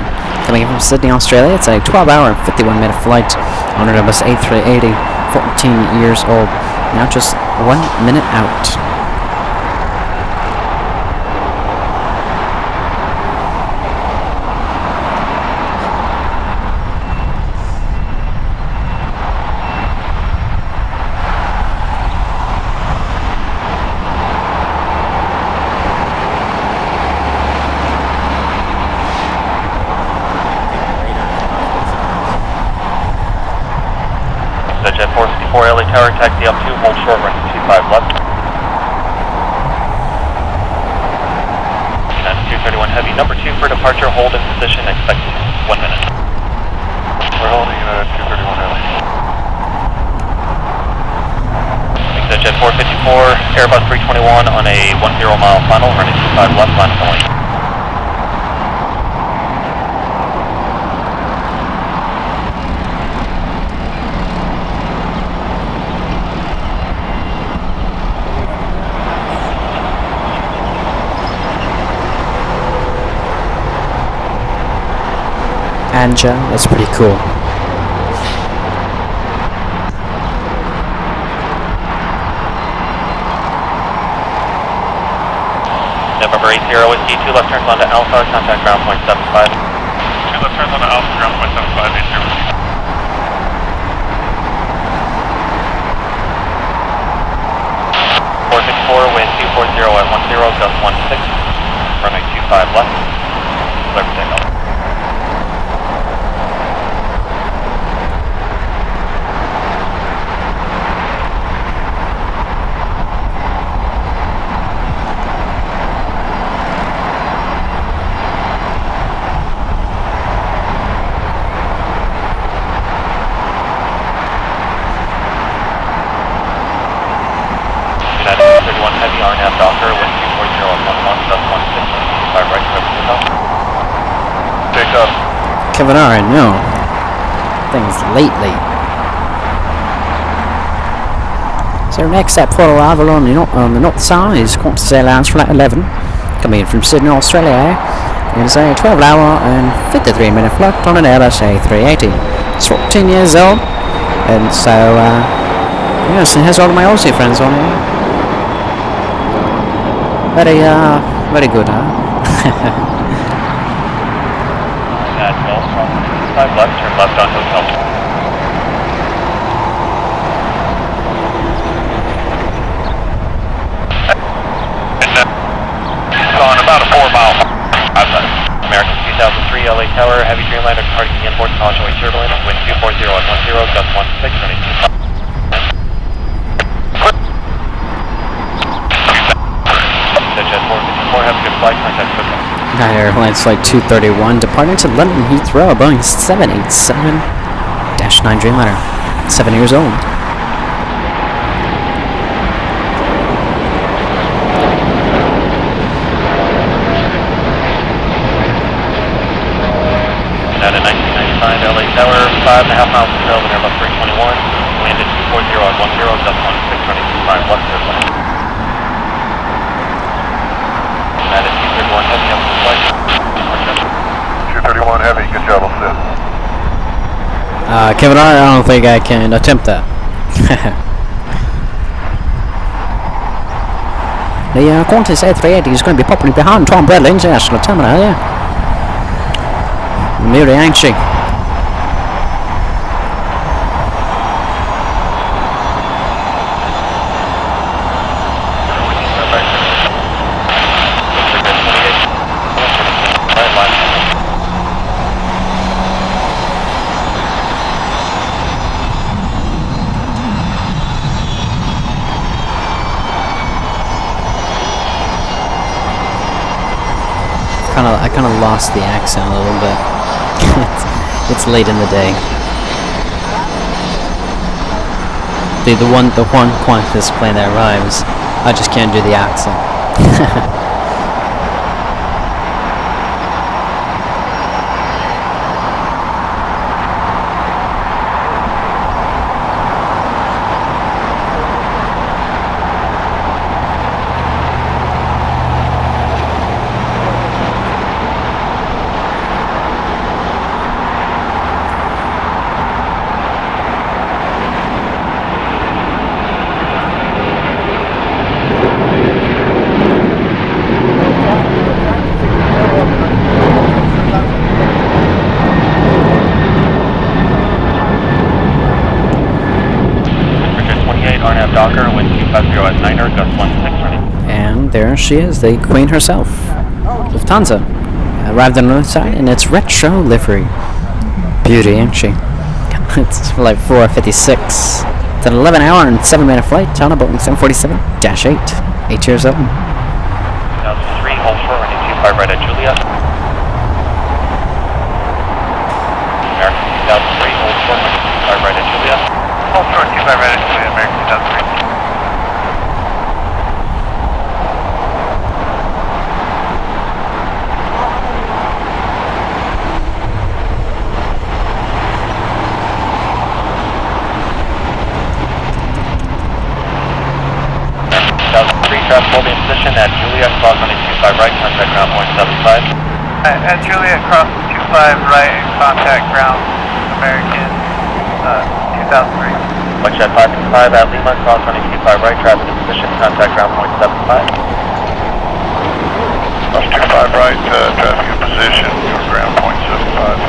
Coming in from Sydney, Australia. It's a 12-hour and 51-minute flight on an Airbus A380, 14 years old. Now just 1 minute out. Jet 454 LA Tower, taxi up 2, hold short, run 25 left. United 231 Heavy, number 2 for departure, hold in position, expect 1 minute. We're holding United 231 Heavy. Jet 454, Airbus 321 on a 10-mile final, running 25 left, line of lane. Anja, that's pretty cool. November 80 Whiskey, 2 left turns onto Alpha, contact ground point 75. 2 left turns onto Alpha, ground point 75, 80 Whiskey. Wind 240 at 10, gust 16, runway 25 left, clear for takeoff. United 31 Heavy, RNAV Docker, wind 240 at 11, gust 16, 5 right, clear for takeoff. Take up. Kevin R, no. Things lately. So next up for arrival on the north side is Qantas Airlines Flight 11. Coming in from Sydney, Australia. It is a 12-hour and 53-minute flight on an Airbus A380. It's 14 years old. And so, yes, it has all of my Aussie friends on it. Very good, huh? At 12, 5 left, turn left on hotel. On about a 4-mile American 2003 LA Tower, heavy Dreamliner departing the inboard causeway turbulence, wind 240 at 10, gust 16, running 25. Jet 454, have a good flight, contact Cook. United Airlines Flight 231 departing to London Heathrow, Boeing 787-9 Dreamliner, 7 years old. At a 1995 LA Tower, 5.5 miles to trail with Airbus 321, landed 240 at 10, gust 16, running 25 left, clear for takeoff. United 231 Heavy, have a good flight. 231 Heavy, good job, I'll sit. Kevin R, I don't think I can attempt that. The Qantas A380 is going to be popping behind Tom Bradley International Terminal here. Really, ain't she? I kind of lost the accent a little bit. It's late in the day. The one Qantas plane that arrives, I just can't do the accent. at Niner, gust 16 running. And there she is, the queen herself. Lufthansa arrived on the north side, and it's retro livery. Beauty, ain't she? It's flight 456. It's an 11-hour and 7-minute flight on a Boeing 747-8. 8 years old. 2003, hold short, running 25 right at Juliet. American 2003, hold short, running 25 right at Juliet. Hold short, 25 right at Juliet, American 2003. Traffic holding position at Juliet, cross running 25 right, contact ground point 75. At Juliet, cross 25 right, contact ground, American 2003. Whitejet 525 at Lima, cross running 25 right, traffic in position, contact ground point 75. Cross 25 right, traffic in position, your ground point 75,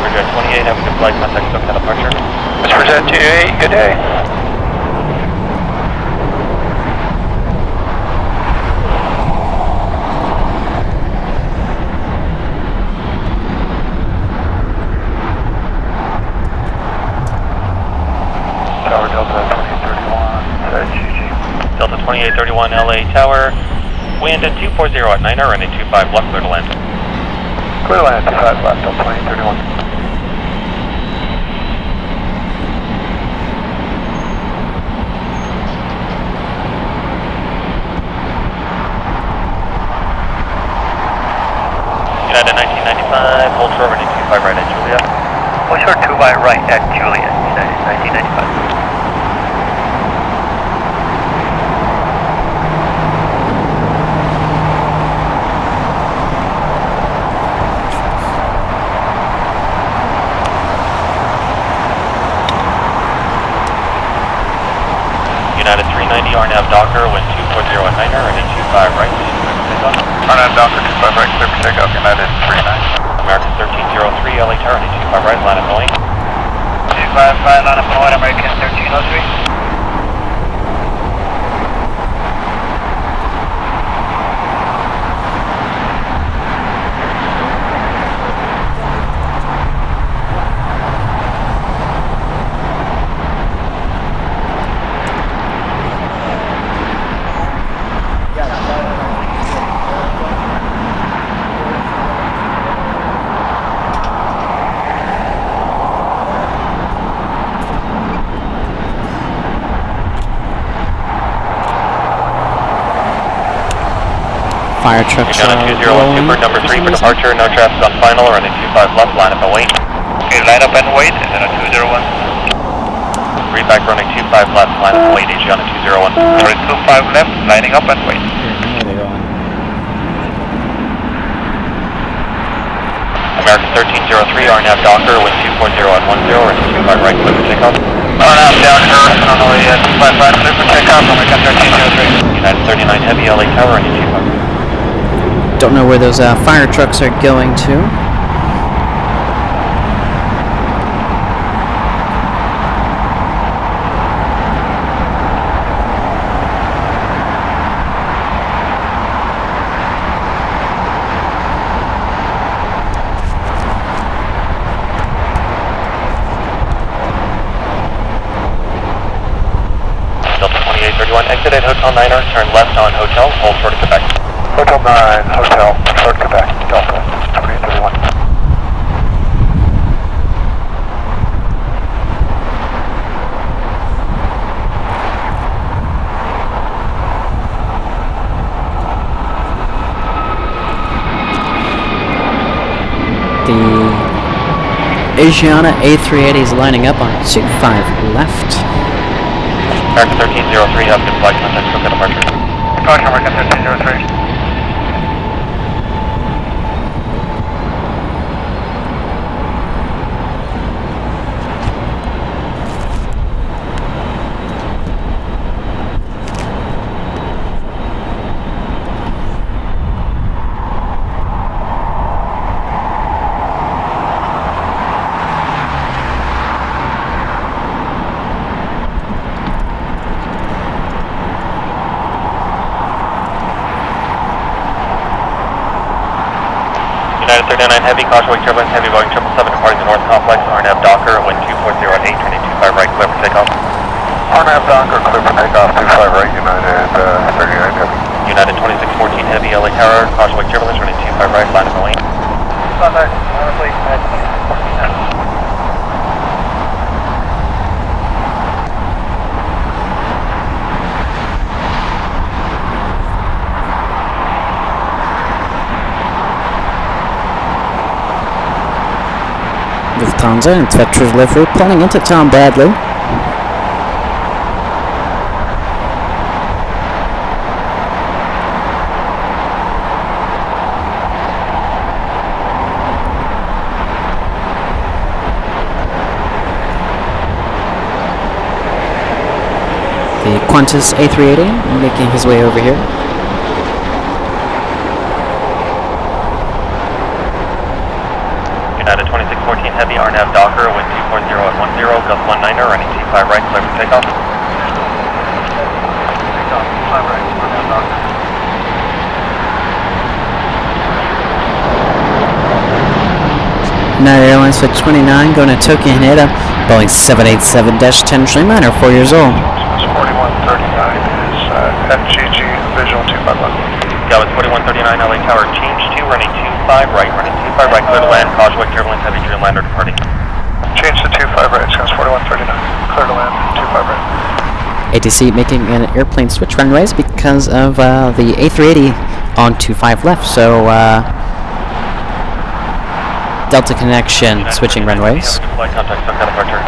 Westjet 28, have a good flight, contact SoCal departure. Westjet 28, good day. Tower Delta 2831, Delta 2831 LA Tower, wind at 240 at Niner, running 25 left, clear to land. clear to land, 25 left, Delta 2831. United 1995, hold short, running 25 right at Juliet. Hold short 2 right at Juliet, 1995. United 390, RNAV Docker, wind 240 at Niner, running 25 right, RNAV Docker 25 right, clear for takeoff, United 390. American 1303, LA Tower, running 25 right, line up Boeing. 25 right, line up Boeing, American 1303. Fire trucks Down at 201 Super, number 3 for departure, no traffic on final, running 25 left, line up and wait. Okay, line up and wait, and then a 201. 3 back running 25 left, line up and wait, AG on a 201. Sorry, 25 left, lining up and wait. American 1303, RNAV Docker, wind 240 at 10, running 25 right, clear for takeoff. RNAV Docker, runway 25 right, clear for takeoff, American 1303. United 39 Heavy, LA Tower, running 25. Don't know where those fire trucks are going to. Delta 2831, exit at Hotel Niner, turn left on Hotel, hold short of Quebec. Hotel 9, Hotel, short Quebec, Delta 2831. The Asiana A380 is lining up on 25 left. American 1303, have good flight, contact SoCal departure. Departure, American 1303. United 39 Heavy, causeway turbulence, heavy Boeing 777 departing the North Complex, RNAV Docker, wind 240 at 8, turning 25 right, clear for takeoff. RNAV Docker, clear for takeoff, 25 right, United 39 Heavy. United 2614 Heavy, LA Tower, causeway turbulence, running 25 right, line of the lane. Contact, honestly, United 2614. Lufthansa and Vector's livery planning into Tom Bradley. The Qantas A380 making his way over here. United 2614 Heavy, RNAV Docker, wind 240 at 10, gust 19er, running 25 right, clear for takeoff. Takeoff, 25 right, RNAV Docker. United Airlines Flight 29 going to Tokyo Haneda, Boeing 787-10 Dreamliner, 4 years old. 4139 is FGG, visual 251. Yeah, with 4139 LA Tower, change 2, running 25 right, running 25 right, clear to land, causeway turbulence, heavy Dreamliner departing. Change to 25 right, since 4139. Clear to land, 25 right. ATC making an airplane switch runways because of the A380 on 25 left, so Delta connection switching runways. Flight contact, SoCal departure.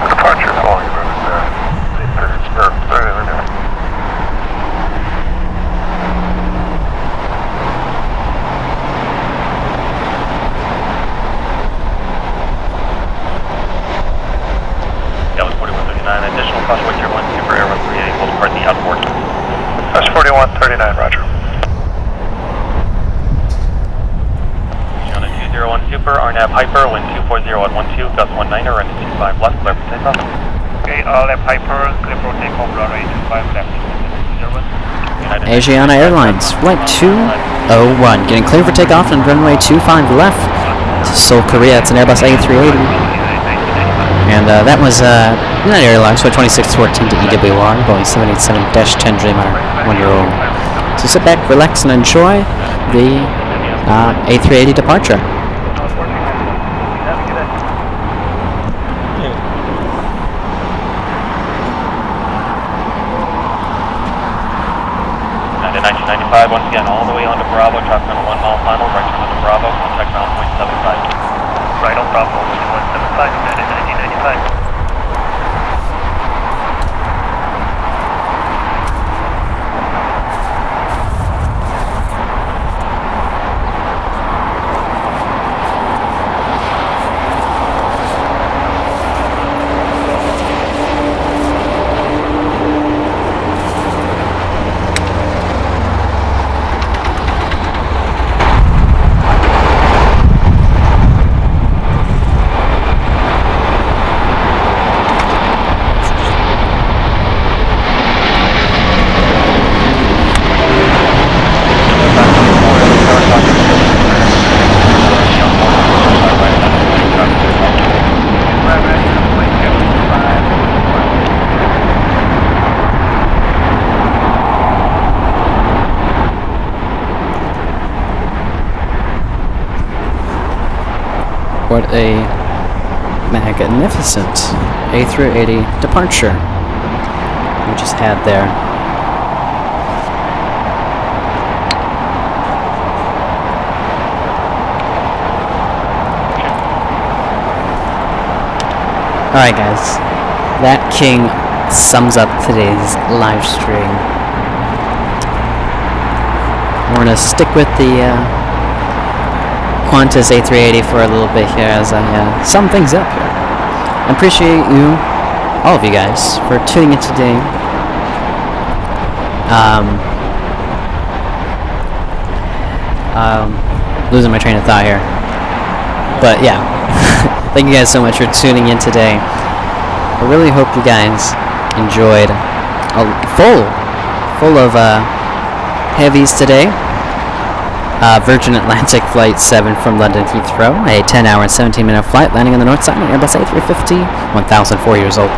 Departure volume is Yeah, with 4139, additional causeway turbulence, super air 138, will depart the outboard. That's 4139, roger. United 201 Super, RNAV Hyper, wind 240 at 12, gust 19er, running 25 left, clear for takeoff. Okay, left Hyper, clear for takeoff, runway 25 left. Asiana Airlines Flight 201 getting clear for takeoff on runway 25 left to Seoul, Korea. It's an Airbus A380. And that was United Airlines Flight 2614 to EWR, Boeing 787-10 Dreamliner, 1 year old. So sit back, relax, and enjoy the A380 departure. And in 1995, once again, all the way onto Bravo, traffic on a 1 mile final, right turn onto Bravo, contact ground point 75. Right on Bravo, 175, United 1995. What a magnificent A380 departure we just had there. Alright guys, that king sums up today's live stream. We're gonna stick with the Qantas A380 for a little bit here as I sum things up here. I appreciate you, all of you guys, for tuning in today. Losing my train of thought here. But yeah, thank you guys so much for tuning in today. I really hope you guys enjoyed full of heavies today. Virgin Atlantic Flight 7 from London Heathrow, a 10-hour and 17-minute flight landing on the north side on Airbus A350, 1,004 years old.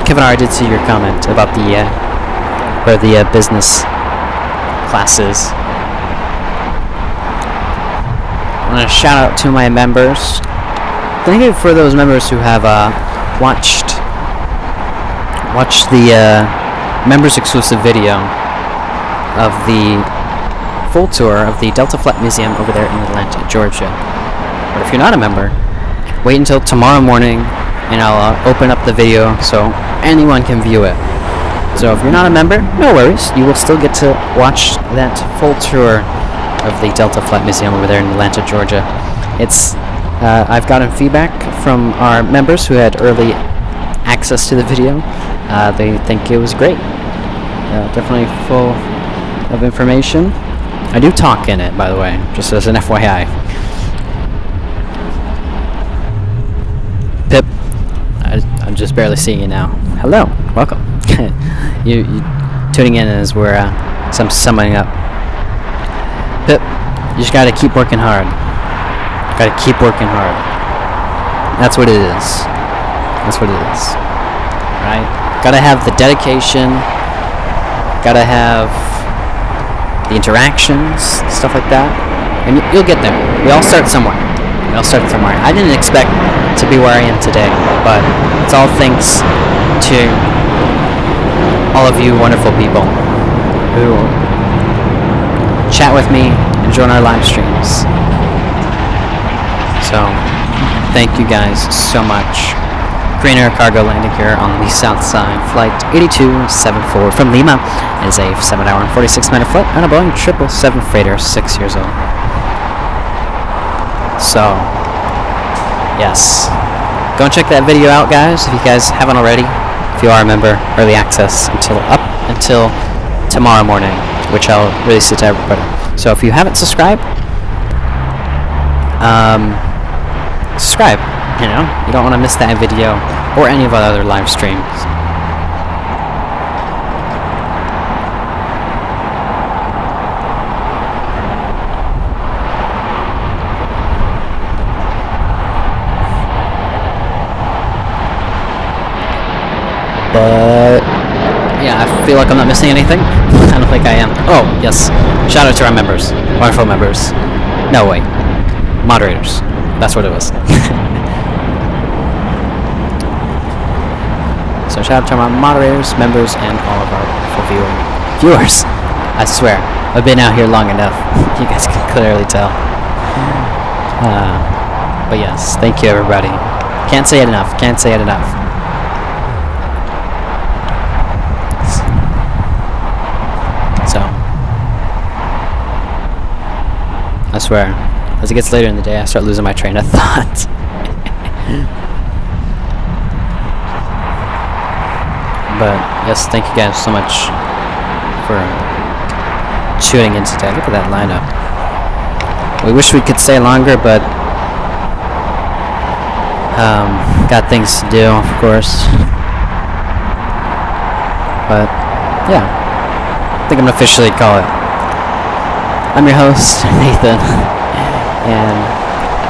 Kevin, I did see your comment about the business classes. I want to shout out to my members. Thank you for those members who have watched the members exclusive video of the full tour of the Delta Flight Museum over there in Atlanta, Georgia. But if you're not a member, wait until tomorrow morning and I'll open up the video so anyone can view it. So if you're not a member, no worries, you will still get to watch that full tour of the Delta Flight Museum over there in Atlanta, Georgia. It's I've gotten feedback from our members who had early access to the video. They think it was great. Definitely full of information. I do talk in it, by the way, just as an FYI. Pip, I'm just barely seeing you now. Hello, welcome. you tuning in as we're summing up. Pip, you just gotta keep working hard. Gotta keep working hard. That's what it is. That's what it is. Right? Gotta have the dedication. Gotta have the interactions, stuff like that. And you'll get there. We all start somewhere. We all start somewhere. I didn't expect to be where I am today, but it's all thanks to all of you wonderful people who chat with me and join our live streams. So, thank you guys so much. Green Air Cargo landing here on the south side, flight 8274 from Lima. It is a 7-hour and 46-minute flight on a Boeing 777 freighter, 6 years old. So, yes. Go and check that video out, guys, if you guys haven't already. If you are a member, early access until tomorrow morning, which I'll release it to everybody. So if you haven't subscribed, subscribe. You know, you don't want to miss that video or any of our other live streams. But yeah, I feel like I'm not missing anything. I don't think I am. Oh, yes. Shout out to our members. Wonderful members. No, wait. Moderators. That's what it was. So shout out to our moderators, members, and all of our wonderful viewers. I swear, I've been out here long enough. You guys can clearly tell. But yes, thank you everybody. Can't say it enough. Can't say it enough. So, I swear, as it gets later in the day, I start losing my train of thought. But yes, thank you guys so much for tuning in today. Look at that lineup. We wish we could stay longer, but got things to do, of course. But yeah, I think I'm gonna officially call it. I'm your host, Nathan, and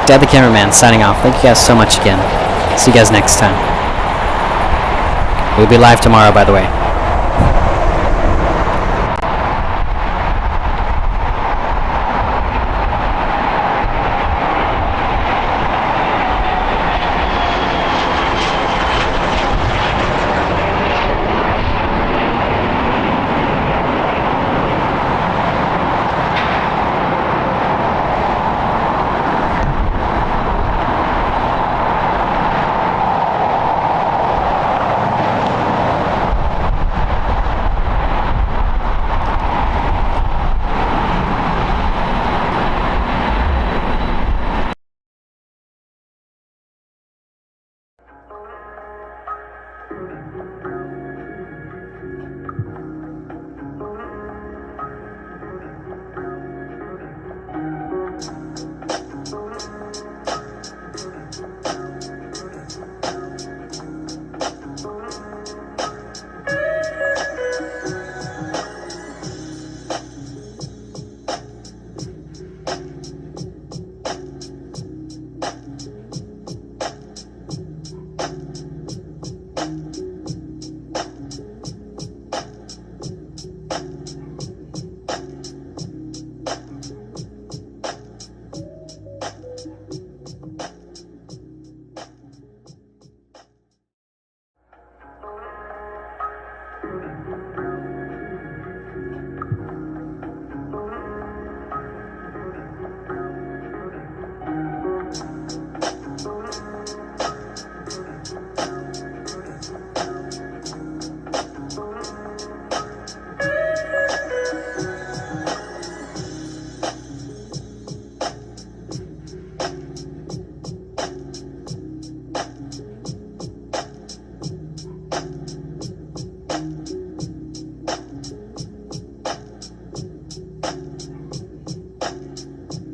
Dad the Cameraman signing off. Thank you guys so much again. See you guys next time. We'll be live tomorrow, by the way.